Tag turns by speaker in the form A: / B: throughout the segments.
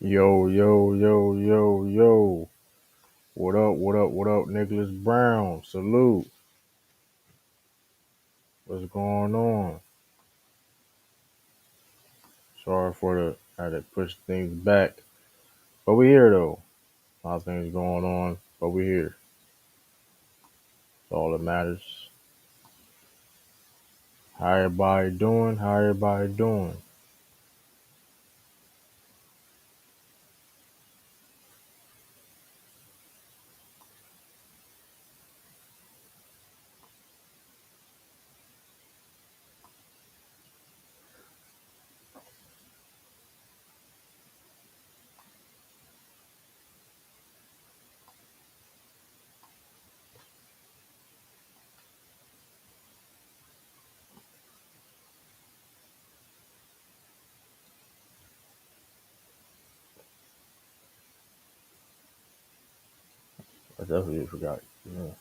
A: Yo, yo, yo, yo, yo. What up, what up, what up, Nicholas Brown? Salute. What's going on? Sorry for had to push things back. But we here though. A lot of things going on, but we here. That's all that matters. How everybody doing? How everybody doing? I definitely forgot. Yeah.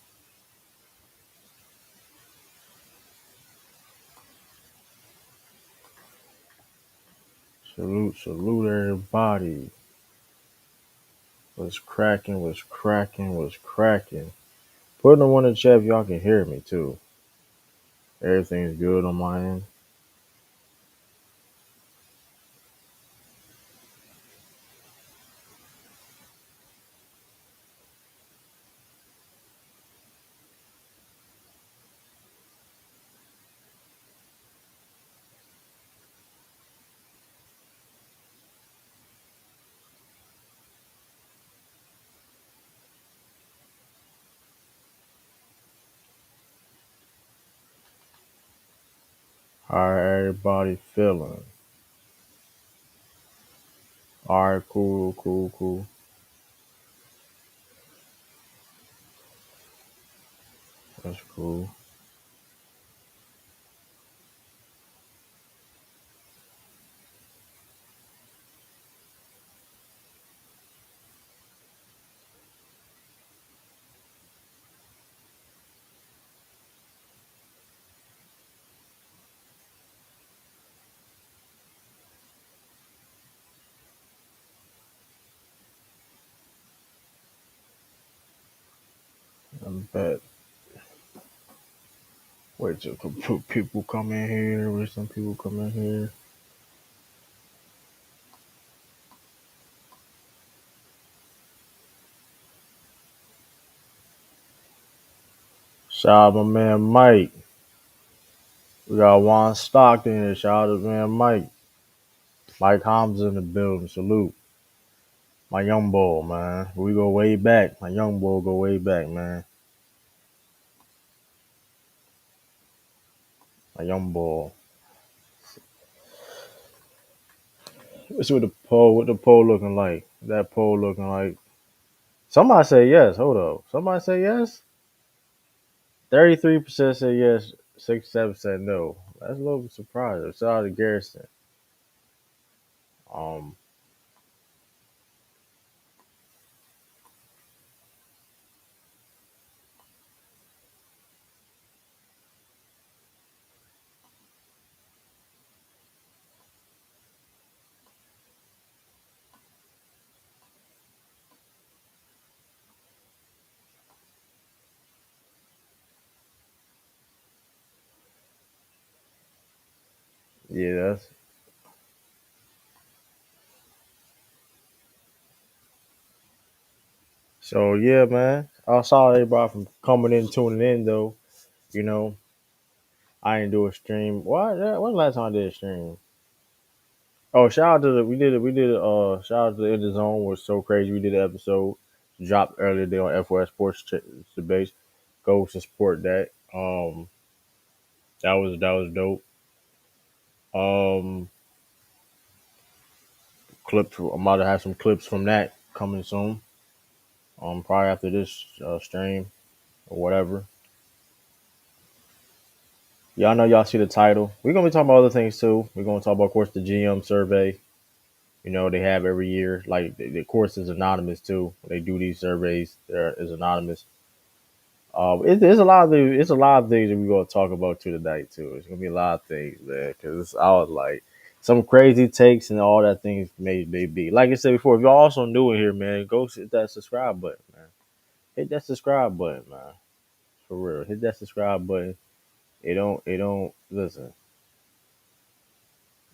A: Salute, salute everybody. What's cracking, what's cracking, what's cracking. Put in the one in the chat if y'all can hear me too. Everything's good on my end. How everybody feeling? All right, cool, cool, cool. That's cool. I bet. Wait till people come in here. Wait, some people come in here. Shout out my man Mike. We got Juan Stockton here. Shout out to man Mike. Mike Holmes in the building. Salute. My young boy, man. We go way back. My young boy go way back, man. My young boy. Let's see what the poll looking like. That poll looking like. Somebody say yes. Hold up. Somebody say yes. 33% say yes. 67% no. That's a little bit surprising. Shout out to Garrison. Um, yeah, that's so. Yeah, man. I saw everybody from coming in, tuning in though. You know, I didn't do a stream. What? When the last time I did a stream? Oh, shout out to shout out to the End of Zone was so crazy. We did an episode dropped earlier today on FOS Sports Debate. Go to support that. That was dope. Um, clips. I'm about to have some clips from that coming soon. Probably after this stream or whatever. Y'all know y'all see the title. We're gonna be talking about other things too. We're gonna talk about, of course, the GM survey. You know, they have every year. Like the course is anonymous too. When they do these surveys, there is anonymous. It's a lot of things. It's a lot of things that we're gonna talk about too tonight too. It's gonna be a lot of things, man. Because I was like, some crazy takes and all that things may be. Like I said before, if y'all also new in here, man, go hit that subscribe button, man. Hit that subscribe button, man. For real, hit that subscribe button. It don't listen.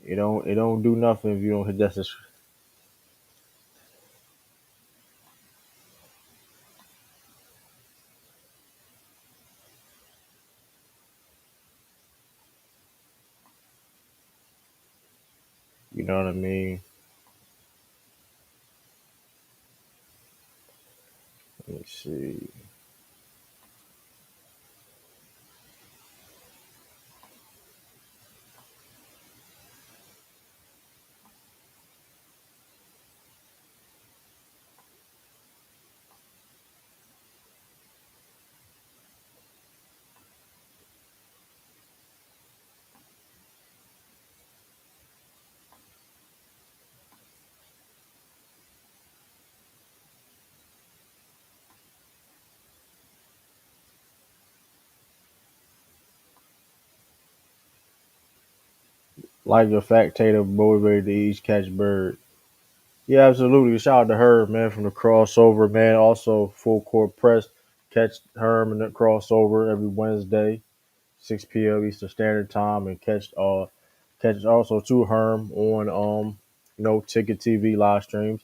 A: It don't do nothing if you don't hit that subscribe. You know what I mean? Let me see. Like the fact Tatum motivated to each catch bird. Yeah, absolutely. Shout out to her, man, from the crossover, man. Also, full court press. Catch Herm in the crossover every Wednesday, 6 p.m. Eastern Standard Time, and catch also to Herm on Ticket TV live streams,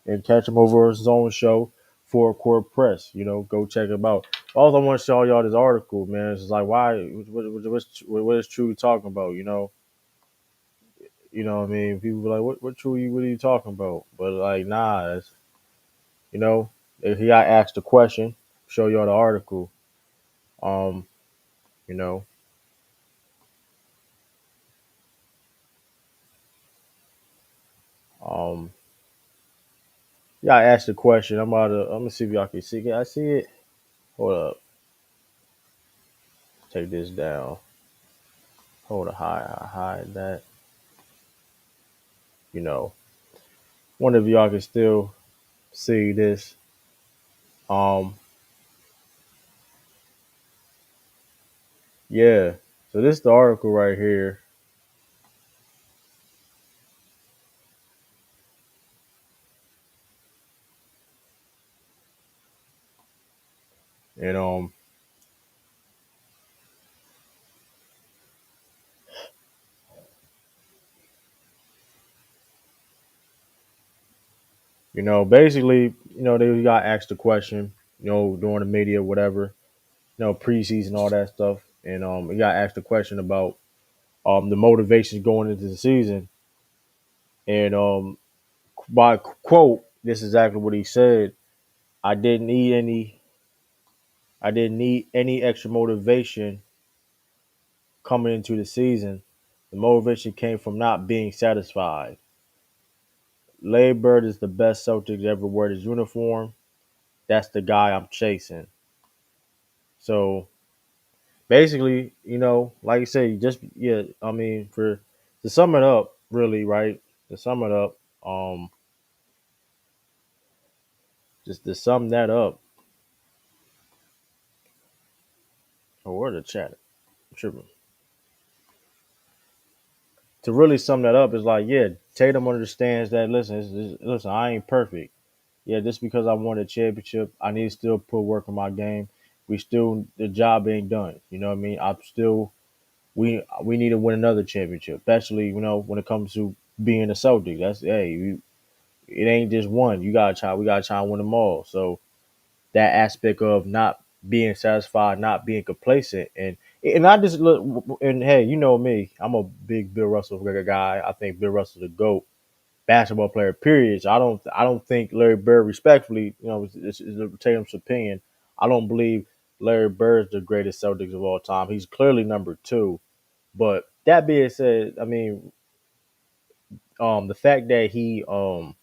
A: and catch him over his own show, Full Court Press. Go check him out. Also, I want to show y'all this article, man. It's like why what is True talking about? What I mean? People be like, what True? What are you talking about? But like, nah, you know, if he got asked a question, show y'all the article. Um, you know, um, yeah, I asked a question. I'm gonna see if y'all can see. Can I see it? Hold up, take this down. Hold a hide that. You know, wonder if y'all can still see this. Um, yeah. So this is the article right here, and basically, they got asked a question, during the media, whatever, preseason, all that stuff, and he got asked a question about the motivations going into the season. And by quote, this is exactly what he said. I didn't need any. I didn't need any extra motivation coming into the season. The motivation came from not being satisfied. Larry Bird is the best Celtics ever wear his uniform. That's the guy I'm chasing. So basically, like I say, just yeah. I mean, for to sum it up, really, right? To sum it up, just to sum that up, or where the chat? Tripping. To really sum that up is like, yeah, Tatum understands that. Listen, listen, I ain't perfect. Yeah, just because I won a championship, I need to still put work in my game. The job ain't done. You know what I mean? We need to win another championship, especially when it comes to being a Celtic. That's it ain't just one. We gotta try and win them all. So that aspect of not being satisfied, not being complacent, and I just look, and hey, you know me, I'm a big Bill Russell guy. I think Bill Russell's a GOAT basketball player. Period. So I don't think Larry Bird, respectfully, it's Tatum's opinion. I don't believe Larry Bird's the greatest Celtics of all time. He's clearly number two. But that being said, I mean, the fact that he um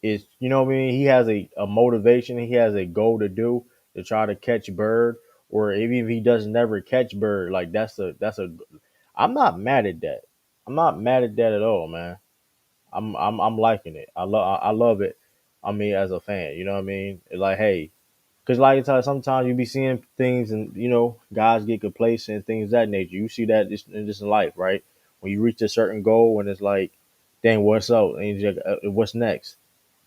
A: is, what I mean, he has a motivation, he has a goal to try to catch Bird, or even if he does never catch Bird, like that's a I'm not mad at that. I'm not mad at that at all, man. I'm liking it. I love it. I mean, as a fan, you know what I mean? It's like, hey, Because like I tell you, sometimes you be seeing things, and guys get complacent and things of that nature. You see that just in life, right? When you reach a certain goal, and it's like, dang, what's up? And you're like, what's next?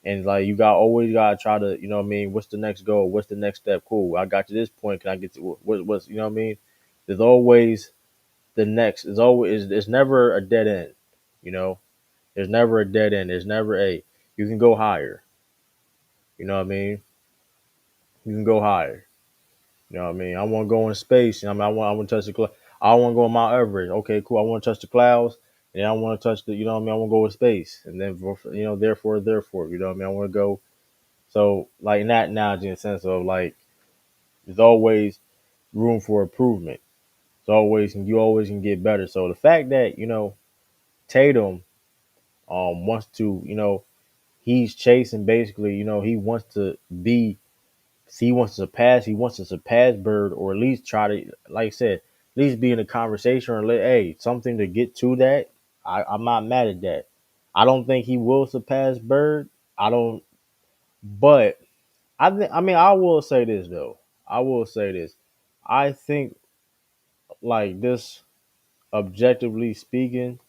A: And like you got always gotta try to, what I mean, what's the next goal? What's the next step? Cool, I got to this point. Can I get to what's what I mean? There's always the next. There's never a dead end. You know, there's never a dead end. There's never a you can go higher. You know what I mean? You can go higher. You know what I mean? I want to go in space. I mean, I want to touch the cloud. I want to go on Mount Everest. Okay, cool. I want to touch the clouds, and I want to touch the. You know what I mean? I want to go in space, and then therefore. You know what I mean? I want to go. So like in that analogy, in the sense of like, there's always room for improvement. You always can get better. So the fact that Tatum wants to he's chasing basically he wants to be he wants to surpass Bird, or at least try to, like I said, at least be in a conversation, or something to get to that. I'm not mad at that. I don't think he will surpass Bird. I don't, but I mean, I will say this though. I will say this. I think like this, objectively speaking,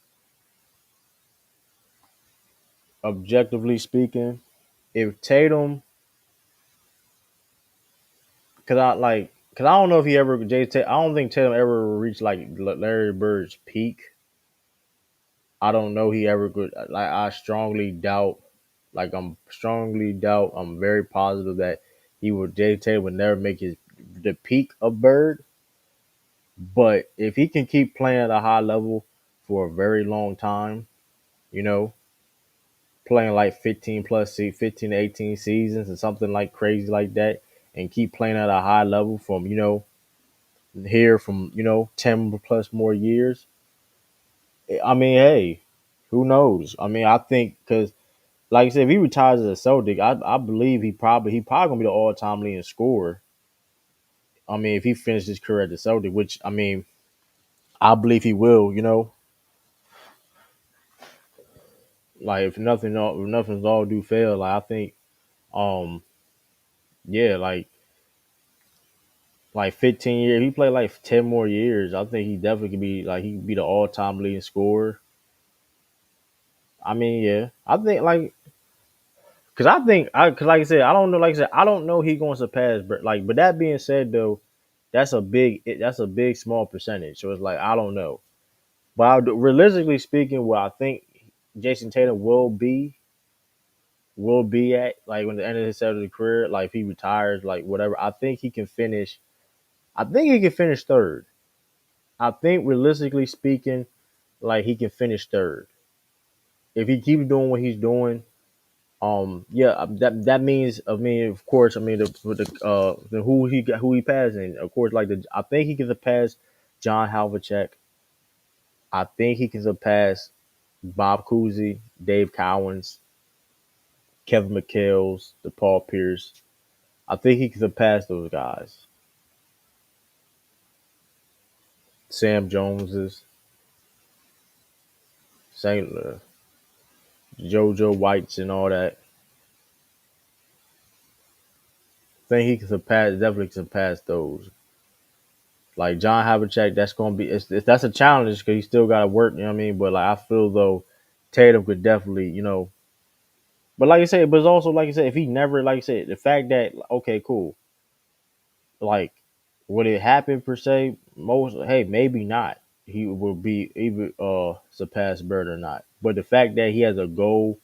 A: objectively speaking, if Tatum, cause I don't know if he ever I don't think Tatum ever reached like Larry Bird's peak. I don't know he ever could. Like I strongly doubt. Strongly doubt. I'm very positive that Jay Tatum would never make the peak of Bird. But if he can keep playing at a high level for a very long time, you know, playing like 15 to 18 seasons and something like crazy like that, and keep playing at a high level from here from 10 plus more years. I mean, hey, who knows? I mean, I think because like I said, if he retires as a Celtic, I believe he probably gonna be the all time leading scorer. I mean, if he finished his career at the Celtic, which I mean, I believe he will. Like if nothing's all do fail, like I think, um, yeah, like 15 years. If he played like 10 more years, I think he definitely could be like he could be the all time leading scorer. I mean, yeah, I think cause like I said, I don't know. Like I said, I don't know he going to surpass, but but that being said though, that's a big small percentage. So it's like I don't know, but realistically speaking, what I think Jayson Tatum will be at like when the end of his Celtics career, like if he retires, like whatever, I think he can finish. I think he can finish third. I think realistically speaking, like he can finish third if he keeps doing what he's doing. Yeah, that means, I mean, of course, I mean the who he passing, of course, I think he can surpass John Havlicek. I think he can surpass Bob Cousy, Dave Cowens, Kevin McHale's, the Paul Pierce. I think he can surpass those guys. Sam Jones's, Saint JoJo Whites, and all that. I think he can definitely surpass those. Like John Havlicek, that's gonna be that's a challenge because he still got to work. You know what I mean? But like I feel though, Tatum could definitely, But like I said, but it's also like I said, if he never, like I said, the fact that okay, cool, like would it happen per se? Most, hey, maybe not. He will be even surpass Bird or not. But the fact that he has a goal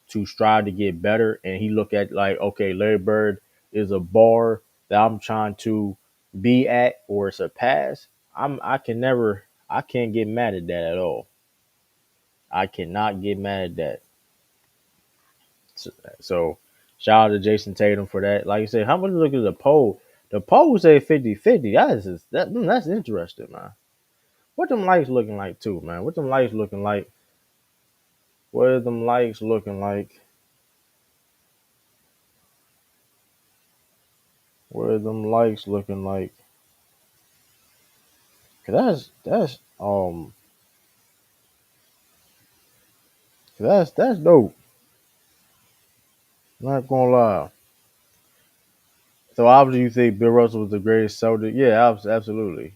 A: to strive to get better, and he look at like, okay, Larry Bird is a bar that I'm trying to be at or surpass. I can't get mad at that at all. I cannot get mad at that. So shout out to Jayson Tatum for that. Like I said, how much look at the poll? The poll say 50-50. That's interesting, man. What them likes looking like too, man? What them likes looking like? What are them likes looking like? What are them likes looking like? 'Cause that's dope. Not gonna lie. So obviously you think Bill Russell was the greatest Celtic? Yeah, absolutely.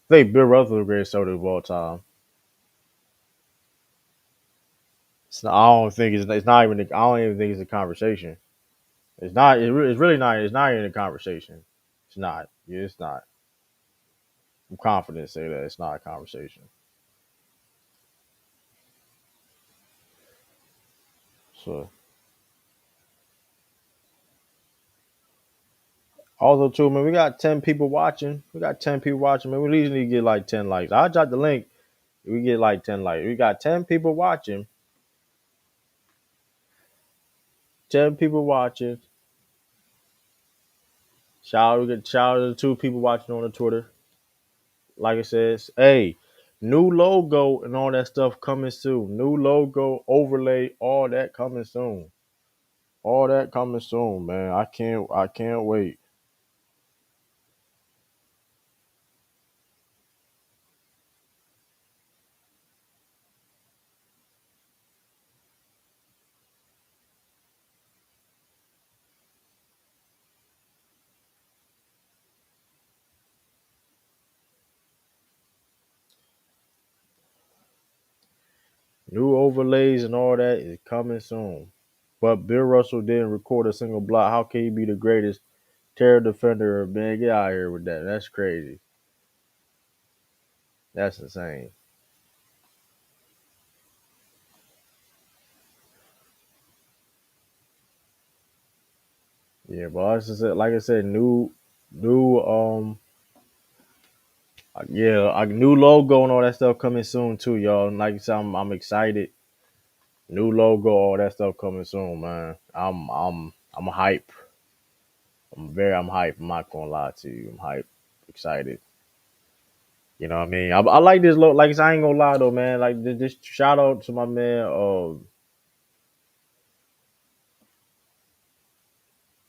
A: I think Bill Russell was the greatest Celtic of all time. I don't think it's not even. I don't even think it's a conversation. It's not. It's really not. It's not even a conversation. It's not. Yeah, it's not. I'm confident to say that it's not a conversation. So also too, man, we got 10 people watching. We got 10 people watching, man. We at least need to get like 10 likes. I drop the link. We get like 10 likes. We got 10 people watching. 10 people watching. Shout out to the 2 people watching on the Twitter. Like it says, hey, new logo and all that stuff coming soon. New logo, overlay, all that coming soon. All that coming soon, man. I can't wait. New overlays and all that is coming soon. But Bill Russell didn't record a single block. How can he be the greatest terror defender? Man, get out of here with that. That's crazy. That's insane. Yeah, but like I said, new yeah, a new logo and all that stuff coming soon too, y'all. And like I said, I'm excited. New logo, all that stuff coming soon, man. I'm hype. I'm hype. I'm not gonna lie to you. I'm hype, excited. You know what I mean? I like this look. Like I ain't gonna lie though, man. Like this shout out to my man.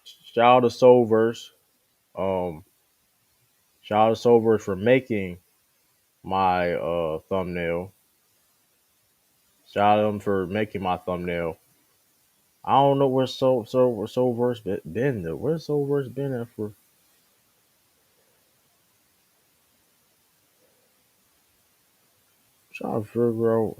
A: Shout out to Soulverse. Um, Shout out to Soulverse for making my thumbnail. Shout out to him for making my thumbnail. I don't know where Soulverse been though. Where's Soulverse been at for? Trying to figure out.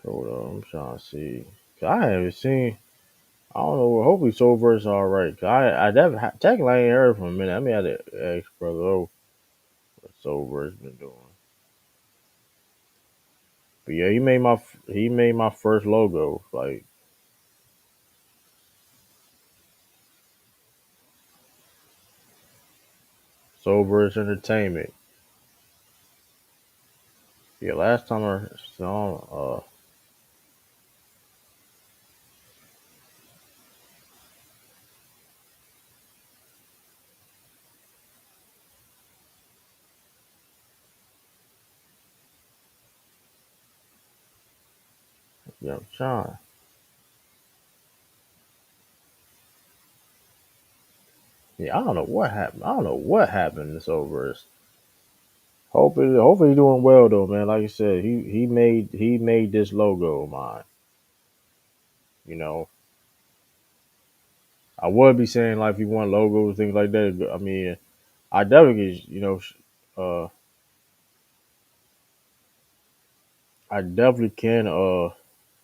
A: Hold on, I'm trying to see. 'Cause I haven't seen. I don't know. Hopefully, Soulverse all right. 'Cause I never technically I ain't heard from him. A minute. I mean, I had to ask brother. Oh, what Soulverse been doing? But yeah, he made my first logo. Like Soulverse Entertainment. Yeah, last time I saw yeah, I'm trying. Yeah, I don't know what happened. I don't know what happened to Soulverse. Hopefully he's doing well though, man. Like I said, he made this logo of mine. You know, I would be saying like if you want logos, things like that. I mean, I definitely, uh, I definitely can.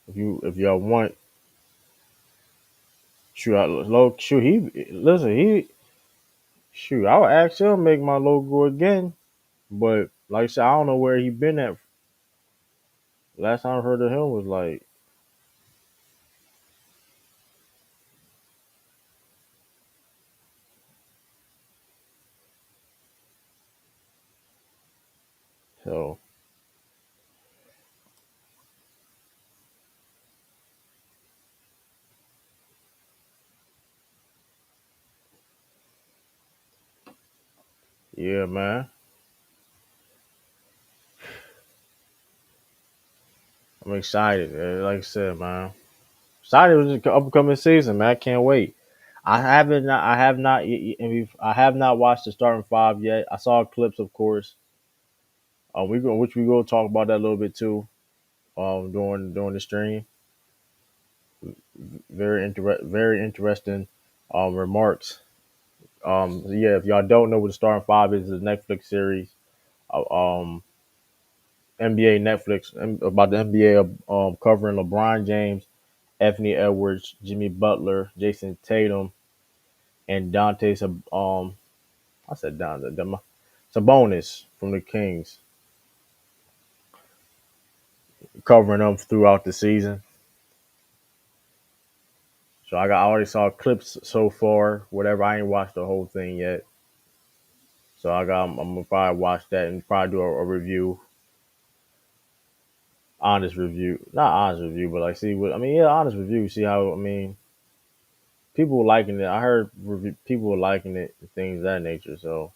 A: If y'all want, shoot. He listen. I would ask him to make my logo again. But like I said, I don't know where he been at. Last time I heard of him was like so. Yeah, man. I'm excited. Like I said, man. Excited with the upcoming season, man. I can't wait. I have not watched the starting five yet. I saw clips, of course. Which we will talk about that a little bit too. During the stream, very interesting remarks. Yeah, if y'all don't know what the Starting Five is, it's a Netflix series. NBA Netflix about the NBA covering LeBron James, Anthony Edwards, Jimmy Butler, Jayson Tatum, and I said Dante Sabonis from the Kings, covering them throughout the season. So I already saw clips so far. Whatever, I ain't watched the whole thing yet. So I'm gonna probably watch that and probably do a review, honest review, not honest review, but like see what I mean. Yeah, honest review. See how I mean. People were liking it. I heard people were liking it, things of that nature. So,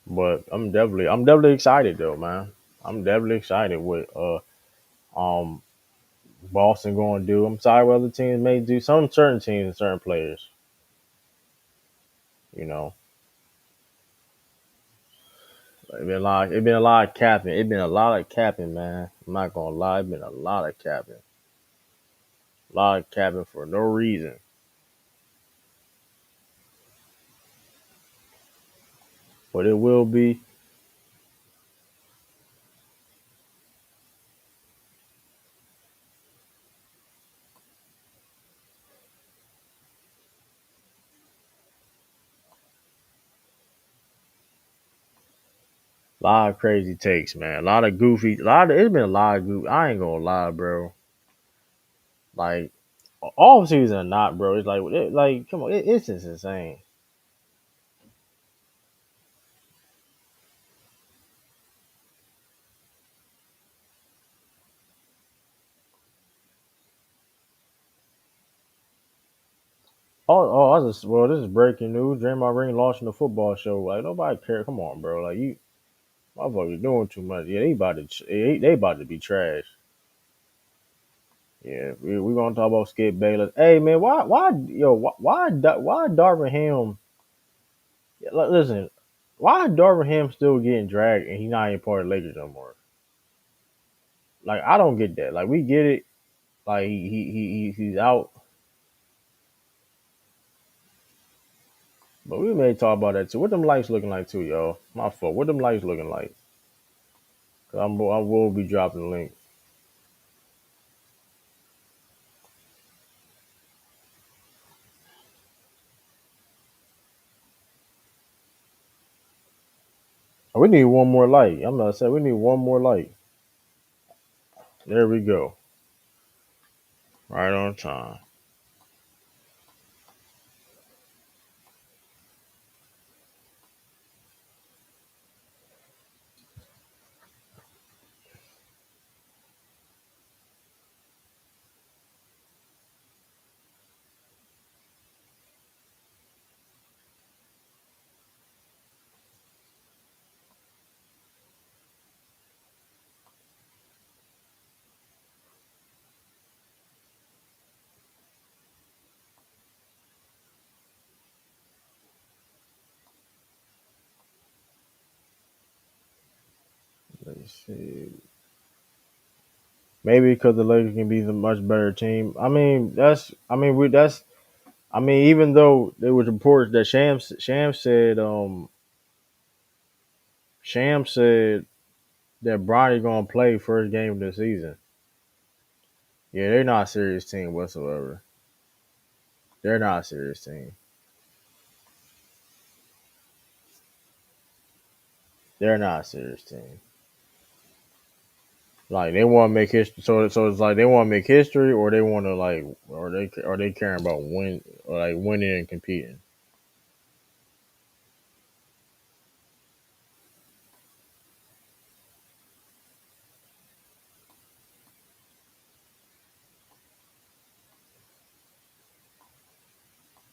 A: but I'm definitely excited though, man. I'm definitely excited with um Boston going to do. I'm sorry what other teams may do. Some certain teams and certain players, you know. It been a lot of capping. It been a lot of capping, man. I'm not gonna lie, it been a lot of capping. A lot of capping for no reason. But it will be a lot of crazy takes, man. A lot of goofy. It's been a lot of goofy. I ain't gonna lie, bro. Like all season or not, bro. It's like come on, it's just insane. This is breaking news. Draymond Green lost in the football show. Like nobody care. Come on, bro. Like you, motherfuckers doing too much. Yeah, they about to be trash. Yeah, we gonna talk about Skip Bayless. Hey man, why Darvin Ham? Listen, why Darvin Ham still getting dragged and he not even part of the Lakers no more? Like I don't get that. Like we get it. Like he's out. But we may talk about that too. What them lights looking like too, y'all? My fault. What them lights looking like? Cause I will be dropping the link. We need one more light. I'm not saying we need one more light. There we go. Right on time. Let's see. Maybe because the Lakers can be the much better team. I mean, that's. I mean, we. That's. I mean, even though there was reports that Sham said that Bronny gonna play first game of the season. Yeah, they're not a serious team whatsoever. They're not a serious team. They're not a serious team. Like they want to make history, so it's like they want to make history, or they want to like, or they caring about winning and competing.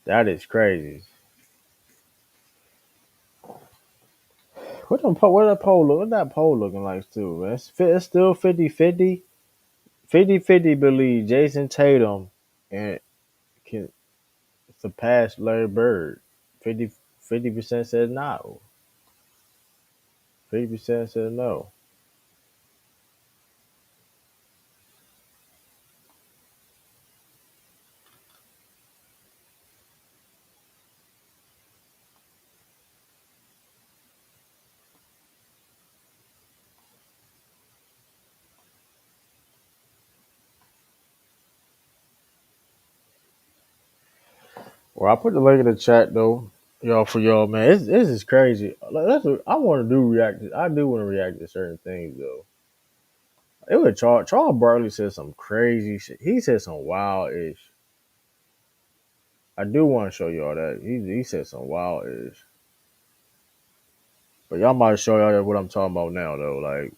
A: That is crazy. What that poll looking like too, man? It's still 50-50. 50-50 believe Jayson Tatum and can surpass Larry Bird. 50% said no. 50% said no. Well, I put the link in the chat though, y'all for y'all, man. This is crazy. I want to do react. I do want to react to certain things though. It was Charles Barkley said some crazy shit. He said some wild ish. I do want to show y'all that he said some wild ish. But y'all might show y'all what I'm talking about now though, like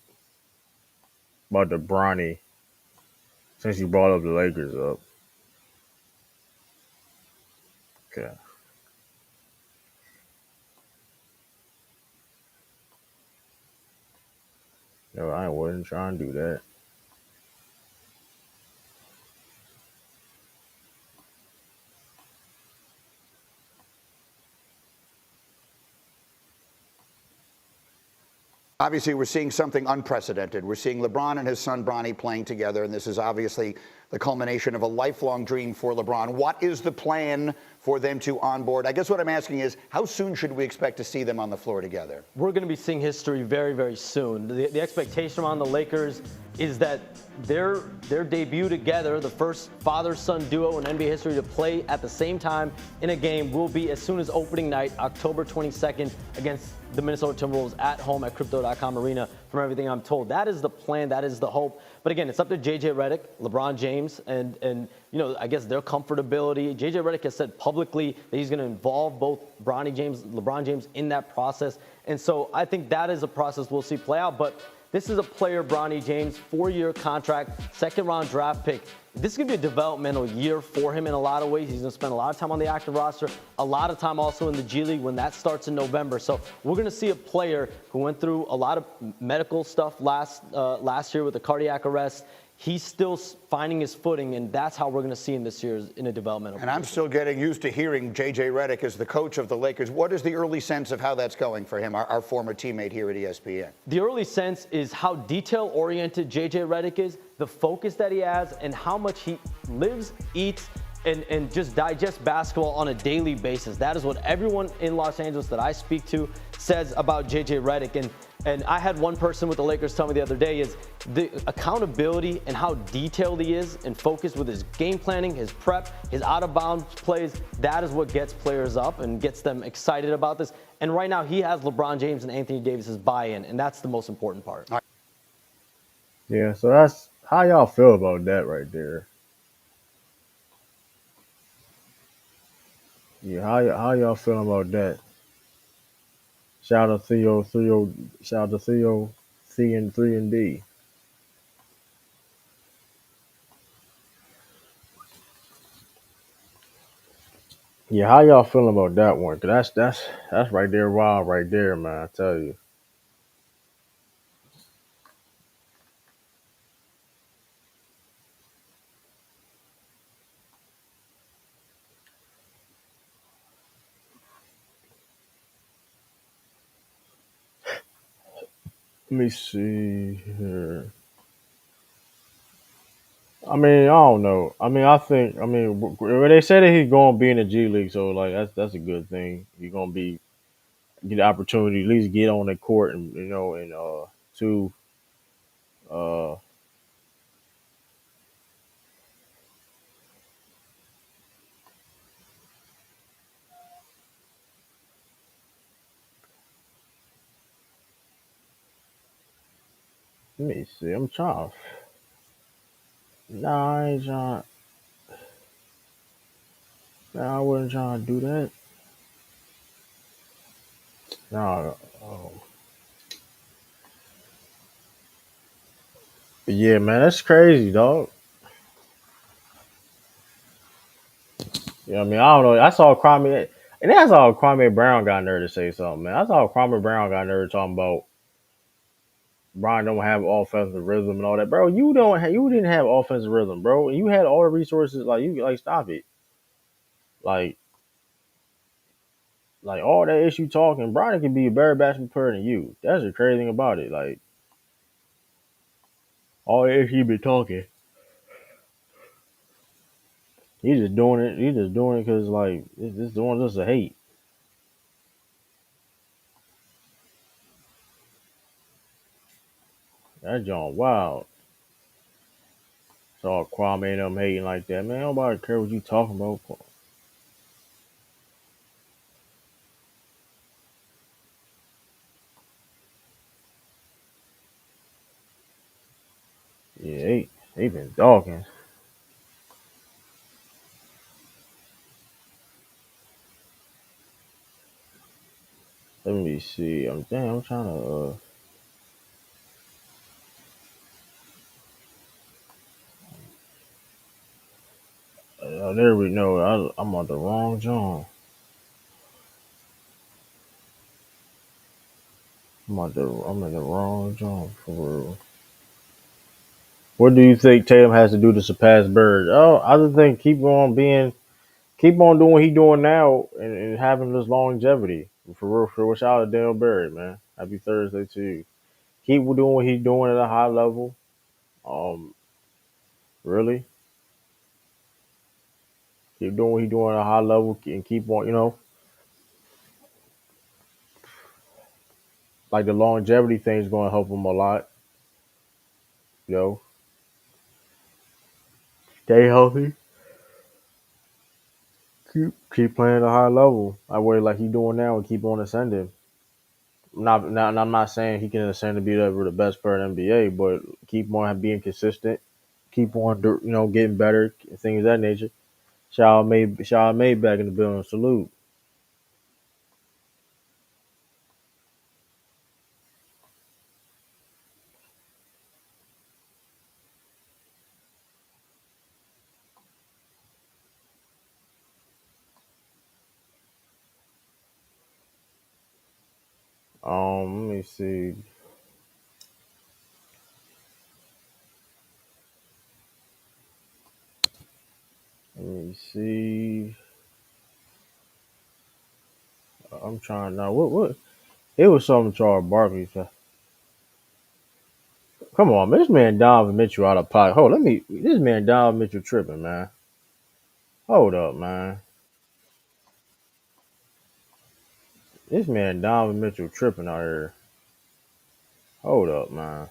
A: about the Bronny. Since you brought up the Lakers up, okay. No, I wasn't trying to do that.
B: Obviously, we're seeing something unprecedented. We're seeing LeBron and his son Bronny playing together, and this is obviously the culmination of a lifelong dream for LeBron. What is the plan for them to onboard? I guess what I'm asking is, how soon should we expect to see them on the floor together?
C: We're going to be seeing history very, very soon. The expectation around the Lakers is that their debut together, the first father-son duo in NBA history to play at the same time in a game, will be as soon as opening night, October 22nd, against the Minnesota Timberwolves at home at Crypto.com Arena, from everything I'm told. That is the plan. That is the hope. But again, it's up to JJ Redick, LeBron James, and I guess their comfortability. JJ Redick has said publicly that he's going to involve both LeBron James in that process. And so I think that is a process we'll see play out. But this is a player, Bronny James, 4-year contract, second-round draft pick. This is going to be a developmental year for him in a lot of ways. He's going to spend a lot of time on the active roster, a lot of time also in the G League when that starts in November. So we're going to see a player who went through a lot of medical stuff last year with a cardiac arrest. He's still finding his footing, and that's how we're going to see him this year in a developmental.
B: And I'm still getting used to hearing J.J. Redick as the coach of the Lakers. What is the early sense of how that's going for him, our former teammate here at ESPN?
C: The early sense is how detail-oriented J.J. Redick is, the focus that he has, and how much he lives, eats, and just digests basketball on a daily basis. That is what everyone in Los Angeles that I speak to says about J.J. Redick. And I had one person with the Lakers tell me the other day is the accountability and how detailed he is and focused with his game planning, his prep, his out-of-bounds plays. That is what gets players up and gets them excited about this. And right now he has LeBron James and Anthony Davis's buy-in, and that's the most important part.
A: Yeah, so that's how y'all feel about that right there. Yeah, how y'all feeling about that? Shout out to shout out to Theo, C and 3 and D. Yeah, how y'all feeling about that one? 'Cause that's right there, wild right there, man. I tell you. Let me see here. I mean, I don't know. I mean, they say that he's going to be in the G League, so like that's a good thing. He's going to get the opportunity to at least get on the court and to uh let me see. I'm trying. Nah, I ain't trying. Nah, I wasn't trying to do that. Nah, oh. But yeah, man, that's crazy, dog. Yeah, I mean, I don't know. I saw Kwame, and I saw Kwame Brown got nerve to say something, man. I saw Kwame Brown got nerve talking about Brian don't have offensive rhythm and all that, bro. You didn't have offensive rhythm, bro. And you had all the resources. Stop it. Like all that issue talking, Brian can be a better basketball player than you. That's the crazy thing about it. Like all the issue you be talking, he's just doing it. He's just doing it because like it's doing just a hate. That John wild. Saw Kwame and them hating like that, man. Nobody care what you talking about. Yeah, they been dogging. Let me see. I'm trying to. There we know. I'm on the wrong John. I'm in the wrong John for real. What do you think Tatum has to do to surpass Bird? Oh, I just think keep on doing what he doing now and having this longevity. For real, for real. Shout out to Daniel Bird, man. Happy Thursday to you. Keep doing what he's doing at a high level. Um, really, keep doing what he's doing at a high level and keep on, like the longevity thing is going to help him a lot. You know, stay healthy, keep playing at a high level. I way like he's doing now and keep on ascending. I'm not saying he can ascend to be the best player in the NBA, but keep on being consistent, keep on getting better, things of that nature. Shout out May back in the building. Salute. Let me see. Let me see. I'm trying now. What? It was something Charles Barkley said. Come on, man. This man Donovan Mitchell out of pocket. Hold, let me. This man Donovan Mitchell tripping, man. Hold up, man. This man Donovan Mitchell tripping out here. Hold up, man.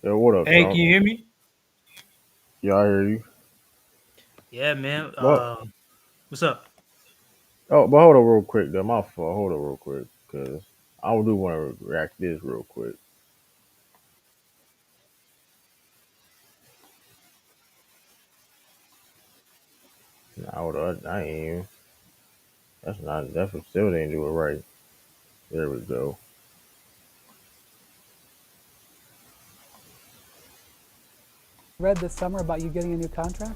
A: Yo, what up,
D: Hey, can
A: Charles?
D: you hear me?
A: Yeah, I hear you.
D: Yeah, man.
A: But
D: What's up?
A: but hold up real quick, though. My fault. Hold up real quick, cause I do want to react to this real quick. Nah, hold up. I ain't even. That's not. That's what still didn't do it right. There we go.
E: Read this summer about you getting a new contract?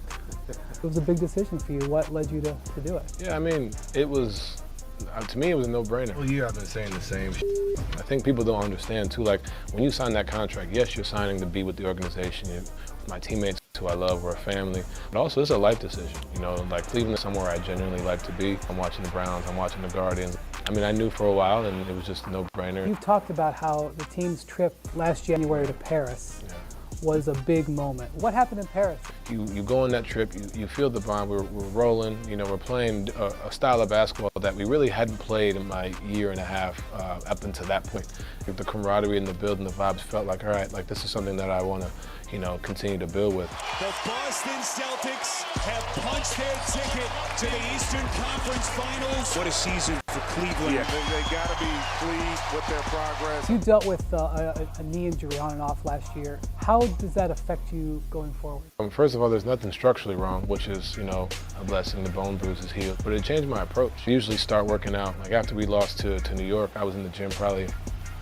E: It was a big decision for you. What led you to do it?
F: Yeah, I mean, it was, to me, it was a no-brainer. All year I've been saying the same shit. I think people don't understand, too, like, when you sign that contract, yes, you're signing to be with the organization. My teammates who I love, we're a family. But also, it's a life decision, like Cleveland is somewhere I genuinely like to be. I'm watching the Browns, I'm watching the Guardians. I mean, I knew for a while, and it was just a no-brainer.
E: You've talked about how the team's trip last January to Paris was a big moment. What happened in Paris?
F: You go on that trip, you feel the vibe, we're rolling, we're playing a style of basketball that we really hadn't played in my year and a half up until that point. The camaraderie in the building, the vibes felt like, all right, like this is something that I want to, continue to build with.
G: The Boston Celtics have punched their ticket to the Eastern Conference Finals. What a season for Cleveland.
H: Yeah, they got to be pleased with their progress.
E: You dealt with a knee injury on and off last year. How does that affect you going forward?
F: First of all, there's nothing structurally wrong, which is, a blessing. The bone bruise is healed. But it changed my approach. I usually start working out. Like after we lost to New York, I was in the gym probably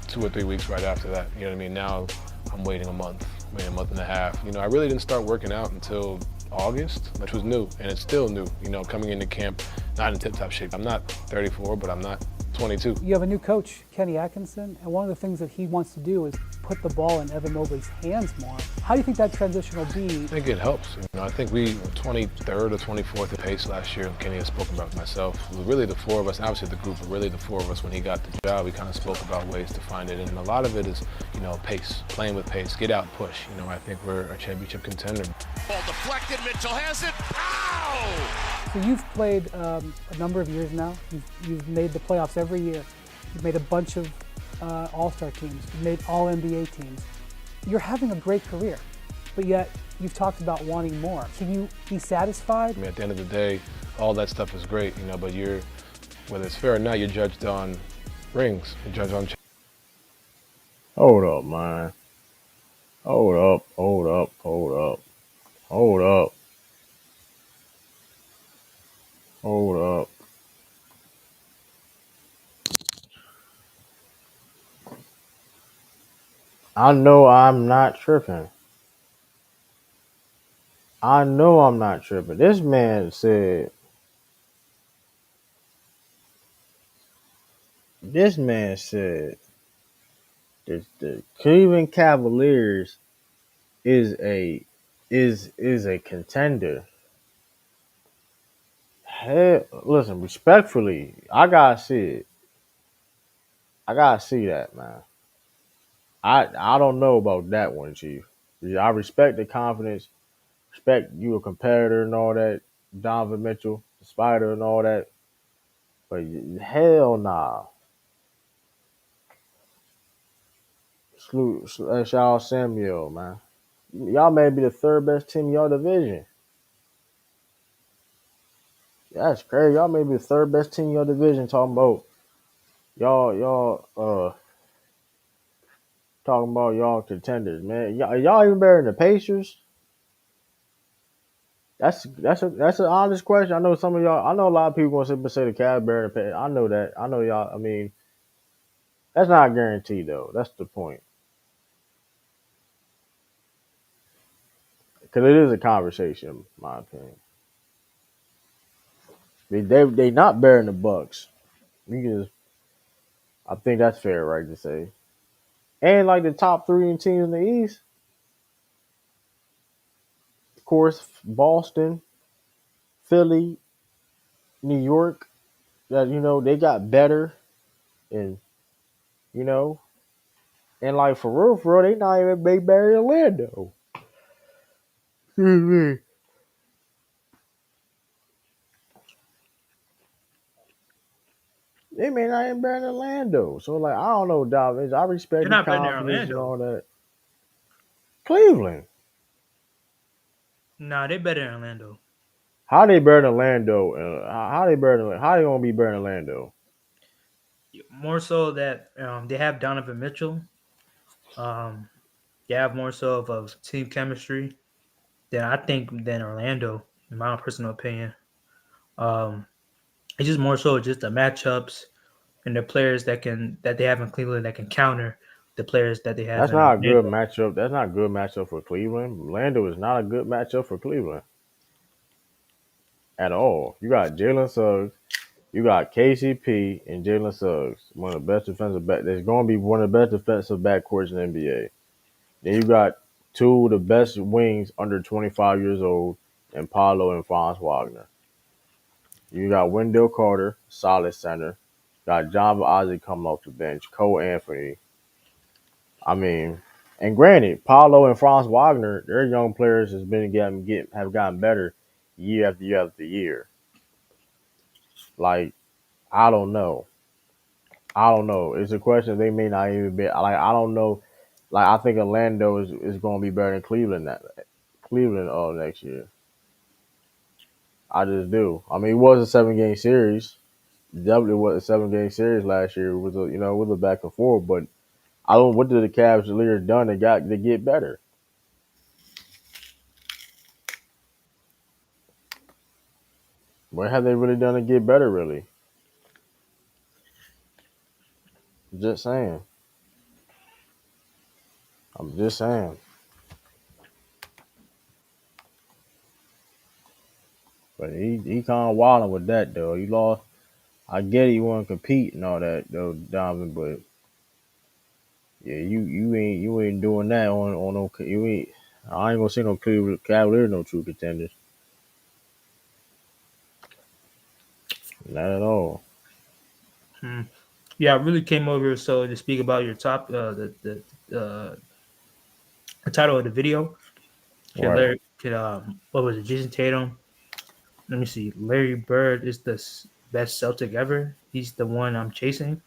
F: 2 or 3 weeks right after that. You know what I mean? Now I'm waiting a month and a half. I really didn't start working out until August, which was new, and it's still new, coming into camp. not in tip-top shape. I'm not 34, but I'm not 22.
E: You have a new coach, Kenny Atkinson, and one of the things that he wants to do is put the ball in Evan Mobley's hands more. How do you think that transition will be?
F: I think it helps. I think we were 23rd or 24th at pace last year. Kenny has spoken about myself. It was really the four of us, obviously the group, but really the four of us when he got the job, we kind of spoke about ways to find it. And a lot of it is, pace, playing with pace, get out, push. I think we're a championship contender.
G: Ball deflected, Mitchell has it. Ow!
E: So you've played a number of years now. You've made the playoffs every year. You've made a bunch of all-star teams. You've made all-NBA teams. You're having a great career, but yet you've talked about wanting more. Can you be satisfied?
F: At the end of the day, all that stuff is great, but whether it's fair or not, you're judged on rings. You're judged on.
A: Hold up, man. Hold up. I know I'm not tripping. This man said the Cleveland Cavaliers is a contender. Hell, listen, respectfully, I gotta see it. I gotta see that, man. I don't know about that one, Chief. I respect the confidence, respect you a competitor and all that, Donovan Mitchell, the Spider and all that. But hell nah. Shout out Samuel, man. Y'all may be the third best team in your division. That's crazy. Y'all may be the third best team in your division. Talking about y'all contenders, man. Y'all even better than the Pacers? That's an honest question. I know some of y'all. I know a lot of people gonna say the Cavs better than the Pacers. I know that. I know y'all. I mean, that's not a guarantee though. That's the point. Because it is a conversation, in my opinion. They not better than the Bucks. I think that's fair, right to say. And like the top three teams in the East, of course, Boston, Philly, New York. That they got better, and and like for real, they not even big better than Orlando. Excuse me. They may not even better than Orlando. So like I don't know, Dobbins. I respect
D: They're
A: the
D: not better than
A: confidence and
D: Orlando.
A: all that. Cleveland.
D: Nah, they're better than Orlando.
A: How they better than Orlando? How they gonna be better than Orlando?
D: More so that they have Donovan Mitchell. They have more so of team chemistry than Orlando, in my personal opinion. Um, it's just more so just the matchups and the players that they have in Cleveland that can counter the players that they have
A: That's
D: in
A: not a good
D: Orlando.
A: matchup. That's not a good matchup for Cleveland. Orlando is not a good matchup for Cleveland at all. You got Jalen Suggs, you got KCP and Jalen Suggs, one of the best defensive back. There's going to be one of the best defensive backcourts in the NBA. Then you got two of the best wings under 25 years old, and Paolo and Franz Wagner. You got Wendell Carter, solid center. Got John Isaac coming off the bench. Cole Anthony. I mean, and granted, Paolo and Franz Wagner, their young players have gotten better year after year after year. Like, I don't know. It's a question they may not even be like. I don't know. Like, I think Orlando is going to be better than Cleveland next year. I just do. I mean, it was a 7-game series. Definitely was a 7-game series last year. It was a back and forth. But I don't. What did the Cavs leaders done? They got to get better. What have they really done to get better? Really, just saying. I'm just saying. But he kind of wilding with that though. He lost. I get he want to compete and all that though, Donovan. But yeah, you ain't doing that on no you ain't. I ain't gonna say no Cleveland Cavaliers no true contenders. Not at all.
D: Hmm. Yeah, I really came over so to speak about your top the title of the video. Could
A: Right.
D: Larry could what was it? Jason Tatum. Let me see. Larry Bird is the best Celtic ever. He's the one I'm chasing.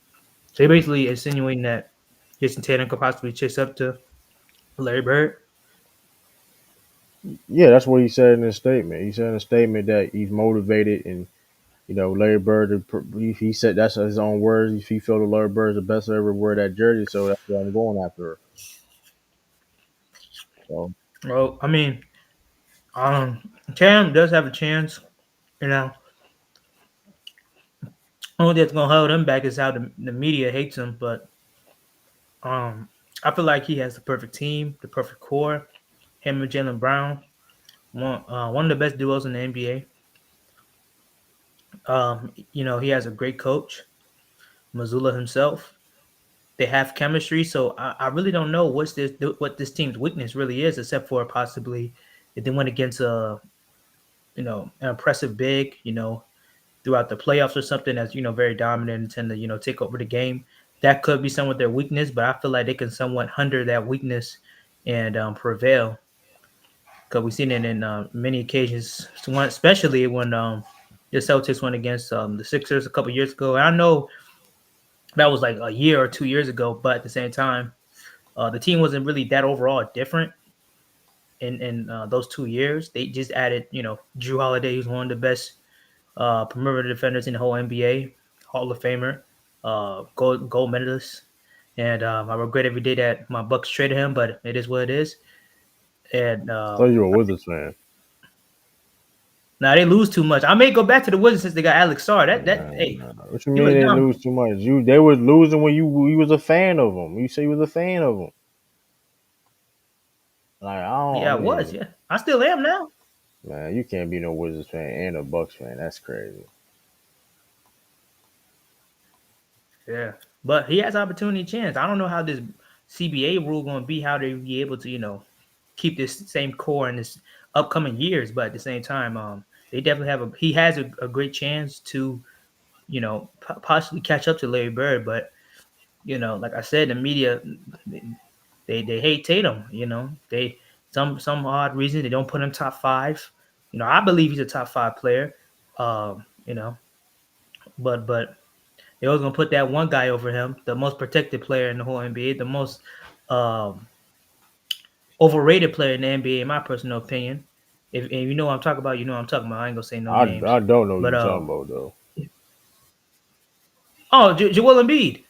D: So he basically insinuating that Jason Tatum could possibly chase up to Larry Bird.
A: Yeah, that's what he said in his statement. He said in a statement that he's motivated and Larry Bird. He said that's his own words. He felt that Larry Bird is the best to ever wear that jersey, so that's what I'm going after. So
D: Well, I mean, Tatum does have a chance. You know, only that's gonna hold him back is how the media hates him. But um, I feel like he has the perfect team, the perfect core. Him and Jalen Brown, one of the best duos in the NBA. He has a great coach, Mazzulla himself. They have chemistry, so I really don't know what this team's weakness really is, except for possibly if they went against an impressive big, throughout the playoffs or something that's very dominant and tend to take over the game. That could be somewhat their weakness, but I feel like they can somewhat hinder that weakness and prevail because we've seen it in many occasions, especially when the Celtics went against the Sixers a couple years ago. And I know that was like a year or 2 years ago, but at the same time, the team wasn't really that overall different in those 2 years. They just added, Drew Holiday, who's one of the best perimeter defenders in the whole NBA, Hall of Famer, gold medalist. And I regret every day that my Bucks traded him, but it is what it is. And
A: I thought you were a Wizards fan.
D: now they lose too much. I may go back to the Wizards since they got Alex Sarr. Hey,
A: Nah. What you
D: he
A: mean
D: was
A: they
D: down.
A: lose too much? They was losing when you was a fan of them. You say you was a fan of them. Like I don't. I
D: Yeah, I was.
A: mean,
D: Yeah, I still am now.
A: man, you can't be no Wizards fan and a Bucks fan. That's crazy.
D: Yeah, but he has opportunity chance. I don't know how this CBA rule going to be. How they be able to keep this same core in this upcoming years. But at the same time, they definitely have he has a great chance to possibly catch up to Larry Bird. But like I said, the media they hate Tatum. They some odd reason they don't put him top five. I believe he's a top five player. Um, you know, but they always gonna put that one guy over him, the most protected player in the whole NBA, the most um, overrated player in the NBA, in my personal opinion. If you know what I'm talking about, you know what I'm talking about. I ain't gonna say no names,
A: I don't know what
D: but
A: you're talking about though.
D: Joel Embiid.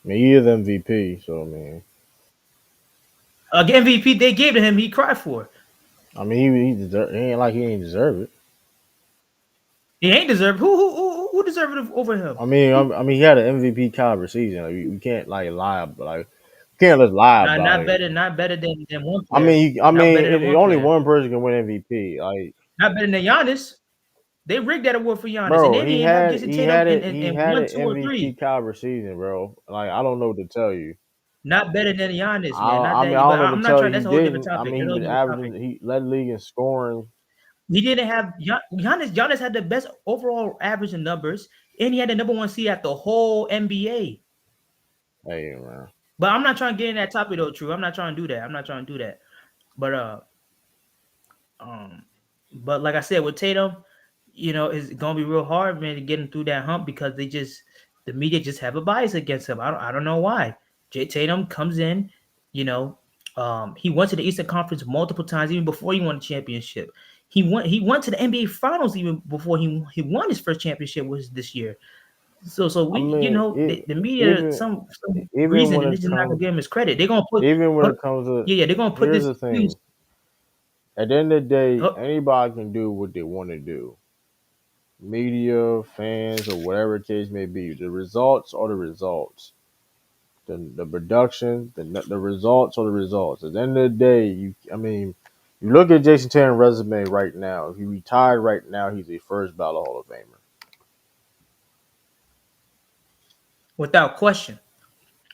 A: I mean, he is MVP, so I mean,
D: MVP they gave to him, he cried for.
A: he ain't like he ain't deserve it.
D: He ain't deserved. Who deserved it over him? Who?
A: He had an MVP caliber season. Like, we can't like lie, but like you can't just lie about
D: Not
A: it.
D: better, not better than one player. Not better than one
A: Only
D: player.
A: one person can win MVP. Like,
D: Not better than Giannis. They rigged that award for Giannis, and
A: bro,
D: they didn't even have Jason Tatum
A: he
D: in
A: had
D: one,
A: an
D: two, or
A: MVP
D: three.
A: caliber season, bro. Like, I don't know what to tell you.
D: Not better than Giannis, man. Not that,
A: I
D: but
A: don't know what
D: I'm
A: to
D: not
A: tell
D: trying.
A: you.
D: That's
A: He
D: a whole different
A: didn't.
D: topic.
A: He
D: That's a whole
A: was
D: different topic.
A: he led the league in scoring.
D: He didn't have Giannis. Giannis had the best overall average in numbers, and he had the number one seed at the whole NBA.
A: Hey, man.
D: But I'm not trying to get in that topic though, True. I'm not trying to do that. I'm not trying to do that. But um, but like I said, with Tatum, it's gonna be real hard, man, to get him through that hump because the media just have a bias against him. I don't know why. Jay Tatum comes in, you know, he went to the Eastern Conference multiple times, even before he won a championship. He went to the NBA Finals even before he won his first championship was this year. So
A: I
D: we,
A: mean,
D: the media,
A: even
D: some
A: even
D: reason,
A: when
D: and
A: it
D: they're just not gonna
A: comes
D: give him his credit. They're gonna
A: even when it comes to
D: yeah, they're gonna put
A: here's
D: this
A: the
D: excuse.
A: thing. At the end of the day,
D: Oh,
A: anybody can do what they want to do. Media, fans, or whatever the case may be. The results are the results. The production, the results are the results. At the end of the day, You look at Jayson Tatum's resume right now. If he retired right now, he's a first ballot Hall of Famer.
D: without question.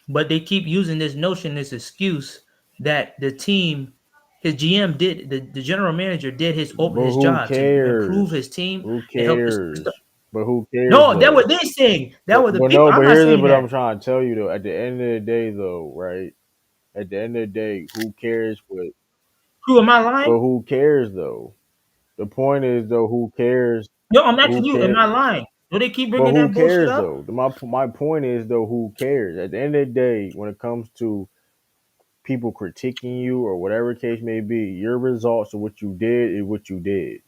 D: But they keep using this notion, this excuse that the team, his GM did, the general manager did
A: But
D: his
A: who
D: job to improve
A: cares?
D: his team
A: Who
D: and help the superstar.
A: cares? But who cares
D: No, that what
A: though?
D: they saying. That
A: But
D: was the
A: but
D: people.
A: no,
D: I'm
A: but
D: not
A: here's
D: saying
A: what I'm
D: that.
A: trying to tell you though. At the end of the day though, right? At the end of the day, who cares what
D: Who am I lying?
A: but who cares though? The point is though, who cares?
D: No, I'm
A: Who
D: asking you. Am
A: cares?
D: I lying? Do they keep
A: But
D: bringing
A: who
D: that bullshit
A: cares
D: up?
A: though? My point is though, who cares? At the end of the day, when it comes to people critiquing you or whatever case may be, your results of what you did is what you did.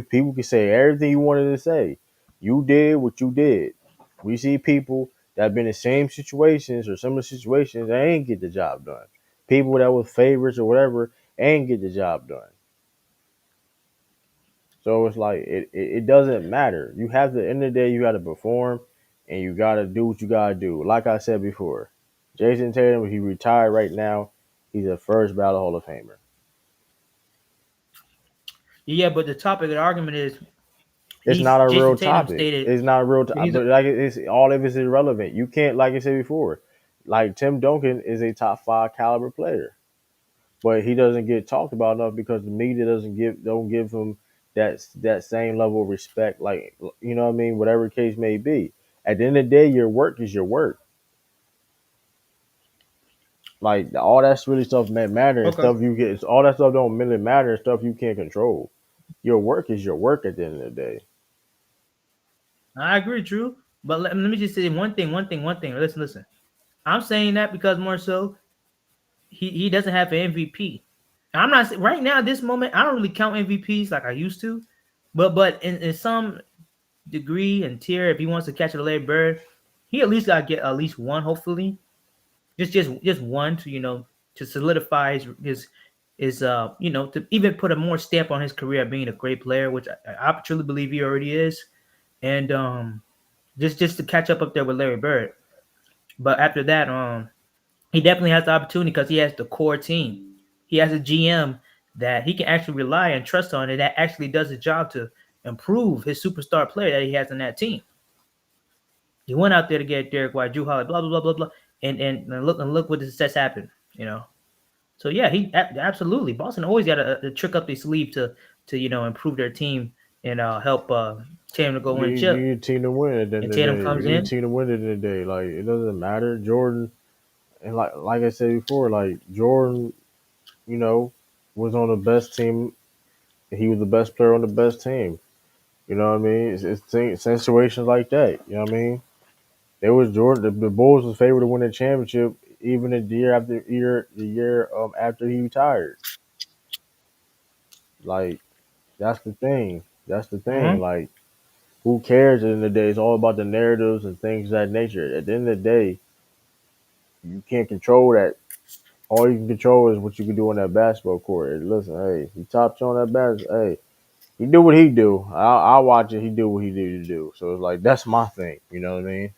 A: People can say everything you wanted to say. You did what you did. We see people that have been in the same situations or similar situations, they ain't get the job done. People that was favorites or whatever ain't get the job done. So it's like it doesn't matter. You have to at the end of the day you gotta perform and you gotta do what you gotta do. Like I said before, Jayson Tatum, if he retired right now, he's a first ballot Hall of Famer.
D: Yeah, but the topic of the argument is
A: It's not a
D: Jason
A: real
D: Tatum
A: topic.
D: stated
A: It's not a real
D: that
A: topic,
D: he's a,
A: but like it's all of it's irrelevant. You can't, like I said before, like Tim Duncan is a top five caliber player, but he doesn't get talked about enough because the media don't give him that same level of respect. Like you know what I mean, whatever the case may be. At the end of the day, your work is your work. Like all that's really stuff matter and
D: okay.
A: stuff you get. All that stuff don't really matter and stuff you can't control. Your work is your work at the end of the day.
D: I agree, Drew. But let me just say one thing. Listen. I'm saying that because more so he doesn't have an MVP. I'm not right now at this moment. I don't really count MVPs like I used to, but in some degree and tier, if he wants to catch a Larry Bird, he at least got to get at least one. Hopefully, just one to to solidify his to even put a more stamp on his career of being a great player, which I truly believe he already is, and just to catch up there with Larry Bird. But after that, he definitely has the opportunity because he has the core team. He has a GM that he can actually rely and trust on, and that actually does his job to improve his superstar player that he has in that team. He went out there to get Derek White, Drew Holiday, blah blah blah blah blah, and look what the success happened. So yeah, absolutely. Boston always got a trick up their sleeve to improve their team and help Tatum to go
A: You,
D: win a
A: you
D: chip.
A: need a team to win at the end
D: And
A: of the
D: Tatum
A: day. You
D: comes
A: need a
D: in.
A: team to win at the end of the day. Like it doesn't matter. Jordan and like I said before, like Jordan, you know, was on the best team. He was the best player on the best team. You know what I mean? It's situations like that. You know what I mean? There was Jordan. The Bulls was favored to win the championship even the year after year after he retired. Like that's the thing. That's the thing.
D: Uh-huh.
A: Like who cares at the end of the day? It's all about the narratives and things of that nature. At the end of the day, you can't control that. All you can control is what you can do on that basketball court. And listen, hey, he topped you on that basketball. Hey, he do what he do. I watch it. He do what he do to do. So it's like that's my thing. You know what I mean?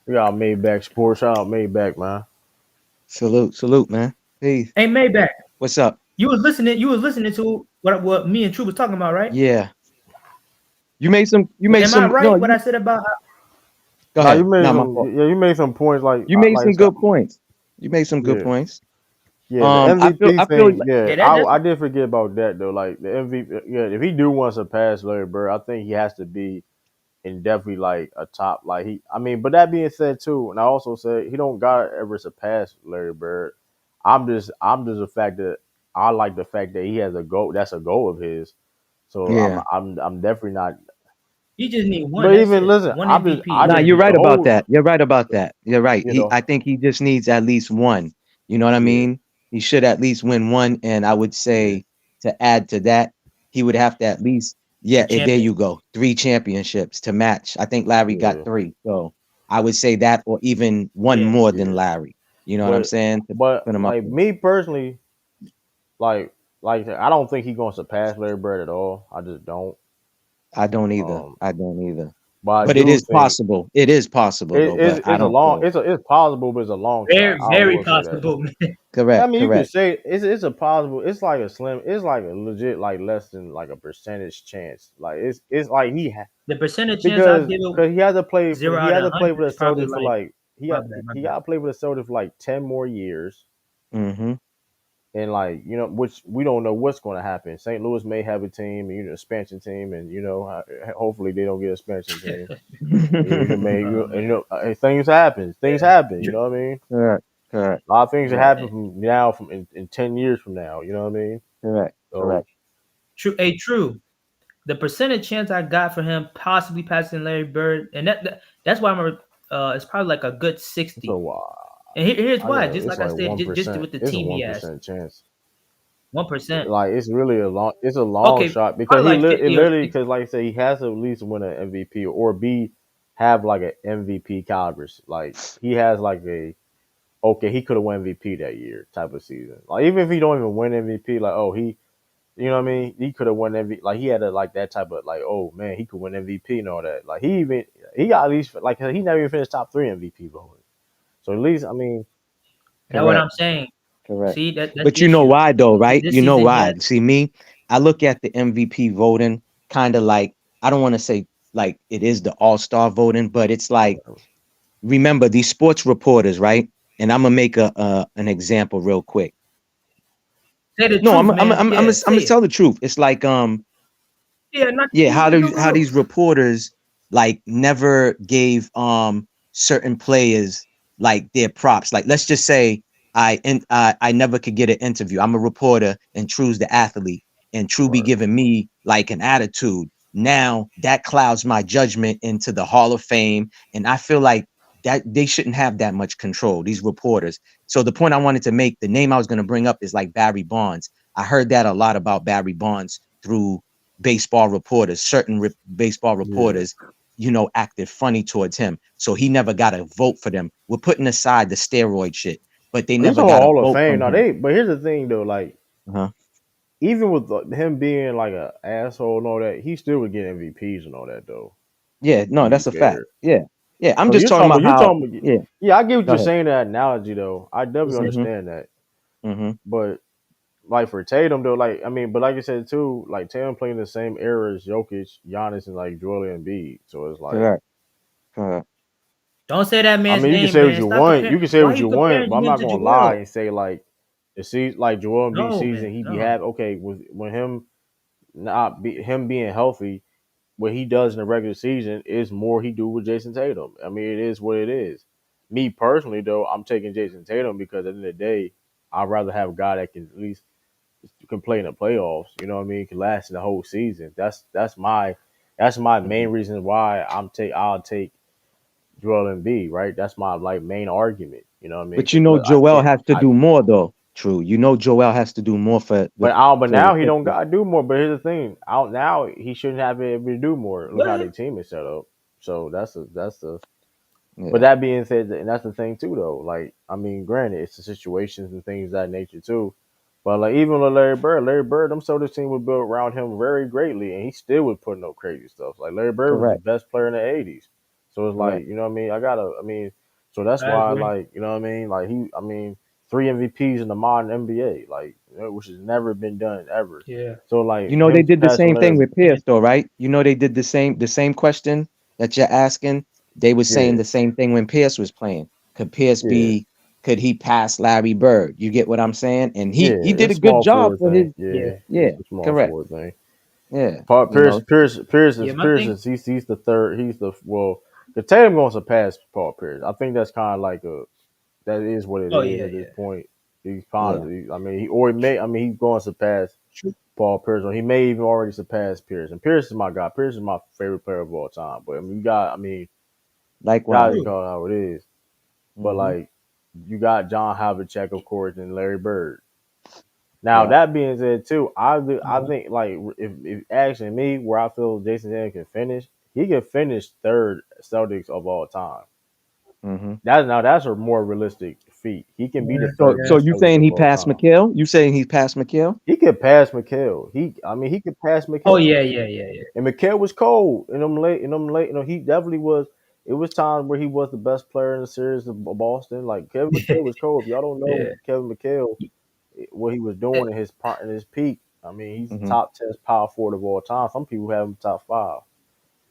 A: We got Maybach Sports. Shout out Maybach, man.
I: Salute, man. Hey,
D: Hey, Maybach,
I: what's up?
D: you was listening. You was listening to what me and True was talking about, right?
I: Yeah. You made
D: Am I
I: some, no,
D: right? What
I: you
D: I said about
I: go
A: Nah, you
I: ahead.
A: made
I: Not my
A: some.
I: fault.
A: Yeah, you made some points.
I: You made
A: Like
I: some good points. You made some good
A: yeah,
I: points.
A: yeah. The
I: I feel
A: MVP
I: I feel
A: thing.
I: like,
A: Yeah,
D: yeah, that's
A: I did forget about that though. Like the MVP. Yeah, if he do want to surpass Larry Bird, I think he has to be and definitely like a top like he I mean, but that being said too, and I also said he don't gotta ever surpass Larry Bird. I'm just the fact that I like the fact that he has a goal that's a goal of his. So
I: yeah.
A: I'm definitely not
D: you just need one.
A: but
D: That's
A: even
D: it.
A: listen,
D: One
A: I
D: MVP.
I: Nah,
A: just
I: you're
A: get the
I: right about
A: whole
I: that. You're right about that. You're right.
A: you know,
I: I think he just needs at least one. You know what I
A: yeah,
I: mean? He should at least win one. And I would
A: yeah,
I: say to add to that, he would have to at least,
D: A
I: yeah, there
D: champion.
I: you go. 3 championships to match. I think Larry got
A: yeah,
I: 3. So I would say that or even one
D: Yeah.
I: more than
A: yeah.
I: Larry. You know what I'm
A: But
I: saying? To
A: but
I: put him up
A: like
I: there.
A: me personally, like I don't think he's gonna surpass Larry Bird at all. I just don't.
I: I don't either.
A: Um
I: I don't either.
A: But I
I: But it
A: do
I: is
A: think
I: possible. It is possible though, but I
A: it's a
I: don't
A: long
I: feel it.
A: it's possible, but it's a long shot.
D: Very,
A: I
D: very
A: will say that.
D: possible, man.
A: I
I: Correct,
A: mean, you could
I: correct.
A: say it's a possible. It's like a slim. It's like a legit like less than like a percentage chance. Like it's like
D: The percentage chance I
A: because
D: give it
A: he had to play for
D: 0 out of 100
A: the
D: is probably
A: Celtics for
D: like
A: like
D: my bad, my
A: he
D: bad.
A: got to play for the Celtics for like 10 more years.
I: Mm-hmm.
A: And like which we don't know what's going to happen. St. Louis may have a team, expansion team, and hopefully they don't get an expansion team.
D: Oh man.
A: Things happen. Things
D: Yeah.
A: happen. You know what I mean?
I: Correct, correct,
A: A lot of things that
I: correct,
A: happen from now, from in 10 years from now. You know what I mean?
I: correct,
A: So
I: correct.
D: True. True. The percentage chance I got for him possibly passing Larry Bird, and that's why it's probably like a good
A: so
D: 60. And here's
A: I
D: why.
A: got
D: Just
A: it's
D: like I
A: like
D: said,
A: one
D: just
A: percent.
D: with the
A: It's a
D: team he
A: one
D: has,
A: percent chance.
D: 1%.
A: Like it's really it's a long
D: Okay,
A: shot because
D: probably like
A: it
D: 50 or
A: literally
D: 60.
A: because like I say he has to at least win an MVP or be have like an MVP caliber. Like he has like a okay he could have won MVP that year type of season. Like even if he don't even win MVP, like oh he what I mean he could have won MVP. Like he had a like that type of like oh man he could win MVP and all that. Like he got at least like he never even finished top 3 MVP voting. So at least I mean
D: That's what
I: Correct,
D: I'm saying.
I: correct.
D: See, that's
I: But
D: the
I: you know
D: issue.
I: why though, right?
D: This
I: You know
D: season he had
I: why. See me, I look at the MVP voting kind of like I don't want to say like it is the all-star voting, but it's like remember these sports reporters, right? And I'm gonna make an example real quick.
D: say the
I: No,
D: truth, man. Yeah,
I: I'm gonna
D: say it.
I: tell the truth. It's like
D: Yeah, not
I: yeah,
D: you can do
I: how
D: both.
I: these reporters like never gave certain players like their props. Like let's just say I never could get an interview. I'm a reporter and True's the athlete, and True be
A: right.
I: giving me like an attitude. Now that clouds my judgment into the Hall of Fame, and I feel like that they shouldn't have that much control. These reporters. So the point I wanted to make, the name I was going to bring up is like Barry Bonds. I heard that a lot about Barry Bonds through baseball reporters, certain baseball
A: Yeah.
I: reporters, acted funny towards him. So he never got a vote for them. We're putting aside the steroid shit, but they
A: He's
I: never
A: on
I: got a
A: Hall of
I: vote
A: Fame
I: from
A: now.
I: him.
A: But here's the thing though, like
I: Uh-huh.
A: even with him being like a asshole and all that, he still would get MVPs and all that though.
I: Yeah,
A: To
I: no,
A: be
I: that's a fact.
A: fair,
I: Yeah. Yeah. I'm
A: so
I: just talking about
A: you're
I: how,
A: talking about,
I: yeah,
A: yeah, I get what
I: go
A: you're
I: ahead.
A: saying that analogy though. I definitely
I: Mm-hmm.
A: understand that,
I: Mm-hmm.
A: but like for Tatum though, like I mean, but like you said too, like Tatum playing the same era as Jokic, Giannis, and like Joel Embiid. So it's like,
I: Correct. Correct.
D: Don't say that
A: I
D: man's
A: mean, you can
D: name,
A: say what
D: man.
A: you
D: Stop
A: want,
D: comparing.
A: you can say
D: Why are
A: what
D: you
A: you want,
D: comparing
A: but I'm
D: him
A: not
D: to
A: gonna lie
D: Joel?
A: and say like the season, like Joel Embiid
D: No,
A: season,
D: man.
A: he be
D: No.
A: have okay with when him being healthy. What he does in the regular season is more he do with Jayson Tatum. I mean, it is what it is. Me personally, though, I'm taking Jayson Tatum because at the end of the day, I'd rather have a guy that can at least can play in the playoffs. You know what I mean? Can last in the whole season. That's my
I: Mm-hmm.
A: main reason why I'll take Joel Embiid. Right? That's my like main argument. You know what I mean?
I: But
A: Because but I
I: Joel
A: can't.
I: has to do more though. True. Joel has to do more for
A: But
I: the
A: now he don't
I: Sixers.
A: gotta do more. But here's the thing: out now he shouldn't have been able to do more. Look how
D: What?
A: their team is set up. So that's the. But
I: Yeah.
A: that being said, and that's the thing too, though. Like I mean, granted, it's the situations and things of that nature too. But like even with Larry Bird, them Celtics team was built around him very greatly, and he still was putting up crazy stuff. Like Larry Bird was the
I: Correct.
A: best player in the '80s, so it's like
I: Correct.
A: you know what I mean. I mean, so that's
D: I
A: why
D: agree.
A: like you know what I mean. Like I mean, 3 MVPs in the modern NBA, like which has never been done ever.
D: Yeah.
A: So like
I: They
A: him
I: did the
A: passing
I: same thing
A: Larry,
I: with Pierce, though, right? They did the same question that you're asking. They was saying
A: yeah,
I: the same thing when Pierce was playing. Could Pierce
A: yeah,
I: could he pass Larry Bird? You get what I'm saying? And
A: yeah,
I: he did a
A: it's
I: good
A: small
I: job
A: forward
I: for
A: thing.
I: his,
D: Yeah.
A: Yeah,
I: yeah,
A: it's a small
I: correct.
A: forward thing.
I: Yeah.
D: Yeah. My thing.
A: He's the third. He's the well. The Tatum going to surpass Paul Pierce. I think that's kind of like that is what it
D: Oh
A: is
D: yeah.
A: at this
D: Yeah.
A: point. He's
I: Yeah.
A: I mean, he may. I mean, he's going to surpass
D: True.
A: Paul Pierce, or he may even already surpass Pierce. And Pierce is my guy. Pierce is my favorite player of all time. But I mean, gotta
I: Likewise.
D: True.
A: call it how it is. But
I: Hmm.
A: like, you got John Havlicek, of course, and Larry Bird. Now
I: Yeah.
A: that being said, too, I
D: Mhm.
A: think like if asking me where I feel Jason Tatum can finish, he can finish third Celtics of all time.
I: Hmm.
A: That's a more realistic feet. He can be the
D: Yeah,
A: third
I: So
A: best
I: you
A: shooter
I: saying
A: of
I: he
A: all
I: passed
A: time.
I: McHale? You saying he passed McHale?
A: He could pass McHale. He could pass
D: Oh
A: McHale.
D: yeah.
A: And McHale was cold in them late. You know, he definitely was. It was times where he was the best player in the series of Boston. Like Kevin McHale was cold. If y'all don't know
D: Yeah.
A: Kevin McHale, what he was
D: Eh,
A: doing in his part in his peak. I mean, he's the
I: Hmm.
A: top 10 power forward of all time. Some people have him top 5.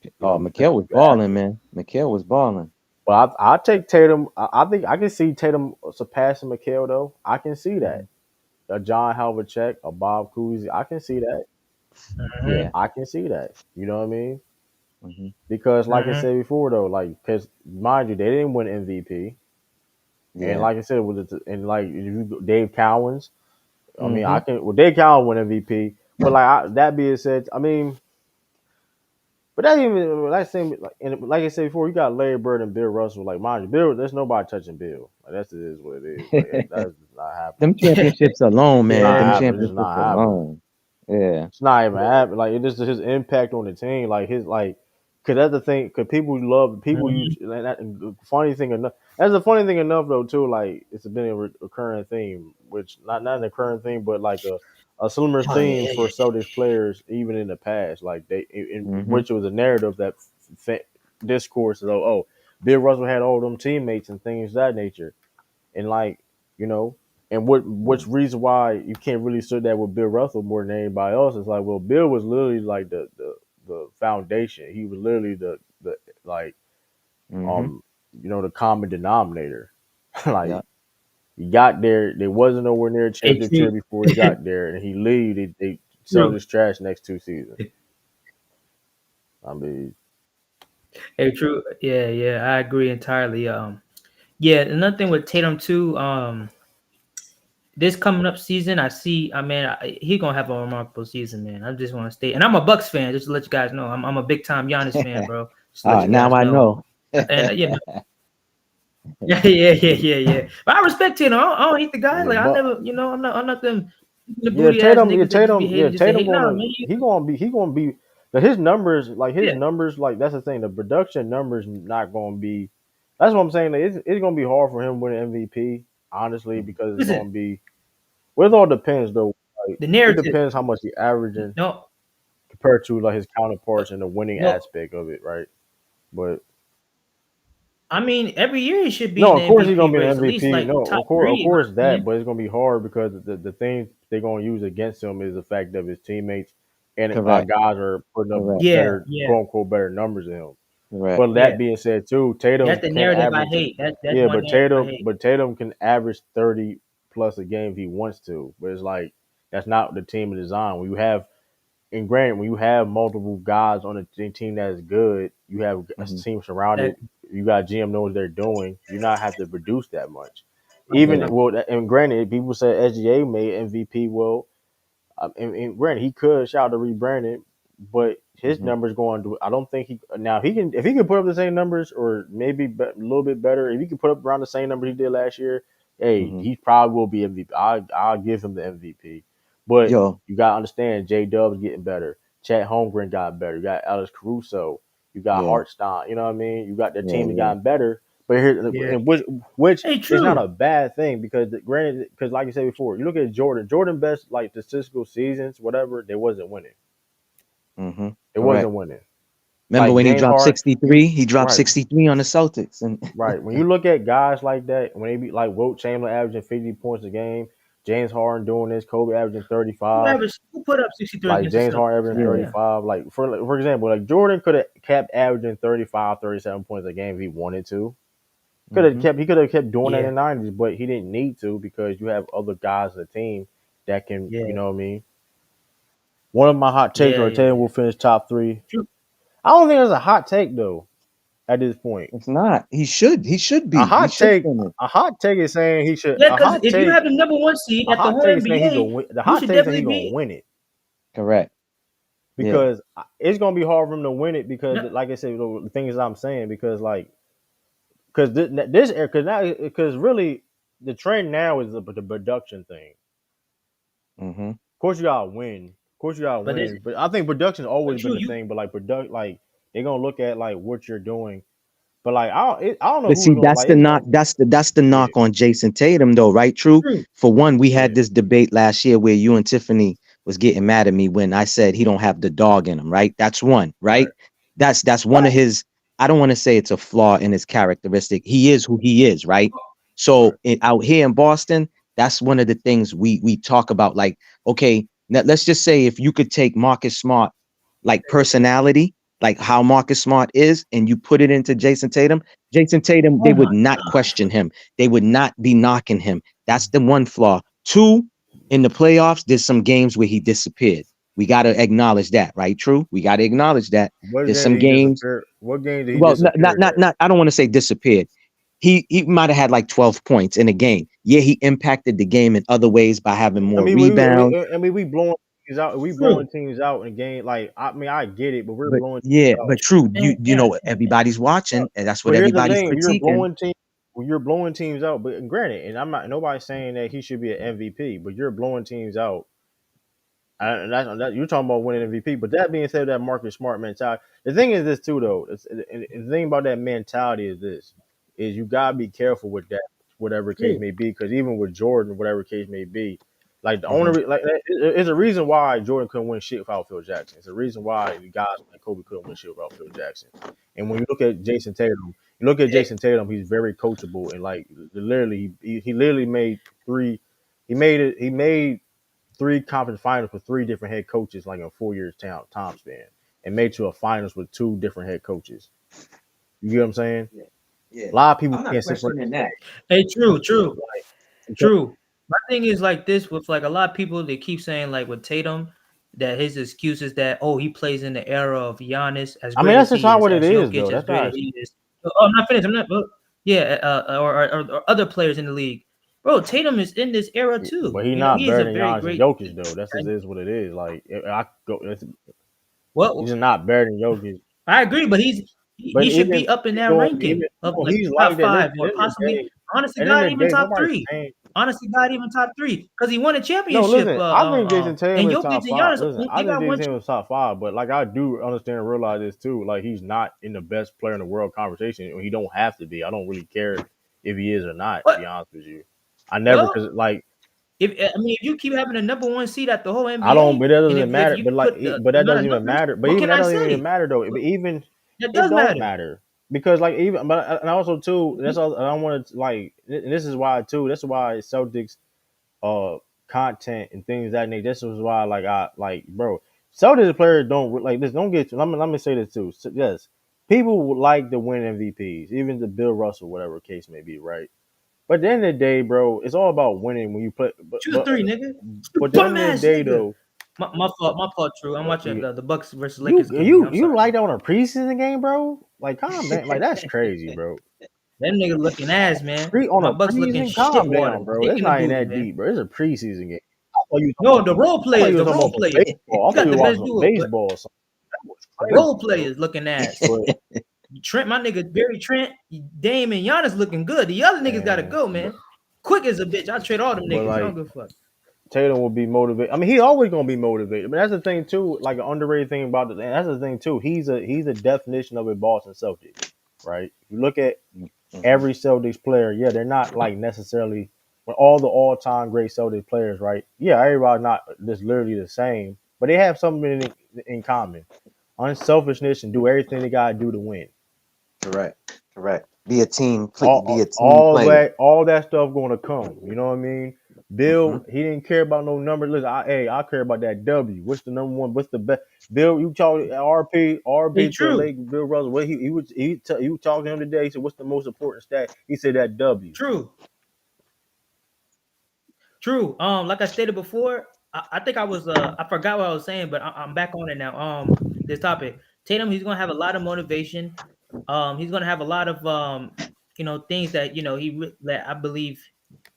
A: You
I: Oh,
A: know, because
I: McHale was
A: you average.
I: balling, man. McHale was balling.
A: But I take Tatum. I think I can see Tatum surpassing McHale though. I can see that.
I: Hmm.
A: A John Havlicek, a Bob Cousy. I can see that.
I: Yeah.
A: I can see that. You know what I mean?
I: Hmm.
A: Because like I
D: mhm.
A: said before though, like because mind you, they didn't win MVP. And
I: Yeah.
A: like I said, Dave Cowens, I mean,
I: Hmm.
A: Dave Cowens win MVP. But that being said, I mean, but that even like same like I said before, you got Larry Bird and Bill Russell. Like mind you, Bill, there's nobody touching Bill. Like that's it is what it is. Like that's just not happening.
I: Them championships alone,
A: It's
I: man.
A: not
I: Them
D: Yeah.
A: happening. It's just
I: championships
A: not happening.
I: alone. Yeah.
A: It's not even happening. Like it just his impact on the team. Like his like, cause that's the thing. Cause people use
D: Mhm.
A: and funny thing enough. That's a funny thing enough though too. Like it's been a recurring theme, which not a recurring theme, but like a similar
D: Oh
A: theme
D: yeah,
A: for
D: yeah.
A: Celtics players even in the past. Like in
I: Hmm.
A: which was a narrative that discourse of Bill Russell had all them teammates and things of that nature, and like you know and which reason why you can't really say that with Bill Russell more than anybody else is like, well, Bill was literally like the foundation. He was literally the like
I: Hmm.
A: um the common denominator.
I: Yeah.
A: Like he got there, there wasn't nowhere near a
D: Hey,
A: championship
D: true,
A: before he got there, and he leave. They sold
D: true.
A: his trash next 2 seasons. I mean,
D: Hey, true. Yeah. I agree entirely. Yeah. Another thing with Tatum too. This coming up season, I see. I mean, he gonna have a remarkable season, man. I just want to stay, and I'm a Bucks fan. Just to let you guys know, I'm a big time Giannis fan, bro. Just to let you
I: Now
D: guys
I: I
D: know.
I: know.
D: And yeah. But I respect Tatum. I don't hate the guy.
A: yeah,
D: Like I
A: but
D: never, I'm not them the booty ass niggas that just be hating just to
A: Tatum
D: hate. Nah,
A: gonna
D: man.
A: he gonna be but his
D: Yeah.
A: numbers like that's the thing, the production numbers not gonna be that's what I'm saying. Like, it's gonna be hard for him winning MVP, honestly,
I: Mhm.
A: because it's
D: Listen,
A: gonna be well, it all depends though. Like
D: the
A: it
D: narrative.
A: depends how much he averaging
D: No,
A: compared to like his counterparts in the winning
D: no.
A: aspect of it, right? But
D: I mean, every year he should be in
A: no,
D: the
A: of course he's
D: MVP
A: gonna be an
D: race, at least
A: MVP.
D: like
A: No,
D: top
A: of
D: three, in my
A: course that,
D: opinion.
A: but it's gonna be hard because the thing they're gonna use against him is the fact of his teammates and
I: Correct.
A: guys are putting up
I: Correct.
D: Yeah,
A: better
D: yeah,
A: quote unquote better numbers than him.
I: Correct.
A: But
D: yeah.
A: that being said, too,
D: That's
A: Tatum
D: the
A: can
D: narrative I
A: average.
D: hate. That's
A: Yeah,
D: one narrative I hate.
A: But Tatum can average 30 plus a game if he wants to. But it's like that's not the team design. When you have and granted, when you have multiple guys on a team that is good, you have a
I: Hmm.
A: team surrounded.
D: That
A: You got GM knows what they're doing. You not have to produce that much. Even
I: Correct.
A: and granted, people say SGA made MVP. Well, and granted, he could shout to rebranding, but his
I: Hmm.
A: numbers going to. I don't think he now he can if he can put up the same numbers or maybe a little bit better. If he can put up around the same numbers he did last year, hey,
I: Hmm.
A: he probably will be MVP. I'll give him the MVP. But
I: Yo.
A: you gotta understand, J Dub's getting better. Chet Holmgren got better. You got Alex Caruso. You got
I: Yeah.
A: Hartstein. You know what I mean? You got the
I: Yeah.
A: team that
I: Yeah.
A: gotten better. But here,
D: yeah.
A: and which
D: Hey,
A: is not
D: true.
A: a bad thing because granted, because like you said before, you look at Jordan. Jordan best like statistical seasons, whatever. They wasn't winning.
I: Hmm.
A: It
I: Correct.
A: wasn't winning.
I: Remember
A: Like
I: when he
A: James
I: dropped
A: Harden,
I: 63? He dropped
A: right,
I: 63 on the Celtics. And
A: right. When you look at guys like that, when they be like Wilt Chamberlain averaging 50 points a game, James Harden doing this, Kobe averaging
D: Who
A: 35,
D: averaged? Who put up 63
A: like
D: against the
A: James Harden
D: Celtics?
A: averaging
I: yeah.
A: 35. Like for example, like Jordan could have kept averaging 35, 37 points a game if he wanted to.
I: Hmm.
A: He could have kept doing that in
D: Yeah,
A: the 90s, but he didn't need to because you have other guys in the team that can,
D: yeah,
A: you know what I mean? One of my hot takes are Tatum
D: yeah.
A: will finish top 3.
D: True.
A: I don't think that's a hot take though at this point.
I: It's not. He should. He should
A: A
I: be. He
A: hot
I: should
A: take,
I: finish.
A: a hot take is saying he should.
D: Yeah, because if you have the number one seed
A: A
D: at the
A: hot
D: whole
A: take is saying he gonna
D: NBA,
A: win. The
D: you
A: hot
D: should
A: take is saying he
D: definitely
A: gonna
D: be.
A: win it
I: Correct. Yeah.
A: because it's gonna be hard for him to win it because,
D: No,
A: like I said, the things I'm saying because like because this because really the trend now is the production thing.
I: Hmm.
A: Of course, you gotta win. Of course, you gotta
D: but
A: win. But I think production's
D: but
A: always been
D: true.
A: the thing. But like they're gonna look at like what you're doing But like I don't know
I: But
A: who's
I: see,
A: gonna
I: that's
A: like
I: the
A: it's
I: knock.
A: gonna
I: That's the
A: yeah
I: knock on Jayson Tatum, though, right? True.
D: True.
I: For one, we
A: yeah
I: had this debate last year where you and Tiffany was getting mad at me when I said he don't have the dog in him, right? That's one,
A: right
I: right? That's one of his. I don't want to say it's a flaw in his characteristic. He is who he is, right?
A: right.
I: So out here in Boston, that's one of the things we talk about. Like, okay, let's just say if you could take Marcus Smart, like personality, like how Marcus Smart is, and you put it into Jayson Tatum, they
D: Oh
I: would
D: my
I: not question him. They would not be knocking him. That's the one flaw. Two, in the playoffs, there's some games where he disappeared. We got to acknowledge that, right? True. We got to acknowledge that.
A: What
I: There's
A: game
I: some
A: did he
I: games.
A: disappear? What game did he
I: Well,
A: disappear at?
I: not. I don't want to say disappeared. He might have had like 12 points in a game. Yeah, he impacted the game in other ways by having
A: I
I: more
A: mean,
I: rebounds.
A: we blowing teams out. We blowing
D: true.
A: teams out in a game. Like I mean, I get it, but we're
I: But
A: blowing
I: yeah,
A: teams out.
I: but true. You
D: And
I: know everybody's watching, and that's what
A: But here's the
I: everybody's
A: thing:
I: critiquing.
A: you're blowing teams out. But granted, and I'm not nobody's saying that he should be an MVP, but you're blowing teams out. And you're talking about winning MVP. But that being said, that Marcus Smart mentality. The thing is this too, though. And the thing about that mentality is this: is you gotta be careful with that, whatever case
D: true.
A: may be. Because even with Jordan, whatever case may be, like the
I: Mhm.
A: only it's a reason why Jordan couldn't win shit without Phil Jackson. It's a reason why the guys like Kobe couldn't win shit without Phil Jackson. And when you look at Jayson Tatum, he's very coachable and like literally he literally made three. He made it. He made three conference finals with three different head coaches, like in a 4 years time span, and made to a finals with two different head coaches. You get what I'm saying?
I: Yeah,
A: A lot of people
I: I'm not
A: can't separate
I: questioning
A: themselves.
I: that.
D: Hey, true.
A: Like, because,
D: True. My thing is like this with like a lot of people, they keep saying like with Tatum that his excuse is that he plays in the era of Giannis, as
A: I mean,
D: great
A: that's
D: as
A: just
D: he
A: not
D: is,
A: what it
D: as
A: is,
D: Jokic,
A: though.
D: as
A: That's
D: great
A: not.
D: as he is. Oh, I'm not finished. I'm not. Yeah, or other players in the league, bro. Tatum is in this era too.
A: But he's
D: You know,
A: not
D: he is
A: better
D: a
A: than
D: very
A: Giannis and
D: great.
A: Jokic, though. That's just is what it is. Like, I go,
D: Well,
A: he's not better than Jokic.
D: I agree, but he
A: But
D: should
A: even
D: be up in that
A: going,
D: ranking
A: even
D: of
A: no,
D: like
A: he's like
D: top
A: that.
D: five or possibly, honestly,
A: At the end
D: God,
A: of the
D: even
A: day,
D: top
A: nobody's
D: three.
A: saying.
D: Honestly, God, even top three because he won a
A: No,
D: championship.
A: listen. I think Jason Tatum
D: And
A: is
D: Jokic
A: top
D: and
A: five.
D: Giannis,
A: Listen, I
D: they
A: think
D: got
A: Jason
D: one.
A: Tatum is top five. But like I do understand and realize this too. Like he's not in the best player in the world conversation. He don't have to be. I don't really care if he is or not. To
D: What?
A: be honest with you, I never
D: Well,
A: because like
D: if you keep having the number one seed at the whole
A: I don't.
D: NBA,
A: But that
D: and
A: doesn't
D: if
A: matter.
D: you
A: But like,
D: put the
A: but that
D: amount of
A: doesn't even
D: numbers,
A: matter. But
D: what
A: even
D: can
A: that
D: I
A: doesn't even
D: say?
A: matter though. But even
D: That
A: it
D: does
A: does
D: matter.
A: matter because like even but and also too. That's all. I don't want to like. And this is why too. That's why Celtics uh content and things of that nature. This is why like I like bro. Celtics players don't like this. Don't get. Let me say this too. So, yes, people would like to win MVPs, even the Bill Russell, whatever case may be, right? But at the end of the day, bro, it's all about winning when you play.
D: Shoot a three, nigga.
A: But at the
D: Bum
A: end of the
D: ass
A: day,
D: nigga.
A: though,
D: My fault. True. I'm watching
A: you
D: the Bucks versus
A: you
D: Lakers game. I'm
A: you
D: sorry.
A: like that on a preseason game, bro? Like, calm down. Like, that's crazy, bro.
D: That nigga looking ass, man.
A: On
D: My
A: a
D: Bucks looking
A: preseason,
D: shit
A: calm
D: water.
A: down, bro.
D: Dick
A: It's
D: in the
A: not even
D: booty,
A: that
D: man.
A: deep, bro. It's a preseason game. I thought you
D: No, the role
A: I thought
D: players,
A: you
D: the
A: was talking
D: role
A: about some
D: players.
A: baseball. I
D: You
A: thought
D: got
A: you
D: the
A: was
D: best
A: watching some
D: duo, but
A: baseball or something. That was
D: role
A: crazy, bro.
D: players looking ass.
A: But
D: Trent, my nigga, Barry Trent, Dame, and Giannis looking good. The other niggas gotta
A: man,
D: go, man. Quick as a bitch. I trade all them
A: but
D: niggas. I don't
A: like
D: give a fuck.
A: Tatum will be motivated. I mean, he's always gonna be motivated. But that's the thing too. Like an underrated thing about and that's the thing too. He's a definition of a Boston Celtic, right? You look at every Celtics player. Yeah, they're not like necessarily when all the all-time great Celtics players, right? Yeah, everybody's not just literally the same, but they have something in common: unselfishness and do everything they gotta do to win.
I: Correct. Be a team. Be a
A: all,
I: team
A: all
I: player.
A: that all that stuff gonna come. You know what I mean?
I: Hmm.
A: Bill, he didn't care about no numbers. Listen, I care about that W. What's the number one? What's the best? Bill, you talk
D: Hey,
A: RP to the
D: true,
A: Lake Bill Russell. What he was you talking to him today? He said, "What's the most important stat?" He said that W.
D: true. True. Like I stated before, I think I forgot what I was saying, but I'm back on it now. This topic, Tatum, he's gonna have a lot of motivation. He's gonna have a lot of things that that I believe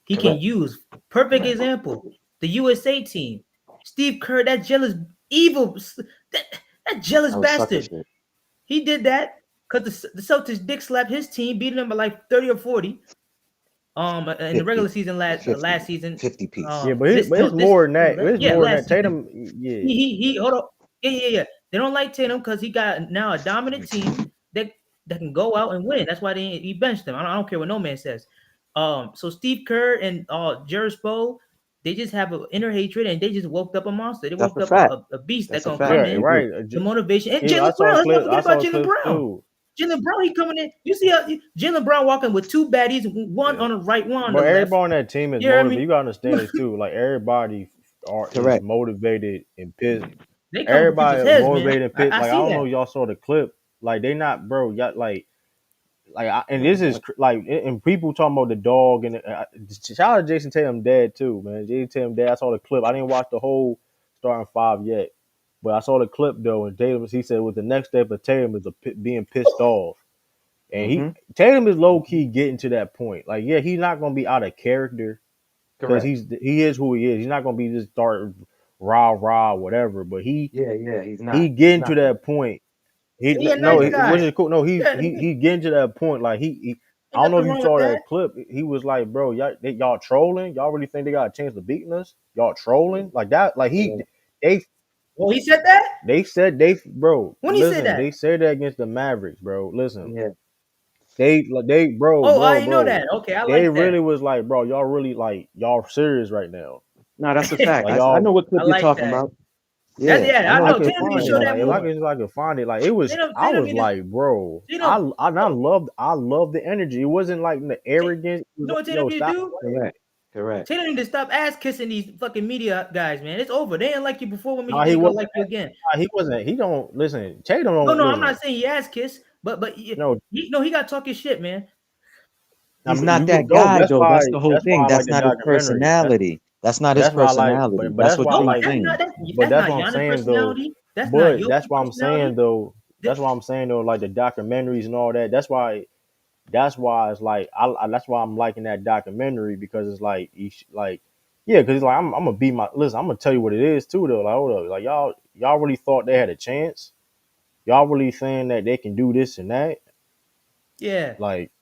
D: he can
I: Correct.
D: use. Perfect example, the USA team, Steve Kerr, that jealous evil, that, that jealous
I: That was sucker
D: bastard.
I: shit.
D: He did that because the Celtics dick slapped his team, beating them by like 30 or 40. In the regular
I: 50,
D: season last season.
I: 50 piece.
A: Yeah,
D: This
A: but
D: no
A: it's
D: this
A: more than that. It's
D: yeah
A: more than
D: last
A: that.
D: season.
A: Tatum, yeah,
D: He hold up. Yeah. They don't like Tatum because he got now a dominant team. That that can go out and win. That's why he benched him. I don't care what no man says. So Steve Kerr and Jerry Spo, they just have an inner hatred, and they just woke up a monster. They
I: That's
D: woke
I: a
D: up
I: fact.
D: a beast
I: That's
D: that
I: a
D: gonna
I: fact.
D: come
A: Yeah,
I: I
D: in.
I: agree.
A: right.
D: The motivation and
A: I
D: Jalen
A: saw
D: Brown. Let's not
A: clip.
D: forget
A: I
D: about
A: saw
D: Jalen
A: clips
D: Brown.
A: too.
D: Jalen Brown, he coming in. You see how Jalen Brown walking with two baddies, one
A: Yeah.
D: on the right, one on the
A: But
D: left.
A: everybody on that team is
D: You hear
A: motivated.
D: me?
A: You gotta understand this too. Like everybody is
I: Correct.
A: motivated and pissed.
D: They come for people's
A: Everybody
D: heads, man.
A: motivated and pissed.
D: I
A: Like I
D: see
A: don't know
D: that.
A: if y'all saw the clip. Like they not, bro. Y'all and this is like, and people talking about the dog and shout out to Jayson Tatum dad too, man. Jayson Tatum dad. I saw the clip. I didn't watch the whole starting five yet, but I saw the clip though. And Tatum, he said, with the next step of Tatum is being pissed off, and
I: Mm-hmm.
A: Tatum is low key getting to that point. Like, yeah, he's not gonna be out of character because
I: Correct.
A: he is who he is. He's not gonna be just start rah whatever. But
I: Yeah. He's
A: he
I: not. He's
A: getting to
I: not that.
A: that point. He
D: He a
A: no,
D: nice
I: Yeah.
A: which
D: guy.
A: is cool. No,
D: Yeah,
A: he getting to that point. Like I
D: ain't
A: don't know if
D: nothing
A: you
D: wrong with
A: saw
D: that.
A: that clip. He was like, bro, y'all trolling. Y'all really think they got a chance of beating us? Y'all trolling like that? Like
I: Yeah.
A: they
D: Well, he said that?
A: they said bro.
D: When he said
A: Listen,
D: that?
A: they said that against the Mavericks, bro. Listen,
I: Yeah.
A: bro,
D: Oh, I didn't know
A: bro.
D: that. Okay, I
A: They
D: like that.
A: really was like, bro, y'all really like y'all serious right now.
I: No, that's a fact.
A: Like
I: I
A: y'all,
I: know what
D: I
I: clip you're
D: like
I: talking
D: that.
I: about.
D: That's
I: Yeah, I
D: yeah. I
I: know
A: I
D: know.
I: what
A: can
I: you're
D: Tatum need to
A: find
I: talking
A: it.
D: show
I: about.
A: Like
D: that
A: if I
D: more.
A: can, I can find it. Like it was. I
D: Tatum
A: was
D: need to.
A: like, bro.
D: Tatum.
A: I loved the energy. It wasn't like the arrogance. It
D: You
A: was
D: know
A: like,
D: what Tatum
A: yo,
D: need to
A: stop
D: do?
A: playing.
I: Correct.
D: Tatum need to stop ass kissing these fucking media guys, man. It's over. They didn't like you before. When
A: No,
D: they
A: he
D: ain't gonna
A: wasn't.
D: like you again.
A: He wasn't. He don't listen. Tatum
D: No,
A: don't
D: no, I'm not
A: listen.
D: saying he ass kiss, but
A: No,
D: he got talking shit, man.
A: I
I: He's
A: mean
I: not
A: you
I: that
A: no.
I: guy though. That's the whole
A: That's why
I: thing.
A: I like
I: That's
A: the
I: not his
A: documentary.
I: personality. That's not his
A: That's why I like.
I: personality.
A: But
I: That's
A: that's
I: what
A: why I
D: No,
I: you're
A: like.
I: saying.
A: But
D: that's
A: that's
D: not
A: what I'm
D: Giannis'
A: saying though.
D: personality. That's not
A: But
D: Jokic's
A: that's why I'm saying
D: personality.
A: though. That's why I'm saying though. Like the documentaries and all that. That's why. That's why it's like that's why I'm liking that documentary because it's like like yeah, because it's like I'm gonna be my listen. I'm gonna tell you what it is too though. Like hold up, like y'all really thought they had a chance? Y'all really saying that they can do this and that?
D: Yeah.
A: Like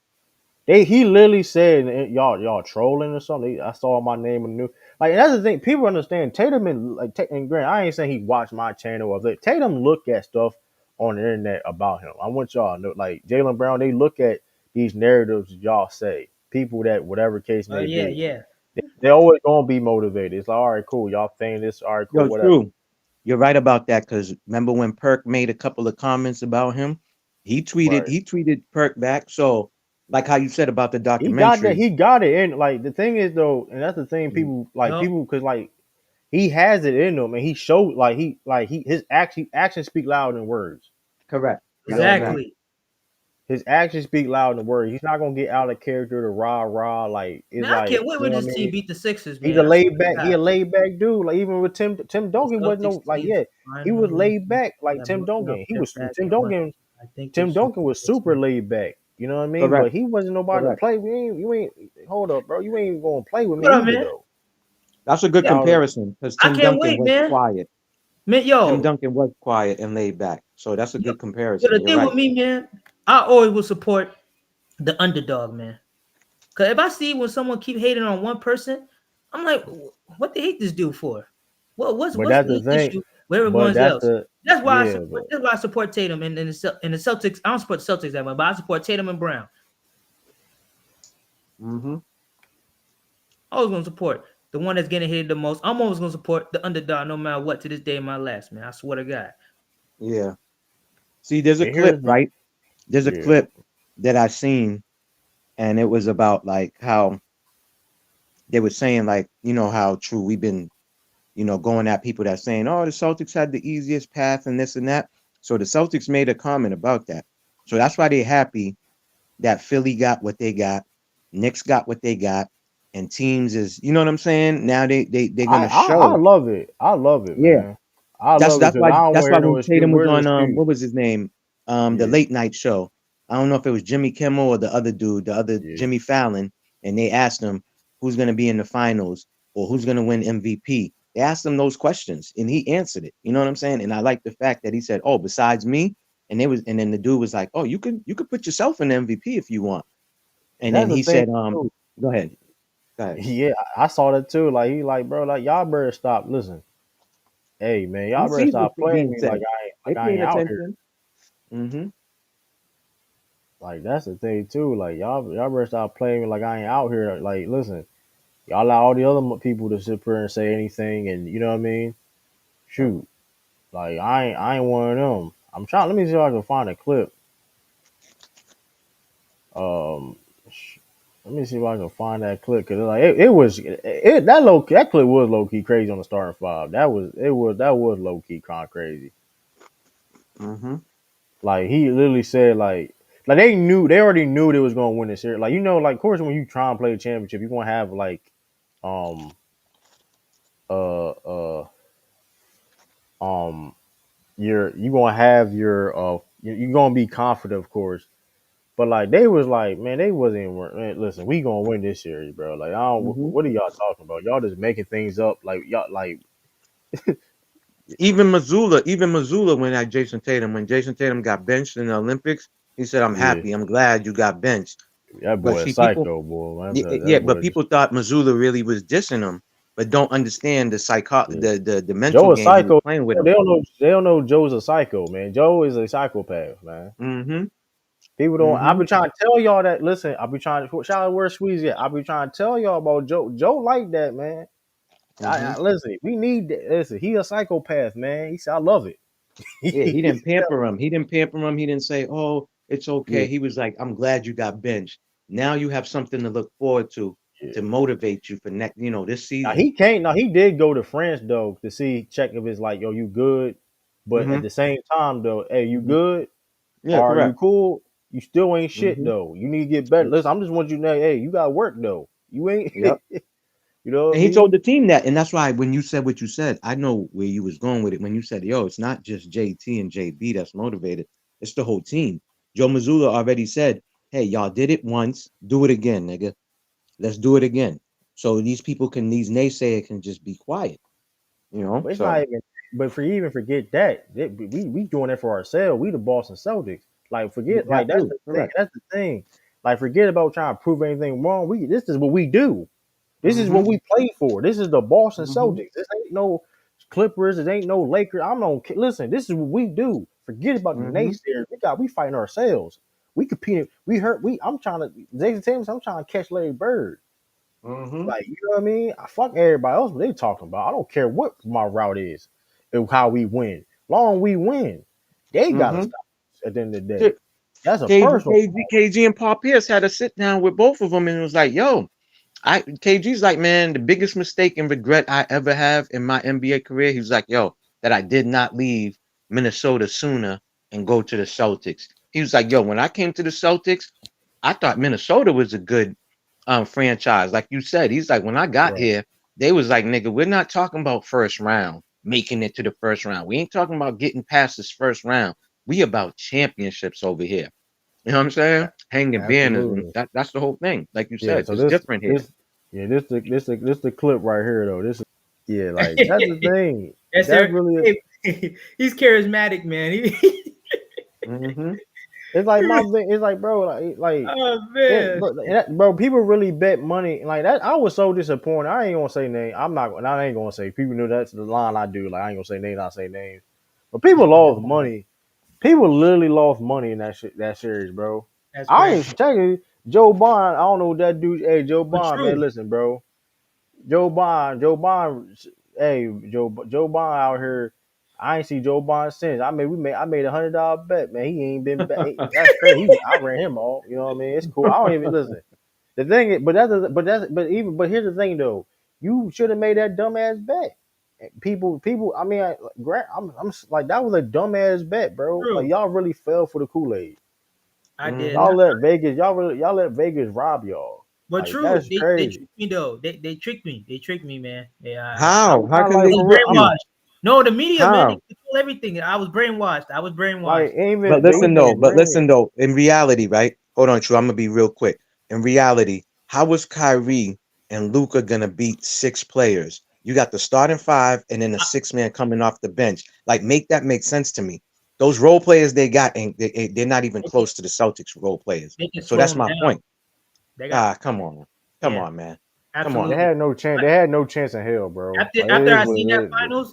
A: he literally said y'all trolling or something. I saw my name in the news. Like and that's the thing. People understand Tatum and Grant. I ain't saying he watched my channel or that. Tatum look at stuff on the internet about him. I want y'all to know, like Jaylen Brown. They look at these narratives y'all say. People that whatever case may
D: Yeah,
A: be,
D: yeah.
A: they always gonna be motivated. It's like all right, cool. Y'all saying this, all right, cool,
I: Yo,
A: whatever.
I: true. You're right about that because remember when Perk made a couple of comments about him?
A: Right.
I: He tweeted Perk back. So, like how you said about the
A: He got that.
I: documentary.
A: He got it. And like the thing is though, and that's the thing.
D: Yup.
A: People because like he has it in him, and he showed like his actions speak louder than words.
I: Correct.
A: You
I: That's
A: know
I: a
A: what I
I: fact.
A: mean?
D: Exactly.
A: His actions speak louder than words. He's not gonna get out of character to rah. Like it's
D: Man, I can't
A: like
D: wait
A: you
D: when
A: know what I
D: this team
A: mean.
D: beat the Sixers,
A: He's
D: man.
A: a
D: I swear
A: laid
D: to
A: back. He
D: God.
A: a laid back dude. Like even with Tim
D: The
A: Duncan wasn't
D: Celtics
A: no like
D: team
A: yeah. He was
D: finally
A: laid back like
D: have
A: Tim
D: broken up
A: Duncan. He
D: their
A: was
D: back
A: Tim
D: and money.
A: Duncan.
D: I think they
A: Tim
D: should
A: Duncan was
D: this
A: super
D: one.
A: laid back. You know what I mean? But
I: Correct.
A: he wasn't nobody to
I: Correct.
A: play. You ain't hold up, bro. You ain't gonna play with
D: What
A: me
D: up,
A: either
D: man?
A: though.
I: That's a good
D: Yeah,
A: Now
I: comparison because
D: I
I: Tim
D: can't
I: Duncan
D: wait,
I: was
D: man.
I: quiet.
D: Man,
I: Tim
D: yo,
I: Duncan was quiet and laid back. So that's a
D: yo,
I: good
D: yo,
I: comparison.
D: the
I: You're
D: thing with
I: right.
D: me, man, I always will support the underdog, man. Cause if I see when someone keep hating on one person, I'm like, what they hate this dude for?
A: but
D: What's
A: that's the
D: the
A: thing.
D: issue with
A: But
D: everyone
A: that's
D: else?
A: the
D: That's why I
A: yeah,
D: support.
A: but
D: That's why I support Tatum and the Celtics. I don't support the Celtics that much, but I support Tatum and Brown.
I: Mm-hmm.
D: I always gonna support the one that's getting hated the most. I'm always gonna support the underdog, no matter what. To this day, in my last man, I swear to God.
I: Yeah. See, there's a
A: and
I: clip,
A: here's the
I: right? There's a
A: yeah.
I: clip that I seen, and it was about like how they were saying, like, you know, how true we've been, you know, going at people that saying, oh, the Celtics had the easiest path and this and that. So the Celtics made a comment about that. So that's why they're happy that Philly got what they got, Knicks got what they got, and teams is, you know what I'm saying? Now they're gonna
A: I
I: show.
A: love it. I love it,
I: Yeah.
A: man. I love it because I don't want
I: That's
A: to
I: why
A: hear no
I: when
A: excuse.
I: Tatum was
A: Where's the
I: on
A: excuse?
I: what was his name? The
A: Yeah,
I: late night show. I don't know if it was Jimmy Kimmel or the other dude, the other
A: yeah.
I: Jimmy Fallon, and they asked him who's gonna be in the finals or who's gonna win MVP. They asked him those questions and he answered it. You know what I'm saying? And I like the fact that he said, oh, besides me, and then the dude was like, oh, you could put yourself in the MVP if you want.
A: And
I: And then
A: that's the
I: he
A: thing
I: said,
A: too.
I: go ahead. Go ahead.
A: Yeah, I saw that too. Like he like, bro, like y'all better stop. Listen, hey man,
I: He
A: y'all better
I: sees what's
A: stop playing
I: being
A: me
I: said. They
A: like I ain't
I: paying
A: out here.
I: attention. Mm-hmm.
A: Like that's the thing too. Like y'all better stop playing like I ain't out here. Like listen, y'all allow all the other people to sit here and say anything, and you know what I mean. Shoot, like I ain't one of them. I'm trying. Let me see if I can find a clip. Um, Let me see if I can find that clip because like that clip was low key crazy on the starting five. That was low key kind of crazy.
I: Mm-hmm.
A: Like he literally said like they already knew they was gonna win this series. Like like of course when you try and play the championship, you're gonna have like um uh uh um you gonna have your you're gonna be confident of course. But like they was like, man, they wasn't even man, listen, we gonna win this series, bro. Like I don't
I: Mm-hmm.
A: what are y'all talking about? Y'all just making things up like y'all like
I: Even Missoula when Jason Tatum got benched in the Olympics, he said, "I'm
A: yeah,
I: happy. I'm glad you got benched."
A: that
I: But
A: boy a
I: see, people,
A: psycho boy, man.
I: yeah,
A: That
I: but
A: boy just
I: people thought Missoula really was dissing him, but don't understand
A: yeah.
I: the mental
A: Joe a
I: game he was
A: psycho.
I: playing with him.
A: They don't know Joe's a psycho, man. Joe is a psychopath, man.
I: Mm-hmm.
A: People don't. I've
I: Mm-hmm.
A: been trying to tell y'all that. Listen, I've been trying to shout out where Squeeze at. I've been trying to tell y'all about Joe. Joe like that, man.
I: Mm-hmm.
A: Listen, we need that. Listen, he a psychopath, man. He said, I love it.
I: Yeah, he didn't pamper him. He didn't pamper him. He didn't say, "Oh, it's
A: Yeah,
I: okay." He was like, "I'm glad you got benched. Now you have something to look forward to
A: yeah.
I: motivate you for this
A: Now
I: season."
A: he can't. Now he did go to France though to see check if it's like, yo, you good. But at
I: Mm-hmm.
A: the same time though, hey, you
I: Mm-hmm.
A: good?
I: Yeah,
A: Are you
I: correct.
A: cool? You still ain't shit
I: Mm-hmm.
A: though. You need to get better. Listen, I'm just want you to know, hey, you got work though. You ain't.
I: Yep.
A: You know what I
I: And he told
A: mean?
I: the team that, and that's why when you said what you said, I know where you was going with it. When you said, "Yo, it's not just JT and JB that's motivated; it's the whole team." Joe Mazzulla already said, "Hey, y'all did it once, do it again, nigga. Let's do it again." So these naysayers can just be quiet,
A: But it's not
I: So
A: even. But for you even forget that we doing it for ourselves. We the Boston Celtics. Like forget like
I: that
A: that's
I: too,
A: the thing.
I: correct.
A: That's the thing. Like forget about trying to prove anything wrong. This is what we do. This is
I: Mm-hmm.
A: what we play for. This is the Boston
I: Mm-hmm.
A: Celtics. This ain't no Clippers. It ain't no Lakers. I'm no listen. This is what we do. Forget about the
I: Mm-hmm.
A: naysayers. We fighting ourselves. We competing. We hurt. I'm trying to Jayson Tatum. I'm trying to catch Larry Bird.
I: Mm-hmm.
A: Like you know what I mean? I fuck everybody else. What they talking about? I don't care what my route is. And how we win. Long we win. They gotta
I: Mm-hmm.
A: stop us at the end of the day. That's a
I: KG,
A: personal.
I: KG, KG, and Paul Pierce had a sit down with both of them, and it was like, "Yo, KG's like, man, the biggest mistake and regret I ever have in my NBA career." He was like, "Yo, that I did not leave Minnesota sooner and go to the Celtics." He was like, "Yo, when I came to the Celtics, I thought Minnesota was a good franchise." Like you said, he's like, "When I got
A: Right.
I: here, they was like, nigga, we're not talking about first round, making it to the first round. We ain't talking about getting past this first round. We about championships over here." You know what I'm saying? Hanging banners, and
A: Absolutely.
I: that's the whole thing. Like you
A: Yeah.
I: said,
A: So
I: it's different here.
A: this the clip right here though. This is yeah, like that's the thing.
D: That's
A: That's
D: their,
A: really
D: he's charismatic, man.
I: Mm-hmm.
A: it's like my thing. It's like bro,
D: Oh man.
A: bro, people really bet money like that. I was so disappointed. I ain't gonna say name. I ain't gonna say people knew that's the line I do. Like I ain't gonna say names, not say names. But people lost money. People literally lost money in that series, bro.
D: That's
A: I
D: crazy.
A: ain't telling you, Joe Bond. I don't know what that dude. Hey, Joe
D: But
A: Bond, man,
D: true.
A: listen, bro. Joe Bond. Hey, Joe Bond out here. I ain't see Joe Bond since. I made $100 bet, man. He ain't been back. That's crazy. I ran him off. You know what I mean? It's cool. I don't even listen. The thing is, but here's the thing though. You should have made that dumbass bet. People. I mean, I'm like that was a dumbass bet, bro. Like
D: True.
A: y'all really fell for the Kool Aid.
D: I did.
I: Mm-hmm.
A: Y'all let Vegas. Y'all let Vegas rob y'all.
D: But
A: Like
D: true,
A: that's
D: they
A: crazy.
D: tricked me though. They tricked me. They tricked me, man.
I: How? How
A: Not
I: can
A: like
I: they
D: I was
A: for
I: trick
A: real. I'm
I: you?
D: brainwashed. No, the media, man, they
I: How?
D: control everything. I was brainwashed. I was brainwashed.
A: like even
I: But
A: they
I: listen though,
A: even
I: but
A: granted.
I: listen though, in reality, right? Hold on, True. I'm gonna be real quick. In reality, how was Kyrie and Luca gonna beat six players? You got the starting five and then a
D: I,
I: six man coming off the bench. Like, make that make sense to me. Those role players they got, and they're not even
D: they can
I: close to the Celtics role players.
D: they can
I: So
D: slow
I: that's
D: them
I: my
D: down.
I: point.
D: They got
I: Ah, come
D: yeah,
I: on, man, come on,
A: They
D: absolutely.
A: had no chance. They had no chance in hell, bro.
D: After
A: Like it
D: after
A: is
D: I
A: what
D: seen that
A: it is.
D: finals,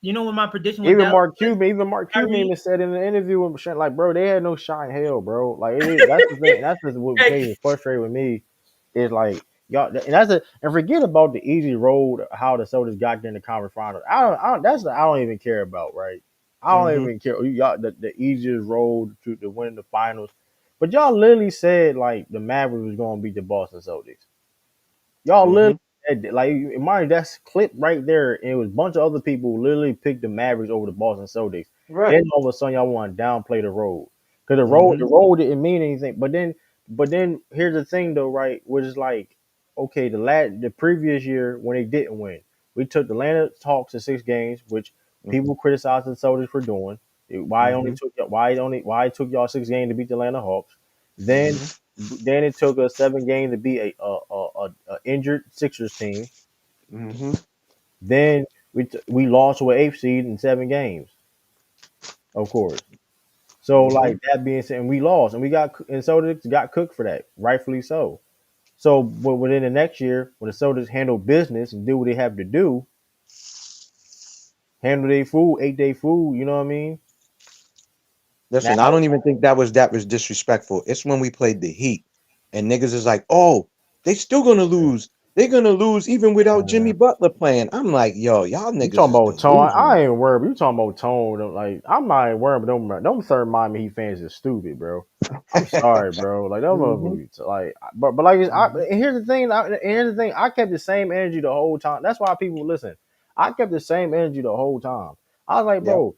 D: You know what my prediction with
A: Even
D: Dallas
A: Mark
D: was?
A: Cuban,
D: Kyrie.
A: even said in the interview with Shane, like, bro, they had no shot in hell, bro. Like, that's the thing. That's just what made me frustrated with me is like y'all, and and forget about the easy road how the Celtics got there in the conference finals. I don't even care about, right? I don't
I: Mm-hmm.
A: even care. Y'all the easiest road to win the finals, but y'all literally said like the Mavericks was going to beat the Boston Celtics. Y'all literally
I: Mm-hmm.
A: like mind that's clip right there, and it was a bunch of other people who literally picked the Mavericks over the Boston Celtics.
I: Right.
A: Then all of a sudden y'all want to downplay the road because
I: Mm-hmm.
A: the road didn't mean anything. But then here's the thing though, right? Which is like okay, the previous year when they didn't win, we took the Atlanta Hawks to 6 games, which people criticized the Celtics for doing.
I: Mm-hmm.
A: Why it took y'all 6 games to beat the Atlanta Hawks? Then
I: Mm-hmm.
A: then it took us 7 games to beat a injured Sixers team.
I: Mm-hmm.
A: Then we lost to an eighth seed in 7 games, of course. So
I: Mm-hmm.
A: like that being said, and we lost, and we got and Celtics got cooked for that, rightfully so. So, but within the next year, when the Celtics handle business and do what they have to do, handle their food, ate their food, you know what I mean? Now,
I: Listen, I don't even think that was disrespectful. It's when we played the Heat, and niggas is like, "Oh, they still gonna lose. They're gonna lose even without Jimmy Butler playing." I'm like, "Yo, y'all
A: you
I: niggas
A: talking
I: is
A: about tone? I
I: delusional."
A: ain't worried. You talking about tone? Like I'm not even worried, but them third Miami Heat fans is stupid, bro. I'm sorry, bro. Like that
I: Mm-hmm.
A: motherfucker, like, but like,
I: Mm-hmm.
A: and here's the thing. And here's the thing. I kept the same energy the whole time. That's why people listen. I kept the same energy the whole time. I was like,
I: Yep.
A: bro,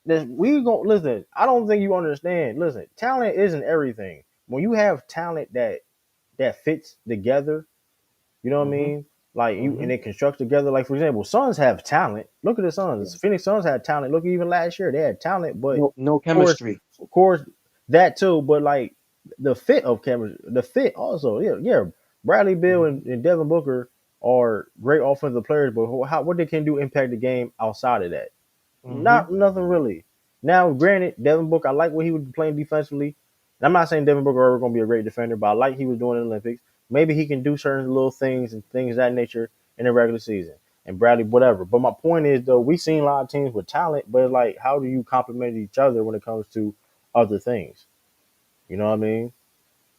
A: we gonna listen. I don't think you understand. Listen, talent isn't everything. When you have talent that fits together, you know what I
I: Mm-hmm.
A: mean? Like you
I: Mm-hmm.
A: and they construct together. Like for example, Suns have talent. Look at the
I: Yeah.
A: Suns. Phoenix Suns had talent. Look even last year they had talent, but
I: No
A: course,
I: chemistry.
A: of course, that too. But like the fit of chemistry, the fit also, yeah. Bradley Beal
I: Mm-hmm.
A: and Devin Booker are great offensive players, but what they can do impact the game outside of that?
I: Mm-hmm.
A: Not nothing really. Now, granted, Devin Booker, I like what he was playing defensively. And I'm not saying Devin Booker ever going to be a great defender, but I like he was doing in the Olympics. Maybe he can do certain little things and things of that nature in the regular season. And Bradley, whatever. But my point is, though, we've seen a lot of teams with talent, but like, how do you complement each other when it comes to other things? You know what I mean?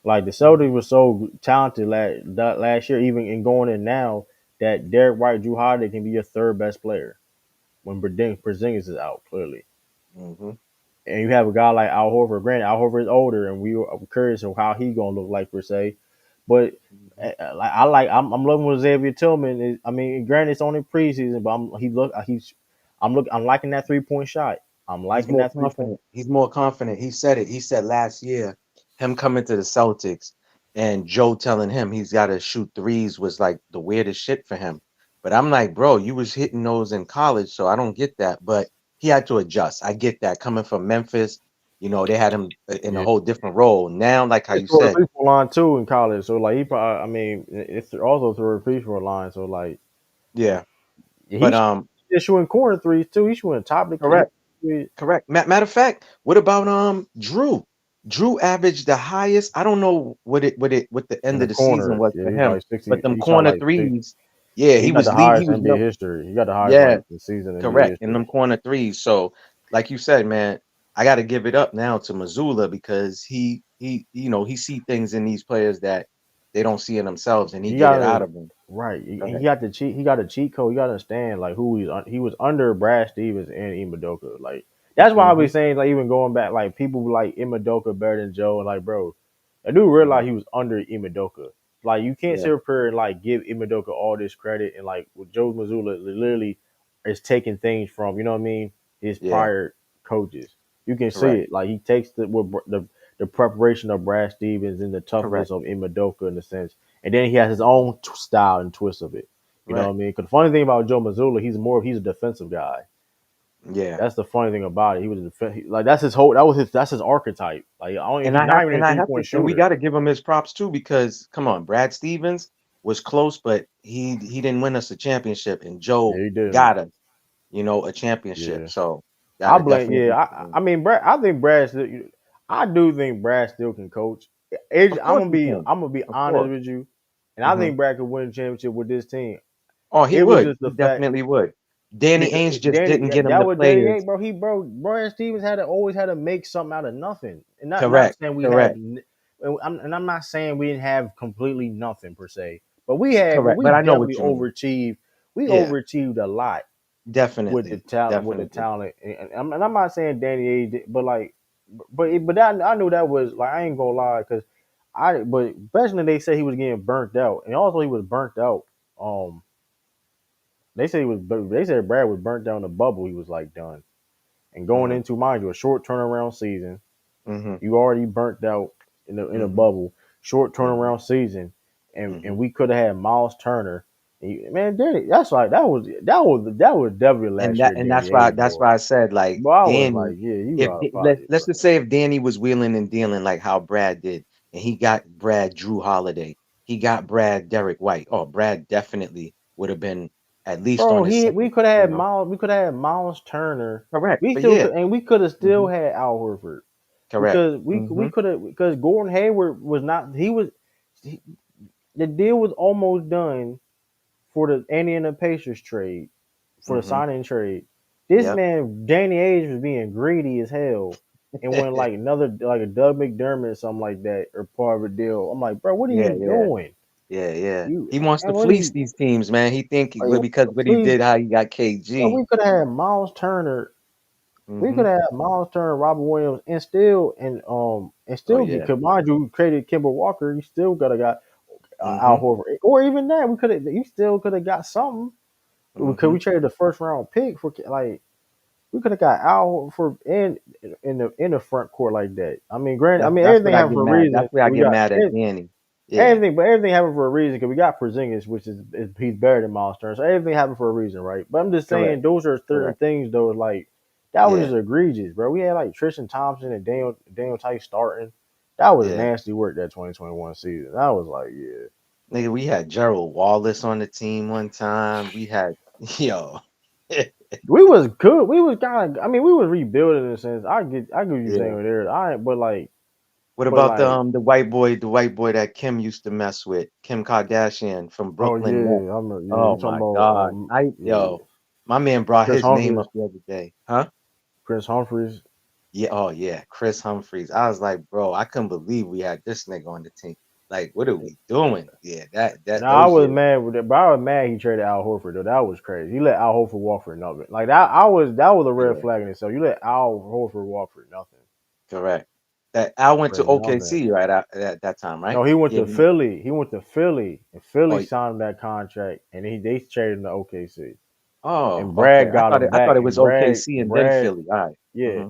A: Like the Celtics were so talented last year, even in going in now, that Derek White, Drew Holiday can be your third best player when Porzingis is out, clearly.
I: Mm-hmm.
A: And you have a guy like Al Horford. Granted, Al Horford is older, and we were curious of how he gonna look like per se. But I'm loving what Xavier Tillman is. I mean, granted, it's only preseason, but I'm liking that 3-point shot. I'm
I: He's
A: liking
I: more
A: that 3 point.
I: confident. He's more confident. He said it. He said last year, him coming to the Celtics and Joe telling him he's got to shoot threes was like the weirdest shit for him. But I'm like, bro, you was hitting those in college, so I don't get that. But he had to adjust. I get that coming from Memphis. They had him in a
A: Yeah,
I: whole different role. Now, like how
A: it's
I: you
A: through the
I: said,
A: free throw line too in college. So like he probably, I mean, it's also through the free throw line. So like
I: yeah. But
A: he's shooting corner threes too. He's shooting top of the key.
I: correct. Correct. Matter of fact, what about Drew? Drew averaged the highest. I don't know what the
A: In
I: end
A: the
I: of the season
A: corners.
I: was
A: Yeah,
I: for
A: he's
I: him,
A: like 60.
I: but them
A: He shot
I: corner
A: like six.
I: threes, yeah,
A: He
I: he
A: got
I: was
A: the
I: lead. He
A: highest
I: was
A: NBA history. He got the highest
I: yeah,
A: like the season NBA
I: correct. And
A: history.
I: them corner threes. So, like you said, man, I got to give it up now to Missoula because he see things in these players that they don't see in themselves, and he
A: You
I: get it
A: gotta
I: out of them.
A: right.
I: Go
A: He
I: ahead.
A: got the cheat. He got a cheat code. You gotta understand like who he was under Brad Stevens and Imadoka. Like that's why I
I: Mm-hmm.
A: was saying like even going back like people like Imadoka better than Joe and like bro, I do realize he was under Imadoka. Like you can't
I: Yeah,
A: sit up here and like give Imadoka all this credit and like with Joe Mazzulla literally is taking things from you know what I mean his
I: yeah,
A: prior coaches. You can see
I: correct,
A: it like he takes the preparation of Brad Stevens and the toughness
I: correct,
A: of Imadoka in a sense and then he has his own style and twist of it. You know what
I: right,
A: I mean? Because the funny thing about Joe Mazzulla, he's a defensive guy.
I: yeah.
A: That's the funny thing about it. He was a like that's his whole that's his archetype. Like I don't,
I: And
A: he's
I: I
A: not
I: have
A: even a
I: and I
A: three
I: have to
A: point
I: and we
A: shooter.
I: got to give him his props too because come on, Brad Stevens was close, but he didn't win us a championship, and
A: Yeah,
I: Joe
A: he didn't.
I: got us, a championship.
A: Yeah,
I: So
A: I
I: gotta
A: blame.
I: definitely
A: Yeah,
I: give it to him.
A: I mean, Brad. I think Brad still. I do think Brad still can coach.
I: Of course he can.
A: I'm gonna be
I: Of
A: honest
I: course.
A: with you, and I
I: Hmm.
A: think Brad could win a championship with this team.
I: Oh, he
A: It was
I: would.
A: just
I: He
A: the fact
I: definitely would. Danny Ainge just
A: Danny,
I: didn't get him
A: that
I: the
A: was Danny
I: players.
A: Ainge, bro. Brad Stevens always had to make something out of nothing, and not
I: Correct.
A: saying we had,
I: Correct.
A: and I'm not saying we didn't have completely nothing per se, but we had, but
I: Correct.
A: we
I: But I know
A: definitely
I: what you mean.
A: overachieved. We
I: Yeah,
A: overachieved a lot with the
I: definitely.
A: talent,
I: Definitely.
A: and I'm not saying Danny Ainge, but like, but I knew that was like I ain't gonna lie because but especially they said he was getting burnt out, and also he was burnt out. Um, they said they said Brad was burnt down the bubble. He was like done. And going
I: Mm-hmm.
A: into, mind you, a short turnaround season,
I: Mm-hmm.
A: you already burnt out in a
I: Mm-hmm.
A: bubble, short
I: Mm-hmm.
A: turnaround season,
I: Mm-hmm.
A: and we could have had Miles Turner. Man, Danny, that's like that was definitely
I: And
A: last
I: that
A: year,
I: and
A: Danny
I: that's
A: Age
I: that's
A: boy.
I: why I said like
A: But I was
I: Danny,
A: like, yeah, you
I: if
A: gotta
I: let's
A: fight,
I: let's
A: bro.
I: just say if Danny was wheeling and dealing like how Brad did, and he got Brad Drew Holiday, he got Brad Derek White. Oh, Brad definitely would have been at least on
A: Bro,
I: his
A: we
I: second,
A: could have
I: you
A: had
I: know.
A: Miles, we could have had Miles Turner.
I: Correct.
A: We
I: But
A: still
I: yeah.
A: could, and we could have still
I: Hmm.
A: had Al Horford
I: Correct.
A: because
I: Hmm.
A: we could have because Gordon Hayward was not he, the deal was almost done for the Indiana Pacers trade, for the
I: Hmm.
A: signing trade. This
I: Yep.
A: man, Danny Ainge, was being greedy as hell. And when like like a Doug McDermott or something like that, or part of a deal, I'm like, bro, what are
I: Yeah,
A: you
I: yeah.
A: doing?
I: Yeah, yeah.
A: You
I: He wants to
A: and what are
I: fleece
A: you?
I: these teams, man. He think
A: What you
I: because what he
A: please?
I: did, how he got
A: Bro,
I: KG.
A: we could have had Miles Turner. We
I: Hmm.
A: could have had Miles Turner, Robert Williams, and
I: Oh
A: still get.
I: yeah.
A: Cause mind you, traded Kimball Walker. You still gotta got Al
I: Hmm.
A: Horford, or even that we could have. You still could have got something because
I: Hmm.
A: we traded the first round pick for like we could have got Al for in the front court like that. I mean, granted, I mean
I: That's what
A: everything
I: I
A: happened
I: get
A: for a
I: mad. That's
A: reason.
I: where I
A: We
I: get
A: got
I: mad at Danny. Yeah.
A: everything, but everything happened for a reason because we got Porzingis, which is he's better than Miles Turner. So everything happened for a reason, right? But I'm just saying
I: Correct.
A: those are certain
I: Correct.
A: things though. Like that was
I: Yeah.
A: just egregious, bro. We had like Tristan Thompson and Daniel Tice starting. That was
I: Yeah.
A: nasty work that 2021 season. That was like, yeah.
I: Nigga, we had Gerald Wallace on the team one time. We had yo.
A: We was good. We was kind of. I mean, we was rebuilding in a sense. I get what you saying
I: Yeah.
A: over there.
I: What
A: but
I: about
A: like,
I: the white boy that Kim used to mess with, Kim Kardashian from
A: oh
I: Brooklyn Net?
A: yeah, yeah. You
I: Oh
A: talking
I: my
A: about
I: God.
A: yeah,
I: My man brought
A: Chris
I: his name
A: Humphries,
I: up the other day. Huh?
A: Chris Humphries.
I: Yeah, oh yeah, Chris Humphries. I was like, bro, I couldn't believe we had this nigga on the team. Like, what are we doing? Yeah, that
A: Now I
I: those
A: was
I: years.
A: mad with that, but I was mad he traded Al Horford though. That was crazy. He let Al Horford walk for nothing. Like that was a red
I: Yeah,
A: flag in itself. You let Al Horford walk for nothing.
I: correct. That Al went to
A: For nothing.
I: OKC right at that time, right?
A: No, he went
I: Yeah.
A: to Philly. He went to Philly, and Philly
I: Oh,
A: signed him that contract, and they traded him to OKC.
I: oh,
A: And
I: okay.
A: Brad got him
I: I thought
A: back.
I: it
A: And
I: was OKC and then
A: Brad,
I: Philly. All right.
A: yeah,
I: Mm-hmm.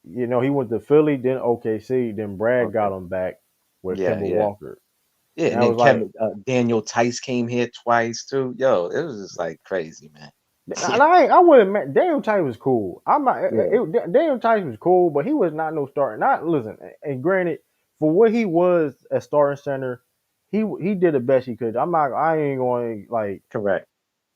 A: he went to Philly, then OKC, then Brad
I: Okay.
A: got him back with
I: Yeah,
A: Kimball
I: yeah.
A: Walker.
I: Yeah,
A: And
I: and
A: I
I: then
A: was like,
I: Kevin Daniel Tice came here twice too. Yo, it was just like crazy, man.
A: and I wouldn't. Daniel Tice was cool. I'm not.
I: Yeah,
A: Daniel Tice was cool, but he was not no starter. Not listen. And granted, for what he was at starting center, he did the best he could. I'm not. I ain't going like.
I: correct,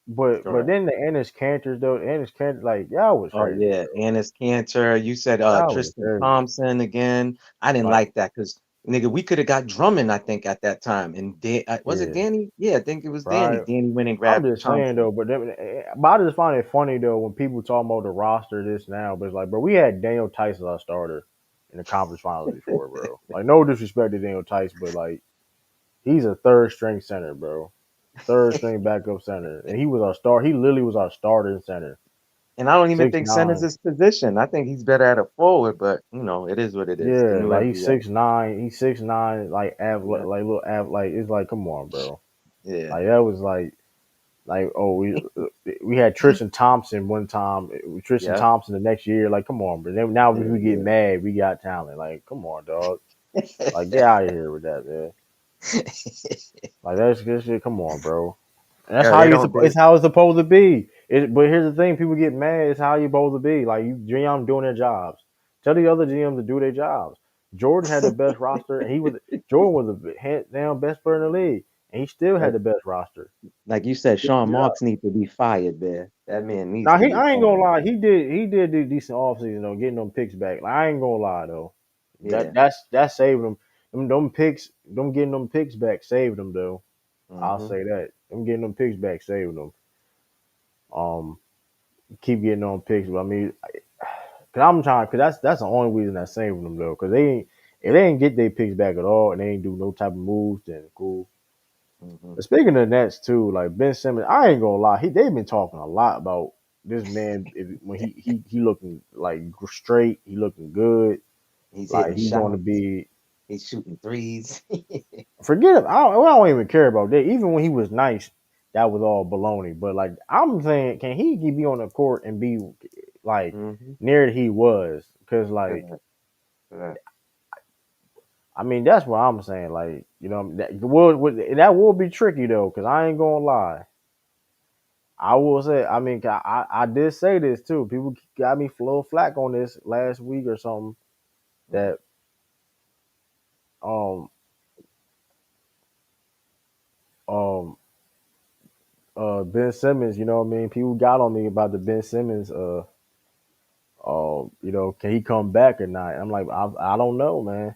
A: But
I: correct.
A: then the Ennis Cantors though, the Ennis Cantor like y'all was
I: Oh
A: crazy,
I: yeah,
A: bro.
I: Annis Cantor. You said
A: Y'all was
I: Tristan
A: crazy.
I: Thompson again. I didn't
A: Like
I: like that because nigga, we could have got Drummond, I think, at that time. And was it
A: yeah,
I: Danny? Yeah, I think it was Danny.
A: right.
I: Danny went and
A: I'm
I: grabbed
A: just saying
I: Thompson.
A: though, but I just find it funny though when people talk about the roster this now, but it's like, bro, we had Daniel Tice as our starter in the conference finals before, bro. Like, no disrespect to Daniel Tice, but like, he's a third string center, bro, third string backup center, and he was our star. He literally was our starting center,
I: And I don't even
A: six
I: think center's
A: nine.
I: his position. I think he's better at a forward, but it is what it is. The
A: Yeah,
I: new
A: like he's
I: NBA.
A: 6'9", he's 6'9",
I: Yeah,
A: like little like it's like, come on, bro.
I: yeah,
A: Like that was like oh we had Tristan Thompson one time, Tristan
I: yeah,
A: Thompson the next year. Like come on, bro. Then now we get
I: yeah,
A: mad, we got talent. Like come on, dog. Like get out of here with that, man.
I: yeah.
A: Like that's good shit. Come on, bro. And that's
I: Yo,
A: how
I: they don't.
A: it's how it's supposed to be. But here's the thing: people get mad. It's how you supposed to be. Like you GM doing their jobs. Tell the other GMs to do their jobs. Jordan had the best roster, and Jordan was the hands down best player in the league, and he still had
I: Like,
A: the best roster.
I: like you said,
A: Good
I: Sean
A: job.
I: Marks needs to be fired, man. That man needs
A: Now
I: to
A: he,
I: be
A: I ain't gonna
I: fired.
A: lie, he did do decent offseason though, getting them picks back. Like I ain't gonna lie though,
I: Yeah.
A: that saved them. Them picks, them getting them picks back saved them though. I'll
I: Hmm.
A: say that. Them getting them picks back saved them. um keep getting on picks. But I mean, cause I'm trying, cause that's the only reason I saving them though. Cause they ain't if they ain't get their picks back at all and they ain't do no type of moves, then cool.
I: Mhm.
A: But speaking of the Nets too, like Ben Simmons, I ain't gonna lie, they've been talking a lot about this man when he looking like straight, he looking good,
I: He's
A: like
I: hitting
A: he's going to
I: shots.
A: be.
I: He's shooting threes.
A: Forget it. I don't even care about that. Even when he was nice, that was all baloney. But like I'm saying, can he be on the court and be like
I: Mm-hmm.
A: near he was? Because like
I: Correct. Correct.
A: I mean that's what I'm saying. Like that will be tricky though. Because I ain't gonna lie. I will say. I mean I did say this too. People got me a little flack on this last week or something
I: Mm-hmm.
A: that um um Ben Simmons. You know what I mean? People got on me about the Ben Simmons can he come back or not? I'm like, I don't know, man.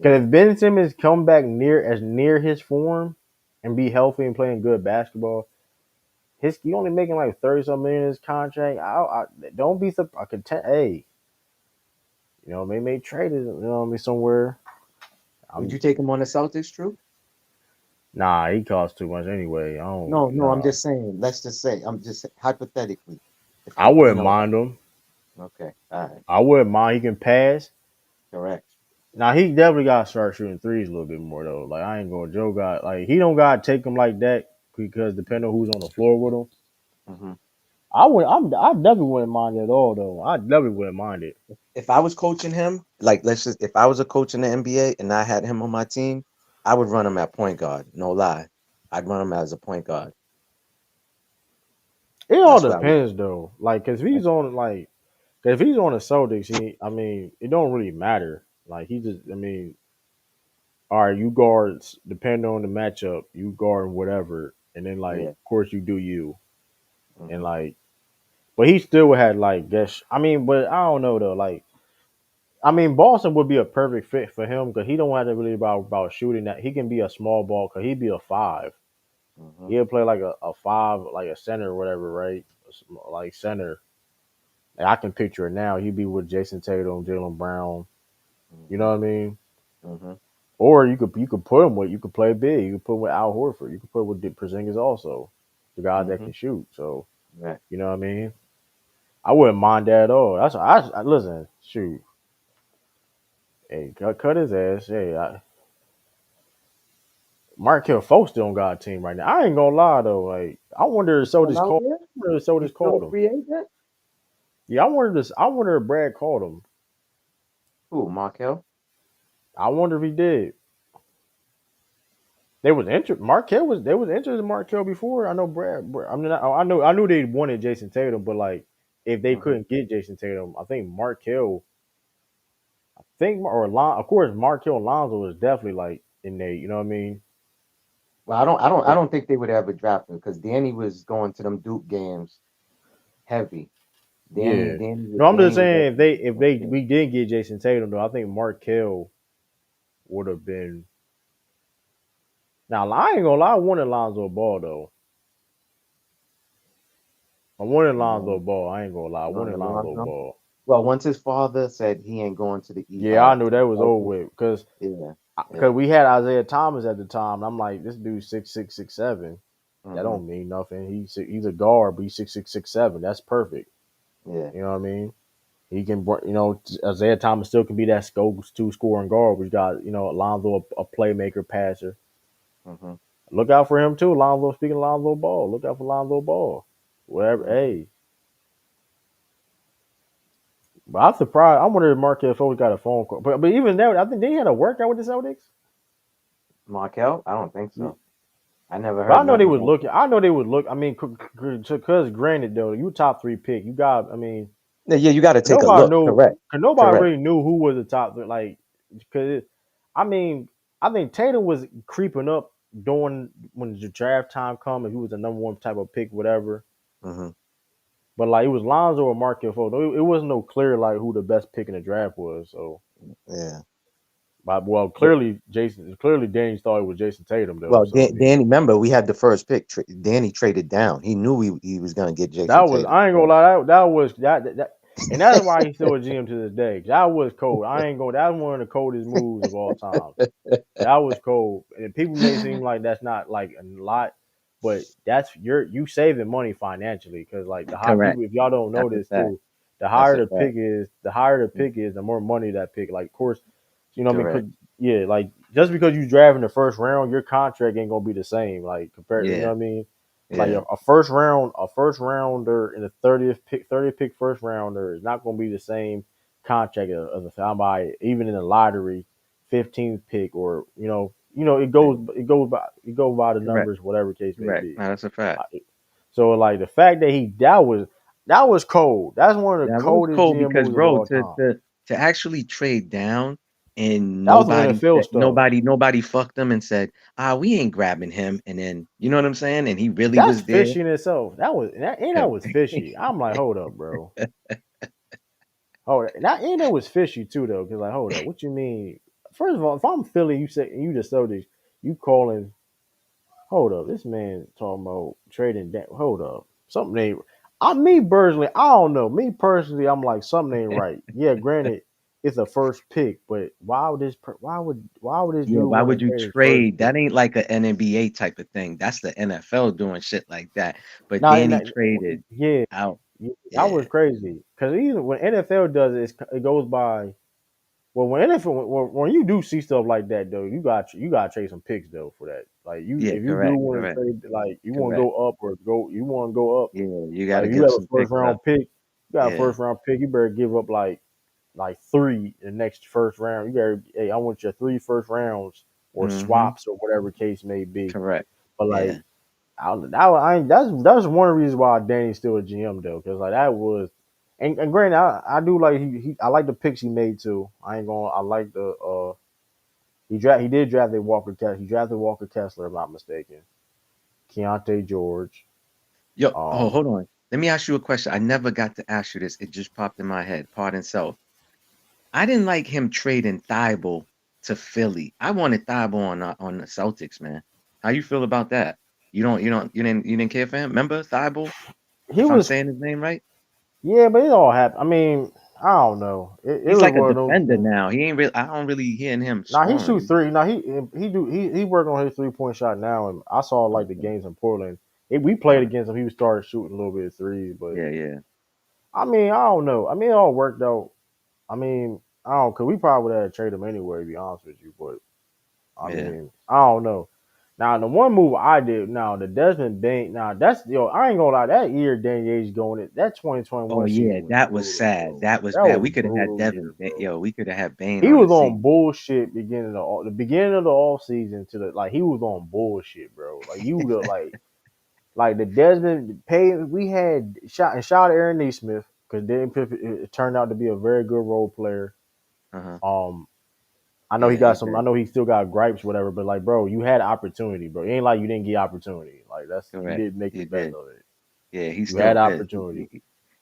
A: Because
I: Yeah.
A: if Ben Simmons come back near his form and be healthy and playing good basketball, he only making like 30 something million in his contract. I don't be surprised. Hey, maybe make traded, somewhere.
I: Would
A: I'm
I: you take him on the Celtics, True?
A: Nah, he costs too much anyway. I don't
I: No, no, I'm
A: nah.
I: just saying. Let's just say, I'm just hypothetically.
A: I wouldn't mind him.
I: Okay, all right,
A: I wouldn't mind. He can pass.
I: correct.
A: Now he definitely got to start shooting threes a little bit more though. Like I ain't going. Joe got like he don't got to take them like that because depending on who's on the floor with him.
I: Hmm.
A: I definitely wouldn't mind it at all though. I definitely wouldn't mind it.
I: If I was coaching him, like if I was a coach in the NBA and I had him on my team, I would run him at point guard. No lie, I'd run him as a point guard.
A: It all
I: That's what I would do.
A: depends though. Like, cause
I: That's,
A: if he's on the Celtics, I mean, it don't really matter. Like I mean, all right, you guards depending on the matchup, you guard whatever, and then like,
I: yeah.
A: of course you do you, and
I: Hmm.
A: like, but he still had like, guess, I mean, but I don't know though, like. I mean, Boston would be a perfect fit for him because he don't have to really about shooting that. He can be a small ball because he'd be a five.
I: Hmm.
A: He'll play like a five, like a center or whatever, right? Like center. And I can picture it now. He'd be with Jayson Tatum, Jaylen Brown. You know
I: Hmm.
A: what I mean?
I: Hmm.
A: Or you could put him with you could play big. You could put him with Al Horford. You could put him with Porzingis also, the guys that
I: Hmm.
A: can shoot. So
I: Right.
A: you know what I mean? I wouldn't mind that at all. Listen. Shoot, hey, cut his ass. Hey, Markel Fultz still on God team right now. I ain't gonna lie though. Like I wonder if
I: Still
A: Celtics
I: out
A: called.
I: there?
A: I wonder if Celtics
I: He's still
A: called
I: a
A: him.
I: free agent?
A: Yeah, I wonder this. I wonder if Brad called him.
I: Who, Markel?
A: I wonder if he did. They was interested. Markel was. They was interested in Markel before. I know I mean, I knew they wanted Jayson Tatum, but like if they
I: Hmm.
A: couldn't get Jayson Tatum, I think Markel. Of course, Markel Lonzo was definitely like in there. You know what I mean?
I: Well, I don't think they would ever draft him because Danny was going to them Duke games heavy. Danny,
A: Yeah.
I: Danny,
A: No, I'm just
I: Danny was
A: saying
I: definitely
A: if
I: going
A: they
I: to.
A: we did get Jayson Tatum though, I think Markel would have been. Now I ain't gonna lie, I wanted Lonzo Ball though. I wanted
I: You
A: Lonzo
I: want,
A: Ball. I ain't gonna lie, I
I: you want
A: wanted
I: the
A: Lonzo
I: Lonzo?
A: Ball.
I: Well, once his father said he ain't going to the
A: Yeah, I knew
I: to
A: that
I: the
A: was over
I: Celtics,
A: with because
I: yeah, yeah.
A: because we had Isaiah Thomas at the time. And I'm like, this dude 6'6", 6'7". That
I: Hmm.
A: don't mean nothing. He's a guard, but he's 6'6", 6'7". That's perfect.
I: Yeah.
A: You know what I mean? He can, Isaiah Thomas still can be that two scoring guard. We got Alonzo a playmaker, passer.
I: Hmm.
A: Look out for him too, Lonzo. Speaking of Lonzo Ball, look out for Lonzo Ball. Whatever.
I: Hmm.
A: Hey, but I'm surprised. I wonder if Markel Fultz got a phone call. But even that, I think they had a workout with the Celtics.
I: Markel? I don't think so. I never
A: But I
I: heard
A: know they
I: nothing
A: was
I: about
A: looking.
I: that.
A: I know they would look. I mean, because granted though, you top three pick. You got. I mean,
I: Yeah, yeah, you got to take a
A: nobody
I: look.
A: knew.
I: Correct.
A: Cause nobody
I: Correct.
A: really knew who was the top. Like, because I mean, I think Tatum was creeping up during when the draft time come, and he was the number one type of pick, whatever.
I: Hmm.
A: But like it was Lonzo or Markel Fultz. It wasn't no clear like who the best pick in the draft was. So
I: Yeah.
A: But well, clearly Danny thought it was Jayson Tatum though.
I: Well,
A: So I mean,
I: Danny, remember we had the first pick. Danny traded down. He knew he was gonna get
A: that
I: Jayson
A: was
I: Tatum.
A: I ain't gonna lie, that was that and that's why he's still a GM to this day. That was cold. I ain't going. That was one of the coldest moves of all time. That was cold. And people may seem like that's not like a lot, but that's you saving money financially because like the high
I: Correct.
A: people, if y'all don't know
I: That's a
A: this
I: fact.
A: too, the
I: That's
A: higher
I: a
A: the
I: fact.
A: pick is, the more money that pick. Like of course, you know what I mean? 'Cause,
I: Correct.
A: yeah, like just because you draft in the first round, your contract ain't gonna be the same. Like compared, you know
I: Yeah.
A: what I mean? Like
I: Yeah.
A: a first rounder in the 30th pick first rounder is not gonna be the same contract as a soundbite, even in the lottery 15th pick, or
I: Yeah.
A: it goes by the
I: Correct.
A: numbers, whatever case may
I: Correct.
A: be.
I: No, that's a fact.
A: So like the fact that that was cold. That's one of the
I: That was
A: coldest
I: cool
A: GM
I: because,
A: moves of
I: bro,
A: all time.
I: to actually trade down and
A: That was some
I: nobody
A: NFL
I: said,
A: stuff.
I: nobody fucked them and said, we ain't grabbing him. And then you know what I'm saying? And he really
A: That's
I: was there.
A: fishy in itself. That was fishy. I'm like, hold up, bro. That was fishy too though, because like, hold up, what you mean? First of all, if I'm Philly, you say you just so this, you calling. Hold up, this man talking about trading down. Hold up, something ain't. Me personally, I don't know. Me personally, I'm like something ain't right. Yeah, granted, it's a first pick, but why would this
I: Yeah,
A: dude
I: why
A: want
I: would
A: to
I: you
A: trade his first
I: trade? That
A: pick?
I: ain't like an NBA type of thing. That's the NFL doing shit like that. But
A: Now,
I: Danny traded
A: yeah,
I: out.
A: yeah, that
I: Yeah.
A: was crazy. Because even when NFL does it, it goes by. Well, when you do see stuff like that though, you got to trade some picks though for that. Like
I: Yeah,
A: if you do
I: correct,
A: want to
I: correct,
A: trade, like you want to
I: correct.
A: go up you want to go up.
I: Yeah, you
A: Like
I: gotta
A: if you
I: give
A: have a
I: some
A: first
I: picks up.
A: round pick,
I: Yeah.
A: you better give up like three in the next first round. You better, hey, I want your three first rounds or
I: Mm-hmm.
A: swaps or whatever case may be.
I: Correct.
A: But
I: Yeah.
A: like that's one reason why Danny's still a GM though, because like that was. And granted, I do like I like the picks he made too. I ain't going. I like the he did draft a Walker Kessler. He drafted Walker Kessler, if I'm not mistaken. Keontae George.
I: Yo,
A: Um,
I: hold on. Let me ask you a question. I never got to ask you this. It just popped in my head. Pardon self. I didn't like him trading Thibault to Philly. I wanted Thibault on the Celtics, man. How you feel about that? You didn't care for him? Remember Thibault?
A: he
I: If I'm
A: was
I: saying his name right?
A: yeah, but it all happened. I mean, I don't know. It
I: He's
A: was
I: like a
A: one of those
I: defender
A: things.
I: now. He ain't really. I don't really hear him
A: Now he shoot
I: scoring.
A: three. Now he working on his 3-point shot now, and I saw like the
I: Okay.
A: games in Portland. We played
I: All right.
A: against him. He was started shooting a little bit of threes, but
I: Yeah, yeah,
A: I mean, I don't know. I mean, it all worked out. I mean, I don't, cause we probably would have traded him anyway, to be honest with you. But I
I: yeah.
A: mean, I don't know. Now the one move I did, now the Desmond Bain, now that's I ain't gonna lie, that year Danny Ainge going it, that
I: Oh
A: 2021
I: yeah,
A: season was
I: that was
A: brutal,
I: sad.
A: bro.
I: That was
A: That
I: bad.
A: was
I: We could have had
A: brutal year,
I: Devin.
A: bro.
I: Yo, we could have had Bane
A: He
I: on the
A: was on
I: season.
A: bullshit the beginning of the off season to the like he was on bullshit, bro. Like you look like the Desmond pay we had shot Aaron Neesmith because it turned out to be a very good role player.
I: Uh-huh.
A: Um, I know he
I: Yeah,
A: got
I: he
A: some. I
I: did.
A: know he still got gripes, whatever. But like, bro, you had opportunity, bro. It ain't like you didn't get opportunity. Like you
I: Correct.
A: didn't make the
I: He
A: best
I: did.
A: of it.
I: Yeah, he's
A: You
I: still
A: had
I: pissed.
A: opportunity.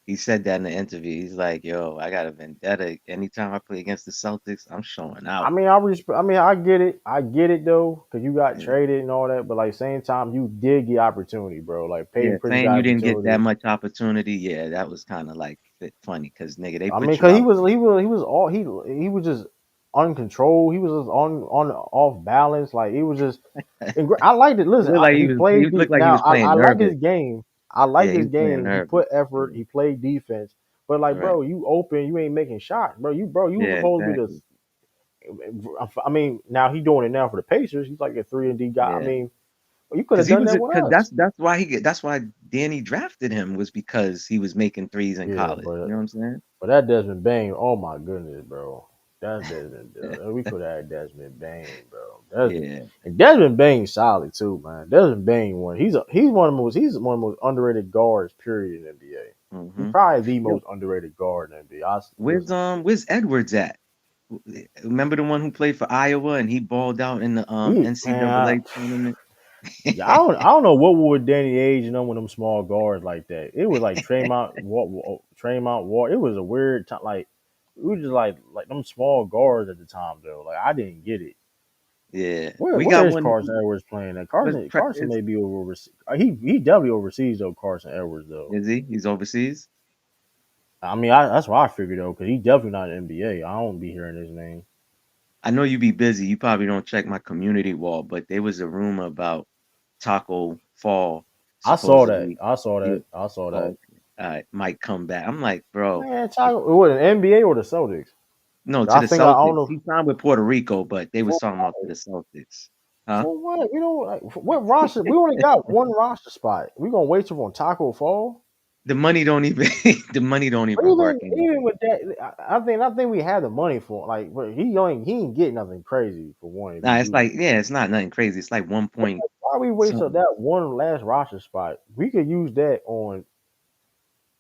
I: He said that in the interview. He's like, "Yo, I got a vendetta. Anytime I play against the Celtics, I'm showing
A: I
I: out."
A: mean, I mean, I get it. I get it though, because you got
I: Yeah.
A: traded and all that. But like, same time, you did get opportunity, bro. Like
I: Yeah,
A: Peyton Pritchard
I: saying
A: got
I: you didn't get that
A: opportunity.
I: much opportunity, yeah, that was kind of like funny because nigga, they
A: I mean,
I: put you
A: cause
I: out there.
A: he was all he was just uncontrolled. He was just on off balance. Like he was just. I liked it.
I: It
A: Listen,
I: looked like he
A: he
I: was.
A: played
I: He
A: deep.
I: looked like he
A: Now
I: was
A: I
I: playing
A: like his
I: nervous.
A: game. I like
I: Yeah, he
A: his
I: was playing
A: game. He
I: nervous.
A: put effort.
I: Yeah,
A: He played defense. But like,
I: correct.
A: bro, you open. You ain't making shots, bro. You was
I: Yeah,
A: supposed to be
I: exactly.
A: I mean, now he doing it now for the Pacers. He's like a 3-and-D guy. I
I: Yeah.
A: mean, you could have done that with
I: Because
A: us.
I: that's why Danny drafted him was because he was making threes in
A: Yeah,
I: college. You know what I'm saying?
A: but that Desmond Bain, oh my goodness, bro. That's Desmond. We could have had Desmond Bain, bro.
I: Yeah.
A: And Desmond Bain solid too, man. Desmond Bain one. He's one of the most underrated guards. Period in the NBA. He's
I: Hmm.
A: probably the
I: Yo,
A: most underrated guard in the NBA.
I: where's
A: Listen,
I: where's Edwards at? Remember the one who played for Iowa and he balled out in the
A: man,
I: NCAA tournament?
A: yeah, I don't know what would Danny Age and them with them small guards like that. It was like Tremont Ward. It was a weird time. Like we were just like them small guards at the time though. Like I didn't get it.
I: Yeah,
A: Where
I: we
A: where
I: got
A: is
I: one.
A: Carson Edwards playing at?
I: But
A: Carson may be over overseas. He definitely overseas though. Carson Edwards though.
I: is he? He's overseas.
A: I mean, that's what I figured though, because he definitely not an NBA. I don't be hearing his name.
I: I know you be busy. You probably don't check my community wall, but there was a rumor about Taco Fall
A: I saw that.
I: supposedly.
A: I saw that.
I: You,
A: I saw that.
I: oh, might come back. I'm like, bro,
A: Man, Taco, what an NBA or the Celtics?
I: no, to
A: I
I: the
A: think I don't
I: Celtics.
A: know
I: He signed with Puerto Rico, but they was
A: for
I: talking about to the Celtics. Huh?
A: for what. We don't like what roster. We only got one roster spot. We gonna wait till on Taco Fall.
I: The money don't even the money don't
A: But
I: even work anymore.
A: even with that, I think we have the money for like. But he ain't get nothing crazy for one. If you
I: Nah, it's
A: do that.
I: like, yeah, it's not nothing crazy. It's like 1 point
A: Why we wait till
I: something.
A: that one last roster spot? We could use that on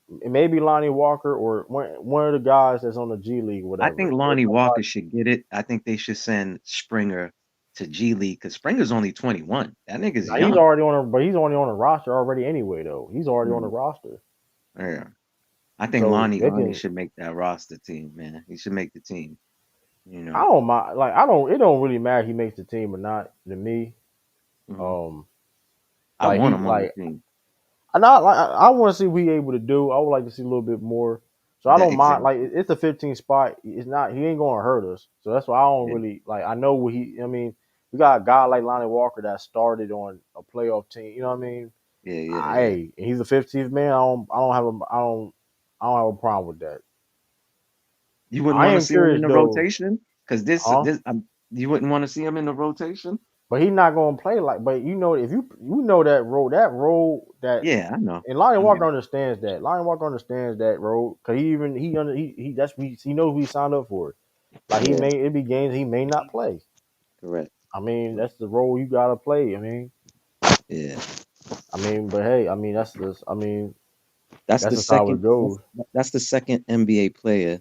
A: maybe Lonnie Walker or one of the guys that's on the G League,
I: I
A: whatever.
I: think
A: Or
I: Lonnie
A: somebody.
I: Walker should get it. I think they should send Springer to G League because Springer's only 21. That nigga's
A: Now he's
I: young.
A: already on but he's only on the roster already anyway. Though he's already on the
I: Mm,
A: roster,
I: yeah. I think
A: so they
I: Lonnie
A: can.
I: should make that roster team, man. He should make the team, you
A: I
I: know.
A: don't mind. Like I don't. It don't really matter if he makes the team or not to me.
I: Mhm.
A: Um,
I: I
A: like
I: want
A: he
I: him on the
A: like
I: team.
A: and I want to see what he able to do. I would like to see a little bit more. So I
I: That
A: don't mind. Like
I: exactly.
A: it's a 15 spot. It's not. He ain't gonna hurt us. So that's why I don't
I: Yeah,
A: really like. I know what he. I mean, we got a guy like Lonnie Walker that started on a playoff team. You know what I mean?
I: yeah, yeah, yeah.
A: Hey, he's the 15th man. I don't have a problem with that.
I: You wouldn't
A: I
I: want to
A: am
I: see him in
A: curious
I: the
A: though,
I: rotation because this
A: huh?
I: this you wouldn't want to see him in the rotation.
A: But he's not gonna play like. But you know, if you know that role that,
I: Yeah, I know.
A: and Lonnie
I: I know.
A: Walker understands that. Lonnie Walker understands that role because he that's he knows what he signed up for. Like he
I: Yeah,
A: may it be games he may not play.
I: correct.
A: I mean, that's the role you gotta play.
I: Yeah.
A: But hey,
I: That's
A: that's
I: the
A: just how it
I: second.
A: goes.
I: That's the second NBA player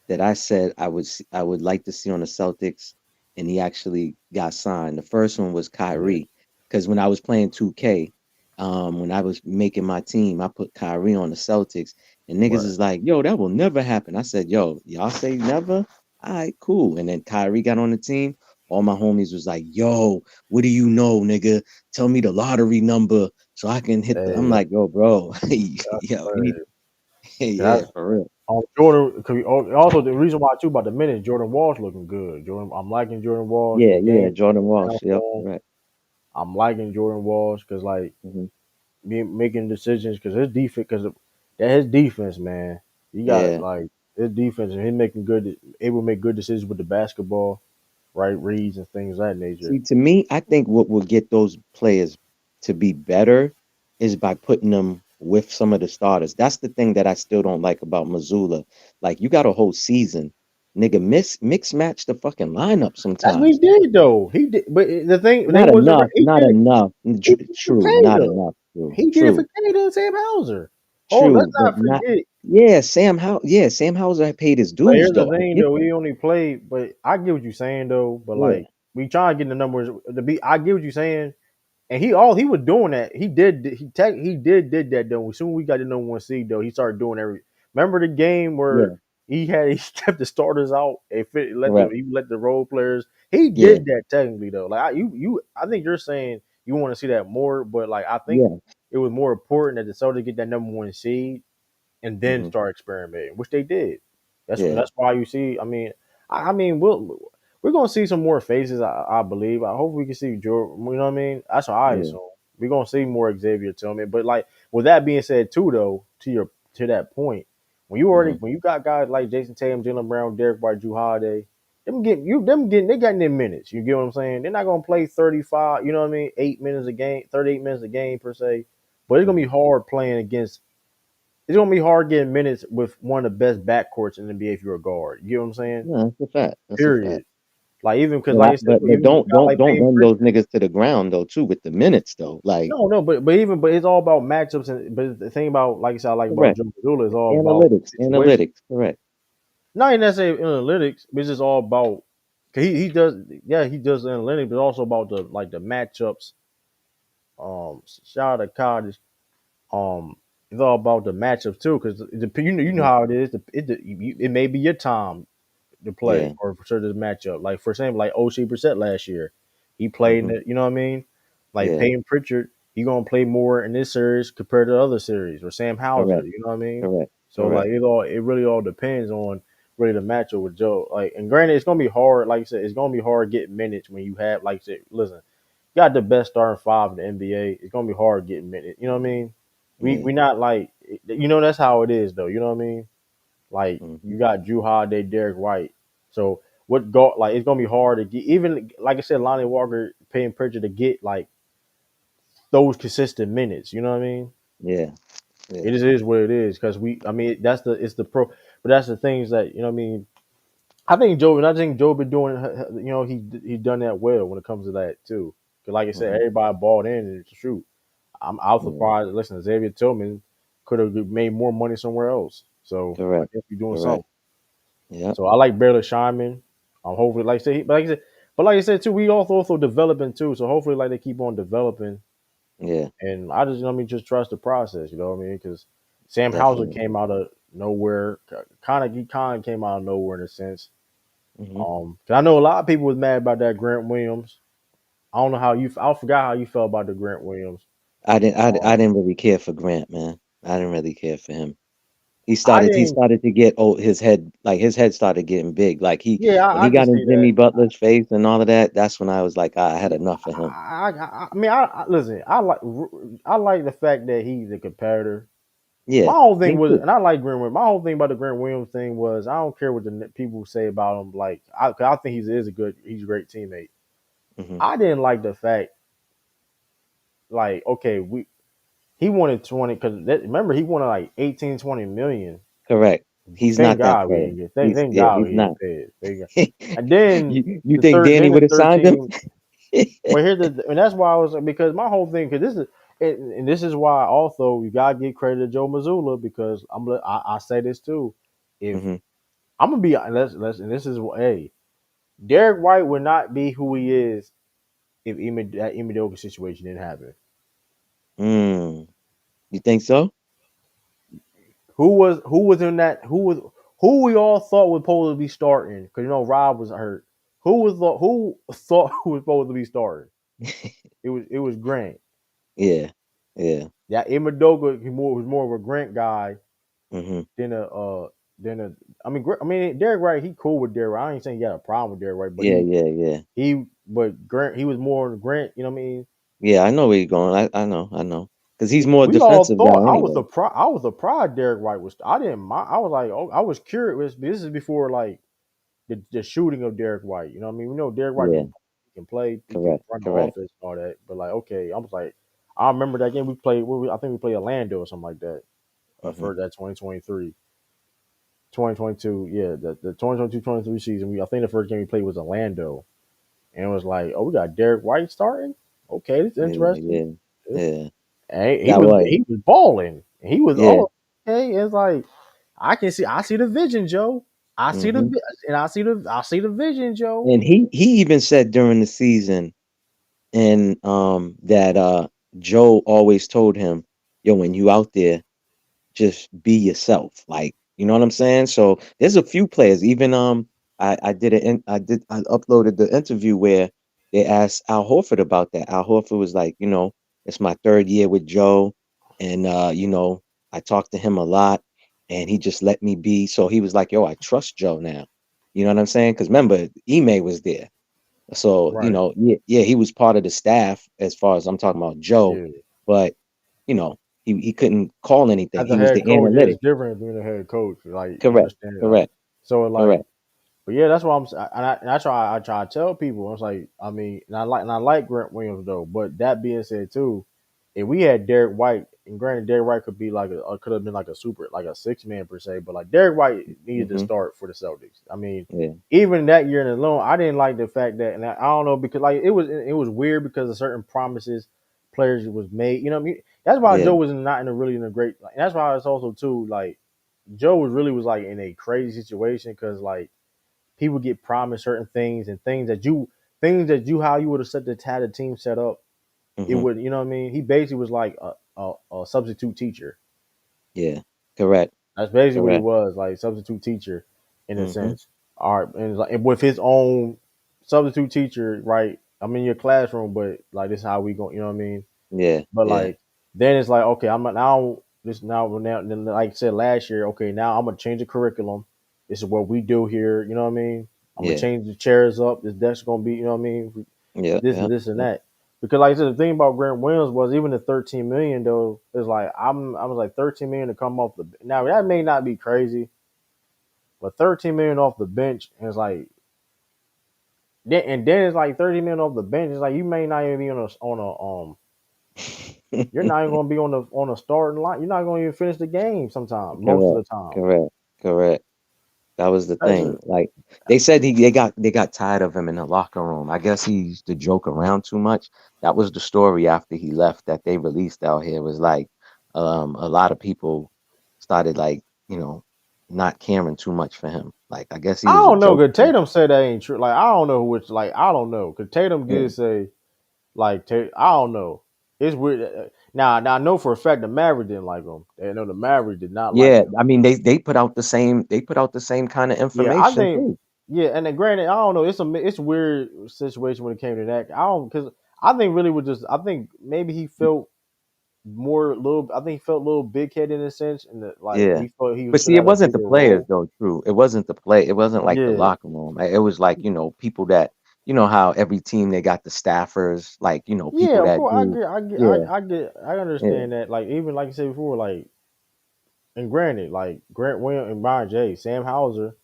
I: that I said I would like to see on the Celtics, and he actually got signed. The first one was
A: Yeah,
I: Kyrie, because when I was playing 2K, when I was making my team, I put Kyrie on the Celtics, and niggas
A: right.
I: is like, "Yo, that will never happen." I said, "Yo, y'all say never? All right, cool." And then Kyrie got on the team. All my homies was like, "Yo, what do you know, nigga? Tell me the lottery number so I can hit the." I'm
A: Hey,
I: like, "Yo, bro,
A: that's
I: yo, you need,
A: crazy.
I: yeah,
A: That
I: for real."
A: Jordan. Also, the reason why too about the minute Jordan Wall's looking good. I'm liking Jordan Walls.
I: Yeah,
A: The
I: yeah,
A: game
I: Jordan
A: now
I: Walsh. Yep,
A: for him.
I: correct.
A: I'm liking Jordan Walls because like
I: Hmm.
A: making decisions because his defense, man. You got
I: Yeah.
A: like his defense and him making able to make good decisions with the basketball, right reads and things of that nature.
I: See, to me, I think what will get those players to be better is by putting them with some of the starters. That's the thing that I still don't like about Missoula. Like, you got a whole season, nigga, mix match the fucking lineup
A: That's what he
I: sometimes.
A: did though. He did, but the
I: Not
A: thing was
I: enough,
A: he
I: not
A: did it.
I: enough.
A: He did it for
I: True, not
A: Kata.
I: enough. True,
A: He did it for
I: true,
A: Kata and Sam Hauser. Oh, let's
I: true, but
A: not
I: not.
A: forget.
I: Yeah, Sam Hauser paid his
A: But
I: dues
A: here's the
I: though. I
A: thing,
I: get
A: though.
I: that.
A: He only played, but I get what you're saying, though. But
I: Yeah,
A: like, we trying to get the numbers to be. I get what you're saying, and he was doing that. He did that though. As soon as we got the number one seed, though, he started doing every. Remember the game where
I: yeah,
A: he kept the starters out and
I: correct.
A: he let the role players. He
I: Yeah,
A: did that technically though. Like I think you're saying you want to see that more, but like I think
I: yeah.
A: it was more important that the Celtics get that number one seed and then
I: Hmm.
A: start experimenting, which they did.
I: Yeah,
A: That's why you see. We're gonna see some more faces. I believe. I hope we can see Jordan. You know what I mean? That's what I
I: yeah.
A: assume. We're gonna see more Xavier Tillman. But like with that being said, too, though, to that point,
I: Hmm.
A: when you got guys like Jason Tatum, Jalen Brown, Derek White, Drew Holiday, they getting their minutes. You get what I'm saying? They're not gonna play 35. You know what I mean? 8 minutes a game, 38 minutes a game per se. But it's gonna be
I: Hmm.
A: hard playing against it's gonna be hard getting minutes with one of the best backcourts in the NBA if you're a guard. You get what I'm saying?
I: No, that's a fact. That's a fact.
A: Period. Like even because,
I: But
A: like you said,
I: but
A: even with a guy like
I: don't
A: Payne
I: run those
A: Pritchard.
I: niggas to the ground though too with the minutes though. Like,
A: But it's all about matchups. And but the thing about, like I said, I like about
I: correct.
A: Joe Mazzulla is all about situation.
I: Analytics, correct.
A: Not even necessarily analytics, but it's just all about. Cause he does analytics, but it's also about the matchups. Shout out to Cottage. it's all about the matchup too, because you know how it is. It may be your time to play
I: Yeah.
A: or for certain matchup. Like for example, like O'Shea Brissett last year, he played in
I: Hmm.
A: it. You know what I mean? Like
I: Yeah.
A: Peyton Pritchard, he gonna play more in this series compared to the other series, or Sam Hauser.
I: Correct.
A: You know what I mean?
I: Correct.
A: So like
I: Correct.
A: it really all depends on really the matchup with Joe. Like, and granted, it's gonna be hard. Like I said, it's gonna be hard getting minutes when you have, like I said, listen, you got the best starting five in the NBA. It's gonna be hard getting minutes. You know what I mean? We
I: Yeah.
A: not like, that's how it is though. You know what I mean? Like
I: Hmm.
A: you got Drew Holiday, Derek White. So what go like it's gonna be hard to get, even like I said, Lonnie Walker, Payton Pritchard, to get like those consistent minutes. You know what I mean?
I: Yeah.
A: It
I: Yeah.
A: just is what it is, because I mean it's the pro, but that's the things that, you know what I mean. I think Joe been doing, he done that well when it comes to that too. Cause like I said,
I: Hmm.
A: everybody bought in and shoot. I was
I: Yeah.
A: surprised. Listen, Xavier Tillman could have made more money somewhere else. So I
I: Correct.
A: guess we're doing
I: Correct.
A: something.
I: Yep.
A: So I like Baylor Shyman. Hopefully, like I said too, we also developing too. So hopefully, like they keep on developing,
I: Yeah.
A: and I just, just trust the process. You know what I mean? Because Sam Hauser
I: Definitely.
A: came out of nowhere. He kind of came out of nowhere in a sense.
I: Hmm.
A: 'Cause I know a lot of people was mad about that Grant Williams. I don't know how you. I forgot how you felt about the Grant Williams.
I: I
A: Um,
I: didn't really care for Grant, man. I didn't really care for him. He
A: I
I: started he
A: didn't.
I: started to get his head started getting big. Like
A: Yeah,
I: when
A: I
I: he
A: can
I: got in
A: see that.
I: Jimmy Butler's face and all of that, that's when I was like, I had enough of him.
A: I mean, listen. I like the fact that he's a competitor. My
I: Yeah,
A: whole thing
I: me
A: was,
I: too.
A: and I like Grant Williams. My whole thing about the Grant Williams thing was, I don't care what the people say about him. Like, 'cause I think he's a great teammate.
I: Hmm.
A: I didn't like the fact, like, okay, he wanted 20, because remember he wanted like 18, 20 million.
I: Correct. He's
A: Thank
I: not that
A: God we
I: player.
A: didn't get. Thank
I: He's
A: God we
I: not.
A: didn't pay it. Thank God. And then
I: You think Danny
A: the
I: would have
A: third
I: signed him?
A: team. Well, and that's why I was, because my whole thing, because and this is why also you gotta give credit to Joe Mazzulla, because I say this too. If
I: Hmm.
A: I'm gonna be, let's and this is what, hey, Derek White would not be who he is if that Ime situation didn't happen.
I: Mm. You think so?
A: Who was in that, who we all thought was supposed to be starting, because Rob was hurt. Who thought who was supposed to be starting? It was Grant.
I: Yeah. Yeah.
A: Yeah, Ime was more of a Grant guy
I: Hmm.
A: than a. I mean, Derek Wright, he cool with Derek Wright. I ain't saying he got a problem with Derek Wright, but
I: Yeah. Yeah. Yeah.
A: but Grant, he was more on Grant. You know what I mean?
I: Yeah. I know where you're going. I know. I know. Because he's more
A: We all
I: defensive
A: thought,
I: guy anyway.
A: I was surprised Derek Wright was. I didn't mind. I was like, oh, I was curious. This is before like the shooting of Derek White. You know what I mean? We know Derek White
I: Yeah.
A: can play, he can
I: Correct.
A: run the
I: Correct.
A: offense and all that. But like, okay, I was like, I remember that game we played. I think we played Orlando or something like that.
I: Hmm.
A: For that 2023. 2022, yeah, the 2022-23 season. I think the first game we played was Orlando, and it was like, oh, we got Derek White starting. Okay, it's
I: Yeah.
A: interesting.
I: Yeah. Yeah.
A: Hey, he
I: That
A: was
I: was.
A: he was balling. He was,
I: Yeah.
A: oh, okay. It's like I see the vision, Joe. I see the
I: Hmm.
A: and I see the vision, Joe.
I: And he even said during the season, and that Joe always told him, yo, when you out there, just be yourself. Like, you know what I'm saying? So there's a few players. Even I uploaded the interview where they asked Al Horford about that. Al Horford was like, it's my third year with Joe, and I talked to him a lot, and he just let me be. So he was like, yo, I trust Joe now. You know what I'm saying? Because remember, Ime was there. So,
A: Right.
I: yeah, yeah, he was part of the staff as far as I'm talking about Joe,
A: Yeah.
I: but you know, he couldn't call anything.
A: As a
I: He was
A: head
I: the
A: coach, yeah, it's
I: analytic.
A: different being a head coach. Like, you
I: Correct,
A: understand it.
I: correct,
A: So like,
I: correct.
A: but yeah, that's why I try to tell people. I was like, I mean, and I like Grant Williams though. But that being said too, if we had Derek White, and granted Derek White could be like could have been like a super, like a six man per se, but like Derek White needed to
I: Hmm.
A: start for the Celtics. I mean,
I: Yeah,
A: even that year in alone, I didn't like the fact that, and I don't know, because like it was weird because of certain promises players was made. You know what I mean? That's why
I: yeah,
A: Joe was not in a really in a great. Like, and that's why it's also too like Joe was like in a crazy situation, because like people get promised certain things, and things that you how you would have had the team set up, it
I: hmm,
A: would, you know what I mean. He basically was like a substitute teacher.
I: Yeah. Correct.
A: That's basically what he
I: Correct.
A: was, like substitute teacher, in a
I: Mm-hmm.
A: sense. All right, and, like, and with his own substitute teacher, right? I'm in your classroom, but like this is how we go. You know what I mean?
I: Yeah.
A: But
I: Yeah.
A: like then it's like okay, I'm now this now then like I said last year. Okay, now I'm gonna change the curriculum. This is what we do here. You know what I mean? I'm gonna
I: Yeah.
A: change the chairs up. This desk gonna be. You know what I mean?
I: Yeah.
A: This
I: Yeah.
A: and this and
I: Yeah.
A: that. Because like I said, the thing about Grant Williams was even the 13 million though is like I was like 13 million to come off the now that may not be crazy, but 13 million off the bench is like then it's like 30 million off the bench. It's like you may not even be on a you're not even gonna be on a starting line. You're not gonna even finish the game sometime, most of
I: Correct.
A: the time.
I: Correct. Correct. That was the
A: That's
I: thing.
A: just,
I: Like they said, they got tired of him in the locker room. I guess he used to joke around too much. That was the story after he left that they released out here. Was like a lot of people started like not caring too much for him. Like I guess he
A: I
I: was a
A: don't know. Cause
I: jokester.
A: Tatum said that ain't true. Like I don't know which. Like I don't know. Cause Tatum
I: Yeah.
A: did say like I don't know. It's weird. Now I know for a fact the Mavericks didn't like him. They know the Mavericks did not like
I: Yeah,
A: him.
I: I mean they put out the same kind of
A: Yeah, I
I: information
A: think.
I: too.
A: Yeah, and then granted, I don't know. It's a weird situation when it came to that. I don't because I think really was just I think maybe he felt more little. I think he felt a little big headed in a sense, and that like
I: Yeah.
A: he felt he
I: But
A: should
I: see, it
A: have a
I: wasn't the
A: bigger
I: players
A: role.
I: though, true. It wasn't the play. It wasn't like the
A: Yeah,
I: locker room. It was like, people that, how every team they got the staffers, like,
A: yeah.
I: people
A: Of
I: that
A: course, I
I: do.
A: get, I get,
I: Yeah,
A: I get, I
I: yeah.
A: understand that. Like even like I said before, like and granted, like Grant Williams and Brian J, Sam Hauser.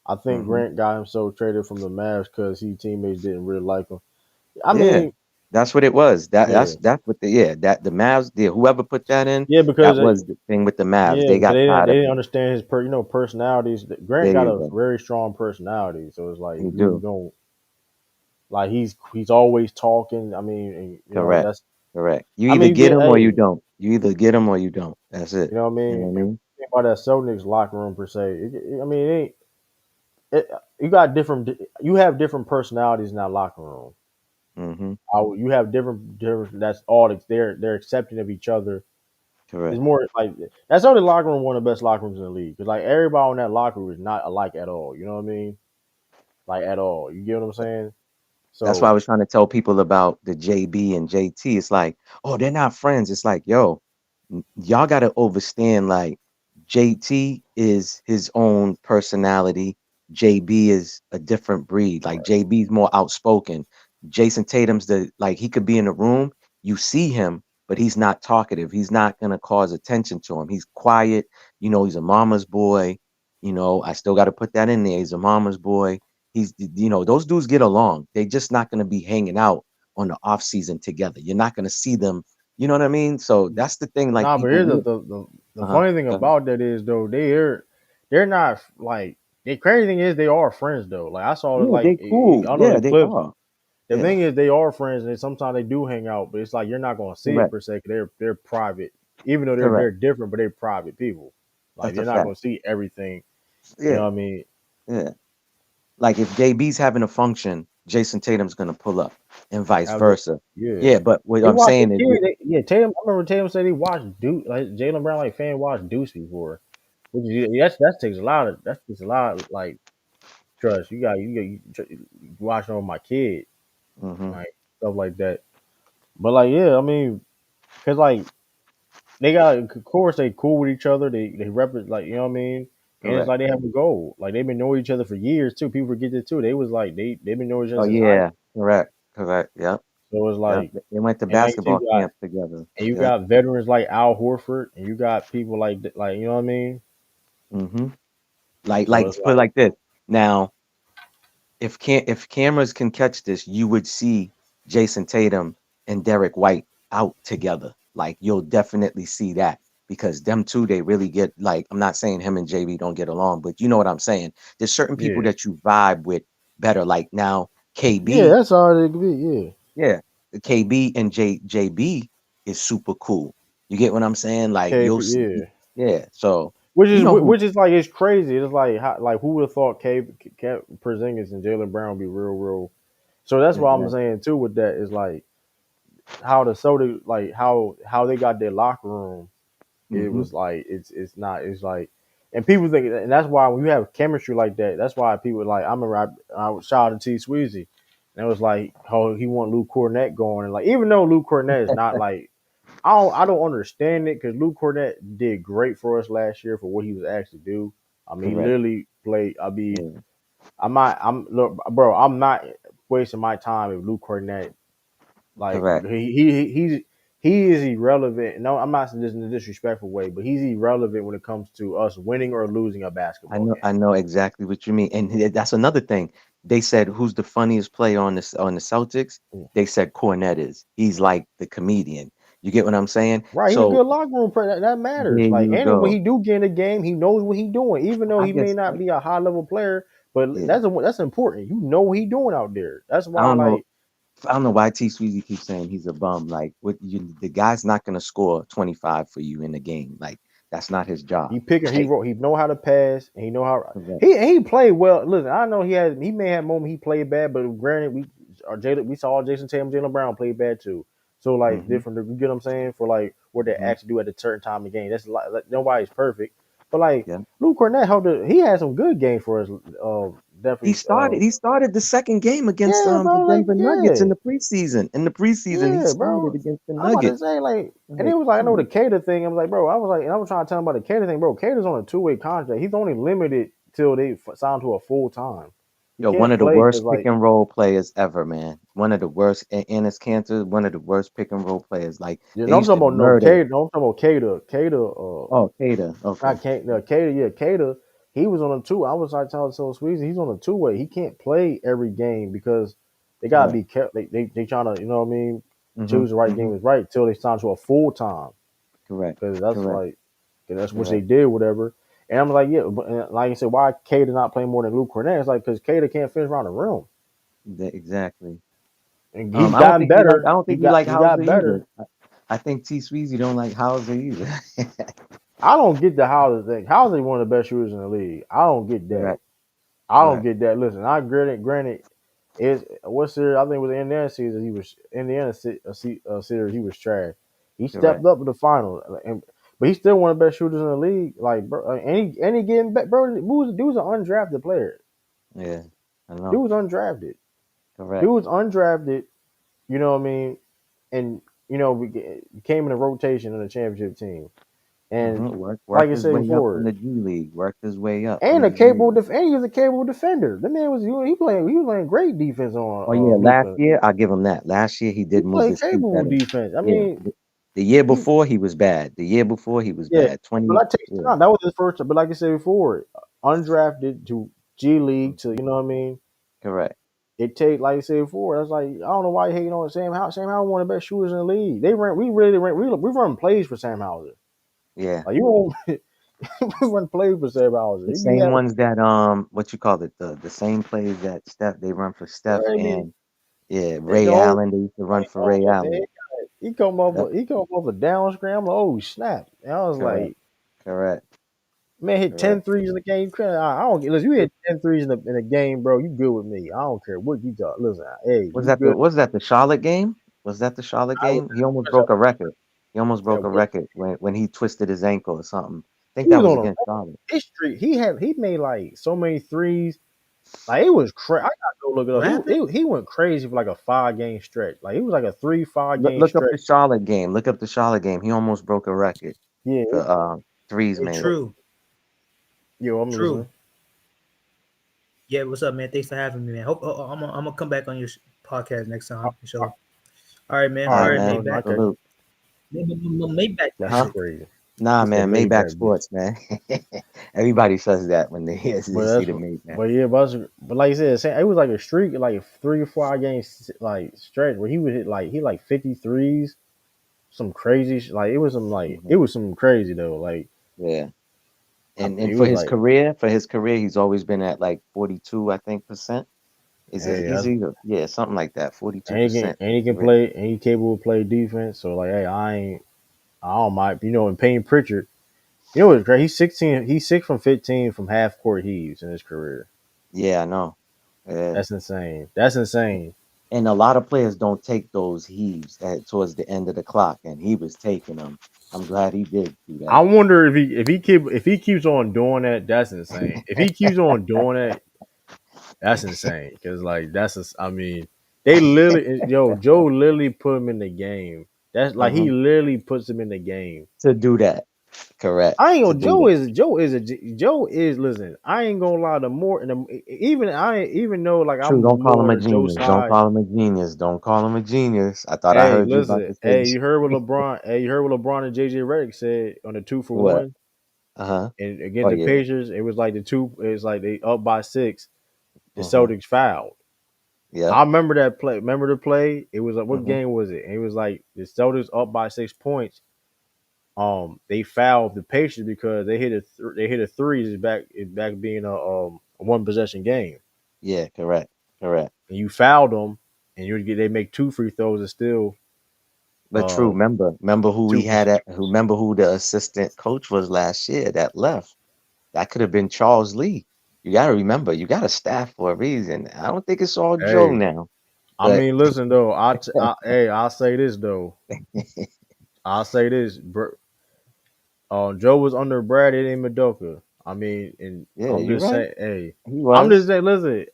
A: I think
I: Hmm.
A: Grant got himself traded from the Mavs because he teammates didn't really like him. I
I: Yeah.
A: mean,
I: That's what it was. That
A: yeah,
I: that's what the yeah, that the Mavs, whoever put that in,
A: yeah,
I: that
A: because
I: was the thing with the Mavs.
A: yeah,
I: They
A: because
I: got
A: they
I: tired of
A: didn't
I: him.
A: understand his personalities. Grant
I: There
A: got
I: you
A: a
I: go.
A: very strong personality, so it's like
I: You
A: you
I: do.
A: don't like he's always talking. I mean, and,
I: Correct.
A: that's
I: Correct. You
A: I
I: either
A: mean,
I: get
A: yeah,
I: them or
A: hey,
I: you don't. You either get them or you don't. That's it.
A: you know what I
I: You know
A: mean.
I: what I
A: And
I: mean?
A: think about that Celtics locker room per se. I mean, it ain't. You got different. You have different personalities in that locker room.
I: Hmm.
A: You have different. That's all. They're accepting of each other. It's
I: Correct.
A: more like that's only locker room one of the best locker rooms in the league because like everybody in that locker room is not alike at all. You know what I mean? Like at all. You get what I'm saying?
I: That's why I
A: So
I: was trying to tell people about the JB and JT. It's like, oh, they're not friends. It's like, yo, y'all got to understand, like, JT is his own personality. JB is a different breed. Like, JB's more outspoken. Jason Tatum's like, he could be in a room, you see him, but he's not talkative. He's not going to cause attention to him. He's quiet. He's a mama's boy. I still got to put that in there. He's a mama's boy. Those dudes get along. They're just not going to be hanging out on the off season together. You're not going to see them. You know what I mean? So that's the thing. Like
A: nah, but here's
I: people,
A: the
I: uh-huh.
A: funny thing
I: Go ahead.
A: about that is though they're not like the crazy thing is they are friends though. Like I saw it
I: Yeah,
A: like
I: they cool.
A: I know
I: Yeah,
A: the
I: they
A: clips.
I: are.
A: The
I: Yeah,
A: thing is they are friends and sometimes they do hang out, but it's like you're not gonna see it
I: correct,
A: per se. 'Cause they're private, even though they're
I: correct.
A: different, but they're private people. Like
I: That's a
A: you're not
I: fact.
A: gonna see everything. You know
I: Yeah,
A: what I mean?
I: yeah. Like if JB's having a function, Jason Tatum's gonna pull up, and vice
A: Have the
I: versa.
A: yeah.
I: Yeah, but what
A: He
I: I'm
A: watched the
I: saying is,
A: kid. Yeah, Tatum. I remember Tatum said he watched Duke. Like Jalen Brown, like fan watched Deuce before. Which is, that takes a lot of like trust. You watching over my kid,
I: hmm,
A: like stuff like that. But like yeah, I mean, cause like they got of course they cool with each other. They represent like you know what I mean. And it's
I: correct.
A: like they have a goal. Like they've been knowing each other for years too. People forget that too. They was like they've been knowing each other
I: Oh
A: since high
I: yeah,
A: school.
I: correct, correct. Yep,
A: So it's
I: yep.
A: like
I: They went to
A: and like
I: basketball camp together.
A: you
I: Yep.
A: got veterans like Al Horford, and you got people like you know what I mean.
I: Hmm. Like,
A: So it's
I: put it
A: like
I: like this. Now, if cameras can catch this, you would see Jason Tatum and Derek White out together. Like you'll definitely see that because them two, they really get like. I'm not saying him and JB don't get along, but you know what I'm saying. There's certain people
A: yeah,
I: that you vibe with better. Like now,
A: yeah,
I: KB,
A: that's all it could be. Yeah,
I: yeah, the KB and JB is super cool. You get what I'm saying? Like
A: KB,
I: you'll see,
A: yeah.
I: yeah. So
A: Which
I: you
A: is
I: know who,
A: which is like it's crazy. It's like how, like who would have thought K Porzingis and Jalen Brown would be real. So that's what I'm
I: exactly.
A: saying too. With that is like how the Celtics like how they got their locker room. It
I: Mm-hmm.
A: was like it's not. It's like, and people think, and that's why when you have chemistry like that, that's why people like. I remember I was shout out to T Sweezy, and it was like, oh, he want Luke Cornett going, and like even though Luke Cornett is not like I don't understand it because Luke Cornett did great for us last year for what he was actually do. I mean, he
I: Correct.
A: literally played. I mean,
I: Yeah.
A: look, bro. I'm not wasting my time if Luke Cornett like
I: Correct.
A: he is irrelevant. No, I'm not saying this in a disrespectful way, but he's irrelevant when it comes to us winning or losing a basketball game.
I: I know exactly what you mean, and that's another thing. They said who's the funniest player on the Celtics?
A: Mm.
I: They said Cornette is. He's like the comedian. You get what I'm saying?
A: Right, he's a
I: So
A: good locker room player. That matters.
I: there
A: Like,
I: you
A: and when
I: go.
A: he do get in the game, he knows what he's doing. Even though
I: I
A: he may
I: guess
A: not be a high level player, but
I: yeah.
A: that's important. You know what he's doing out there. That's
I: I
A: why,
I: don't know.
A: like,
I: I don't know why T Sweezy keeps saying he's a bum. Like, what the guy's not gonna score 25 for you in the game. Like, that's not his job.
A: he picking, he
I: Like,
A: wrote, he know how to pass, and he know how
I: correct.
A: he played well. Listen, I know he may have moments he played bad, but granted, we saw Jayson Tatum, Jaylen Brown play bad too. So like
I: Hmm.
A: different, you get what I'm saying for like what they
I: Hmm.
A: actually do at a certain time of game. That's like nobody's perfect, but like
I: Yeah.
A: Luke Cornett he had some good games for us. Definitely.
I: He started the second game against
A: Yeah,
I: the
A: bro. Like
I: Denver Nuggets
A: yeah,
I: in the preseason. In the preseason, he
A: yeah,
I: started
A: bro.
I: against the
A: I'm about to
I: Nuggets.
A: say like, and it
I: Like,
A: was like I
I: come
A: know the
I: on.
A: Cater thing. I was like, bro, I was like, and I was trying to tell him about the Cater thing, bro. Cater's on a 2-way contract. He's only limited till they sign to a full time. He
I: Yo, one
A: can't
I: of the
A: play because
I: worst pick
A: like
I: and roll players ever, man. One of the worst. Ennis Cantor, one of the worst pick and roll players. Like,
A: you
I: they
A: know, I'm
I: used
A: talking
I: to
A: about no
I: murder.
A: Cater. No, I'm talking about Cater. Cater.
I: Oh, Cater. Okay.
A: Not Cater. No, Cater. Yeah, Cater. He was on a two. I was like telling so Squeezy, he's on a 2-way. He can't play every game because they gotta
I: Correct.
A: be kept. They trying to, you know what I mean,
I: Mm-hmm.
A: choose the right
I: Mm-hmm.
A: game is right till they sign to a full time.
I: Correct.
A: Because that's
I: Correct.
A: like, 'cause that's what they
I: Correct.
A: did, whatever. And I'm like, yeah, but and like you said, why Cater not play more than Luke Cornett? It's like because Cater can't finish around the rim,
I: Exactly.
A: and he's
I: I don't
A: gotten
I: think you like.
A: better.
I: I don't
A: He
I: think you
A: got
I: like
A: he
I: Hauser
A: got
I: either.
A: better.
I: I think T Sweezy don't like Hauser either.
A: I don't get the Hauser thing. Hauser one of the best shooters in the league. I don't get that.
I: Correct.
A: I don't
I: Right.
A: get that. Listen, I granted, is what's there? I think with the Indiana season, he was series. He was trash. He stepped
I: Correct.
A: up in the final, but he's still one of the best shooters in the league. Like, bro, and he getting back, bro. Dude's an undrafted player.
I: Yeah. I
A: Dude
I: know.
A: was undrafted. Dude
I: Correct.
A: was undrafted. You know what I mean? And we came in a rotation in the championship team, and
I: Mm-hmm.
A: like
I: Worked
A: I
I: his
A: said
I: way up in
A: before,
I: the G League. Worked his way up
A: and
I: in
A: a
I: the G
A: capable
I: League.
A: and he was a capable defender. The man was he was playing great defense on
I: Oh yeah, last
A: Brooklyn.
I: year I'll give him that. Last year he
A: He
I: did move
A: played
I: his feet
A: capable
I: better.
A: defense. I
I: Yeah.
A: mean,
I: The year
A: he
I: before he was bad. The year before he was
A: yeah.
I: bad.
A: But
I: 20.
A: I takes
I: Yeah.
A: time. That was his first. But like I said before, undrafted to G League to you know what I mean.
I: Correct.
A: It take like I said before. That's like I don't know why you hating on Sam Howell. Sam Howell one of the best shooters in the league. We really ran. We run plays for Sam Howell.
I: Yeah.
A: Like you won't we run plays for Sam Howell.
I: The
A: He be
I: same
A: having
I: ones that what you call it, the same plays that Steph they run for Steph
A: he be
I: and yeah,
A: the
I: Ray
A: whole
I: Allen. They used to run for
A: oh
I: Ray
A: man.
I: Allen. Yep.
A: He come off a down scram. I'm like, oh snap! And I was
I: Correct.
A: like,
I: Correct.
A: man, hit 10
I: Correct.
A: threes in the game. I don't get. Listen, you hit 10 threes in the game, bro. You good with me? I don't care what you talk. Listen, hey, you good?
I: Was that the Charlotte game? Was that the Charlotte
A: I was.
I: game? He almost broke a record. He almost broke a
A: What?
I: record when he twisted his ankle or something. I think
A: He
I: that
A: was
I: was
A: on a
I: against Charlotte.
A: history. He made like so many threes. Like it was crazy. I gotta go look it
D: What
A: up.
D: happened?
A: He went crazy for like a 5 game stretch. Like it was like a 3 5 game
I: Look up
A: stretch.
I: the Charlotte game. Look up the Charlotte game. He almost broke a record
A: Yeah.
I: for threes
A: It,
I: made.
D: True.
A: yo, I'm
D: True.
A: listening.
D: Yeah, what's up, man? Thanks for having me, man. I'm gonna come back on your podcast next time. Sure. All right, man.
A: All
D: All
I: Hey
A: right,
D: right,
I: man,
A: man.
D: Maybach.
A: Okay,
I: salute.
D: Maybach.
A: that's
I: Huh?
A: crazy.
I: Nah,
A: He said
I: man, Maybach
A: Maybach.
I: Sports, man. Everybody says that when they
A: But
I: see
A: that's
I: the Maybach.
A: but yeah, but like you said, it was like a streak, like 3 or 4 games like stretch where he would hit like 53s, some crazy like
I: Hmm.
A: it was some crazy though. Like
I: Yeah, and
A: it was like,
I: for his career, he's always been at like 42, I think, percent. Is it?
A: hey,
I: He's either yeah, something like that,
A: and he can
I: 42%
A: and he can
I: career.
A: play and he capable of play defense. So like, hey, I don't mind. And Payne Pritchard, what's great? He's 16. He's 6 from 15 from half court heaves in his career.
I: Yeah, I know. Yeah,
A: That's insane. That's insane.
I: And a lot of players don't take those heaves towards the end of the clock, and he was taking them. I'm glad he did do
A: I
I: that.
A: wonder if he keeps on doing that, that's insane. If he keeps on doing that, that's insane. Because like I mean, they literally Joe literally put him in the game. That's like he
I: Hmm.
A: literally puts him in the game.
I: To do that, correct.
A: I ain't
I: To
A: gonna.
I: do that.
A: Joe is. Listen, I ain't gonna lie. The more and even I ain't even though like
I: True.
A: I'm
I: Don't call him
A: more
I: a
A: on the Joe
I: genius. Don't
A: side.
I: call him a genius. Don't call him a genius. I thought I
A: Hey,
I: heard you about
A: listen.
I: to say
A: Hey, you heard what LeBron? Hey, you heard what LeBron and JJ Redick said on the 2-for-1
I: what? Uh huh.
A: and against
I: Oh
A: the
I: yeah.
A: Pacers. It was like the two. It was like they up by 6. The
I: Hmm.
A: Celtics fouled. I
I: Yep.
A: remember that play. Remember the play? It was like what
I: Hmm.
A: game was it? And it was like the Celtics up by 6 points. They fouled the Pacers because they hit a three. It's back being a one possession game.
I: Yeah. Correct. Correct.
A: And you fouled them, and they make 2 free throws and still
I: But true. Remember who we
A: two.
I: had at? Who remember who the assistant coach was last year that left? That could have been Charles Lee. You got to remember. You got a staff for a reason. I don't think it's all Joe
A: Hey,
I: now,
A: I
I: but
A: mean, listen though. Hey, I'll say this though. I'll say this. Joe was under Brad and Madoka. I mean, and
I: yeah,
A: I'm
I: you're
A: just
I: right.
A: saying, hey,
I: He
A: I'm just
I: was.
A: saying, listen,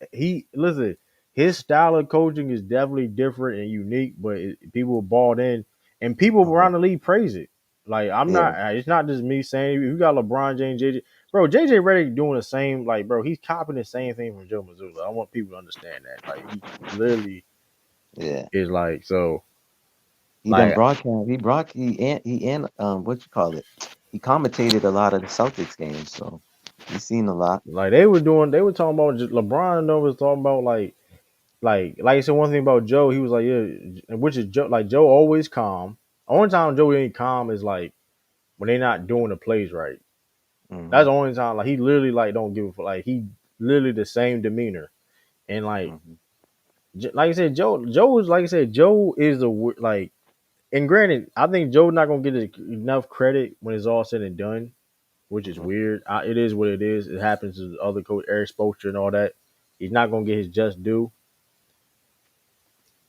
A: his style of coaching is definitely different and unique, but people bought in, and people
I: Hmm.
A: around the league praise it. Like I'm
I: Yeah.
A: not, it's not just me saying. You got LeBron James, JJ Redick doing the same. Like, bro, he's copying the same thing from Joe Mazzulla. I want people to understand that. Like, he literally
I: Yeah.
A: is like so.
I: He done
A: Like,
I: broadcast. He and what you call it? He commentated a lot of the Celtics games, so he's seen a lot.
A: they were talking about just LeBron. Though was talking about like I said one thing about Joe. He was like, yeah, which is Joe. Like Joe always calm. Only time Joe ain't calm is like when they not doing the plays right. That's
I: Hmm.
A: the only time. Like he literally like don't give a fuck. Like he literally the same demeanor. And like
I: Hmm.
A: like I said, Joe is like I said, Joe is like. And granted, I think Joe not gonna get enough credit when it's all said and done, which is
I: Hmm.
A: weird. It is what it is. It happens to other coach, Eric Spoelstra and all that. He's not gonna get his just due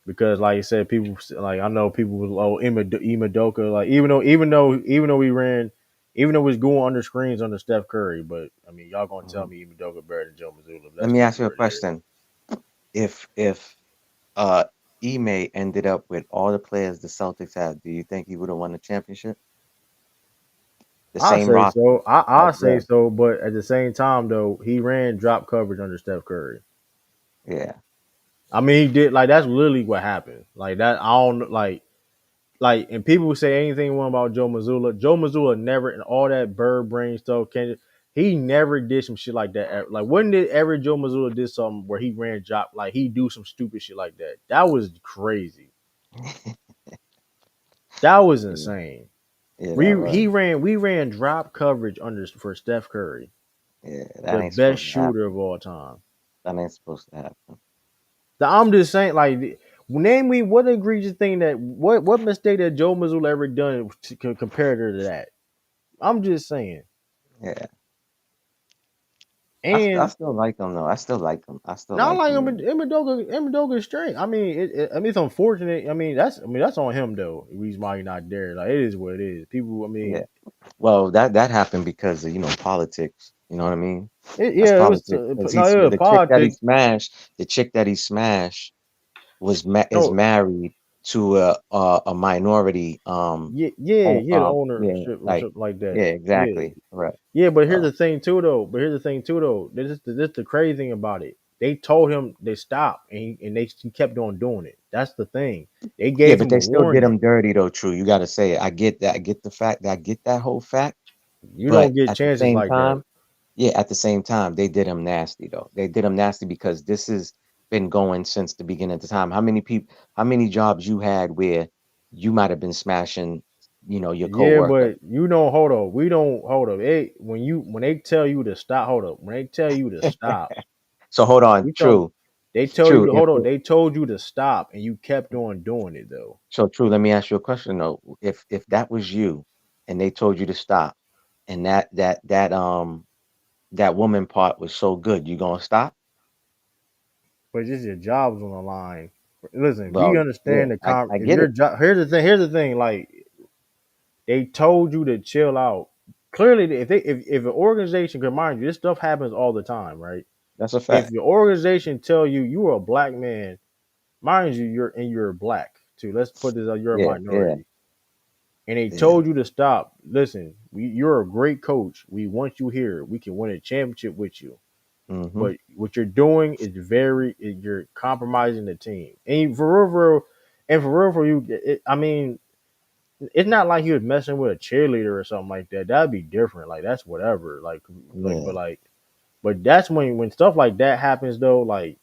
A: because, like I said, people like I know people was Imadoka. Like even though we ran, even though we was going under screens under Steph Curry, but I mean y'all gonna tell
I: Hmm.
A: me Imadoka better than Joe Mazzulla.
I: Let
A: That's
I: me
A: just
I: ask you a
A: what it is.
I: question. If uh Ime ended up with all the players the Celtics had, do you think he would have won the championship? The
A: I
I: same
A: say
I: roster,
A: so. I
I: like
A: say
I: yeah,
A: so, but at the same time though, he ran drop coverage under Steph Curry.
I: yeah.
A: I mean, he did like that's literally what happened. Like that, I don't and people say anything wrong about Joe Mazzulla. Joe Mazzulla never and all that bird brain stuff. He never did some shit like that. Like when did ever Joe Mazzulla did something where he ran drop like he do some stupid shit like that? That was crazy. That was
I: Yeah,
A: insane.
I: yeah, that was.
A: We ran drop coverage under for Steph Curry,
I: Yeah, that
A: the
I: ain't
A: best
I: supposed to
A: shooter
I: happen.
A: of all time.
I: That ain't supposed to happen.
A: I'm just saying, like, name me what egregious thing that what mistake that Joe Mazzulla ever done compared to that. I'm just saying,
I: Yeah. I
A: and
I: still like him though. I still like him. I still
A: not
I: like
A: like
I: him.
A: Amendoga is straight. I mean, I mean, it's unfortunate. I mean, that's on him though. The reason why he's not there, like, it is what it is. People, I
I: Yeah.
A: mean,
I: Well, that happened because of politics. You know what I mean? That's
A: yeah, it was
I: politics. Because
A: no, it was
I: the chick that he
A: politics.
I: smashed, is
A: No,
I: married to a minority
A: yeah, the
I: yeah,
A: ownership or
I: like
A: something like that.
I: yeah,
A: Yeah,
I: exactly. Right.
A: yeah, but here's
I: So
A: the thing too, though. This is the crazy thing about it. They told him they stopped, and he kept on doing it. That's the thing. They
I: yeah,
A: gave
I: but
A: him a
I: they still did
A: warning.
I: him dirty though, true. You gotta say it. I get that. I get the fact that I get that whole fact.
A: You don't
I: But
A: get
I: at the
A: chances
I: same
A: like that.
I: time, yeah, at the same time, they did him nasty though. They did him nasty because this has been going since the beginning of the time. How many jobs you had where you might have been smashing, your
A: Yeah,
I: coworker?
A: but you don't hold up. We don't hold up. When they tell you to stop, hold up. When they tell you to stop,
I: So hold on,
A: we tell they tell you
I: true.
A: to hold on. They told you to stop, and you kept on doing it though.
I: So true. Let me ask you a question though. If that was you, and they told you to stop, and that woman part was so good, you gonna stop?
A: But just your job's on the line. listen, we
I: Well, yeah,
A: understand the
I: I
A: if
I: get
A: your
I: it.
A: job. Here's the thing. Like they told you to chill out. Clearly, if an organization, cause mind you, this stuff happens all the time, right?
I: That's a
A: If
I: fact.
A: your organization tell you you are a black man, mind you, you're black too. Let's put this out. You're a
I: Yeah, yeah,
A: minority, and they
I: yeah.
A: told you to stop. Listen, you're a great coach. We want you here. We can win a championship with you.
I: Mm-hmm.
A: But what you're doing is you're compromising the team. And for real, and for real for you, I mean, it's not like he was messing with a cheerleader or something like that. That'd be different. Like that's whatever.
I: Yeah.
A: But that's when stuff like that happens though. Like,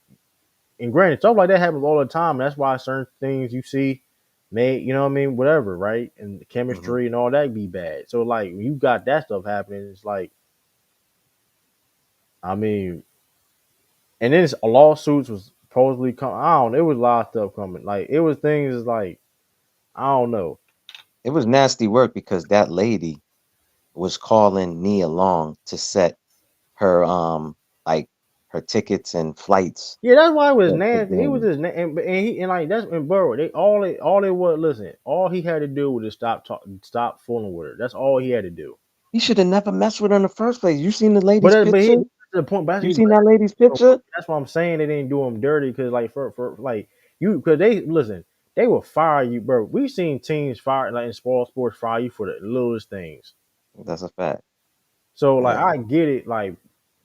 A: and granted, stuff like that happens all the time. That's why certain things you see, you know what I mean, whatever, right? And the
I: Mm-hmm.
A: chemistry and all that be bad. So like when you got that stuff happening, it's like, I mean, and then lawsuits was supposedly coming. I don't. It was a lot of stuff coming. Like it was things like I don't know.
I: It was nasty work because that lady was calling Nia Long to set her like her tickets and flights
A: Yeah, that's why it was
I: for
A: nasty. It was
I: Danny.
A: just and he and like that's and bro. They all it was. Listen, all he had to do was just stop fooling with her. That's all he had to do.
I: He should have never messed with her in the first place. You seen the lady's
A: But he
I: picture?
A: to the point.
I: You seen that lady's
A: So
I: picture?
A: that's why I'm saying they didn't do him dirty because like for like you because they listen. They will fire you, bro. We've seen teams fire like in sports fire you for the littlest things.
I: That's a fact.
A: So like
I: Yeah,
A: I get it, like,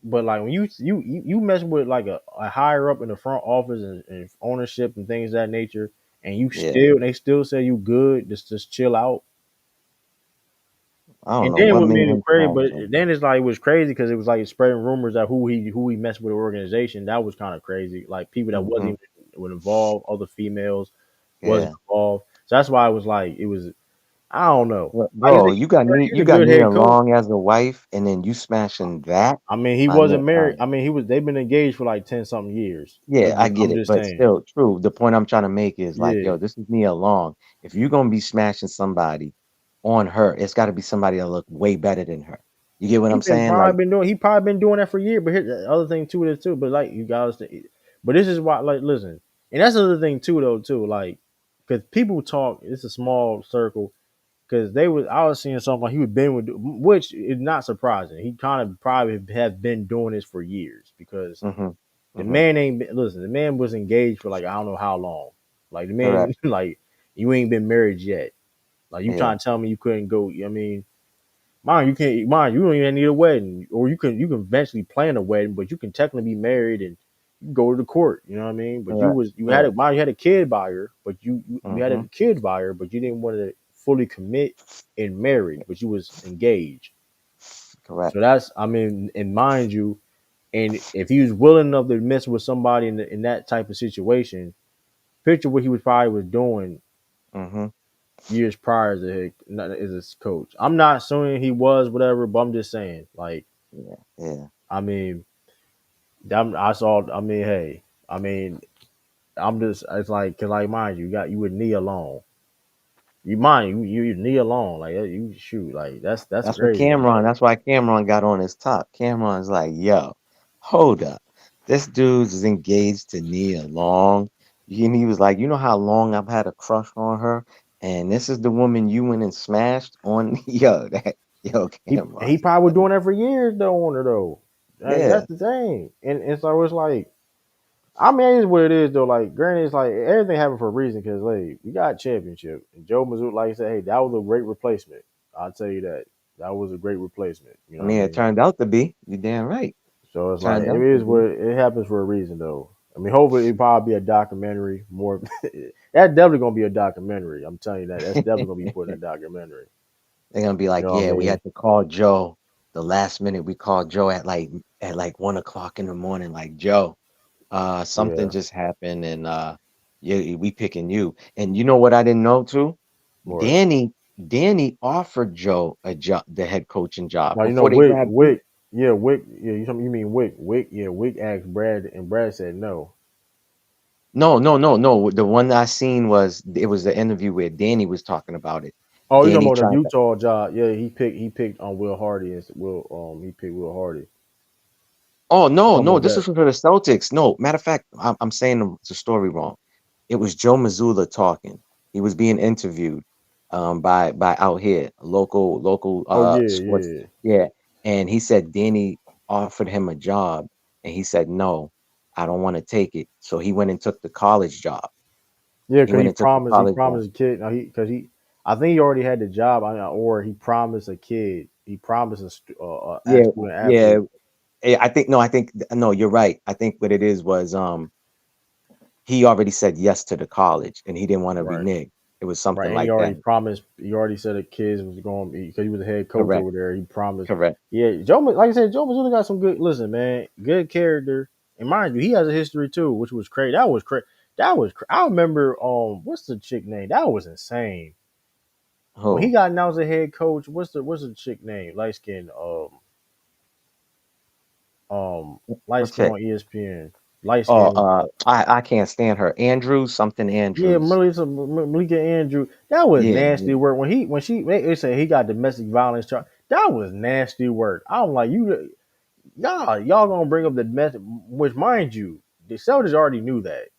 A: but like when you mess with like a higher up in the front office and ownership and things of that nature, and
I: yeah.
A: they still say you good, just chill out.
I: I don't
A: And
I: know
A: then
I: what
A: what
I: made
A: made it
I: him
A: crazy,
I: smash
A: but
I: her.
A: then it's like it was crazy because it was like spreading rumors that who he messed with the organization. That was kind of crazy. Like people that
I: Hmm.
A: wasn't even were involved, other females wasn't
I: Yeah.
A: involved. So that's why it was like it was. I don't know. Like I
I: Bro,
A: said,
I: you
A: he's a
I: got
A: good
I: Nia
A: head coach.
I: Long as a wife, and then you smashing that.
A: I mean, he
I: I mean,
A: wasn't married. I mean, he was. They've been engaged for like 10 something years.
I: yeah, I get
A: I'm
I: it,
A: just
I: but
A: saying.
I: still, true. The point I'm trying to make is like,
A: Yeah,
I: yo, this is Nia Long. If you're gonna be smashing somebody on her, it's got to be somebody that look way better than her. You get what I'm saying? Like,
A: he probably been doing that for years. But here's the other thing too is too. But like you guys, but this is why like listen, and that's the other thing too though too like because people talk. It's a small circle because I was seeing something like he was been with which is not surprising. He kind of probably have been doing this for years because
I: mm-hmm,
A: the
I: mm-hmm,
A: man ain't been, listen. The man was engaged for like I don't know how long. Like the man
I: correct.
A: like you ain't been married yet. Like you
I: Yeah,
A: trying to tell me you couldn't go? I mean, mind you can't. Mind you don't even need a wedding, or you can eventually plan a wedding, but you can technically be married and you can go to the court. You know what I mean? But
I: correct,
A: you had a
I: correct.
A: mind you had a kid by her, but you had
I: Mm-hmm,
A: a kid by her, but you didn't want to fully commit and married, but you was engaged.
I: correct.
A: So that's I mean, and mind you, and if he was willing enough to mess with somebody in that type of situation, picture what he was probably was doing
I: Mm-hmm,
A: years prior as his coach. I'm not assuming he was whatever, but I'm just saying, like,
I: yeah, yeah.
A: I mean, I saw. I mean, hey, I mean, I'm just. It's like, cause like, mind you, you would knee alone. You mind you knee alone, like you shoot, like that's
I: That's what
A: crazy to
I: Cameron.
A: me.
I: That's why Cameron got on his top. Cameron's like, yo, hold up. This dude's is engaged to Nia Long. And he was like, you know how long I've had a crush on her? And this is the woman you went and smashed on. Yo,
A: He
I: Cameron's
A: probably was
I: funny.
A: doing that for years though on her though. Like,
I: Yeah.
A: that's the thing, and so it's like. I mean, it is what it is though. Like, granted, it's like everything happened for a reason because, like, we got a championship. And Joe Mazzulla, like I said, hey, that was a great replacement. I'll tell you that. That was a great replacement. You
I: I
A: know what I
I: mean, it
A: mean?
I: turned out to be. You damn right.
A: So it's like
I: Turned
A: it
I: out to
A: is what
I: be.
A: it happens for a reason though. I mean, hopefully it probably be a documentary. More that's definitely gonna be a documentary. I'm telling you that. That's definitely gonna be put in a documentary.
I: They're gonna be
A: You
I: like,
A: know what I
I: yeah, we
A: mean?
I: had to call Joe the last minute. We called Joe at like 1 o'clock in the morning. Like, Joe, something
A: Yeah.
I: just happened, and yeah, we picking you. And you know what I didn't know too?
A: What?
I: Danny offered Joe a job, the head coaching job,
A: Now you know
I: before they grabbed you.
A: Wick. Yeah, you mean Wick? Wick. Yeah, Wick asked Brad, and Brad said no.
I: No, no, no, no. The one that I seen was it was the interview where Danny was talking about it.
A: Oh, you talking
I: Danny
A: about the
I: tried to.
A: Utah job? Yeah, he picked on Will Hardy and Will he picked Will Hardy.
I: Oh no,
A: Talking
I: no,
A: about
I: this
A: that.
I: is for the Celtics. No, matter of fact, I'm saying the story wrong. It was Joe Mazzulla talking. He was being interviewed by out here, local
A: Oh yeah,
I: sports.
A: yeah,
I: Yeah. And he said Danny offered him a job and he said, no, I don't want to take it. So he went and took the college job.
A: yeah.
I: He
A: Cause
I: went and took the
A: he
I: college job.
A: promised a kid. No, I think he already had the job. Or he promised a kid. He promised a
I: Yeah,
A: student
I: yeah.
A: athlete.
I: I think no, you're right. I think what it is was he already said yes to the college and he didn't want to
A: Right.
I: renege. It was
A: Right,
I: something
A: and he
I: like that.
A: already promised. He already said the kids was going to be because he was the head coach
I: Correct.
A: over there. He promised.
I: Correct.
A: Yeah, Joe. Like I said, Joe Mazzulla got some good. Listen, man, good character. And mind you, he has a history too, which was crazy. That was crazy. I remember. What's the chick name? That was insane. When he
I: Who?
A: got announced as head coach, what's the chick name? Light skin. Light
I: What
A: skin
I: chick?
A: on ESPN. Light
I: Oh,
A: skin.
I: I can't stand her. Andrews, something
A: Yeah,
I: Andrews.
A: Malika Andrew. That was
I: Yeah,
A: nasty
I: yeah.
A: work. When they said he got domestic violence charge, that was nasty work. I'm like, y'all gonna bring up the domestic, which mind you, the Celtics already knew that.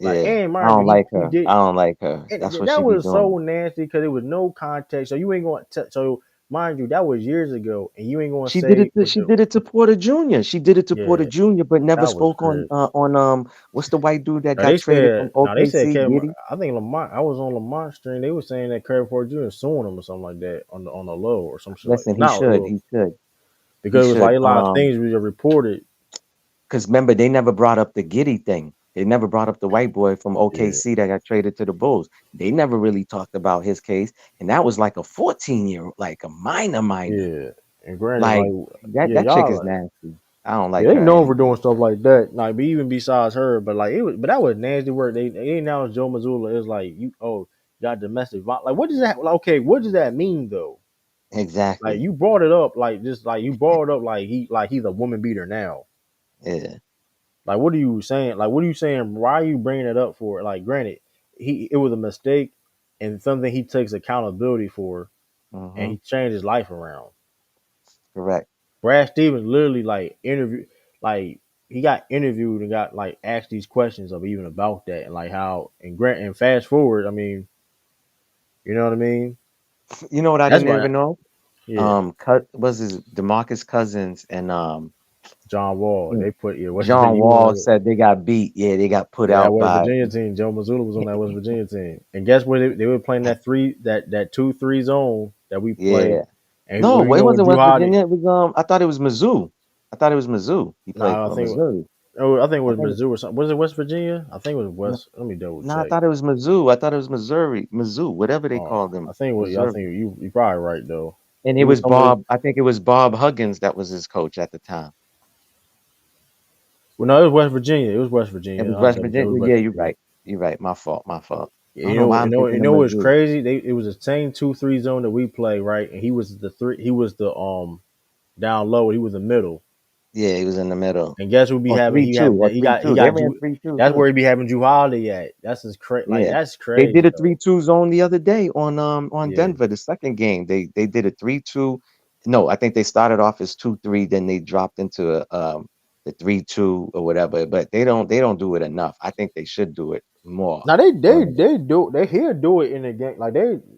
A: Like,
I: Yeah.
A: and
I: I
A: mind you,
I: don't like
A: he
I: her.
A: did,
I: I don't like her.
A: and
I: That's what
A: that
I: she be
A: was so
I: doing.
A: nasty because it was no context. So you ain't going to. So mind you, that was years ago, and you ain't going to
I: She did
A: say
I: it to
A: what
I: she
A: the
I: did it to Porter Jr. She did it to
A: yeah,
I: Porter Jr., but never
A: that was
I: spoke
A: crazy.
I: on what's the white dude that
A: No, they
I: got traded from
A: said no. They said
I: OKC?
A: Kevin.
I: Giddy?
A: I think Lamont. I was on Lamont's stream. They were saying that Kevin Porter Jr. suing him or something like that on the low or some shit like
I: Listen, he
A: not
I: should.
A: low
I: He should. He
A: because it was
I: should.
A: like a lot of things we reported.
I: Because remember, they never brought up the Giddy thing. They never brought up the white boy from
A: Yeah,
I: OKC that got traded to the Bulls. They never really talked about his case. And that was like a 14-year, like a minor.
A: yeah. And granted,
I: Like
A: like
I: that chick
A: y'all
I: is
A: like
I: nasty. I don't
A: yeah,
I: like
A: they
I: her
A: known for doing
I: anyway.
A: stuff like that. Like, but even besides her, but like but that was nasty work. They announced Joe Mazzulla. It was like got domestic violence. Like, what does that? Like, okay, what does that mean though? Like,
I: Exactly.
A: you brought it up, like just like you brought it up, like he's a woman beater now.
I: Yeah.
A: Like, what are you saying? Like, what are you saying? Why are you bringing it up for? Like, granted, it was a mistake and something he takes accountability for, and
I: Hmm.
A: he changed his life around.
I: Correct.
A: Brad Stevens literally like he got interviewed and got like asked these questions of even about that and like how and fast forward. I mean, you know what I mean?
I: You know what I
A: That's
I: didn't
A: why,
I: even know?
A: yeah.
I: Was his DeMarcus Cousins and
A: John Wall,
I: mm,
A: they put West
I: John
A: Virginia.
I: Wall said they got beat. Yeah, they got put
A: Yeah, that
I: out
A: West
I: by
A: Virginia team. Joe Mazzulla was on that West Virginia team, and guess what? They were playing that 2-3 zone that we play,
I: yeah.
A: and
I: No,
A: you
I: it
A: know when
I: wasn't
A: Drew
I: West
A: Holiday.
I: Virginia. It was I thought it was Mizzou. I thought it was Mizzou. He played
A: Nah,
I: for Missouri.
A: I think it
I: I
A: was
I: think
A: Mizzou or something. Was it West Virginia? I think it was
I: no,
A: West. Let me double
I: no, I
A: check.
I: thought it was Mizzou. I thought it was Missouri, Mizzou, whatever they
A: Oh,
I: called them,
A: I
I: Missouri.
A: think you probably right though.
I: And it
A: It was
I: was
A: some of the
I: Bob. I think it was Bob Huggins that was his coach at the time.
A: well, no, it was West Virginia. It was West
I: It
A: Virginia.
I: was
A: I'll
I: West
A: double check. It
I: Virginia.
A: was West
I: Yeah, you're
A: Virginia.
I: right. You're right. My fault. My fault.
A: Yeah,
I: I don't know why I'm
A: you
I: thinking of
A: know what's
I: Mizzou.
A: crazy? It was the same 2-3 zone that we play, right? And he was the three. He was the down low. He was the middle.
I: Yeah, he was in the middle.
A: And guess who be
I: Or
A: having?
I: three
A: He
I: two.
A: have
I: Or three
A: he
I: two. They
A: got
I: ran
A: you.
I: 3-2
A: That's
I: too.
A: where he be having Drew Holiday at. That's his like
I: Yeah.
A: that's
I: They did
A: crazy
I: a
A: though.
I: 3-2 zone the other day on
A: Yeah.
I: Denver, the second game. They did a 3-2. No, I think they started off as 2-3, then they dropped into the 3-2 or whatever. But they don't do it enough. I think they should do it more.
A: Now
I: Um,
A: they he'll do it in the game. Like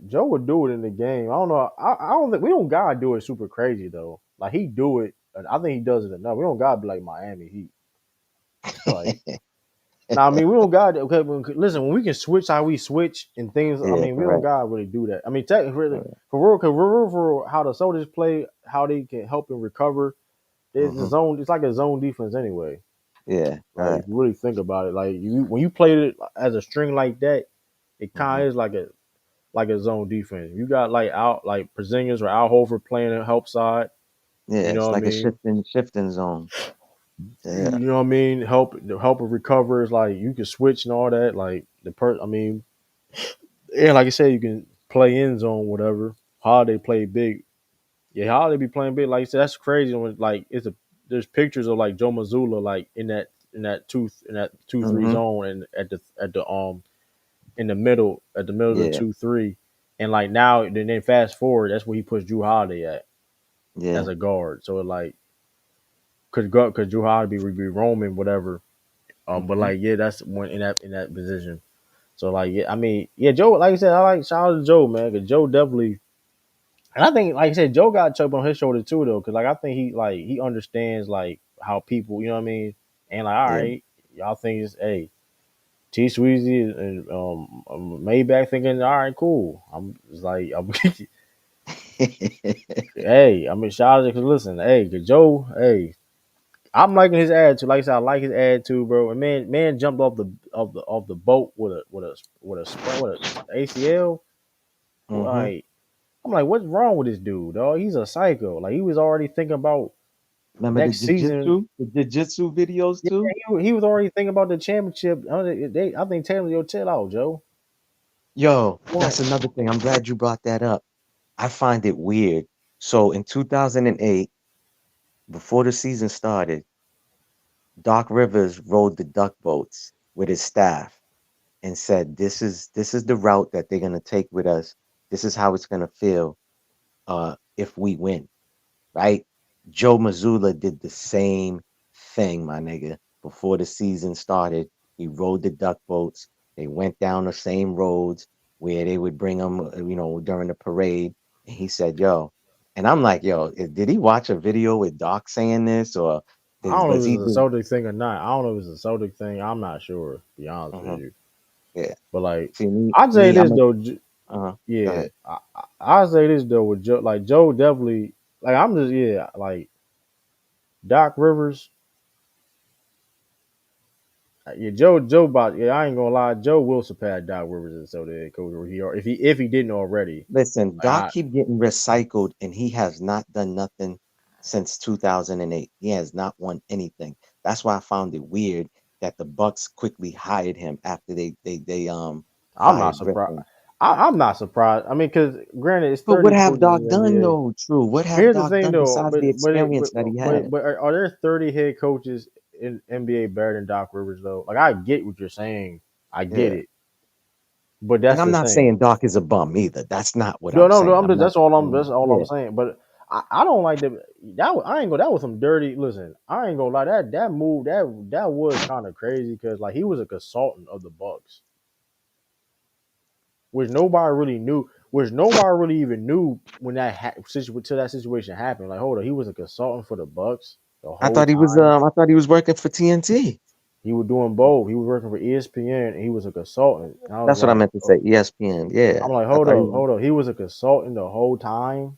A: Joe would do it in the game. I don't know. I don't think we don't gotta do it super crazy though. Like he do it. And I think he does it enough. We don't gotta be like Miami Heat. Like now, I mean we don't gotta okay. Listen, when we can switch how we switch and things. I
I: yeah,
A: mean we don't
I: correct.
A: gotta really do that. I mean technically
I: Correct.
A: for how the Celtics play, how they can help and recover. There's the
I: Hmm.
A: zone. It's like a zone defense anyway.
I: Yeah,
A: Like if
I: correct.
A: you really think about it, like when you played it as a string like that, it kind
I: Hmm.
A: of is like a zone defense. You got like out like Porzingis or Al Horford playing the help side. You
I: Yeah,
A: know
I: it's
A: what I
I: like a
A: mean?
I: shifting zone. Yeah.
A: You know what I mean? Help a recover is like you can switch and all that. Like I mean, and like I said, you can play in zone, whatever. Holiday play big. Yeah, Holiday be playing big. Like I said, that's crazy. When like there's pictures of like Joe Mazzulla like in that 2-3
I: Hmm.
A: zone and at the in the middle of the
I: Yeah.
A: 2-3. And like now then fast forward, that's where he puts Drew Holiday at as
I: Yeah.
A: a guard. So it like could Drew Holiday be roaming whatever. But
I: Hmm.
A: like yeah, that's when in that position. So like, yeah, I mean, yeah, Joe. Like I said, I like shout out to Joe, man, because Joe definitely. And I think, like I said, Joe got a chip on his shoulder too, though, because like I think he understands like how people, you know what I mean, and like, all
I: Yeah.
A: right, y'all think it's hey, T Sweezy and Maybach thinking, all right, cool. I'm it's like, hey, I mean, shout out because listen, hey, cause Joe, hey, I'm liking his attitude. Like I said, I like his attitude, bro. And man jumped off the boat with a sprain with a ACL.
I: hmm
A: Like I'm like, what's wrong with this dude, dog? He's a psycho. Like he was already thinking about
I: Remember
A: next season.
I: the jujitsu videos
A: Yeah,
I: too?
A: he was already thinking about the championship. I think Taylor your tail out, Joe.
I: Yo,
A: What?
I: that's another thing. I'm glad you brought that up. I find it weird. So in 2008, before the season started, Doc Rivers rode the duck boats with his staff and said, "This is the route that they're gonna take with us. This is how it's gonna feel if we win." Right? Joe Mazzulla did the same thing, my nigga. Before the season started, he rode the duck boats. They went down the same roads where they would bring them, during the parade. And he said, "Yo," and I'm like, "Yo, did he watch a video with Doc saying this, or
A: I don't know
I: was
A: if
I: he
A: it's a
I: just?"
A: Celtic thing or not. I don't know if it's a Celtic thing. I'm not sure, to be honest with
I: Uh-huh.
A: you.
I: Yeah.
A: But like,
I: See me,
A: I'd say
I: me,
A: this
I: I'm a.
A: though.
I: Go
A: Yeah,
I: ahead.
A: I'd say this though with Joe. Like Joe definitely. Like I'm just like Doc Rivers. Yeah, Joe. About I ain't gonna lie. Joe will surpass Doc Rivers as so the head coach, or if he didn't already.
I: Listen,
A: Like
I: Doc keep getting recycled, and he has not done nothing since 2008. He has not won anything. That's why I found it weird that the Bucks quickly hired him after they
A: I'm not
I: fired
A: surprised.
I: Griffin.
A: I'm not surprised. I mean, because granted, it's
I: But what
A: 30
I: have
A: coaches
I: Doc
A: in the
I: done
A: NBA.
I: though? True. What have
A: Here's the
I: Doc
A: thing,
I: done
A: though.
I: besides the experience that he had?
A: But are there 30 head coaches in NBA better than Doc Rivers though? Like I get what you're saying. I get
I: Yeah.
A: it. But
I: And
A: that's
I: I'm
A: the
I: not
A: thing.
I: saying Doc is a bum either. That's not what
A: No,
I: I'm
A: no, no.
I: saying. I'm not
A: That's
I: saying.
A: all I'm
I: Yeah.
A: saying. But I don't like that. I ain't gonna. That was some dirty. Listen, I ain't gonna lie. That move that was kind of crazy because like he was a consultant of the Bucks, which nobody really knew. Which nobody really even knew when till that situation happened. Like, hold on, he was a consultant for the Bucks the
I: I
A: whole
I: thought he was.
A: time.
I: I thought he was working for TNT.
A: He was doing both. He was working for ESPN and he was a consultant. And I was
I: That's what I
A: like,
I: meant to say. ESPN. Yeah.
A: I'm like,
I: I thought he was.
A: hold up. He was a consultant the whole time.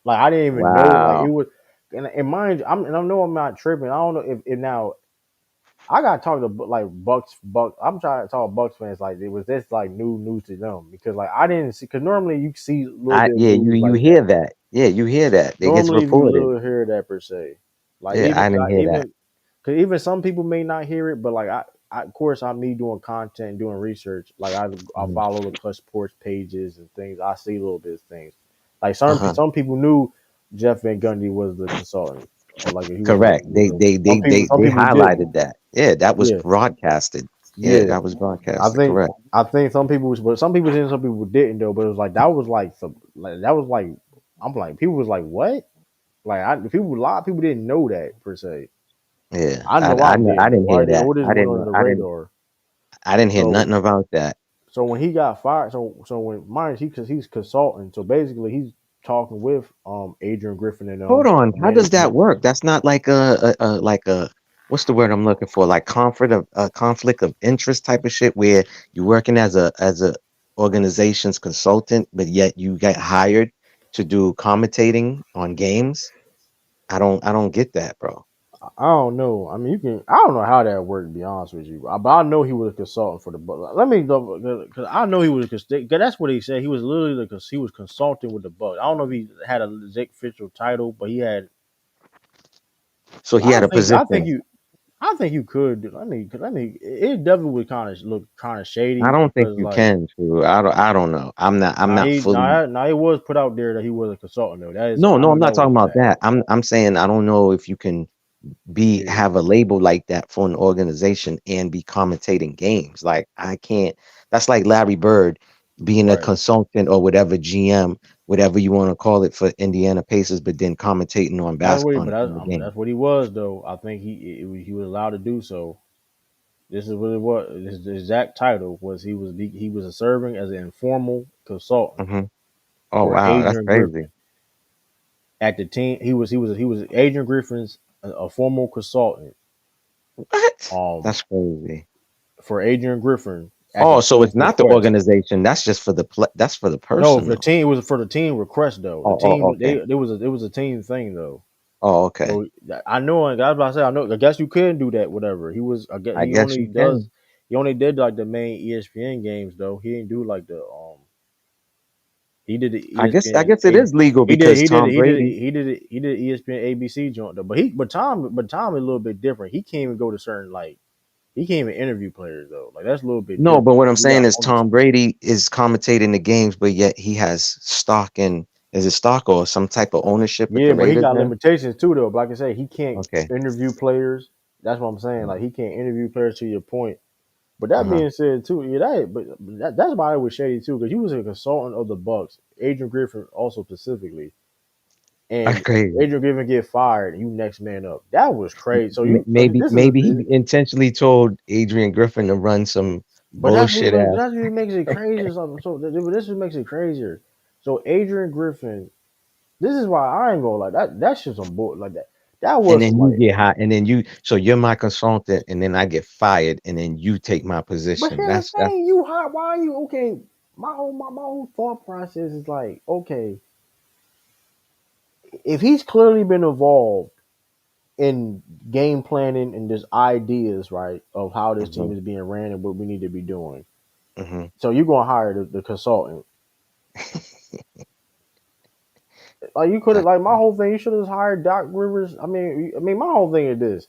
A: Like I didn't even know. Like it
I: Wow.
A: was, and mind you, I know I'm not tripping. I don't know if now I got to talk to like Bucks. I'm trying to talk to Bucks fans like it was this like new news to them because like I didn't see because normally you see a little bit of
I: Yeah,
A: news
I: you
A: like
I: hear
A: that.
I: that. Yeah, you hear that. It gets
A: Normally, if you
I: reported.
A: little hear that per se, like
I: Yeah, I didn't hear that.
A: because even some people may not hear it, but like of course, I'm me doing content, doing research. Like I
I: Mhm.
A: follow the Clutch Sports pages and things. I see little bit of things. Like
I: Uh-huh.
A: some people knew Jeff Van Gundy was the consultant, or like he was
I: Correct. They
A: the.
I: they they they
A: Some
I: they
A: people didn't.
I: highlighted that. Yeah, that was
A: Yeah,
I: broadcasted. Yeah,
A: yeah.
I: that was
A: I
I: broadcasted.
A: think
I: Correct.
A: I think some people, but some people did, some people didn't though. But it was like that was like some like that was like I'm like people was like what? Like a lot of people didn't know that per se.
I: Yeah,
A: I know I
I: I
A: didn't
I: didn't
A: know.
I: hear that.
A: It just
I: I
A: went
I: didn't
A: under
I: know.
A: the radar.
I: I didn't hear
A: So
I: nothing about that.
A: when he got fired, so when mind you, because he's consulting, so basically he's talking with Adrian Griffin and
I: Hold on.
A: the
I: How does that
A: management.
I: work? That's not like a what's the word I'm looking for? Like conflict of interest type of shit where you're working as a organization's consultant, but yet you get hired to do commentating on games. I don't get that, bro.
A: I don't know. I mean, I don't know how that worked. To be honest with you, but I know he was a consultant for the. Bucks. Let me go because I know he was because that's what he said. He was literally because he was consulting with the Bucks. I don't know if he had a legit official title, but he had.
I: So he had a position.
A: I think you could. Let me. It definitely would kind of look kind of
I: I
A: shady
I: don't think
A: because
I: you
A: like
I: can. True. I don't know. I'm not fully.
A: now he was put out there that he was a consultant though. That is
I: No,
A: I
I: no, I'm
A: know
I: not
A: that was
I: talking
A: a
I: about
A: fact.
I: that. I'm saying I don't know if you can be
A: Yeah,
I: have a label like that for an organization and be commentating games. Like I can't. That's like Larry Bird being a
A: right.
I: consultant or whatever GM, whatever you want to call it for Indiana Pacers, but then commentating on
A: That's
I: bas
A: what he,
I: on the game.
A: that's what he was though. I think he was allowed to do so. This is what it was. His exact title was he was serving as an informal consultant
I: Hmm. Oh
A: for
I: wow, that's
A: Adrian
I: crazy.
A: Griffin at the team. He was Adrian Griffin's a formal consultant
I: What?
A: um
I: That's crazy.
A: for Adrian Griffin at the
I: Oh, so
A: team's
I: it's not the
A: request.
I: organization. That's just for the that's for the
A: No,
I: person
A: for the
I: though.
A: team, it was for the team request though. The
I: Oh,
A: team
I: okay.
A: it was a team thing though.
I: Oh, okay.
A: So I know, and I was about to say, I know. I guess you can do that. Whatever he was, I guess
I: I guess you can.
A: he only did like the main ESPN games though. He didn't do like the he did the
I: I
A: ESPN.
I: guess it is legal because Tom Brady.
A: He did ESPN ABC joint though. But Tom is a little bit different. He can't even go to certain like he can't even interview players though. Like that's a little bit
I: No, but
A: different.
I: what I'm
A: You got
I: saying is
A: on the
I: Tom Brady is commentating the games, but yet he has stock in, is it stock or some type of ownership with
A: yeah,
I: the
A: but he
I: Raiders
A: got
I: now?
A: limitations too though. But like I say, he can't
I: Okay.
A: interview players. That's what I'm saying. Like he can't interview players to your point. But that
I: Uh-huh.
A: being said, too, yeah, that's why it was shady too, because he was a consultant of the Bucks, Adrian Griffin also specifically,
I: That's
A: and
I: crazy.
A: Adrian Griffin get fired, you next man up. That was crazy. So
I: Maybe
A: this is,
I: maybe he intentionally told Adrian Griffin to run some
A: but
I: bullshit ass.
A: that's what makes it crazy or something. So this what makes it crazier. So Adrian Griffin, this is why I ain't gonna like that. That's just some bull like that. That
I: And
A: was some
I: then you
A: like,
I: get hot, and then so you're my consultant, and then I get fired, and then you take my
A: but
I: position.
A: here's the
I: That's
A: thing, you hot. Why are you okay? My whole thought process is like, okay, if he's clearly been involved in game planning and just ideas, right, of how this team
I: Mhm,
A: is being ran and what we need to be doing.
I: mhm.
A: So you're gonna hire the consultant. Like you could have,
I: That
A: like my whole thing. You should have hired Doc Rivers. I mean, my whole thing is this.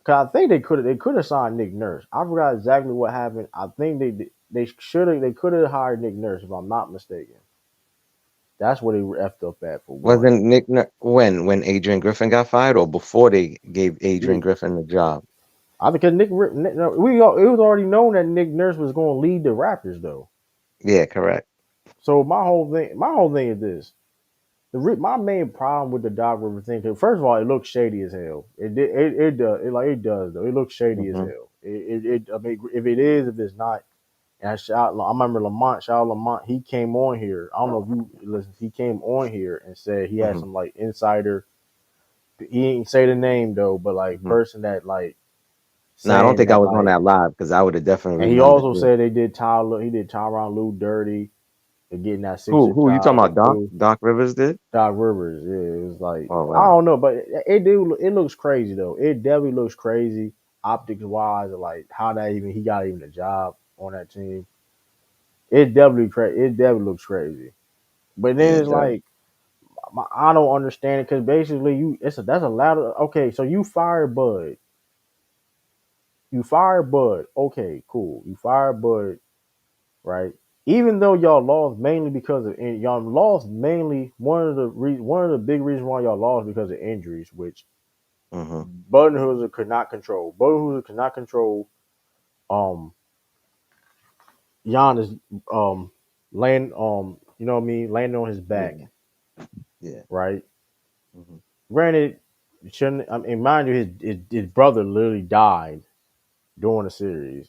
A: Cause I think they could have signed Nick Nurse. I forgot exactly what happened. I think they could have hired Nick Nurse if I'm not mistaken. That's what they were effed up at for one.
I: wasn't when Adrian Griffin got fired, or before they gave
A: Yeah,
I: Adrian Griffin the job.
A: I think because it was already known that Nick Nurse was going to lead the Raptors though.
I: Yeah, correct.
A: So my whole thing is this. My main problem with the Doc River thing, 'cause first of all, it looks shady as hell. It does though. It looks shady as
I: Hmm.
A: hell. I mean, if it's not, and I remember Charles Lamont. He came on here. I don't know if you listen. He came on here and said he had
I: Hmm.
A: some like insider. He didn't say the name though, but like
I: Hmm.
A: person that like
I: No, I don't
A: saying
I: think I
A: that
I: was on
A: like,
I: that live because I would have definitely
A: and he
I: remembered
A: also
I: this.
A: said they did Tyler. He did Tyronn Lue dirty and getting that
I: Who
A: 6'6"
I: who you talking
A: Tyler
I: about? Doc
A: Lue.
I: Doc Rivers did?
A: Doc Rivers, yeah, it was like
I: Oh
A: I
I: wow.
A: don't know, but it looks crazy though. It definitely looks crazy optics wise, like how that even he got even a job on that team. It definitely crazy. It definitely looks crazy. But
I: Yeah,
A: then
I: it
A: it's
I: does.
A: like I don't understand it because basically that's a lot of okay. So you fired Bud, Okay, cool. You fired Bud, right? Even though y'all lost mainly because of y'all lost mainly one of the big reasons why y'all lost because of injuries, which
I: Hmm.
A: Budenholzer could not control. Budenholzer could not control um Giannis land you know what I mean, landing on his back,
I: Yeah, yeah.
A: right?
I: Hmm.
A: Granted, shouldn't I mean mind you his brother literally died during the series.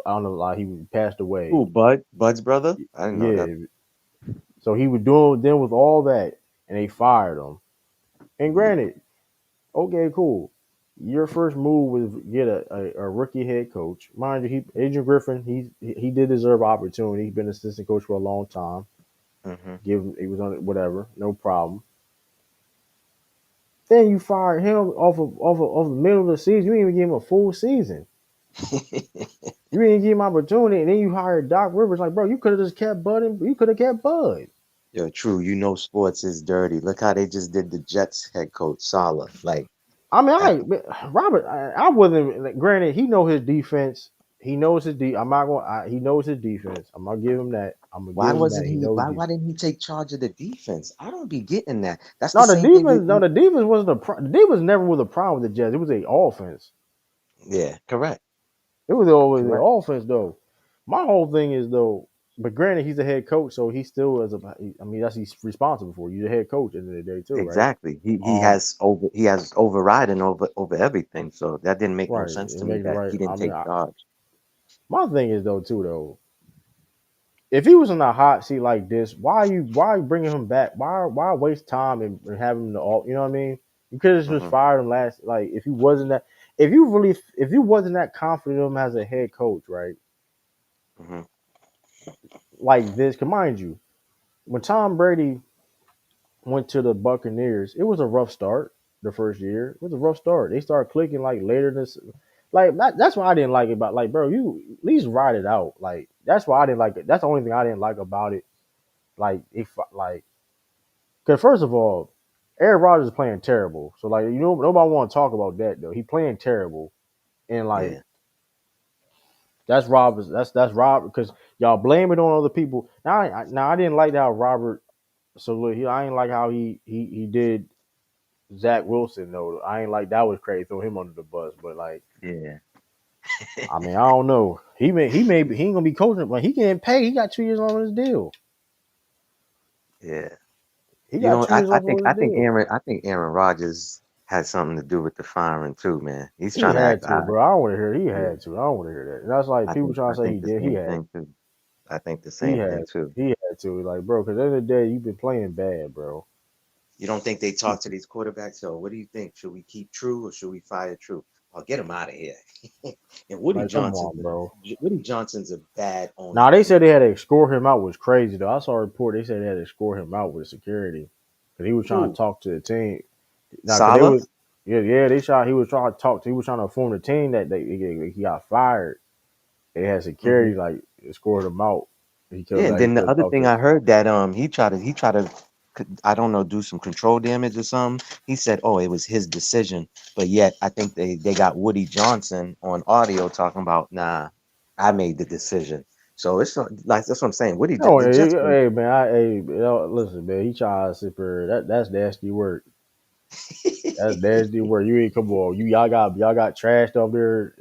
A: I don't know like he passed away.
I: Who, Bud's brother? I didn't know that.
A: Yeah. So he was doing then with all that and they fired him. And
I: Hmm.
A: granted, okay, cool. Your first move was get a rookie head coach. Mind you, Adrian Griffin, he did deserve opportunity. He's been assistant coach for a long time.
I: Hmm.
A: Give him he was on it, whatever, no problem. Then you fired him off the middle of the season. You didn't even give him a full season. You didn't give him opportunity, and then you hired Doc Rivers. Like, bro, you could have just kept Bud. You could have kept Bud.
I: Yo, true. You know, sports is dirty. Look how they just did the Jets head coach Salah. Like,
A: I mean,
I: uh,
A: Robert. I wasn't. Like, granted, he know his defense. He knows his I'm not going. He knows his defense. I'm gonna give him that. I'm gonna
I: why
A: give him
I: wasn't
A: that. He
I: he?
A: knows
I: Why
A: defense.
I: didn't he take charge of the defense? I don't be getting that. That's the
A: No, the
I: same thing with
A: defense. No, the defense wasn't the defense. Never was a problem with the Jets. It was the offense.
I: yeah, correct,
A: It was always the
I: correct.
A: offense though. My whole thing is though. But granted, he's a head coach, so he still is a. I mean, that's he's responsible for. You're the head coach at the end of the day too, right?
I: Exactly. He has overriding over everything. So that didn't make no
A: Right.
I: sense
A: It
I: to me
A: makes it
I: that
A: right.
I: he
A: I
I: didn't
A: mean,
I: take charge.
A: My thing is though too though, if he was in a hot seat like this, why are you bringing him back? Why waste time and have him in the all? You know what I mean? You could have just
I: Mm-hmm.
A: fired him last. Like if he wasn't that, if you wasn't that confident in him as a head coach, right?
I: Mm-hmm.
A: Like this, can mind you, when Tom Brady went to the Buccaneers, it was a rough start. The first year, it was a rough start. They started clicking like later this, like that's why I didn't like it. About like, bro, you at least ride it out. Like that's why I didn't like it. That's the only thing I didn't like about it. Like if like, because first of all, Aaron Rodgers is playing terrible. So like, nobody want to talk about that though. He playing terrible, and like
I: Yeah.
A: that's Robert's. That's Robert because y'all blame it on other people. Now I didn't like how Robert. So look, I ain't like how he did Zach Wilson though. I ain't like that was crazy. Throw him under the bus, but like,
I: Yeah.
A: I mean, I don't know. He ain't gonna be coaching, but he getting paid. He got 2 years on his deal.
I: Yeah.
A: He
I: You
A: got
I: know,
A: 2 years off
I: I
A: on his
I: think
A: deal.
I: Aaron Rodgers had something to do with the firing too, man. He's
A: He
I: trying to
A: had
I: act
A: to,
I: high.
A: bro. I don't want to hear. He
I: Yeah.
A: had to. I don't want to hear that. And that's like people trying
I: I
A: to say he
I: think the
A: did. He
I: same
A: had.
I: thing too. I think the
A: He
I: same thing
A: had.
I: too.
A: He had to. Like, bro, because at the end of the day, you've been playing bad, bro.
I: You don't think they talk to these quarterbacks? So what do you think? Should we keep True or should we fire True? I'll get him out of here. And
A: Like, come on, bro.
I: Woody Johnson's a bad owner
A: Now
I: to
A: they said
I: me.
A: they had to escort him out. Was crazy though. I saw a report. They said they had to escort him out with security because he was trying to
I: Who?
A: talk to the team. Now, because they
I: Salah?
A: was, yeah, they shot. He was trying to talk. He was trying to inform the team that he got fired. They had
I: Hmm.
A: security like escort him out. He
I: Yeah,
A: could
I: and
A: like he
I: then the
A: couldn't
I: other
A: talk
I: thing
A: to.
I: I heard that he tried to I don't know, do some control damage or something. He said, "Oh, it was his decision," but yet I think they got Woody Johnson on audio talking about, "Nah, I made the decision." So it's like that's what I'm saying.
A: Oh,
I: The Jets been
A: hey man, listen, man. He tried to sit there. That's nasty work. That's nasty work. You ain't come on. Y'all got trashed up there,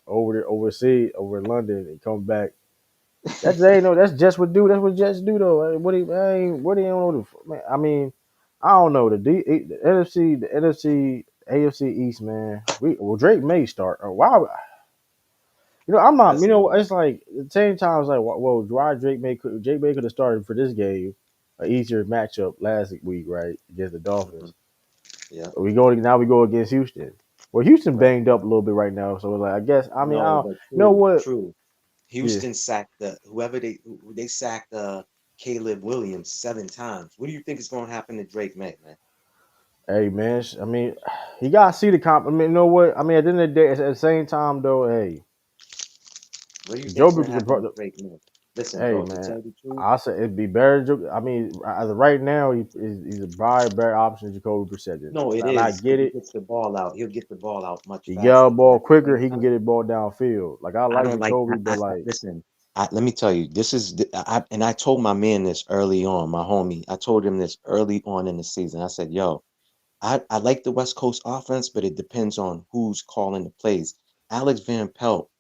A: over there overseas over in London and come back. That's they know. That's just what do. That's what Jets do though. What do you don't know? Man, I mean, I don't know the NFC, the NFC, AFC East, man. Drake may start. Or why? I'm not.
I: listen.
A: It's like at the same time. It's like, well, why Drake May could have started for this game, an easier matchup last week, right, against the
I: Mhm.
A: Dolphins.
I: Yeah,
A: We go against Houston. Well, Houston
I: right.
A: banged up a little bit right now, so it's like I guess. I mean, I
I: No,
A: don't,
I: but
A: you know
I: true,
A: what?
I: true.
A: Yeah.
I: Houston sacked they sacked Caleb Williams 7 times. What do you think is going to happen to Drake May, man?
A: Hey man, I mean, you gotta see the comp. I mean, you know what? I mean, at the end of the day, at the same time though, hey,
I: What do you think
A: Joe,
I: is going to happen to Drake May? Listen,
A: hey
I: bro, to
A: man,
I: tell you the truth,
A: I say it'd be better. I mean, as of right now, he's a better option than Jacoby Brissett.
I: no, it
A: And I
I: is
A: get
I: because he
A: it.
I: gets the ball out. He'll get the ball out much
A: He get the
I: faster. But
A: ball
I: at the
A: quicker.
I: same
A: He can
I: time,
A: get it ball downfield. Like I
I: I
A: like
I: don't like.
A: Jacoby, but like,
I: Listen. Let me tell you, this is and I told my man this early on, my homie. I told him this early on in the season. I said, "Yo, I like the West Coast offense, but it depends on who's calling the plays. Alex Van Pelt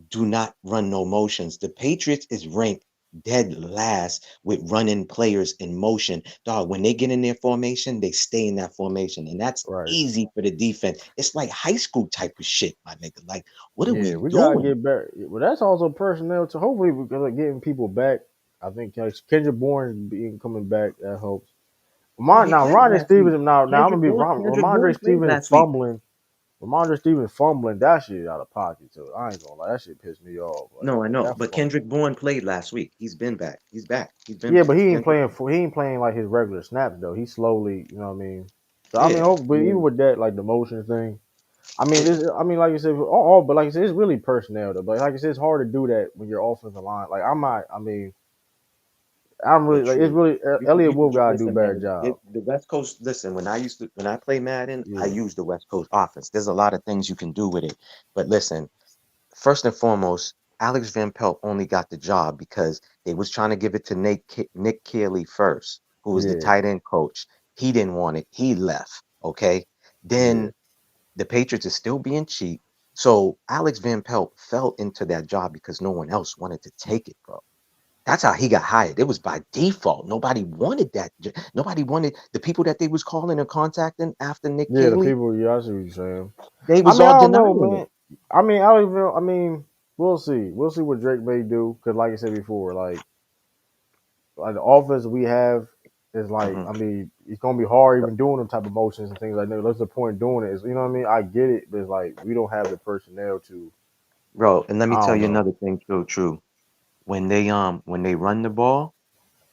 I: do not run no motions. The Patriots is ranked dead last with running players in motion. Dog, when they get in their formation, they stay in that formation. And that's
A: right?
I: easy for the defense. It's like high school type of shit, my nigga. Like, what are
A: Yeah,
I: we
A: we gotta
I: doing?
A: get better. Well, that's also personnel. So hopefully, we're gonna getting people back. I think Kendrick Bourne being coming back that helps.
I: No, he
A: Now,
I: played
A: Ronnie
I: last week.
A: Stevens. Now I'm gonna be wrong.
I: Kendrick
A: Ramondre
I: Bourne played
A: Stevens
I: last week.
A: fumbling. Ramondre Stevens fumbling. That shit out of pocket too. I ain't gonna lie. That shit pissed me off. Like
I: No, I know.
A: that
I: But
A: fumble.
I: Kendrick Bourne played last week. He's been back. He's back. He's been
A: Yeah,
I: back.
A: but he ain't
I: Kendrick,
A: playing. He ain't playing like his regular snaps though. He's slowly. You know what I mean. So I mean,
I: yeah.
A: but even with that, like the motion thing. I mean, like you said, all, but like I said, it's really personnel though. But like I said, it's hard to do that when you're offensive line. Like I'm not. I mean, I'm really
I: But
A: like it's
I: true.
A: really Elliot
I: You could
A: Wolf got to do a
I: listen,
A: better
I: man.
A: job.
I: The West Coast. Listen, when I play Madden, I
A: Yeah,
I: use the West Coast offense. There's a lot of things you can do with it. But listen, first and foremost, Alex Van Pelt only got the job because they was trying to give it to Nick Keeley first, who was the
A: yeah,
I: tight end coach. He didn't want it. He left. Okay.
A: yeah.
I: Then the Patriots is still being cheap. So Alex Van Pelt fell into that job because no one else wanted to take it, bro. That's how he got hired. It was by default. Nobody wanted that. Nobody wanted the people that they was calling and contacting after Nick
A: Yeah, the
I: Cayley.
A: people. Yeah, I see what you're saying.
I: They
A: I
I: was
A: mean, I
I: all
A: don't know,
I: denying it.
A: man. I mean, I don't even. I mean. we'll see. We'll see what Drake may do. Because, like I said before, like the offense we have is like,
I: Hmm.
A: I mean, it's gonna be hard even doing them type of motions and things like that. That's the point of doing it. Is, you know what I mean? I get it, but it's like we don't have the personnel to.
I: Bro, and let me
A: I
I: tell
A: don't
I: you
A: know.
I: another thing, true. When they run the ball,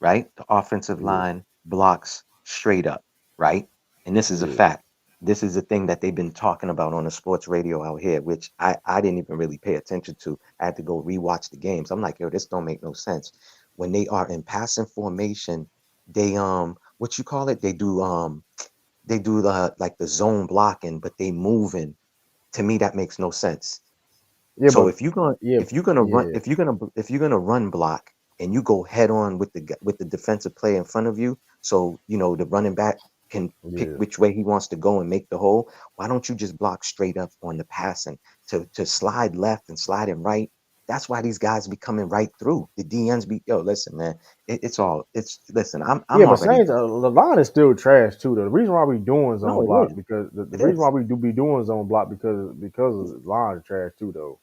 I: right? The offensive
A: Yeah,
I: line blocks straight up, right? And this is a
A: yeah,
I: fact. This is the thing that they've been talking about on the sports radio out here, which I didn't even really pay attention to. I had to go rewatch the games. I'm like, yo, this don't make no sense. When they are in passing formation, they what you call it? They do the like the zone blocking, but they moving. To me, that makes no sense.
A: yeah,
I: So
A: but yeah, yeah,
I: if you're gonna run block and you go head on with with the defensive player in front of you, so you know the running back can pick
A: yeah.
I: which way he wants to go and make the hole. Why don't you just block straight up on the passing to slide left and slide him right? That's why these guys be coming right through. The DNs be yo, listen, man. It's listen.
A: Yeah,
I: I'm
A: but
I: already
A: Saints, the line is still trash too. Though. The reason why we doing
I: no,
A: zone
I: it
A: block
I: is.
A: because the
I: It
A: reason
I: is.
A: why we do be doing zone block because of the line is trash too. Though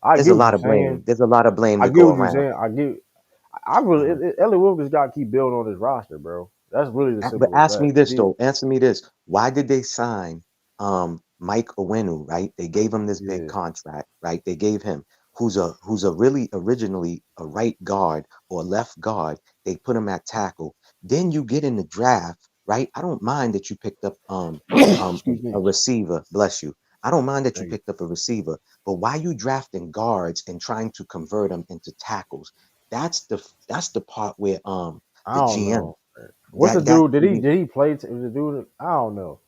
A: I
I: There's
A: get
I: a
A: what
I: lot
A: you're
I: of blame.
A: saying.
I: There's a lot of blame
A: I
I: to
A: get
I: go
A: what you're
I: around.
A: saying. I get. I really Elliot Wilkins got to keep building on his roster, bro. That's really the
I: But
A: simple as
I: ask
A: that.
I: me
A: 'Cause
I: this though. Answer me this. Why did they sign Mike Owenu, right? They gave him this big
A: yeah,
I: contract, right? They gave him who's a really originally a right guard or left guard. They put him at tackle. Then you get in the draft, right? I don't mind that you picked up
A: excuse me.
I: a receiver, bless you. I don't mind that you
A: Thank you.
I: picked up a receiver, but why you drafting guards and trying to convert them into tackles? That's the part where
A: I
I: the
A: don't
I: GM
A: know. What's the
I: that
A: dude? Did he play? The dude? I don't know.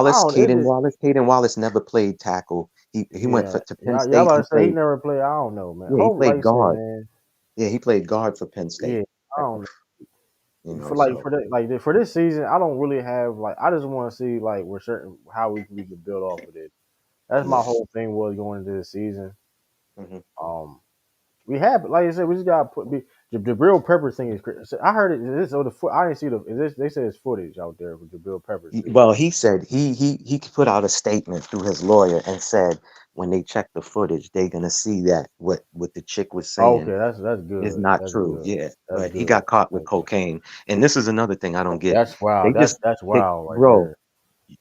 A: I
I: Wallace,
A: don't. It
I: Caden
A: just,
I: Wallace, Caden Wallace never played tackle. He went
A: yeah,
I: to Penn
A: y'all
I: State.
A: about
I: He
A: to say he
I: played,
A: never played. I don't know, man.
I: yeah, he
A: Hope like
I: played
A: you say,
I: guard.
A: man.
I: Yeah, he played guard for Penn
A: Yeah,
I: State.
A: I don't know.
I: You know,
A: For
I: so
A: that for this season, I don't really have like I just want to see like we're certain how we can build off of this. That's my
I: yeah.
A: whole thing was going into the season.
I: Hmm.
A: Um, we have like I said, we just got to put the real Pepper thing is crazy. I heard it. This or the foot. I didn't see the. Is this, they said it's footage out there with the Bill Pepper too.
I: Well, he said he put out a statement through his lawyer and said when they check the footage, they're gonna see that what the chick was
A: Oh,
I: saying
A: okay, that's
I: is
A: good.
I: not
A: That's
I: true.
A: good.
I: Yeah,
A: That's
I: but he
A: good.
I: got caught with
A: That's,
I: cocaine. And this is another thing I don't get.
A: that's
I: They
A: wild.
I: just
A: That's
I: they
A: wild right
I: bro,
A: there.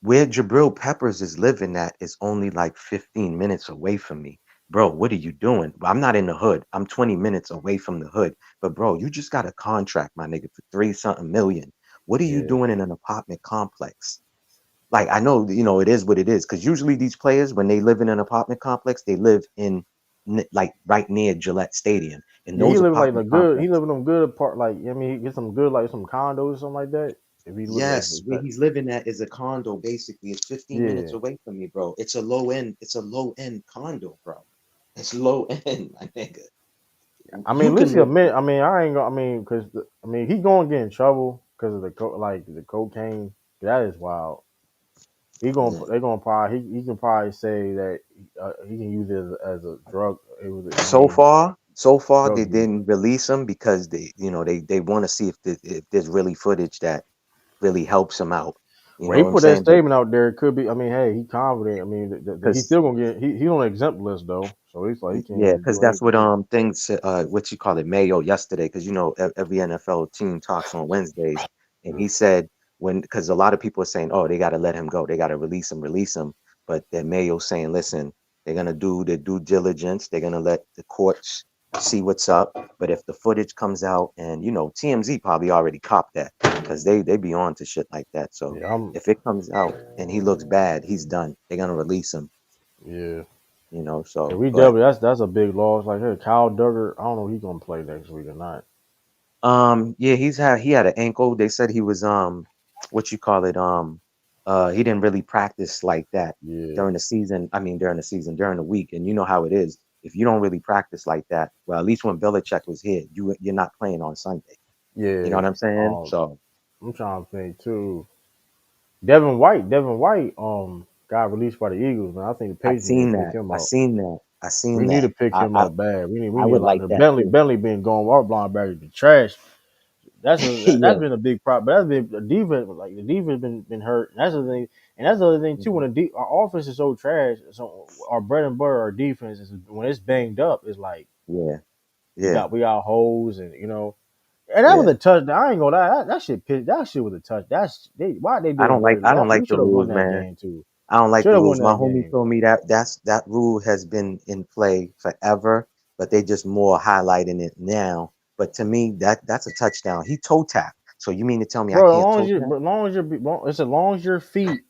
I: where Jabril Peppers is living at is only like 15 minutes away from me. Bro, what are you doing? I'm not in the hood. I'm 20 minutes away from the hood. But bro, you just got a contract, my nigga, for 3 something million. What are you
A: Yeah.
I: doing in an apartment complex? Like I know, it is what it is. Because usually these players, when they live in an apartment complex, they live in like right near Gillette Stadium. In
A: Yeah, he
I: those
A: live like in a
I: apartment
A: good. He
I: complexes.
A: live in them good apart. Like I mean, he get some good like some condos or something like that. If he live like
I: Yes, where
A: that,
I: he's living at is a condo. Basically, it's 15 minutes
A: yeah.
I: away from me, bro. It's a low end. It's a low end condo, bro. It's low end, my nigga.
A: I mean,
I: You
A: at least
I: can
A: he
I: live
A: admit.
I: there.
A: I mean, I ain't gonna. I mean, because I mean, he gonna get in trouble because of like the cocaine. That is wild. He gonna.
I: Yeah.
A: They gonna probably. He can probably say that he can use it as a drug. It was. I
I: So
A: mean,
I: far, so far, they
A: drug use.
I: didn't release him because they want to see if there's really footage that really helps him out. You
A: Well,
I: know
A: he
I: what I'm
A: put that
I: saying? But
A: statement out there. It could be. I mean, hey, he confident. I mean, he's
I: because
A: still gonna get. He on an exempt list though, so he's like he can't
I: Yeah,
A: really
I: because
A: do
I: that's what
A: anything.
I: things what you call it Mayo yesterday, because every NFL team talks on Wednesdays, and he said when because a lot of people are saying, oh, they got to let him go, they got to release him, but then Mayo saying, listen, they're gonna do their due diligence, they're gonna let the courts see what's up, but if the footage comes out and TMZ probably already copped that because they be on to shit like that, so
A: Yeah, I'm.
I: if it comes out and he looks bad, he's done. They're gonna release him,
A: Yeah. Yeah,
I: so
A: we
I: but.
A: definitely that's a big loss. Like hey, Kyle Duggar, I don't know if he's gonna play next week or not.
I: Yeah, he had an ankle. They said he was what you call it, he didn't really practice like that
A: Yeah,
I: during the season. I mean during the week. And you know how it is. If you don't really practice like that, well, at least when Belichick was here, you're not playing on Sunday. You know
A: yeah.
I: what I'm saying?
A: Um,
I: So
A: I'm trying to think too. Devin White, got released by the Eagles, man. I think the
I: I
A: Patriots need
I: seen
A: to pick
I: that.
A: him
I: I
A: up.
I: seen that. I
A: We
I: seen
A: need
I: that.
A: to pick him up bad. We
I: I
A: need a
I: would
A: lot.
I: like
A: The
I: that too.
A: Bentley being gone. Our blind bag the trash. That's been a big problem. But that's been the defense. Like the defense been hurt. And that's the thing. And that's the other thing too. When our offense is so trash, so our bread and butter, our defense is when it's banged up. It's like
I: Yeah,
A: we
I: yeah,
A: got holes, and and that was
I: yeah.
A: a touchdown. I ain't gonna lie. That shit was a touch. Why they
I: I
A: did it
I: don't like
A: dirty?
I: I don't
A: We
I: like the
A: should have won
I: rules,
A: that
I: man.
A: game too.
I: I don't like
A: Should
I: the
A: have won
I: rules. My
A: that
I: homie
A: game.
I: told me that rule has been in play forever, but they just more highlighting it now. But to me, that's a touchdown. He toe tapped. So you mean to tell me I
A: Bro,
I: can't toe tap?
A: as long as your feet,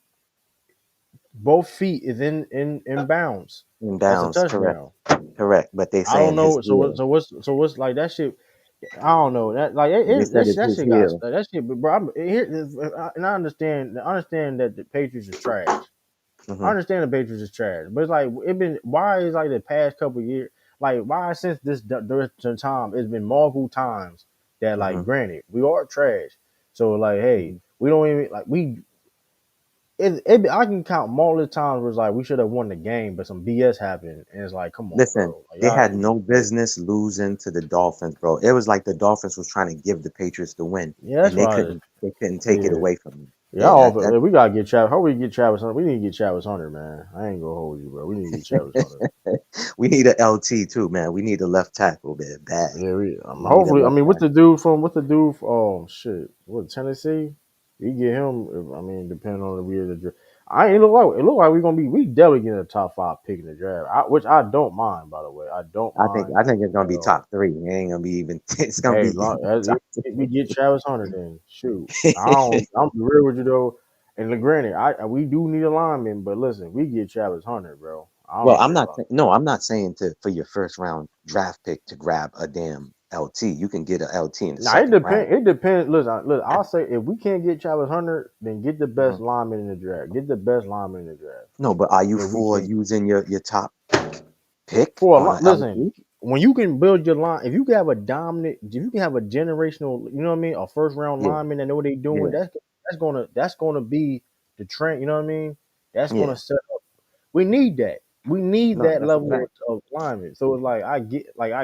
A: both feet is in bounds,
I: In
A: that's a
I: bounds, correct,
A: touchdown.
I: correct. But they
A: I don't
I: saying his
A: know.
I: heel.
A: So what's like that shit? I don't know that like
I: They said it's
A: that
I: his
A: shit got
I: heel.
A: that shit. But bro, and I understand that the Patriots is trash. I
I: Hmm.
A: understand the Patriots is trash, but it's like it been why is like the past couple of years like why since this time it's been multiple times that like
I: Hmm.
A: granted we are trash. So like hey
I: Hmm.
A: we don't even like we I can count multiple times where it's like we should have won the game, but some BS happened, and it's like, come on,
I: Listen,
A: bro, like,
I: they
A: y'all
I: had
A: ain't
I: no
A: doing it.
I: business losing to the Dolphins, bro. It was like the Dolphins was trying to give the Patriots the win,
A: Yeah, that's
I: and they
A: why.
I: couldn't take it
A: Yeah,
I: away from them.
A: yeah.
I: Yeah, that
A: We gotta get Travis. How we get Travis Hunter? We need to get Travis Hunter, man. I ain't gonna hold you, bro. We need to get Travis Hunter.
I: we need a LT too, man. We need a left tackle, man. Bad.
A: Yeah,
I: We need a
A: hopefully. I
I: left
A: mean,
I: tackle.
A: what's the dude from? Oh shit, what Tennessee? You get him. I mean, depending on the year of the draft. I ain't look like we're gonna be. We definitely get a top 5 pick in the draft, which I don't mind. By the way, I don't mind
I: I think it's gonna
A: at
I: be
A: all.
I: top three. It ain't gonna be even. It's gonna
A: Hey,
I: be top
A: we get Travis Hunter, then shoot. I
I: three.
A: don't. I'm be real with you though. And granted, we do need a lineman, but listen, we get Travis Hunter, bro. I
I: Well,
A: ain't gonna lie.
I: no, I'm not saying to for your first round draft pick to grab a damn LT. You can get a LT in the
A: Now it
I: second round.
A: depends. It depends. Look. I'll say if we can't get Travis Hunter, then get the best
I: Mhm.
A: lineman in the draft. Get the best lineman in the draft.
I: No, but are you
A: If we
I: for
A: can't,
I: using your top pick
A: for a
I: on
A: lot.
I: a
A: Listen,
I: LT?
A: when you can build your line, if you can have a dominant, if you can have a generational, you know what I mean, a first round
I: Yeah,
A: lineman that know what they doing,
I: yeah,
A: that's gonna be the trend. You know what I mean? That's
I: yeah.
A: gonna set up. We need that. We need
I: No,
A: that
I: that's a
A: level
I: fact.
A: of lineman. So it's like I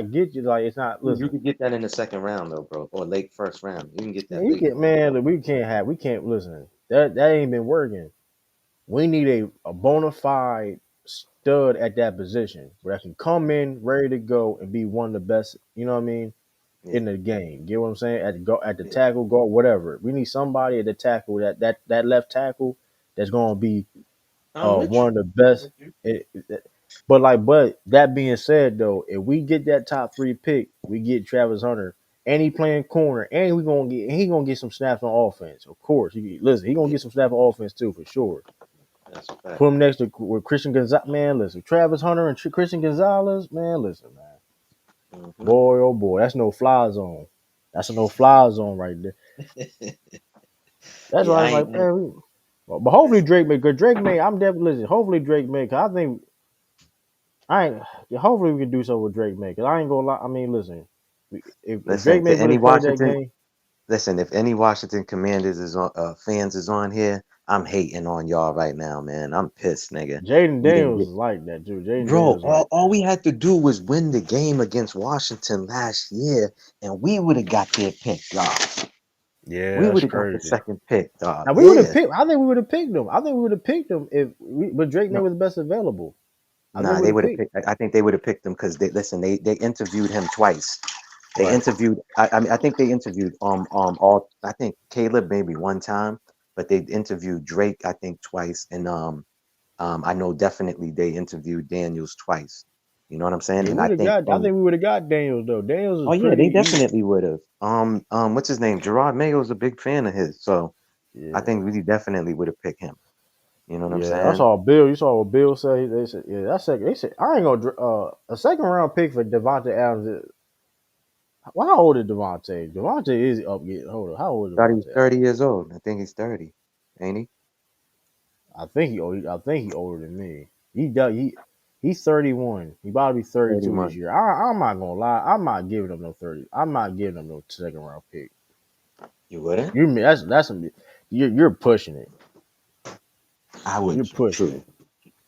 A: get you. Like it's not.
I: You
A: Listen,
I: could get that in the second round though, bro, or late first round. You can get
A: man,
I: that
A: you
I: late
A: get
I: first
A: man.
I: round.
A: Look, we can't listen. That ain't been working. We need a bona fide stud at that position where that can come in ready to go and be one of the best. You know what I mean?
I: Yeah,
A: In the game, get what I'm saying? At the
I: yeah.
A: tackle, guard, whatever. We need somebody at the tackle that left tackle that's gonna be
I: I'm with
A: one
I: you.
A: of the
I: I'm
A: best.
I: with you.
A: But that being said though, if we get that top 3 pick, we get Travis Hunter and he playing corner, and he gonna get some snaps on offense. Of course, he gonna
I: Yeah,
A: get some snaps on offense too for sure.
I: that's a fact.
A: Put him next to with Christian Gonzalez. Man, listen, Travis Hunter and Christian Gonzalez. Man, listen, man.
I: Hmm.
A: Boy, oh boy, that's no fly zone. That's a no fly zone right there. That's
I: Yeah,
A: why
I: I
A: it's like,
I: ain't.
A: man. But hopefully Drake may. Cause Drake may. I'm definitely listen. Hopefully Drake may. Cause I think I ain't. Yeah, hopefully we can do something with Drake may. Cause I ain't gonna lie. I mean, listen. If
I: Listen
A: Drake may
I: to
A: really
I: any
A: play that
I: Washington.
A: game,
I: Listen, if any Washington Commanders is on fans is on here, I'm hating on y'all right now, man. I'm pissed, nigga.
A: Jaden
I: We didn't
A: Daniels
I: get,
A: is like that too. Jaden
I: bro.
A: Daniels like
I: All
A: that.
I: we had to do was win the game against Washington last year, and we would have got their pick, dog.
A: Yeah,
I: We would
A: that's
I: have got the
A: crazy.
I: second pick, dog.
A: Now we would have
I: Yeah.
A: picked. I think we would have picked him. I think we would have picked him but Drake May
I: No,
A: was the best available. I think
I: nah,
A: we would
I: they
A: have
I: would have
A: picked.
I: picked. I think they would have picked him because they interviewed him twice. They
A: Right.
I: interviewed. I mean, I think they interviewed all. I think Caleb maybe one time, but they interviewed Drake I think twice, and I know definitely they interviewed Daniels twice. You know what I'm saying?
A: Yeah,
I: And I
A: we'd have
I: think
A: got. I think we would have got Daniels though. Daniels is
I: oh yeah,
A: pretty.
I: they definitely would have. What's his name? Gerard Mayo's a big fan of his, so I
A: Yeah,
I: think we definitely would have picked him. You know what I'm
A: yeah. I
I: saying?
A: saw Bill. You saw what Bill said. They said, yeah, that's second. They said I ain't gonna a second round pick for Devontae Adams. Well, how old is Devontae? Devontae is up. Getting hold on. How old is
I: Thought he was
A: Devontae
I: 30
A: Adams?
I: years old. I think he's 30, ain't he?
A: I think he older than me. He's 31. He about to be 32 this
I: 31.
A: year. I'm not gonna lie. I'm not giving him no 30. I'm not giving him no second round pick.
I: You wouldn't?
A: You mean you're pushing it.
I: I would.
A: You're pushing
I: True.
A: it.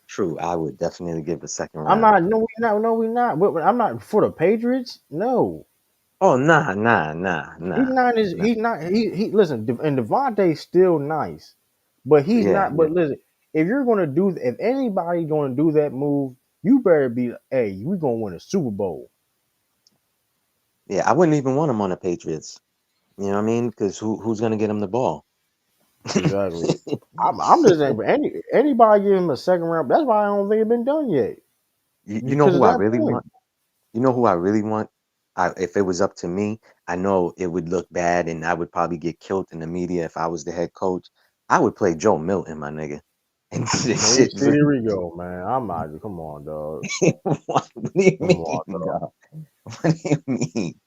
I: True. I would definitely give a second
A: I'm
I: round.
A: not. No, we not. No, we not. I'm not for the Patriots. No,
I: Oh, nah.
A: He's not. He listen. And Devontae's still nice, but he's
I: Yeah,
A: not. But listen, if you're gonna do, if anybody's gonna do that move, you better be. Hey, we gonna win a Super Bowl.
I: yeah. I wouldn't even want him on the Patriots. You know what I mean? Because who's gonna get him the ball?
A: Exactly. I'm just saying. But anybody give him a second round. That's why I don't think it's been done yet.
I: You know
A: Because of
I: who I
A: that
I: really
A: point.
I: want? You know who I really want? If it was up to me, I know it would look bad and I would probably get killed in the media if I was the head coach. I would play Joe Milton, my nigga. And this
A: See,
I: shit
A: here
I: really.
A: we go, man. I'm out. Come on, dog.
I: What do you
A: Come on,
I: mean,
A: dog.
I: dog? What do you mean?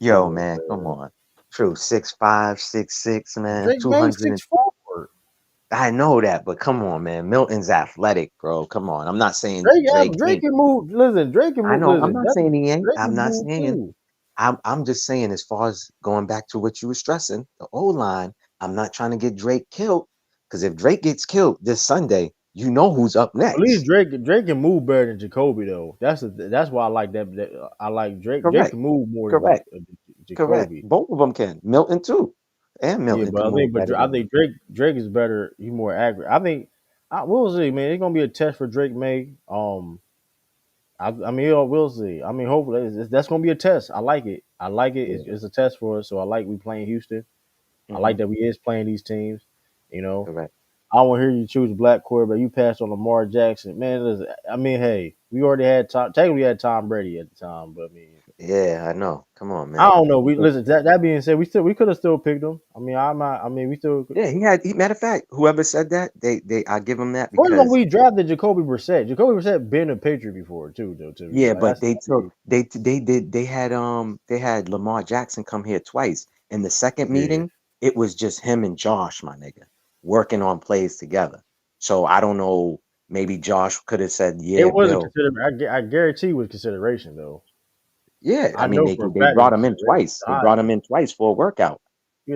A: Come
I: Yo,
A: on,
I: man, come
A: man.
I: on. True, 6'5", 6'6", man,
A: Drake May
I: 200.
A: 6'4".
I: I know that, but come on, man. Milton's athletic, bro. Come on. I'm not saying
A: Drake,
I: Drake
A: Drake
I: ain't.
A: can move. Listen, Drake can
I: I
A: move.
I: know. I'm
A: Listen,
I: not saying he ain't.
A: Drake
I: I'm
A: can
I: not
A: move
I: saying.
A: too.
I: I'm just saying, as far as going back to what you were stressing, the O line. I'm not trying to get Drake killed, because if Drake gets killed this Sunday, you know who's up
A: At least
I: next.
A: Drake can move better than Jacoby though. That's why I like that. I like Drake. Drake
I: Correct.
A: can move more than
I: Correct. Correct.
A: Jacoby.
I: Both of them can. Milton too, and
A: Yeah,
I: Milton
A: but
I: can
A: I
I: move
A: think,
I: better
A: I
I: than him.
A: think Drake is better. He's more accurate. I think. We'll see, man. It's gonna be a test for Drake May. I mean, we'll see. I mean, hopefully that's gonna be a test. I like it. I like it.
I: Yeah.
A: It's a test for us. So I like we playing Houston. I
I: Hmm.
A: like that we is playing these teams. You know,
I: Correct.
A: I want to hear you choose black quarterback. You passed on Lamar Jackson, man. Listen, I mean, hey, we already had Tom. Technically, we had Tom Brady at the time, but I mean,
I: Yeah, I know. Come on,
A: I
I: man.
A: don't know. We
I: But
A: listen. That being said, we could have still picked him. I mean, I'm not. I mean, we still.
I: yeah, he had. Matter of fact, whoever said that, I give him that
A: First of all,
I: because
A: we drafted Jacoby Brissett. Jacoby Brissett been a Patriot before too, though. To be
I: yeah,
A: fair, like
I: but
A: that's.
I: they took they had Lamar Jackson come here twice. In the second
A: Yeah.
I: meeting, it was just him and Josh, my nigga, working on plays together. So I don't know. Maybe Josh could have said, "Yeah,
A: It wasn't
I: Bill."
A: considered. I guarantee it was consideration though.
I: Yeah, I
A: I
I: mean
A: know for a
I: they
A: fact it was
I: brought him in
A: consideration.
I: twice. They brought him in twice for a workout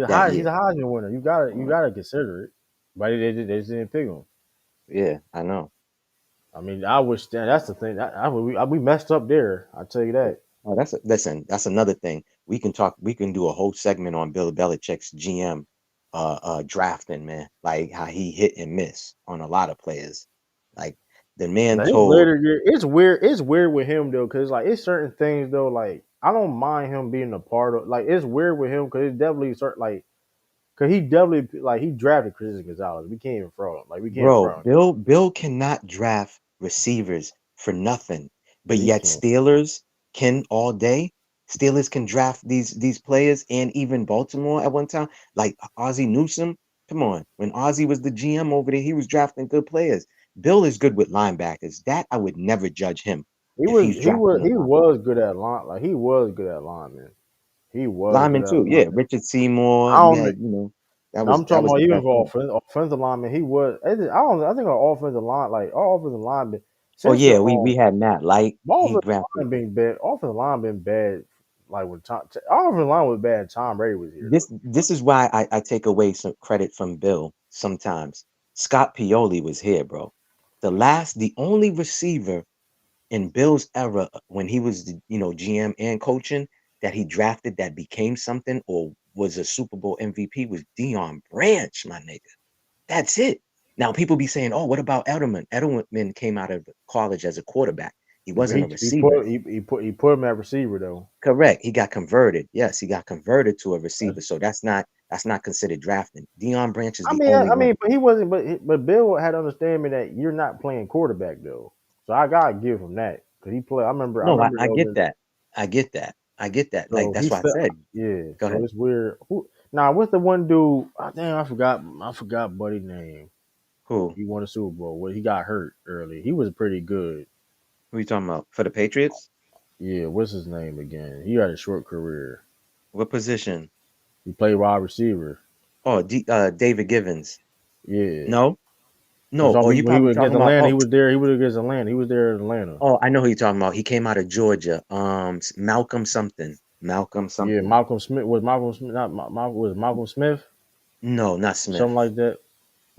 I: that
A: He's
I: year.
A: a Heisman winner. You gotta consider it. But they just didn't pick him.
I: Yeah, I know.
A: I mean, I wish that's the thing. We messed up there. I tell you that.
I: Oh, listen. That's another thing. We can talk. We can do a whole segment on Bill Belichick's GM drafting, man. Like how he hit and miss on a lot of players. Like the man
A: Now, his
I: told.
A: later year, it's weird. It's weird with him though, because like it's certain things though. Like I don't mind him being a part of. Like it's weird with him because it's definitely certain like because he definitely like he drafted Christian Gonzalez. We can't even front him. Like we can't
I: Bro,
A: front him.
I: Bill cannot draft receivers for nothing. But
A: He
I: yet
A: can't.
I: Steelers can all day. Steelers can draft these players, and even Baltimore at one time, like Ozzie Newsome. Come on. When Ozzie was the GM over there, he was drafting good players. Bill is good with linebackers. That I would never judge him if he's drafting a
A: He
I: linebacker.
A: was good at line. Like he was good at lineman. He was good
I: Lineman
A: at
I: too, yeah.
A: lineman.
I: Richard Seymour,
A: I
I: you
A: don't.
I: had,
A: I'm
I: that
A: talking
I: was
A: about
I: the
A: even
I: best
A: for
I: thing.
A: offensive lineman. He was. I don't. I think our offensive line, like our offensive lineman,
I: Oh
A: since
I: yeah, we had Matt Light.
A: my
I: He
A: offensive
I: drafted.
A: line been bad. Offensive line been bad. Like when our offensive line was bad. Tom Brady was here though.
I: This is why I take away some credit from Bill sometimes. Scott Pioli was here, bro. The only receiver in Bill's era when he was the, GM and coaching that he drafted that became something or was a Super Bowl MVP was Dion Branch, my nigga. That's it. Now people be saying, "Oh, what about Edelman?" Edelman came out of college as a quarterback. He wasn't a receiver.
A: He put him at receiver though.
I: Correct. He got converted. Yes, he got converted to a receiver. So that's not considered drafting. Dion Branch is the only
A: I
I: one.
A: mean, but he wasn't. But Bill had to understand me that you're not playing quarterback though. So I gotta give him that because he played. I
I: No,
A: remember
I: I
A: those.
I: get that. I get that. I get that. Like
A: So he
I: that's why I
A: felt,
I: said,
A: yeah.
I: go
A: So
I: ahead.
A: it's weird. Now, what's the one dude? Damn, I forgot Buddy name.
I: Who?
A: He won a Super Bowl. Well, he got hurt early. He was pretty good.
I: Who you talking about? For the Patriots?
A: Yeah, what's his name again? He had a short career.
I: What position?
A: He played wide receiver.
I: Oh, David Givens.
A: Yeah.
I: No, no. Or you
A: When he
I: probably
A: was
I: talking
A: against
I: about?
A: Atlanta,
I: Oh,
A: he was there. He was against Atlanta. He was there in Atlanta.
I: oh, I know who you're talking about. He came out of Georgia. Malcolm something. Malcolm
A: Yeah,
I: something.
A: Malcolm Smith was Malcolm Smith. Not Malcolm was Malcolm Smith,
I: No, not Smith.
A: something like that.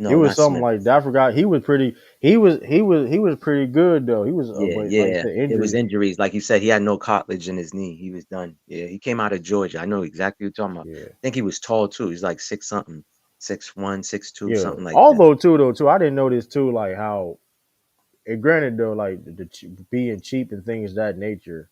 A: It
I: No,
A: was
I: not
A: something
I: Smith.
A: like that. I forgot. He was pretty. He was pretty good though. He was,
I: Yeah,
A: but like
I: yeah.
A: the
I: It was
A: injuries.
I: injuries. Like you said, he had no cartilage in his knee. He was done. Yeah, he came out of Georgia. I know exactly what you're talking about.
A: Yeah,
I: I think he was tall too. He's like 6 something, 6'1", 6'2",
A: yeah.
I: something like that.
A: Although too, I didn't notice too like how. Granted though, like being cheap and things of that nature.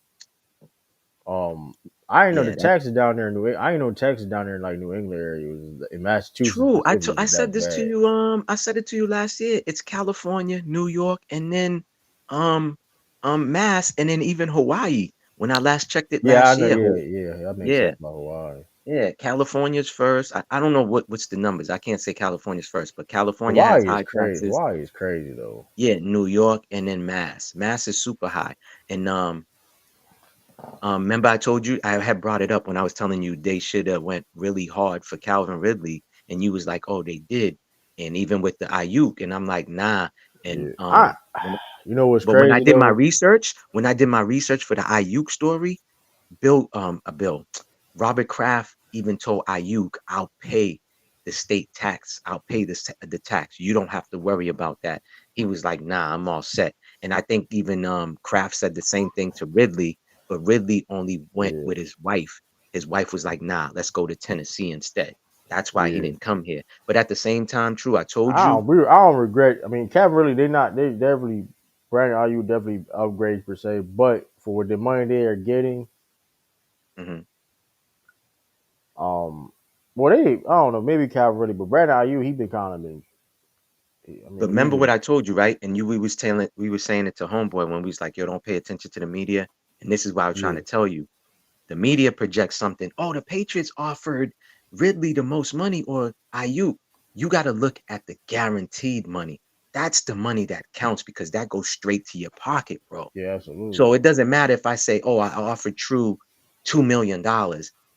A: Um, I didn't know the
I: Yeah, that's
A: taxes down there in I didn't know taxes down there in like New England area was in Massachusetts
I: true.
A: specifically
I: I
A: was
I: said
A: that
I: this to
A: bad.
I: you. I said it to you last year. It's California, New York, and then um Mass, and then even Hawaii. When I last checked it
A: Yeah, I
I: last
A: know.
I: year,
A: Yeah. That makes
I: yeah,
A: sense about Hawaii.
I: yeah. California's first. I don't know what's the numbers. I can't say California's first, but California has
A: Hawaii is
I: high
A: crazy.
I: taxes.
A: Hawaii is crazy though.
I: Yeah, New York, and then Mass. Mass is super high. And remember I told you I had brought it up when I was telling you they should have went really hard for Calvin Ridley, and you was like, "Oh, they did." And even with the Ayuk, and I'm like, "Nah." And
A: Yeah, you know what's
I: but when I
A: crazy
I: did my
A: though?
I: research, for the Ayuk story, Bill, Robert Kraft even told Ayuk, "I'll pay the state tax. I'll pay the tax. You don't have to worry about that." He was like, "Nah, I'm all set." And I think even Kraft said the same thing to Ridley, but Ridley only went
A: Yeah,
I: with his wife. His wife was like, "Nah, let's go to Tennessee instead." That's why he
A: yeah.
I: didn't come here. But at the same time, true, I told you,
A: I don't regret. I mean, Cap really they definitely Brandon Ayuk definitely upgrades per se, but for the money they are getting,
I: mhm.
A: well they I don't know maybe Cap really, but Brandon Ayuk he been kind of been. I
I: But
A: mean, he
I: remember what
A: been
I: I told you, right? And we were saying it to homeboy when we was like, "Yo, don't pay attention to the media." And this is why I was trying
A: yeah
I: to tell you. The media projects something. Oh, the Patriots offered Ridley the most money or Ayuk. You got to look at the guaranteed money. That's the money that counts because that goes straight to your pocket, bro.
A: yeah
I: So
A: absolutely
I: it doesn't matter if I say, "Oh, I offered True $2 million."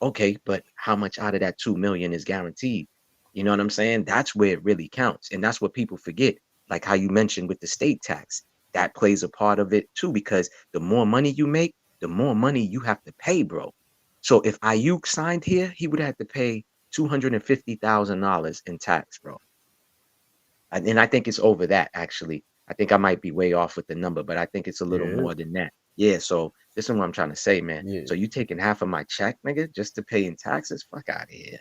I: Okay, but how much out of that 2 million is guaranteed? You know what I'm saying? That's where it really counts. And that's what people forget. Like how you mentioned with the state tax. That plays a part of it too, because the more money you make, the more money you have to pay, bro. So if Ayuk signed here, he would have to pay $250,000 in tax, bro. And I think it's over that actually. I think I might be way off with the number, but I think it's a little
A: yeah
I: more than that. Yeah, so this is what I'm trying to say, man.
A: yeah.
I: So you taking half of my check, nigga, just to pay in taxes? Fuck out of here.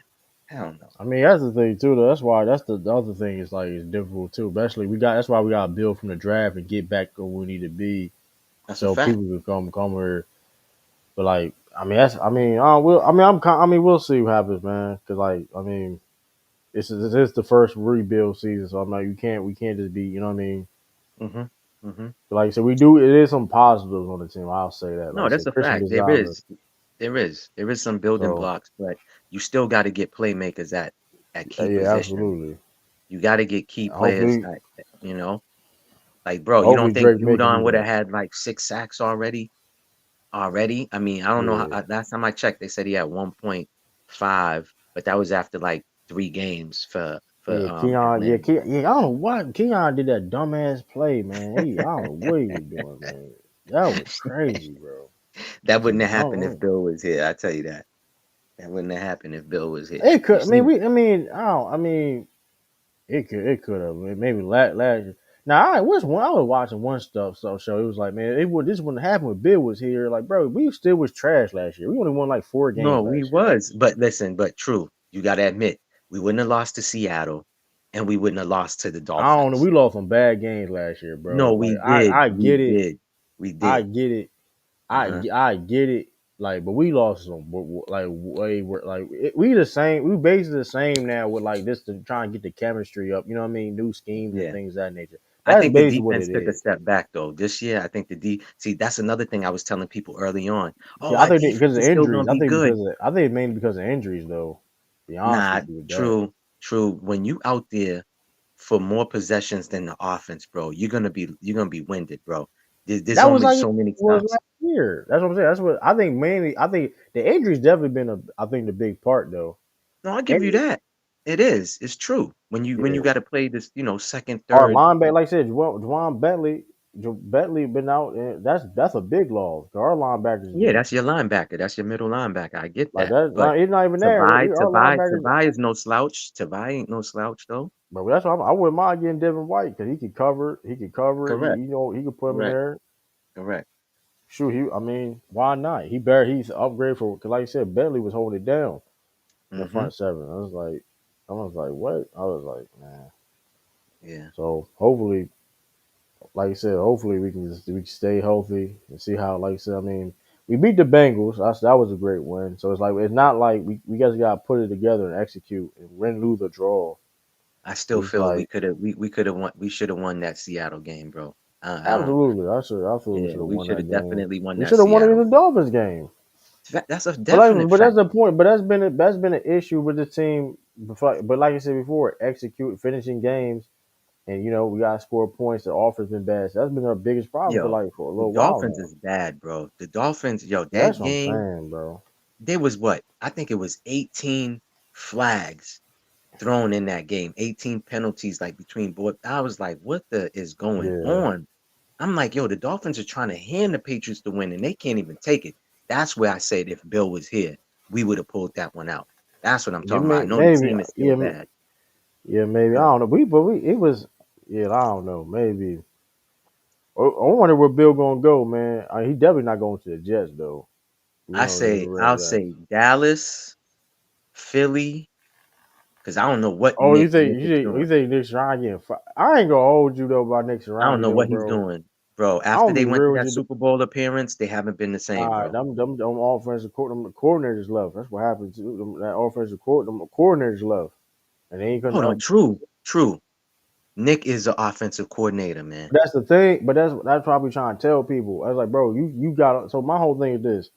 I: Hell no.
A: I mean that's the thing too though. That's why the other thing is like it's difficult too. Especially that's why we got to build from the draft and get back where we need to be
I: That's a
A: so
I: fact.
A: people can come here. But like, I mean, that's, I mean, will, I mean, I mean, we'll see what happens, man. Cause like, I mean, this is the first rebuild season, so I'm like, we can't just be, you know what I mean?
I: hmm hmm
A: But like I said, we do. It is some positives on the team. I'll say that. Like I
I: No, that's
A: said,
I: a
A: Christian
I: fact. There
A: Gonzalez.
I: is. There is some building
A: So
I: blocks, but you still got to get playmakers at key
A: yeah,
I: positions.
A: absolutely.
I: You got to get key players
A: Hopefully,
I: you know, like bro, you don't
A: hopefully
I: think
A: Drake May can
I: Judon
A: do
I: would have
A: that.
I: had like 6 sacks already? Already? I mean, I don't know how
A: Yeah,
I: last time I checked, they said he had 1.5, but that was after like 3 games for
A: yeah, Keon. Yeah,
I: Atlanta.
A: Keon. Yeah, I don't know what Keon did that dumbass play, man. I don't know what he was doing, man. That was crazy, bro.
I: That
A: It's a
I: wouldn't have happened if
A: dumb.
I: Bill was here. I tell you that. That wouldn't have happened if Bill was here.
A: It
I: You
A: could. I mean,
I: seen it.
A: we. I mean, I don't. I mean, it could have maybe last year. Now I was watching one show. It was like, man, this wouldn't happen when Bill was here. Like, bro, we still was trash last year. We only won like 4 games
I: No, we
A: last year.
I: was. But listen, but true. You got to admit, we wouldn't have lost to Seattle and we wouldn't have lost to the
A: I don't know.
I: Dolphins.
A: We lost some bad games last year,
I: No,
A: bro.
I: we
A: Like
I: did.
A: I
I: We
A: get it.
I: did. We
A: I
I: did.
A: get it.
I: Uh-huh.
A: I get it. Like, but we lost some. Like way like we the same. We basically the same now with like this to try and get the chemistry up. You know what I mean? New schemes and
I: Yeah.
A: things of that nature.
I: I
A: That's
I: think the
A: basically what
I: defense
A: it
I: took a
A: is.
I: step back though. This year, I think see, that's another thing I was telling people early on. Oh,
A: Yeah, I
I: our
A: think because
I: defense
A: of
I: is still
A: injuries.
I: gonna be good.
A: I think mainly because of injuries though. Be honest
I: Nah,
A: with you with that.
I: true, true. When you out there for more possessions than the offense, bro, you're gonna be winded, bro. There's
A: That was
I: only
A: like it
I: so many
A: was
I: stops.
A: last year. That's what I'm saying. That's what I think mainly. I think the injuries definitely been I think the big part though.
I: No, I'll give you
A: And
I: that. It is. It's true. When you
A: yeah,
I: got to play this, second,
A: our
I: third.
A: linebacker, like I said, Juwan Bentley been out. And that's a big loss. Our linebackers
I: Yeah,
A: been
I: that's your linebacker. That's your middle linebacker. I get
A: like
I: that.
A: that.
I: But
A: It's not even there.
I: Tavai,
A: Our
I: Tavai,
A: linebackers.
I: Tavai is no slouch. Tavai ain't no slouch though.
A: But that's why I wouldn't mind getting Devin White because he could cover. He could cover.
I: Correct.
A: He could put him in
I: Correct.
A: there.
I: Correct.
A: Shoot, why not? He's upgrade for because like you said, Bentley was holding it down in the
I: Mm-hmm.
A: front seven. I was like, what? I was like, man.
I: Yeah.
A: So hopefully, like you said, hopefully we can stay healthy and see how. Like you said, I mean, we beat the Bengals. That was a great win. So it's not like we guys got to put it together and execute and win, lose, or draw.
I: I still
A: It's
I: feel
A: like
I: we could have won. We should have won that Seattle game, bro. I don't.
A: absolutely, I feel we
I: Yeah,
A: should have
I: we
A: won
I: should
A: that
I: have
A: game.
I: definitely won
A: We
I: that
A: should have won it in
I: Seattle
A: the
I: game.
A: Dolphins game.
I: That's a
A: But
I: definite
A: that's
I: fact.
A: the point. But that's been an issue with the team. But like I said before, execute finishing games, and we got to score points. The offense been bad. So that's been our biggest problem
I: Yo,
A: for a
I: the
A: little while
I: Dolphins
A: now.
I: is bad, bro. The Dolphins, yo,
A: That's
I: that
A: what I'm
I: game,
A: saying, bro.
I: there was what? I think it was 18 flags thrown in that game, 18 penalties like between both. I was like, what the is going
A: Yeah,
I: on? I'm like, yo, the Dolphins are trying to hand the Patriots the win and they can't even take it. That's where I said if Bill was here, we would have pulled that one out. That's what I'm talking about. I know the
A: maybe
I: team is still
A: yeah
I: bad.
A: yeah maybe I
I: But
A: don't know. We it was yeah I don't know maybe. I wonder where Bill gonna go, man. He definitely not going to the Jets though. We
I: I
A: don't even
I: say,
A: realize
I: I'll
A: that.
I: say Dallas, Philly, because I don't know what
A: Oh,
I: Nick is
A: you
I: doing.
A: think Nick Ryan getting fired? I ain't gonna hold you though about Nick
I: I don't
A: Ryan
I: know
A: though,
I: what he's
A: bro.
I: doing, bro.
A: I'm
I: After
A: gonna
I: they
A: be
I: went
A: real
I: to
A: with
I: that
A: you.
I: Super Bowl appearance, they haven't been the same,
A: Nah,
I: bro.
A: them offensive them coordinators left. That's what happened to them. That them coordinators left, and they ain't
I: Hold
A: gonna.
I: on, true. Nick is the offensive coordinator, man.
A: That's the thing. But that's probably trying to tell people. I was like, bro, you got. So my whole thing is this,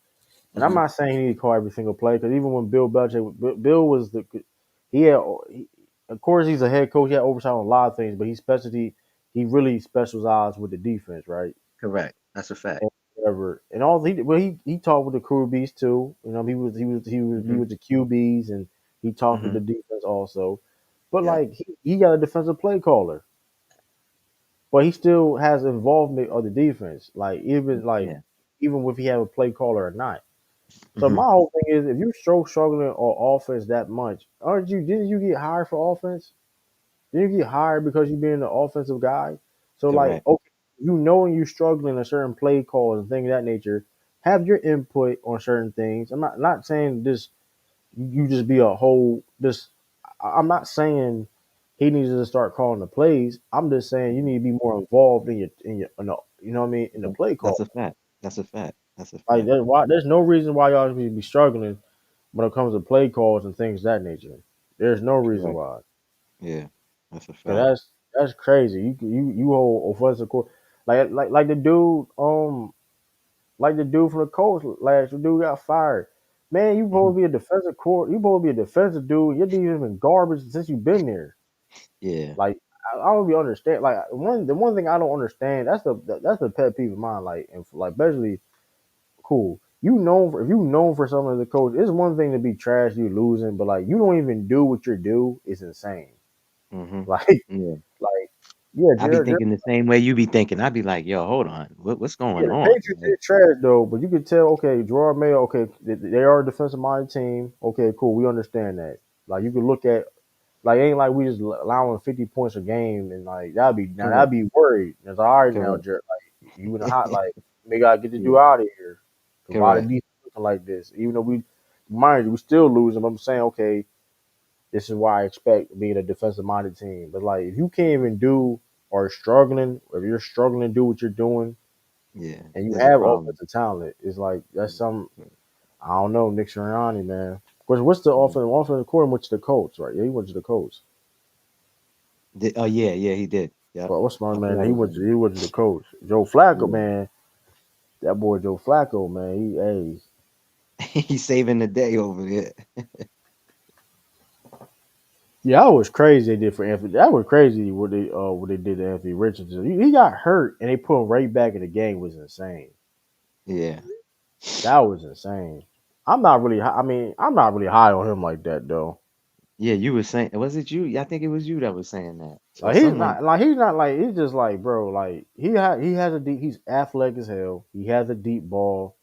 A: and I'm
I: Hmm.
A: not saying he need to call every single play because even when Bill Belichick, Bill was he had. Of course, he's a head coach. He had oversight on a lot of things, but he really specialized with the defense, right?
I: Correct. That's a fact.
A: And whatever. And all he talked with the QBs too. He
I: Hmm.
A: was the QBs and he talked with
I: Hmm.
A: the defense also. But
I: Yeah.
A: like he got a defensive play caller, but he still has involvement of the defense.
I: Yeah.
A: Even if he have a play caller or not. So
I: Hmm.
A: my whole thing is if you're so struggling on offense that much, didn't you get hired for offense? Didn't you get hired because you being the offensive guy? So like,
I: Correct.
A: okay, knowing you're struggling in certain play calls and things of that nature, have your input on certain things. I'm not saying this you just be a whole this I'm not saying he needs to start calling the plays. I'm just saying you
I: Mhm.
A: need to be more involved in the you know what I mean in the play
I: That's
A: call.
I: a fact. That's a fact. That's a
A: Like
I: fact.
A: there's no reason why y'all should be struggling when it comes to play calls and things of that nature. There's no reason
I: Correct.
A: why.
I: Yeah. That's a
A: Cause
I: fact.
A: that's crazy. You hold offensive court like the dude from the Colts last year. Dude got fired. Man, you
I: Hmm.
A: supposed to be a defensive court. You supposed to be a defensive dude. Your defense been garbage since you've been there.
I: Yeah.
A: Like I don't really understand. Like the one thing I don't understand that's the pet peeve of mine. Like and like especially cool. If you known for some of the coach, it's one thing to be trash, you losing, but like you don't even do what you do is insane.
I: Hmm.
A: Like
I: Yeah.
A: like yeah,
I: I be
A: Jared
I: thinking the same way you be thinking. I be like, yo, hold on. What's
A: Yeah,
I: going
A: the
I: on?
A: Patriots
I: Like,
A: is trash though, but you could tell. Okay, Gerard Mayo. Okay, they are a defensive minded team. Okay, cool. We understand that. Like you could look at like ain't like we just allowing 50 points a game and like that'd
I: correct.
A: be worried. It's all right now,
I: Correct.
A: Jared. Like you in the hot like we gotta get the dude
I: Yeah.
A: out of here. Cause why the
I: Correct.
A: defense looking like this? Even though mind you, we still losing. But I'm saying okay, this is why I expect being a defensive minded team. But like if you can't even do or struggling, or if you're struggling to do what you're doing
I: Yeah.
A: and you
I: There's a
A: have
I: problem.
A: offensive talent, it's like that's some I don't know, Nick Sirianni, man. Of course, what's the offensive coordinator went to the Colts, right? Yeah, he went to the Colts.
I: Oh yeah, yeah, he did. Yep.
A: But what's my
I: I
A: man?
I: forgot his name.
A: He went to the Colts. Joe Flacco,
I: Yeah.
A: man. That boy Joe Flacco, man.
I: He's saving the day over there.
A: Yeah, that was crazy they did for Anthony. That was crazy what they did to Anthony Richardson. He got hurt and they put him right back in the game was insane.
I: Yeah.
A: That was insane. I'm not really I mean, I'm not really high on him like that though.
I: Yeah, you were saying, was it you? Yeah, I think it was you that was saying that. Or
A: Like
I: someone.
A: he's not like he's just like bro like he has a deep he's athletic as hell. He has a deep ball.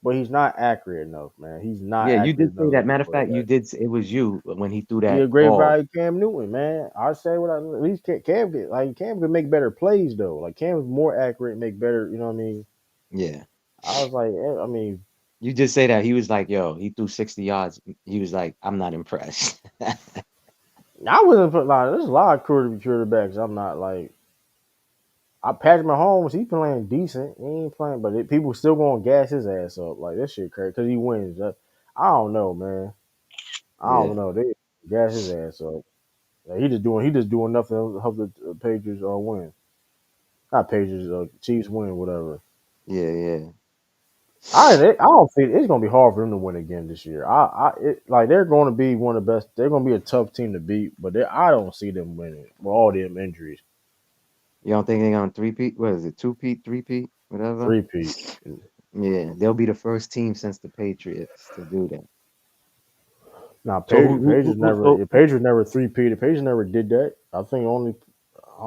A: but he's not accurate enough, man. He's not
I: Yeah, you
A: accurate
I: did say
A: enough
I: that.
A: as a
I: Matter of fact, you
A: quarterback.
I: did. It was you when he threw
A: He
I: that
A: a great
I: ball.
A: value Cam Newton, man. I say what I at least Cam could make better plays though. Like Cam is more accurate, make better. You know what I mean?
I: Yeah,
A: I was like, I mean,
I: you did say that. He was like, "Yo, he threw 60 yards." He was like, "I'm not impressed."
A: I wasn't put like there's a lot of quarterbacks. I'm not like Patrick Mahomes. He playing decent. He ain't playing, but people still gonna gas his ass up. Like this shit crazy because he wins. I don't know, man. I don't
I: Yeah,
A: know. They gas his ass up. Like, he just doing nothing to help the Patriots win. Not Patriots, Chiefs win, whatever.
I: yeah, yeah.
A: I don't think it's gonna be hard for them to win again this year. Like they're going to be one of the best. They're going to be a tough team to beat, but I don't see them winning with all them injuries.
I: You don't think they're gonna three-peat? What is it? Two-peat, three-peat, whatever.
A: Three-peat.
I: Yeah, they'll be the first team since the Patriots to do that.
A: Now
I: So
A: Patriots never three-peat. The Patriots never did that. I think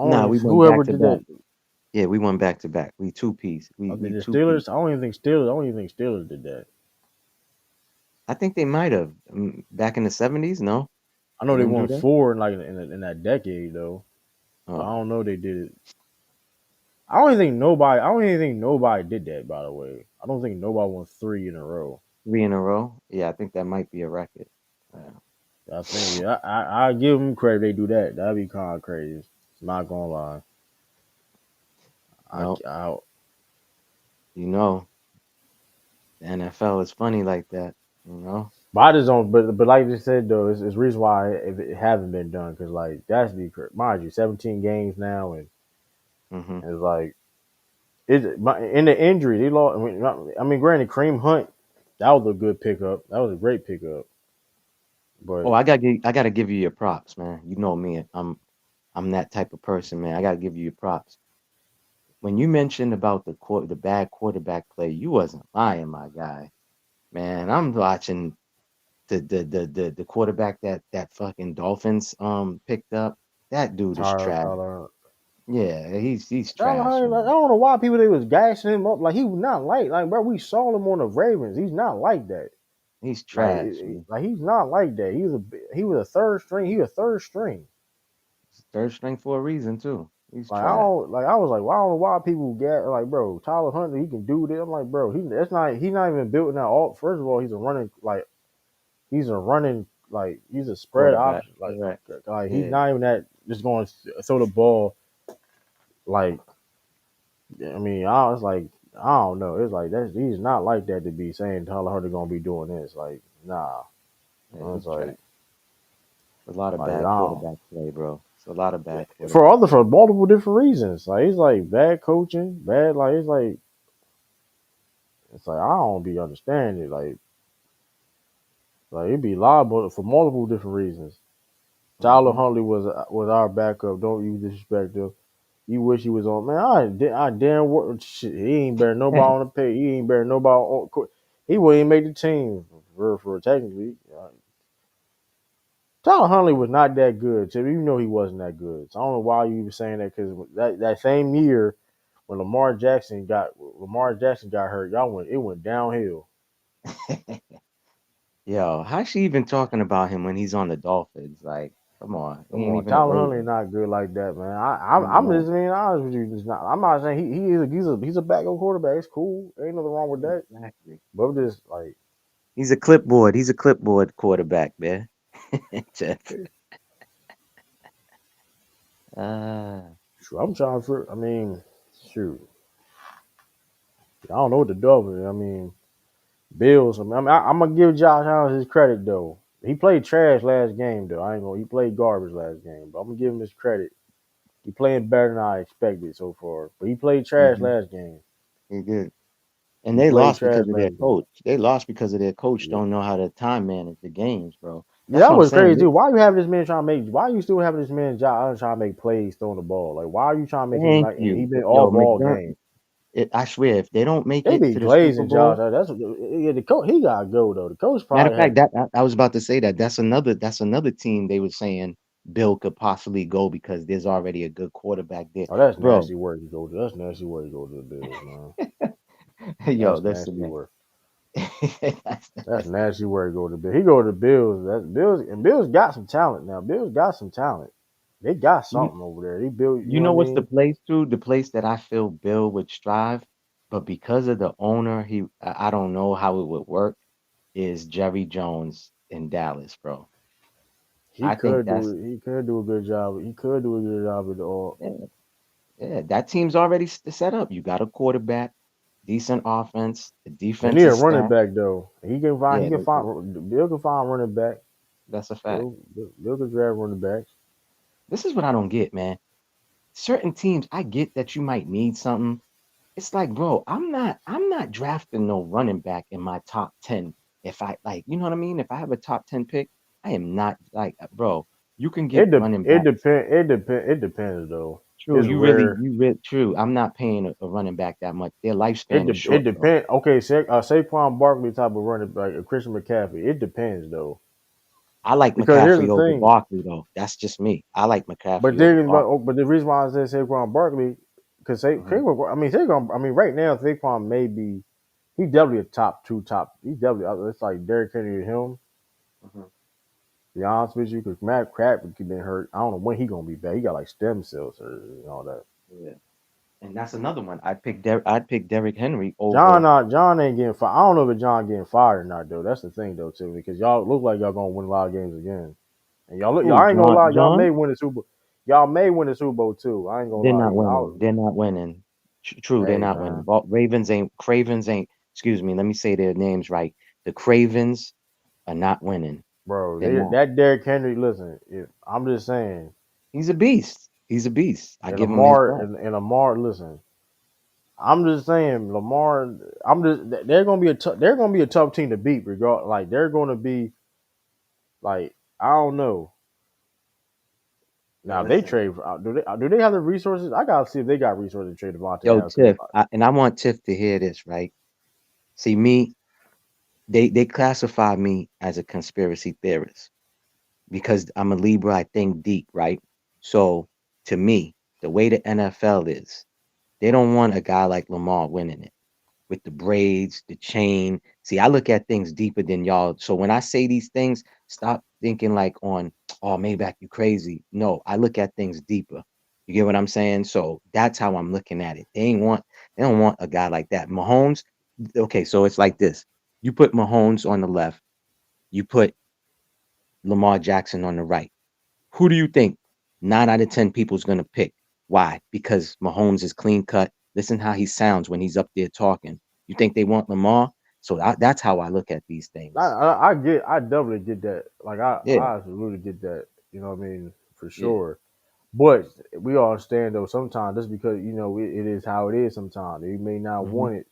I: nah,
A: only
I: we went
A: whoever
I: back to
A: did
I: back.
A: that.
I: Yeah, we went back to back. We two-piece.
A: I think
I: We
A: the
I: two-peat.
A: Steelers. I don't even think Steelers did that.
I: I think they might have back in the 70s. No,
A: I know
I: they
A: they
I: didn't do
A: won
I: that.
A: four in that decade though, but I
I: Oh,
A: don't know they did it. I don't even think nobody did that. By the way, I don't think nobody won three in a row.
I: three in a row. Yeah, I think that might be a record. Yeah.
A: I think yeah, I give them credit. They do that. That'd be kind of crazy. Not gonna lie.
I: Well,
A: I
I: you know, the NFL is funny like that. You know.
A: but I just don't. But like you said though, it's reason why it haven't been done because like that's be mind you, 17 games now and
I: Hmm.
A: it's like in the injury they lost. I mean, granted, Kareem Hunt that was a good pickup. That was a great pickup.
I: Oh,
A: But
I: I gotta give you your props, man. You know me. I'm that type of person, man. I gotta give you your props. When you mentioned about the bad quarterback play, you wasn't lying, my guy. Man, I'm watching the quarterback that fucking Dolphins picked up. That dude is trash.
A: Tyler
I: Yeah, he's
A: Tyler
I: trash,
A: Huntley, like, I
I: man.
A: don't know why people they was gassing him up. Like he was not like bro. We saw him on the Ravens. He's not like that.
I: He's
A: Like
I: trash, man.
A: like he's not like that. He was a third string. He was a third string.
I: He's third string for a reason too. He's
A: Like I
I: trash.
A: don't like I was like, well, I don't know why people get like, bro, Tyler Huntley, he can do this. I'm like, bro, he's not even built in that all. First of all, he's a spread
I: Quarterback,
A: option.
I: correct.
A: Like he's
I: Yeah,
A: not even that just going to throw the ball. Like I mean, I was like, I don't know. It's like he's not like that to be saying Tyler Huntley gonna be doing this. Like nah, I
I: yeah,
A: was
I: he's trash. A lot of
A: like I
I: bad
A: don't.
I: quarterback play, bro. It's a lot of bad quarterback
A: For
I: play.
A: multiple different reasons. Like it's like bad coaching, bad like it's like I don't be understanding it. Like it be liable for multiple different reasons. Tyler
I: Hmm.
A: Huntley was our backup. Don't you disrespect him. You wish he was on. Man, I damn work. Shit, he ain't better nobody on the pay. He ain't better nobody on court. He wouldn't even make the team for technically. Tyler Huntley was not that good. So you know he wasn't that good. So I don't know why you were saying that because that same year when Lamar Jackson got hurt, it went downhill.
I: Yo, how's she even talking about him when he's on the Dolphins? Like, come on, he
A: Come
I: ain't
A: on,
I: even a
A: Tyler Huntley
I: Raven.
A: not good like that, man.
I: He's
A: I'm
I: not.
A: just being honest with you. Just not. I'm not saying he's a backup quarterback. It's cool. Ain't nothing wrong with that.
I: Exactly.
A: But I'm just like,
I: He's a clipboard. He's a clipboard quarterback, man. Jeff. Uh,
A: shoot, I'm trying for. I mean, shoot, I don't know what the Dolphins. I mean, Bills. I'm gonna give Josh Allen his credit though. He played trash last game though. I ain't gonna. He played garbage last game, but I'm gonna give him his credit. He playing better than I expected so far. But he played trash
I: mhm,
A: last game.
I: he did. And
A: He
I: they
A: played
I: lost
A: trash
I: because of their
A: last game.
I: coach. They lost because of their coach
A: Yeah.
I: don't know how to time manage the games, bro.
A: Yeah,
I: That's
A: that
I: what I'm
A: was
I: saying.
A: crazy too. Why you having this man trying to make? Why you still having this man Josh Allen trying to make plays throwing the ball? Like, why are you trying to make him
I: Thank
A: like? And he
I: you.
A: been
I: Yo,
A: off all
I: McDermott,
A: game.
I: I swear, if they don't make
A: They
I: it
A: be
I: to the Super
A: glazing Josh.
I: Bowl,
A: That's yeah. The coach he gotta go though. The coach
I: matter of
A: probably
I: fact,
A: had.
I: I was about to say that that's another team they were saying Bill could possibly go because there's already a good quarterback there.
A: Oh, that's
I: Bro,
A: nasty work to go to. That's nasty work to go to the Bills, man.
I: yo,
A: That's
I: listen,
A: nasty
I: man.
A: work. That's nasty where he go to Bills. He go to the Bills. That's Bills, and Bills got some talent now. Bills got some talent. They got
I: you,
A: something over there. They built, you
I: you
A: know
I: know
A: what I
I: what's the
A: mean?
I: place too? The place that I feel Bill would strive, but because of the owner, I don't know how it would work. Is Jerry Jones in Dallas, bro?
A: He
I: I think
A: could do
I: that's
A: it. He could do a good job. He could do a good job with the all.
I: yeah, yeah. That team's already set up. You got a quarterback, decent offense. The
A: They
I: defense
A: need a
I: is
A: running
I: stacked.
A: back though. He can find. He
I: Yeah,
A: can find. Bill can find running back.
I: that's a fact.
A: Bill can draft running backs.
I: This is what I don't get, man. Certain teams, I get that you might need something. It's like, bro, I'm not drafting no running back in my top 10. If I like, you know what I mean? If I have a top 10 pick, I am not like, bro, you can get running
A: It
I: backs.
A: depend. It depend. It depends though.
I: True,
A: It's rare.
I: you really true. I'm not paying a running back that much. Their lifespan is
A: It
I: short, bro.
A: depends. Okay, Saquon Barkley type of running back, Christian McCaffrey. It depends though,
I: I like
A: because here's
I: McCaffrey
A: the
I: over
A: thing.
I: Barkley though. That's just me. I like
A: But
I: McCaffrey over
A: then,
I: Barkley.
A: but the reason why I say Saquon Barkley, because
I: Hmm.
A: Saquon. I mean, right now Saquon may be. He definitely a top two top. He definitely. It's like Derrick Henry and him.
I: Hmm.
A: To be honest with you, because Matt Crabtree been hurt. I don't know when he gonna be back. He got like stem cells or all that.
I: Yeah. And that's another one. I'd pick Derrick Henry over.
A: John ain't getting fired. I don't know if John getting fired or not though. That's the thing though too, because y'all look like y'all gonna win a lot of games again. And
I: Who,
A: y'all ain't gonna lie, y'all may
I: John?
A: win the Super Bowl. Y'all may win the Super Bowl too. I ain't gonna
I: They're
A: lie to
I: not
A: you.
I: winning. They're not winning. True, they're
A: Hey
I: not winning.
A: man,
I: Cravens ain't, excuse me, let me say their names right. The Cravens are not winning.
A: bro,
I: They're not.
A: that Derrick Henry. Listen, I'm just saying,
I: He's a beast. He's a beast. I
A: and
I: give him his
A: Lamar
I: props.
A: and Lamar. Listen, I'm just saying, Lamar. They're gonna be they're gonna be a tough team to beat. Regard like they're gonna be like I don't know.
I: But
A: Now they
I: listen,
A: trade. Do they have the resources? I gotta see if they got resources to trade Devontae
I: yo,
A: Adams. Because
I: Tiff, and I want Tiff to hear this, right? See, me, they classify me as a conspiracy theorist because I'm a Libra. I think deep, right? So to me, the way the NFL is, they don't want a guy like Lamar winning it with the braids, the chain. See, I look at things deeper than y'all. So when I say these things, stop thinking like on, oh, Maybach, you crazy. No, I look at things deeper. You get what I'm saying? So that's how I'm looking at it. They don't want a guy like that. Mahomes, okay, so it's like this. You put Mahomes on the left, you put Lamar Jackson on the right. Who do you think 9 out of 10 people is going to pick? Why? Because Mahomes is clean cut. Listen how he sounds when he's up there talking. You think they want Lamar? So that's how I look at these things.
A: I definitely get that. Like
I: Yeah,
A: I absolutely get that. You know what I mean? For
I: yeah.
A: sure. But we all understand though sometimes just because it is how it is. Sometimes they may not
I: Hmm.
A: want it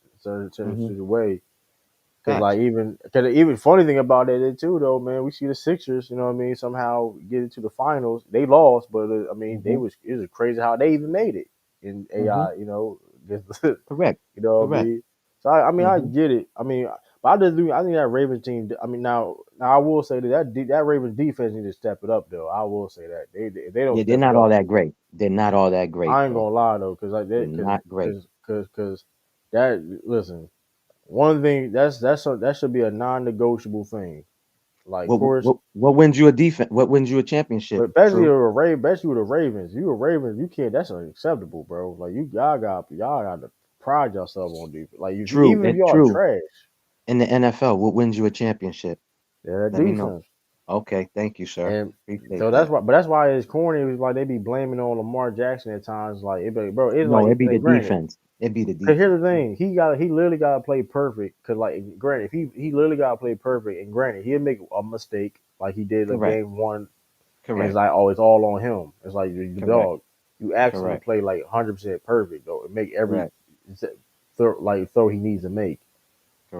I: Hmm.
A: certain way. Cause
I: Facts.
A: even funny thing about it too though, man, we see the Sixers. You know what I mean? Somehow get into the finals. They lost, but I mean
I: Hmm.
A: it was crazy how they even made it in
I: Hmm.
A: AI. You know,
I: Correct.
A: you know what I
I: Correct.
A: mean? So I mean I
I: Hmm.
A: get it. I mean, but I think that Ravens team. I mean now I will say that Ravens defense need to step it up though. I will say that if they don't
I: Yeah, they're
A: step it
I: not
A: up,
I: all that great. They're not all that great,
A: I ain't
I: bro.
A: gonna lie though, cause like
I: They're
A: that,
I: not great.
A: cause that listen. One thing that should be a non-negotiable thing. Like, of course,
I: What wins you a defense? What wins you a championship?
A: but especially
I: True.
A: especially with the Ravens. You a Ravens, you can't. That's unacceptable, bro. Like y'all got to pride yourself on defense. Like if you,
I: True.
A: even if
I: And
A: y'all
I: true.
A: trash,
I: In the NFL, what wins you a championship?
A: yeah, that
I: Let me know.
A: defense.
I: Okay, thank you, sir.
A: And
I: Appreciate
A: so
I: that.
A: that's why it's corny. It's like they be blaming on Lamar Jackson at times. Like, bro, it's
I: No, it'd be the
A: like granted.
I: defense. It'd be the
A: Cause here's
I: defense,
A: the
I: bro.
A: thing, he literally got to play perfect. Cause like, granted, if he literally got to play perfect, and granted, he'll make a mistake like he did in
I: Correct.
A: game one, and it's
I: Correct.
A: like, oh, it's all on him. It's like the
I: Correct.
A: dog. You ask him to
I: Correct.
A: play like 100% perfect though, and make every
I: Correct.
A: throw he needs to make.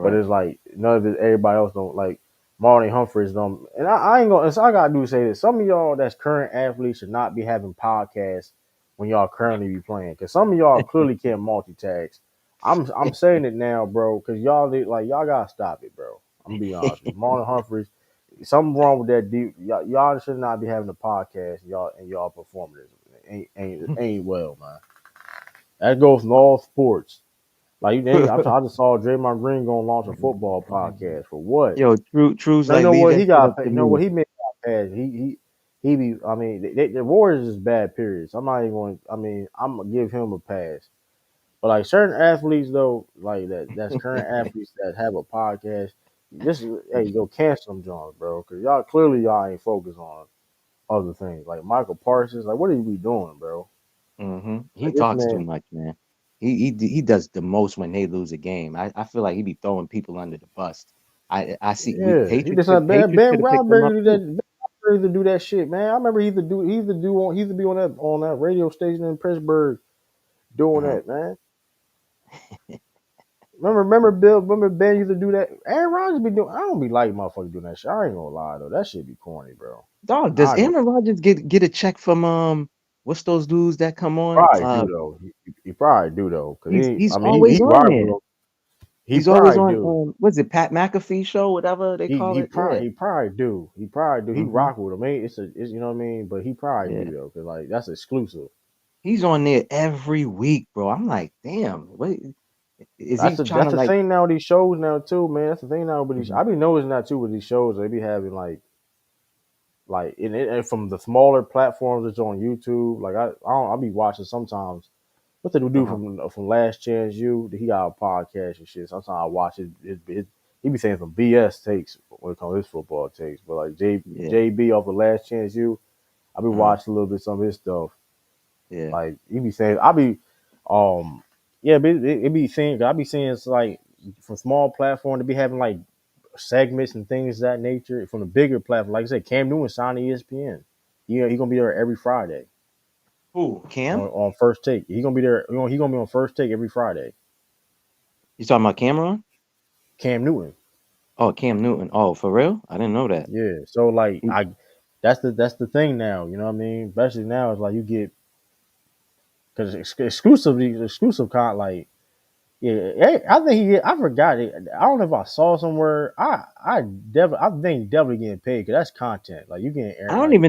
A: But
I: Correct.
A: it's like none of it. Everybody else don't like. Marlon Humphreys don't. And I ain't gonna. So I gotta do say this. Some of y'all that's current athletes should not be having podcasts when y'all currently be playing, because some of y'all clearly can't multitask. I'm saying it now, bro, because y'all gotta stop it, bro. I'm gonna be honest with you. Marlon Humphreys, something wrong with that deep. Y'all should not be having a podcast. Y'all performing this ain't well, man. That goes in all sports. Like I just saw Draymond Green gonna launch a football podcast for what?
I: Yo, True's
A: Now you
I: like
A: know
I: leave
A: what
I: that
A: he
I: shit
A: got?
I: up to
A: You know what
I: me.
A: he made pass. He be. I mean, the Warriors is bad. Periods. I'm not even going. I mean, I'm gonna give him a pass. But like certain athletes though, like that's current athletes that have a podcast. This is hey, go cancel them, Johns, bro, because y'all ain't focused on other things. Like Michael Parsons, like what are we doing, bro?
I: He
A: Like this
I: talks too
A: man,
I: much, man. He does the most when they lose a game. I feel like he be throwing people under the bus. I see
A: yeah, he just
I: Patriots
A: Ben
I: could have picked him
A: Roethlisberger
I: up
A: do that.
I: too.
A: Ben Roethlisberger used to do that shit, man. I remember he used to be on that radio station in Pittsburgh doing
I: Uh-huh.
A: that, man. Remember Ben used to do that. Aaron Rodgers be doing. I don't be like motherfuckers doing that shit. I ain't gonna lie though, that shit be corny, bro.
I: Dog, does
A: I know.
I: Aaron Rodgers get a check from what's those dudes that come on?
A: Probably do though. He probably do though, cause
I: He's
A: I mean
I: always
A: he
I: on
A: rock with
I: there.
A: him. He
I: He's always
A: probably
I: on
A: do.
I: what's it, Pat McAfee show, whatever they call it. Yeah.
A: He probably do. He probably do. He
I: hmm
A: rock with him. It's you know what I mean. But he probably
I: Yeah.
A: do though, cause like that's exclusive.
I: He's on there every week, bro. I'm like, damn, what is he trying
A: That's
I: to
A: the
I: like?
A: thing now with these shows now too, man. That's the thing now with these.
I: Mhm.
A: I be noticing that too with these shows. They be having and from the smaller platforms that's on YouTube. Like I'll be watching sometimes. What did we do
I: Uh-huh.
A: from Last Chance U? He got a podcast and shit. Sometimes I watch he be saying some BS takes when it comes to his football takes. But like
I: Yeah.
A: JB off of Last Chance U, I be
I: Uh-huh.
A: watching a little bit of some of his stuff.
I: Yeah.
A: Like he be saying, I be yeah, but it be saying I be seeing it's like from small platform to be having like segments and things of that nature from the bigger platform. Like I said, Cam Newton signed to ESPN. He gonna be there every Friday
I: Who? Cam?
A: on First Take. He gonna be there. He gonna be on First Take every Friday.
I: You talking about Cameron?
A: Cam Newton.
I: Oh, Cam Newton. Oh, for real? I didn't know that.
A: Yeah. So like
I: He-
A: that's the thing now. You know what I mean? Especially now it's like you get because exclusive content like yeah. I think I forgot it. I don't know if I saw somewhere. I think definitely getting paid because that's content. Like you getting air like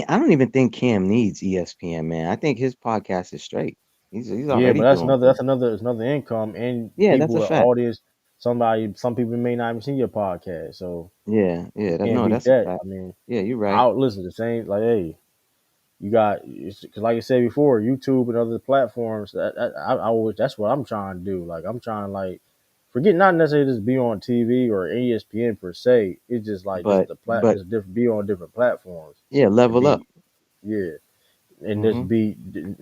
I: I don't even think Cam needs ESPN, man. I think his podcast is straight. He's
A: yeah, but
I: already doing good.
A: that's another income and
I: Yeah, that's
A: people
I: a
A: the
I: fact.
A: audience. Some people may not even see your podcast, so
I: Yeah,
A: you
I: yeah,
A: can't
I: no,
A: beat
I: that's a
A: that.
I: fact.
A: I mean,
I: Yeah, you're right.
A: I'll listen the same like hey. You got because, like I said before, YouTube and other platforms. I always that's what I'm trying to do. Like I'm trying to like forget not necessarily just be on TV or ESPN per se. It's just like
I: But
A: just different be on different platforms
I: yeah,
A: and
I: level up.
A: be yeah and just
I: hmm
A: be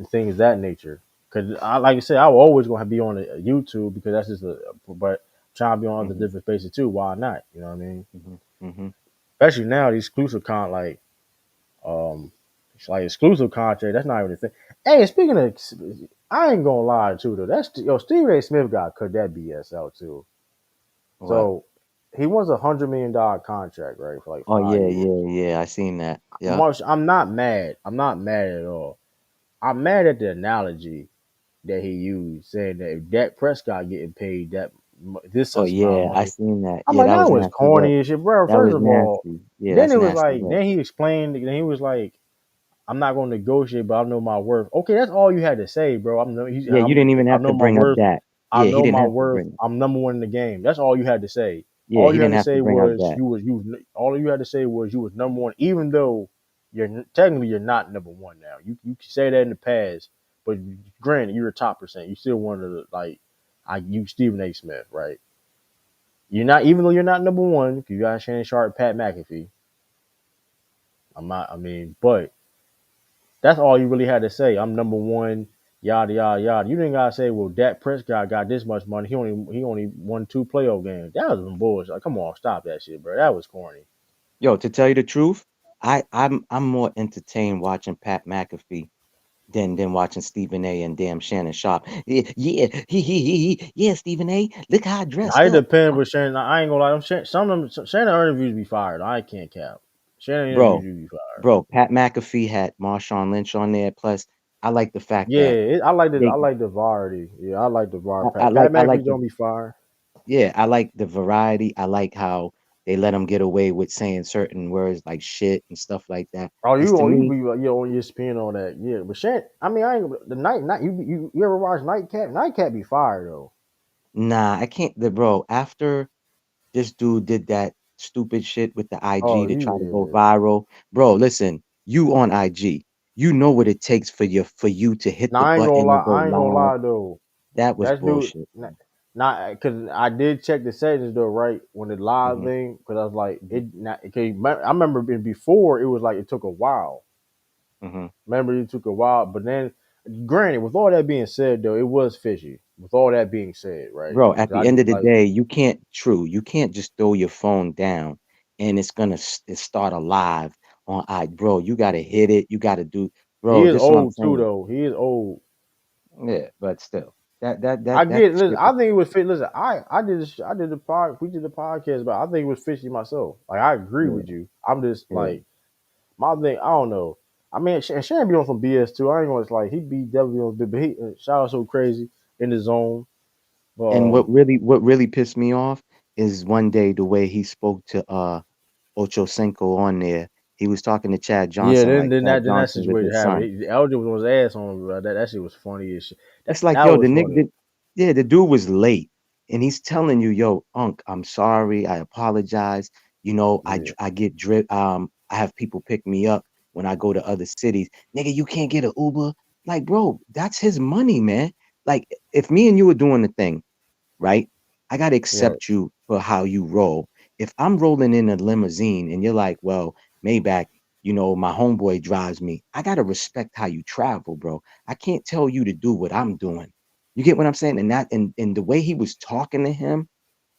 A: things of that nature. Because I like I said, I will always gonna be on a YouTube because that's just but trying to be on other
I: hmm
A: different spaces too. Why not? You know what I mean?
I: hmm hmm
A: Especially now, these exclusive content it's like exclusive contract. That's not even a thing. Hey, speaking of, I ain't gonna lie too though. That's Stephen A. Smith got cut that BS out too.
I: What?
A: So he wants $100 million contract, right, for like
I: Oh
A: 5 years.
I: yeah. I seen that. Yeah.
A: I'm not mad. I'm not mad at all. I'm mad at the analogy that he used, saying that if Dak Prescott getting paid this
I: Oh
A: such amount of
I: yeah, I
A: money,
I: seen that.
A: I'm
I: Yeah,
A: like
I: that
A: that
I: was
A: was
I: nasty work.
A: corny and shit, bro.
I: That
A: First
I: was
A: of all,
I: nasty. Yeah,
A: then
I: that's
A: it was
I: nasty
A: like,
I: work.
A: then he explained, then he was like, I'm not going to negotiate, but I know my worth. Okay, that's all you had to say, bro.
I: Yeah, you didn't even
A: I
I: have to
A: know my
I: bring up
A: worth.
I: that.
A: I
I: Yeah, he
A: know
I: didn't
A: my
I: have to
A: worth.
I: bring it.
A: I'm number one in the game. That's all you had to say.
I: Yeah,
A: All
I: he
A: you had
I: didn't
A: to
I: have to
A: say
I: bring up
A: was
I: that.
A: all you had to say was you was number one, even though technically you're not number one now. You can say that in the past, but granted you're a top percent. You still one of the you Stephen A. Smith, right? You're not even though you're not number one. You got Shannon Sharp, Pat McAfee. I'm not. I mean, but that's all you really had to say. I'm number one, yada yada yada. You didn't gotta say, well, Dak Prescott got this much money. He only won 2 playoff games. That was some bullshit. Like, come on, stop that shit, bro. That was corny.
I: Yo, to tell you the truth, I'm more entertained watching Pat McAfee than watching Stephen A. and damn Shannon Sharp. Yeah, Stephen A. Look how I dressed
A: I
I: up.
A: depend with Shannon. I ain't gonna lie. Some of them Shannon interviews be fired. I can't cap. Shannon
I: Bro,
A: interviews be fired.
I: Pat McAfee had Marshawn Lynch on there. Plus, I like the fact
A: Yeah,
I: that
A: I
I: they
A: like the variety. Yeah, I like the variety.
I: I
A: Pat
I: like
A: McAfee
I: the
A: don't be fired.
I: yeah, I like the variety. I like how they let him get away with saying certain words like shit and stuff like that.
A: Oh,
I: Because to
A: you
I: me,
A: be on ESPN on that. Yeah, but Shannon. I mean, I ain't the night. You ever watch Nightcap? Nightcap be fired though.
I: Nah, I can't. Bro, after this dude did that stupid shit with the IG
A: Oh,
I: to try to go
A: yeah.
I: viral, bro. Listen, you on IG, you know what it takes for you to hit the
A: Now I ain't gonna
I: button to
A: lie.
I: go
A: I ain't gonna
I: live.
A: lie though.
I: That was
A: That's dude.
I: bullshit.
A: Not because I did check the settings though, right? When the live
I: Hmm.
A: thing, because I was like,
I: Hmm.
A: it. Not, okay, I remember before it was like it took a while.
I: Hmm.
A: Remember, it took a while, but then, granted, with all that being said, though, it was fishy. With all that being said, right?
I: Bro, at
A: 'Cause
I: the
A: I
I: end of the
A: like
I: day, you can't just throw your phone down and it's gonna start a live on bro. You gotta hit it. You gotta do,
A: he
I: bro.
A: is
I: This is what I'm
A: old too,
I: saying.
A: though. He is old.
I: Yeah, but still,
A: I
I: that
A: get. Listen,
I: shit
A: I
I: was
A: think it was fit. Listen, I did this. I did the pod. We did the podcast, but I think it was fishy myself. Like I agree
I: yeah,
A: with you. I'm just
I: yeah.
A: like my thing. I don't know. I mean, Shan be on some BS too. I ain't gonna. It's like he be definitely on. But he shout out so crazy in the zone.
I: And
A: Um.
I: what really pissed me off is one day the way he spoke to Ocho Cinco on there. He was talking to Chad
A: Yeah.
I: Johnson like Chad
A: Then that
I: Johnson was
A: situation
I: his
A: happened.
I: son.
A: Elder was on his ass on him about that. That shit was funny as shit.
I: It's like,
A: That
I: yo,
A: was funny.
I: yeah, the dude was late and he's telling you, yo, Unc, I'm sorry, I apologize. You know,
A: Yeah.
I: I get drip, I have people pick me up when I go to other cities. Nigga, you can't get an Uber. Like, bro, that's his money, man. Like, if me and you were doing the thing, right? I gotta
A: Right.
I: accept you for how you roll. If I'm rolling in a limousine and you're like, well, Maybach, you know, my homeboy drives me, I gotta respect how you travel, bro. I can't tell you to do what I'm doing. You get what I'm saying? And the way he was talking to him,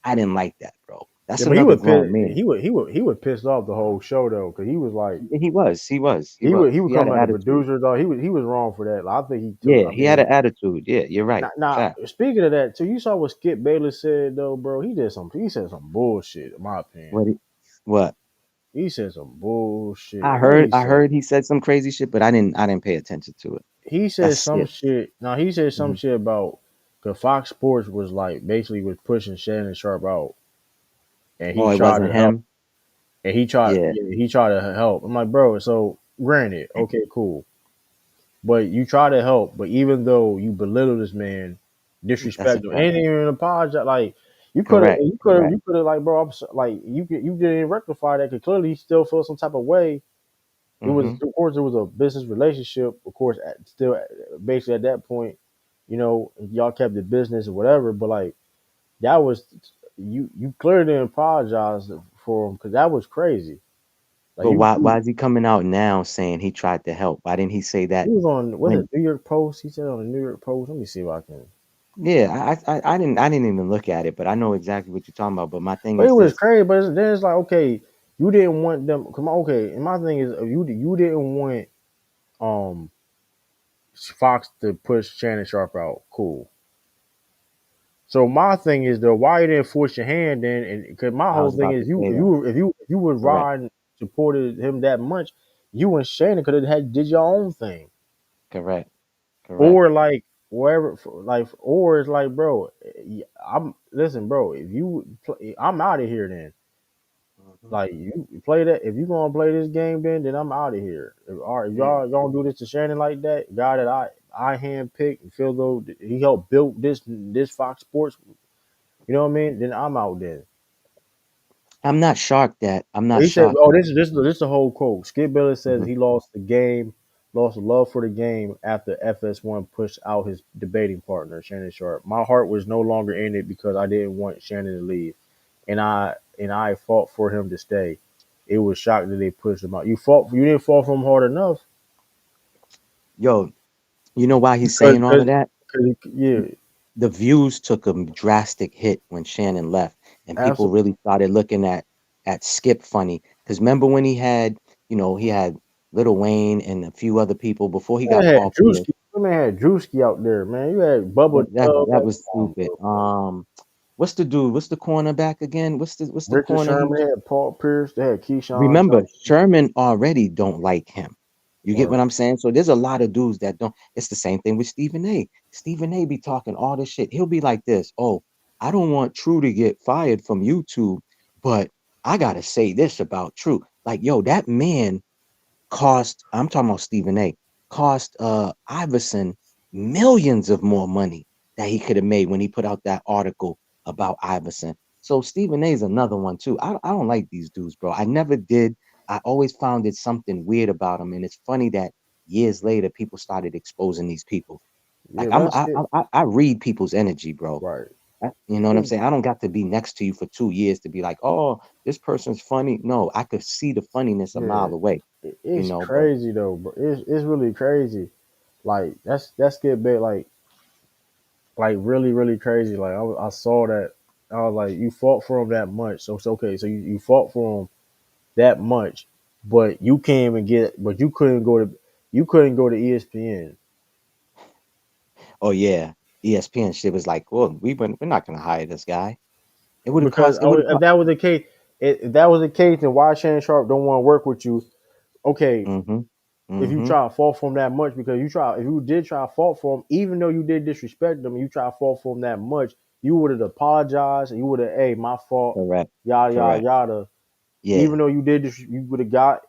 I: I didn't like that, bro.
A: Yeah,
I: That's
A: but he
I: another
A: would piss.
I: grown man.
A: He would piss off the whole show though, because he was like he would
I: He had
A: come
I: an
A: at the
I: attitude.
A: producers though. He was wrong for that. Like, I think he took.
I: Yeah,
A: I
I: he had
A: mean,
I: an attitude. Yeah, you're right.
A: now
I: Fact.
A: speaking of that too, you saw what Skip Bayless said though, bro. He said some bullshit. In my opinion,
I: What what?
A: he said some bullshit. What he
I: I
A: say?
I: heard he said some crazy shit, but I didn't pay attention to it.
A: He said
I: That's
A: some
I: Skip.
A: shit. Now he said some
I: Mhm.
A: shit about because Fox Sports was like basically was pushing Shannon Sharp out, and he
I: Oh, it
A: tried
I: wasn't
A: to help.
I: him?
A: And
I: Yeah,
A: he tried to help. I'm like, bro. So granted, okay, cool. But you try to help, but even though you belittle this man,
I: that's a
A: disrespect him,
I: fact.
A: and even apologize, like
I: Correct, correct.
A: you could have, like, bro, like you didn't rectify that because clearly he still feels some type of way. It was,
I: Hmm.
A: of course, it was a business relationship. Of course, still, basically at that point, y'all kept the business or whatever. But like that was you clearly didn't apologize for him because that was crazy. Like
I: But why is he coming out now saying he tried to help? Why didn't he say
A: he
I: that
A: was on was it
I: when?
A: New York Post? He said on the New York Post. Let me see if I can.
I: Yeah, I didn't even look at it, but I know exactly what you're talking about. But my thing
A: But it
I: is
A: was
I: this.
A: crazy. But then it's like, okay, you didn't want them. Come on, okay. And my thing is, you didn't want um Fox to push Shannon Sharp out. Cool. So my thing is though, why you didn't force your hand in? And because my
I: I
A: whole
I: was
A: thing
I: about
A: is,
I: to say that.
A: if you would
I: Correct,
A: ride and supported him that much, you and Shannon could have had did your own thing,
I: correct, correct.
A: or like wherever, like, or it's like, bro, I'm listen, bro. If you, I'm out of here then.
I: Mhm.
A: Like you play that. If you gonna play this game, then I'm out of here. All right, if
I: Yeah.
A: y'all gonna do this to Shannon like that, guy that I handpicked and feel though he helped build this Fox Sports. You know what I mean? Then I'm out then.
I: I'm not
A: He said,
I: shocked
A: "Oh,
I: that.
A: this is the whole quote." Skip Bayless says
I: Mhm.
A: he lost the game, lost the love for the game after FS1 pushed out his debating partner Shannon Sharp. My heart was no longer in it because I didn't want Shannon to leave, and I fought for him to stay. It was shocked that they pushed him out. You didn't fall for him hard enough
I: Yo, you know why he's
A: because
I: saying all of that?
A: yeah,
I: The views took a drastic hit when Shannon left, and people
A: absolutely.
I: really started looking at Skip funny. Because remember when he had Little Wayne and a few other people before he
A: Man
I: got
A: had
I: popular.
A: Drewski. That man had Drewski out there, man. You had Bubba Dub.
I: That was
A: Come on,
I: stupid.
A: bro.
I: What's the dude? What's the cornerback again? What's the
A: Richard
I: corner he
A: Sherman.
I: was?
A: They had Paul Pierce. They had Keyshawn
I: Remember,
A: Johnson.
I: Sherman already don't like him. You get what
A: Right.
I: I'm saying? So there's a lot of dudes that don't. It's the same thing with Stephen A. Stephen A. be talking all this shit. He'll be like this. Oh, I don't want True to get fired from YouTube, but I gotta say this about True. Like, yo, that man cost. I'm talking about Stephen A. Cost Iverson millions of more money that he could have made when he put out that article about Iverson. So Stephen A is another one too. I don't like these dudes, bro. I never did. I always found it something weird about them, and it's funny that years later people started exposing these people.
A: Yeah,
I: Like
A: let's get
I: I read people's energy, bro.
A: right.
I: You know what I'm saying? I don't got to be next to you for 2 years to be like, oh, this person's funny. No, I could see the funniness a
A: Yeah,
I: mile away. You
A: it's
I: know, but
A: crazy though, bro. It's really crazy. Like that's get bit like really really crazy. Like I saw that. I was like, you fought for him that much, so it's okay. So you fought for him that much, but you can't even get. But you couldn't go to ESPN
I: oh yeah, ESPN shit was like, well, we're not gonna hire this guy. It would have
A: because
I: cost. It would have
A: if
I: cost.
A: that was the case, if that was the case, then why Shannon Sharp don't want to work with you? Okay,
I: Mm-hmm.
A: if you
I: Mm-hmm.
A: try to fall for him that much, because if you did try to fall for him, even though you did disrespect him, and you try to fall for him that much, you would have apologized and you would have, hey, my fault,
I: Correct.
A: yada yada
I: Correct.
A: yada.
I: Yeah.
A: Even though you did this, you would have got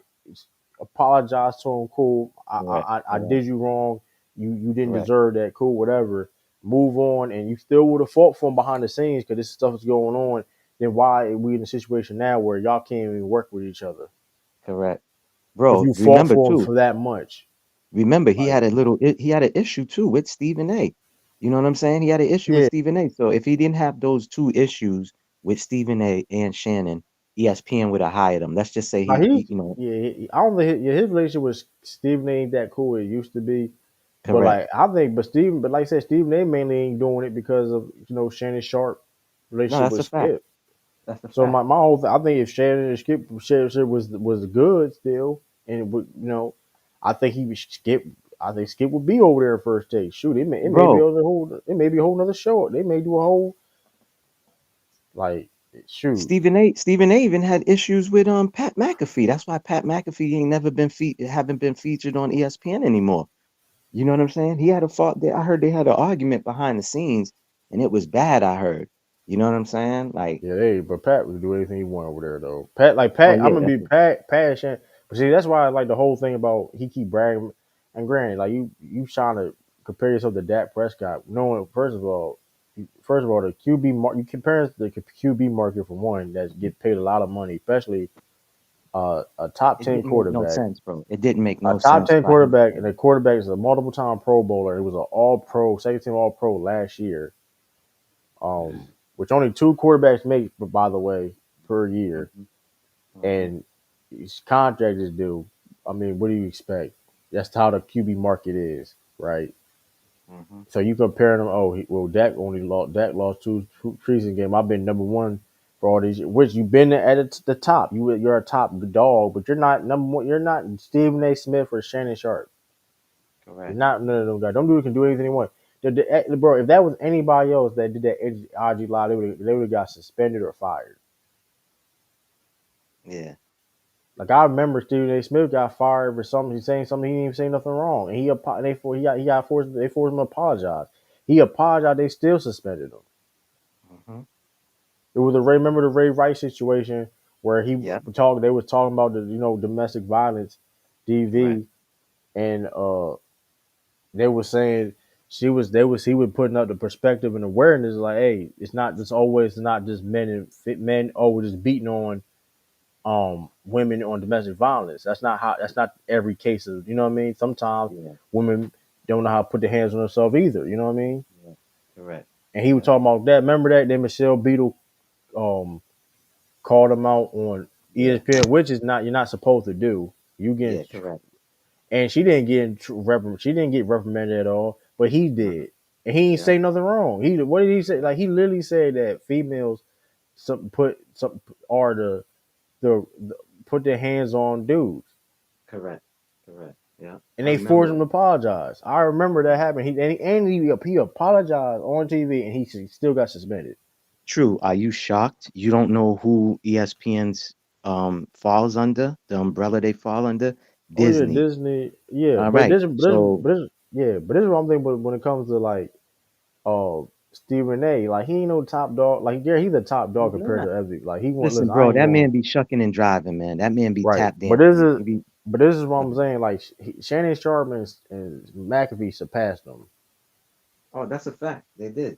A: apologized to him. Cool,
I: Correct.
A: I
I: Correct.
A: did you wrong. You didn't
I: Correct.
A: deserve that. Cool, whatever. Move on, and you still would have fought for him behind the scenes because this stuff is going on. Then why are we in a situation now where y'all can't even work with each other
I: Correct.
A: if
I: Bro,
A: you fought
I: remember
A: for him
I: too.
A: for that much?
I: Remember, he
A: Like,
I: had he had an issue too with Stephen A. You know what I'm saying? He had an issue with
A: yeah,
I: Stephen A. So if he didn't have those two issues with Stephen A. and Shannon, ESPN would have hired him. Let's just say
A: like
I: he you know,
A: I don't think his relationship with Stephen ain't that cool. It used to be, but
I: correct.
A: like but like I said, Stephen A. mainly ain't doing it because of Shannon Sharp
I: No,
A: relationship
I: that's
A: with
I: a fact.
A: Skip.
I: That's a
A: So
I: fact.
A: my whole thing, I think if Shannon and Skip relationship was good still, and it would I think he would Skip. I think Skip would be over there first take. Shoot, it may be
I: Bro,
A: a whole nother show. They may do a whole like shoot.
I: Stephen A. even had issues with Pat McAfee. That's why Pat McAfee ain't never been haven't been featured on ESPN anymore. You know what I'm saying? He had a fault. I heard they had an argument behind the scenes, and it was bad. I heard. You know what I'm saying? Like,
A: Yeah, but Pat would do anything he want over there though.
I: oh
A: I'm
I: yeah,
A: gonna be passionate. But see, that's why I like the whole thing about he keep bragging. And granted, like you trying to compare yourself to Dak Prescott, knowing first of all the QB market. You compare the QB market for one that get paid a lot of money, especially a top
I: it
A: 10
I: didn't make no
A: quarterback.
I: sense, bro. It didn't make
A: A
I: no
A: top
I: sense
A: 10
I: by him.
A: quarterback, and the quarterback is a multiple time Pro Bowler. He was an All Pro, second team All Pro last year. Which only two quarterbacks make, by the way, per year.
I: Hmm. Hmm.
A: And his contract is due. I mean, what do you expect? That's how the QB market is, right?
I: Hmm.
A: So you compare them. Oh, Dak lost two preseason game. I've been number one for all these years. Which you've been at the top. You're a top dog, but you're not number one. You're not Stephen A. Smith or Shannon Sharp. You're
I: Correct.
A: not none of those guys. Don't do can do anything they want. Bro, if that was anybody else that did that IG live, they would have got suspended or fired.
I: Yeah.
A: Like I remember Stephen A. Smith got fired for something. He's saying something he didn't even say nothing wrong, and he got forced. They forced him to apologize. He apologized. They still suspended him.
I: Hmm.
A: It was remember the Ray Rice situation where he
I: Yeah.
A: talked. They was talking about the domestic violence,
I: Correct.
A: DV, and they were saying he was putting up the perspective and awareness like, hey, it's not just men and men just beating on women on domestic violence. That's not every case of what I mean. Sometimes
I: Yeah.
A: women don't know how to put their hands on themselves either. You know what I mean?
I: Yeah. Correct.
A: And he was
I: Yeah.
A: talking about that. Remember that? Then Michelle Beadle um called him out on
I: Yeah.
A: ESPN, which is not you're not supposed to do. You
I: Yeah.
A: get
I: Correct.
A: and she didn't get reprimanded at all, but he
I: Uh,
A: did. And he ain't
I: yeah.
A: say nothing wrong. What did he say? Like he literally said that females some are the put their hands on dudes.
I: Correct. Correct. Yeah.
A: And
I: I
A: they forced
I: remember
A: him
I: it.
A: to apologize. I remember that
I: Yeah.
A: happened. He apologized on TV, and he still got suspended.
I: True. Are you shocked? You don't know who ESPN's falls under, the umbrella they fall under?
A: Oh yeah,
I: Disney.
A: Disney. Yeah,
I: All right. So
A: but this is what I'm thinking. But when it comes to like uh Stephen A, like he ain't no top dog. Like yeah, he's a top dog
I: he's
A: compared
I: not.
A: to every. Like he won't
I: Listen,
A: listen. I
I: bro,
A: ain't
I: that
A: going
I: man be shucking and driving, man. That man be
A: right.
I: tap dancing. He be
A: But this is what
I: uh,
A: I'm saying. Like Shannon Sharp and McAfee surpassed them.
I: Oh, that's a fact. They did.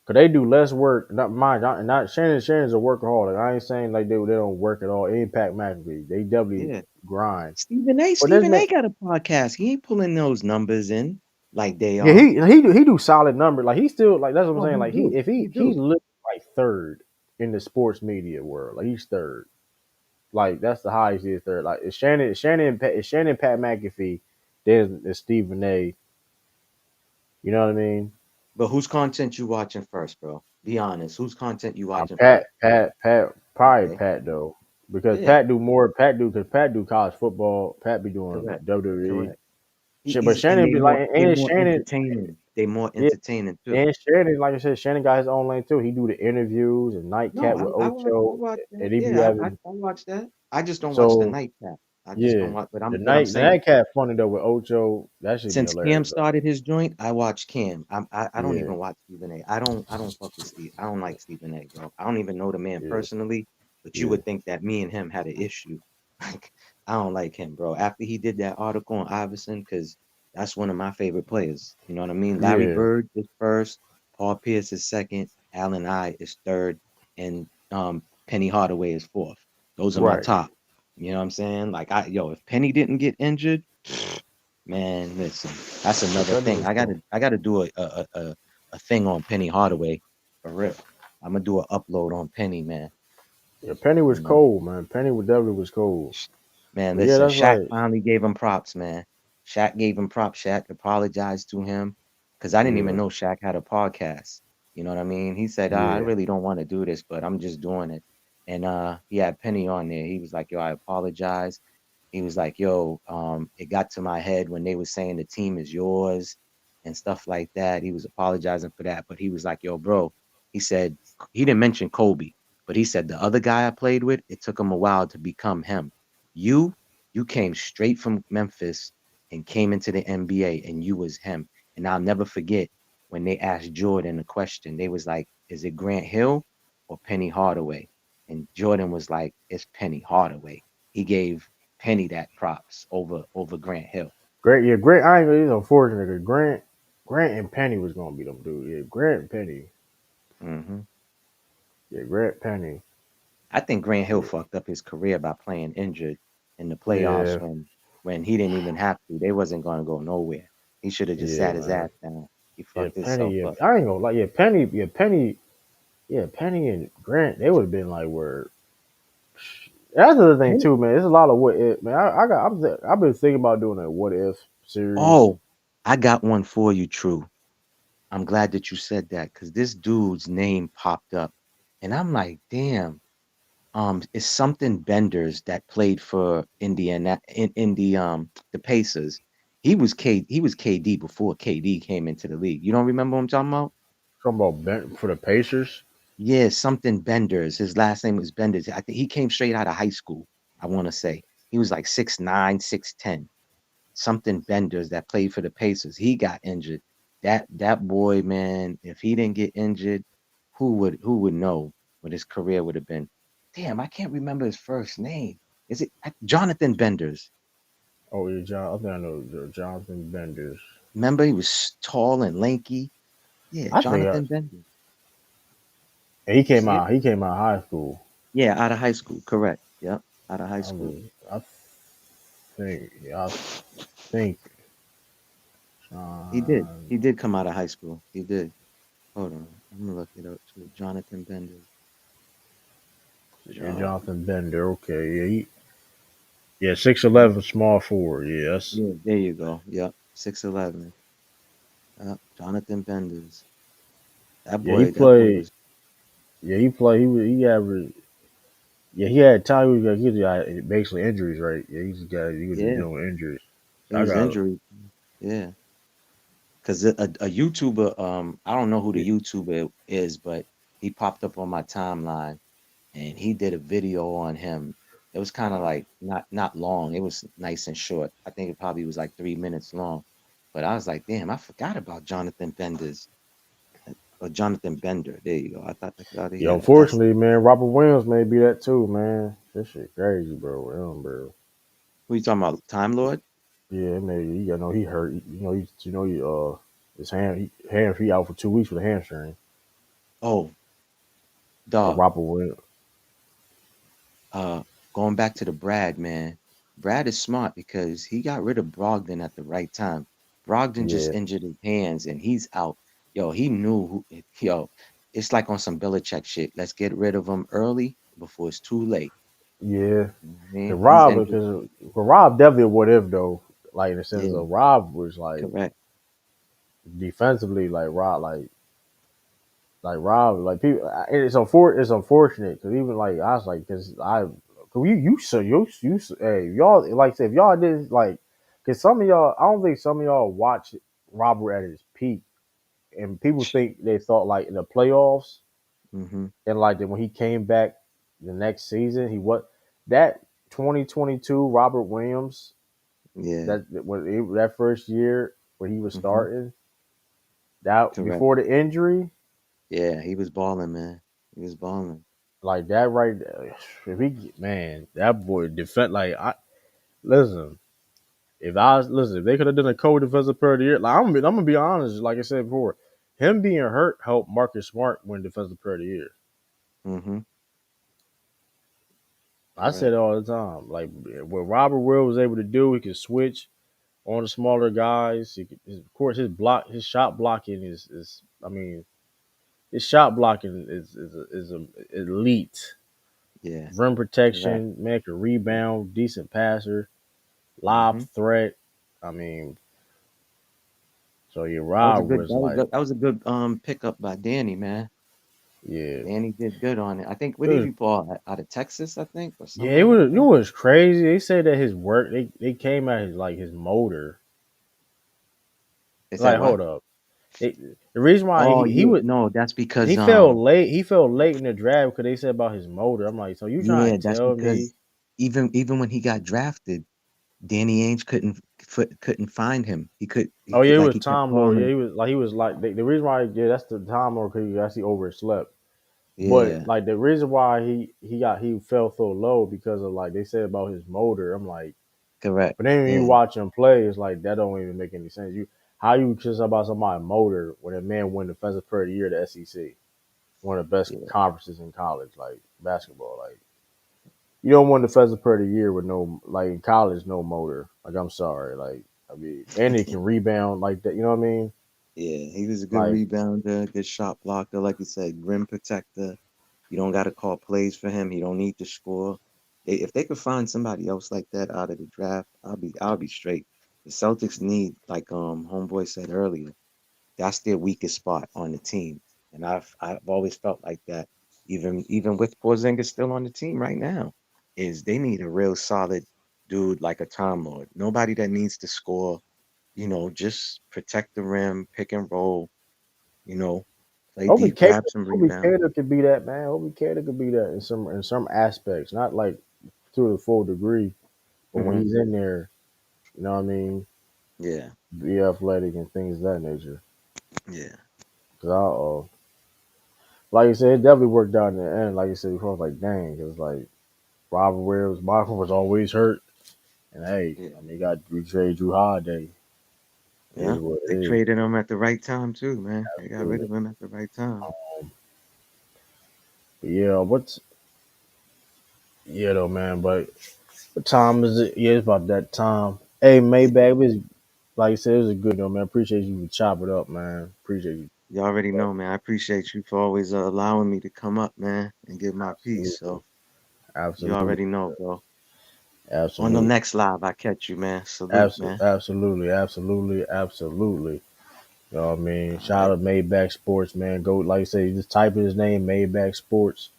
A: Cause they do less work. Not mine. Not Shannon. Shannon's a workaholic. I ain't saying like they don't work at all. Impact McAfee. They definitely
I: Yeah.
A: grind.
I: Stephen A.
A: But this
I: Stephen
A: man,
I: A. got a podcast. He ain't pulling those numbers in like they
A: yeah,
I: are.
A: he do solid numbers. Like he still like that's what I'm
I: Oh,
A: saying.
I: he
A: Like
I: do. He
A: he's
I: do.
A: literally like third in the sports media world. Like he's third. Like that's the highest he is third. Like it's Shannon Pat McAfee. There's Stephen A. You know what I mean?
I: But whose content you watching first, bro? Be honest. Whose content you watching first?
A: Pat, probably
I: Okay.
A: Pat though, because
I: Yeah.
A: Pat do more. Pat do college football. Pat be doing
I: Correct.
A: WWE.
I: Correct.
A: But
I: And
A: Shannon be like,
I: they
A: and
I: more
A: Shannon,
I: entertaining. They more
A: yeah,
I: entertaining too.
A: and Shannon, like I said, Shannon got his own lane too. He do the interviews and
I: No,
A: nightcap with
I: I
A: Ocho,
I: watch that.
A: and he be
I: Yeah, I
A: having
I: watch that. I just don't watch the
A: so
I: nightcap. I just
A: yeah.
I: don't watch.
A: The
I: But I'm saying
A: nightcap funny though with Ocho. That should be
I: since Cam
A: hilarious though.
I: started his joint, I watch Cam. I don't
A: Yeah,
I: even watch Stephen A. I don't fuck with Steve. I don't like Stephen A. Bro. I don't even know the man
A: yeah,
I: personally, but you
A: yeah,
I: would think that me and him had an issue. Like I don't like him, bro. After he did that article on Iverson, because that's one of my favorite players. You know what I mean? Larry
A: yeah.
I: Bird is first, Paul Pierce is second, Allen I is third, and Penny Hardaway is fourth. Those are my
A: Right.
I: top. You know what I'm saying? Like if Penny didn't get injured. Man, listen, that's
A: Yeah,
I: another
A: Penny
I: thing.
A: was cool.
I: I gotta do a thing on Penny Hardaway for real. I'm gonna do an upload on Penny, man.
A: Yeah, Penny was
I: You know,
A: cold, man. Penny was definitely was cold.
I: man,
A: But yeah,
I: listen,
A: that's
I: Shaq
A: like
I: finally gave him props, man. Shaq gave him props. Shaq apologized to him because I didn't even
A: yeah,
I: know Shaq had a podcast. You know what I mean? He said, I
A: yeah.
I: really don't want to do this, but I'm just doing it. And he had Penny on there. He was like, yo, I apologize. He was like, yo, it got to my head when they were saying the team is yours and stuff like that. He was apologizing for that. But he was like, yo, bro, he said, he didn't mention Kobe, but he said the other guy I played with, it took him a while to become him. You, you came straight from Memphis and came into the NBA and you was him. And I'll never forget when they asked Jordan a question, they was like, is it Grant Hill or Penny Hardaway? And Jordan was like, it's Penny Hardaway. He gave Penny that props over Grant Hill.
A: Great, yeah, great. I ain't gonna. It's unfortunate because Grant and Penny was gonna be them dude. Yeah, Grant and Penny.
I: Hmm.
A: Yeah, Grant Penny.
I: I think Grant Hill
A: Yeah,
I: fucked up his career by playing injured in the playoffs
A: yeah,
I: when he didn't even have to. They wasn't going to go nowhere. He should have just
A: yeah,
I: sat his
A: man.
I: ass down. He
A: Yeah,
I: fucked
A: Penny.
I: himself
A: Yeah,
I: up.
A: I ain't gonna like. Yeah, Penny. Yeah, Penny. Yeah, Penny and Grant. They would have been like where. That's the other thing
I: Penny-
A: too, man. There's a lot of what if, man. I've been thinking about doing a what if series.
I: Oh, I got one for you, True. I'm glad that you said that because this dude's name popped up, and I'm like, damn. It's something Benders that played for Indiana in the Pacers. He was KD before KD came into the league. You don't remember what I'm talking about?
A: Talking about for the Pacers.
I: Yeah, something Benders. His last name was Benders. I think he came straight out of high school, I want to say. He was like 6'9", 6'10". Something Benders that played for the Pacers. He got injured. That boy, man, if he didn't get injured, who would know what his career would have been? Damn, I can't remember his first name. Is it Jonathan Benders?
A: Oh yeah, John. I think I know Jonathan Benders.
I: Remember, he was tall and lanky. Yeah,
A: I think
I: Jonathan Benders.
A: he came
I: Yeah,
A: out. He came out of high school.
I: yeah, out of high school. Correct. Yep, out of high school.
A: I think. Yeah, I think.
I: He did.
A: John,
I: He did come out of high school. He did. Hold on. I'm gonna look it up too. Jonathan Benders.
A: yeah,
I: John.
A: Jonathan Bender. Okay, yeah, 6'11", small forward. Yes.
I: Yeah, there you go. Yep. 6'11". Yep. Jonathan Benders.
A: Yeah, he
I: That boy
A: played.
I: was
A: Yeah, he played. He averaged. Yeah, he had time. He got basically injuries, right? Yeah, he was
I: yeah,
A: dealing with injuries.
I: it
A: I
I: was
A: got.
I: injury. Yeah. Because a YouTuber, I don't know who
A: Yeah,
I: the YouTuber is, but he popped up on my timeline and he did a video on him. It was kind of like not long. It was nice and short. I think it probably was like 3 minutes long. But I was like, damn, I forgot about Jonathan Benders or Jonathan Bender. There you go. I thought he
A: yeah,
I: had that's
A: unfortunately, man, Robert Williams may be that too, man. This shit crazy, bro. Bro.
I: who you talking about? Time Lord?
A: Yeah, maybe. You know, he hurt. You know, he His he out for 2 weeks with a hamstring.
I: Oh, dog.
A: Robert Williams.
I: Going back to the Brad, man. Brad is smart because he got rid of Brogdon at the right time. Brogdon just
A: Yeah,
I: injured his hands and he's out. Yo, he knew yo, it's like on some Belichick shit. Let's get rid of him early before it's too late.
A: yeah.
I: Man,
A: Cause
I: he's
A: Rob,
I: injured.
A: because Rob definitely a what if though. Like in the sense
I: Yeah,
A: of Rob was like
I: correct.
A: defensively, like Rob, like Rob, like people. It's unfortunate because even like I was like, cause hey y'all like say if y'all did like, cause some of y'all, I don't think some of y'all watch Robert at his peak, and people think they thought like in the playoffs
I: Mm-hmm.
A: and like that when he came back the next season, he what that 2022 Robert Williams
I: Yeah.
A: that first year when he was
I: Mm-hmm.
A: starting that
I: Correct.
A: before the injury.
I: Yeah, he was balling, man. He was balling.
A: Like that right there, if he man, that boy defend like I listen. If they could have done a co-defensive player of the year, like I'm gonna be honest, like I said before, him being hurt helped Marcus Smart win defensive player of the year.
I: Mm-hmm.
A: I said
I: Correct.
A: it all the time. Like what Robert Will was able to do, he could switch on the smaller guys. Of course, his shot blocking is. I mean, his shot blocking is elite.
I: Yeah.
A: Rim
I: Correct.
A: protection, man can rebound, decent passer,
I: Mm-hmm.
A: lob threat. I mean, so yeah,
I: That was a
A: Rob
I: good
A: was like,
I: that was a good pickup by Danny, man.
A: yeah,
I: Danny did good on it. I think where
A: it
I: did
A: was,
I: he ball? Out of Texas, I think, or
A: yeah, it
I: somewhere like
A: was it
I: that.
A: was crazy. They said that his work they came at his motor.
I: They said
A: Like,
I: what?
A: hold up, the reason why
I: Oh
A: he
I: yeah,
A: was
I: no, that's because
A: he fell late. He fell late in the draft because they said about his motor. I'm like, so you trying
I: yeah,
A: to
I: that's
A: tell me?
I: because even when he got drafted, Danny Ainge couldn't find him. He
A: Oh yeah,
I: could
A: it
I: like
A: was
I: he kept
A: Tom Lord. Yeah,
I: calling.
A: he was like the reason why that's the Tom Lord because he actually overslept. But
I: Yeah,
A: like the reason why he fell so low because of like they said about his motor. I'm like,
I: correct.
A: but then when you
I: Yeah,
A: watch him play, it's like that don't even make any sense. You how you just about somebody's motor when a man won defensive player of the year at the SEC, one of the best
I: yeah,
A: conferences in college, like basketball. Like you don't win defensive player of the year with no like in college no motor. Like I'm sorry, like I mean, and he can rebound like that. You know what I mean?
I: yeah. He was a good
A: Like
I: rebounder, good shot blocker, like you said, rim protector. You don't got to call plays for him. He don't need to score. If they could find somebody else like that out of the draft, I'll be straight. The Celtics need, like homeboy said earlier, that's their weakest spot on the team, and I've always felt like that. Even with Porzingis still on the team right now, is they need a real solid dude like a Time Lord. Nobody that needs to score. Just protect the rim, pick and roll. You know, play
A: Obi
I: deep,
A: Kato,
I: grab some
A: Obi
I: rebound.
A: Kato could be that man. Obi Kato could be that in some aspects, not like to the full degree, but when
I: Hmm.
A: he's in there, you know what I mean,
I: Yeah,
A: be athletic and things of that nature.
I: yeah,
A: Cause like you said, it definitely worked out in the end. Like you said before, I was like, dang, it was like Robert Williams, Michael was always hurt, and hey,
I: yeah,
A: I mean, we trade Drew Holiday. It
I: yeah.
A: is what it
I: They
A: is.
I: traded him at the right time too, man. They got rid
A: Absolutely.
I: of him at the right time.
A: But yeah, though, man. But what time is it? Yeah, it's about that time. Hey,
I: Yeah,
A: Maybach, it was like I said, it was a good though, man. Appreciate you for chop it up, man. Appreciate you.
I: you already know, man. I appreciate you for always allowing me to come up, man, and give my piece.
A: Absolutely.
I: So you
A: Absolutely.
I: already know, bro. On the
A: Absolutely.
I: next live, I catch you, man. Salute, man.
A: Absolutely. Absolutely. Absolutely. You know what I mean?
I: All
A: Shout
I: right,
A: out to Maybach Sports, man. Go like I say, you just type in his name, Maybach Sports.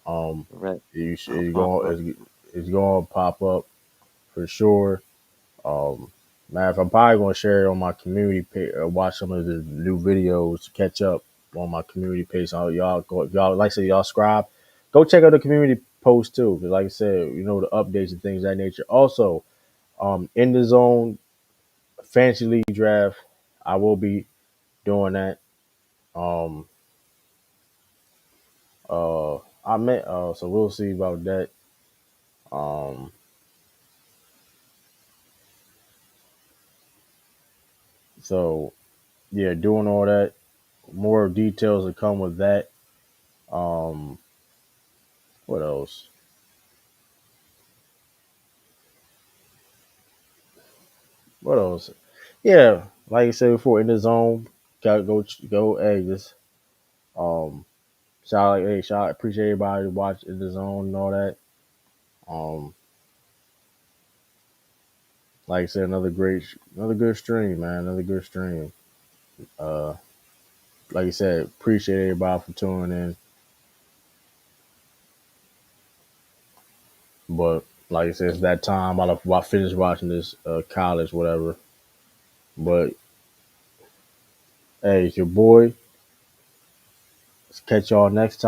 A: Um,
I: correct.
A: you should,
I: I'll pop up.
A: it's going to pop up for sure. Man, if I'm probably going to share it on my community page, watch some of the new videos to catch up on my community page. So y'all like I said, y'all subscribe. Go check out the community post too, because like I said, the updates and things of that nature. Also, in the zone fantasy league draft, I will be doing that. Um, I met so we'll see about that. Um, so yeah, doing all that. More details to come with that. What else? What else? Yeah, like I said before, in the zone, gotta go. Hey, just um, shout, appreciate everybody to watch in the zone and all that. Um, like I said, another good stream, man. Another good stream. Uh, like I said, appreciate everybody for tuning in. But like I said, it's that time. I finished watching this college, whatever. But hey, it's your boy. Let's catch y'all next time.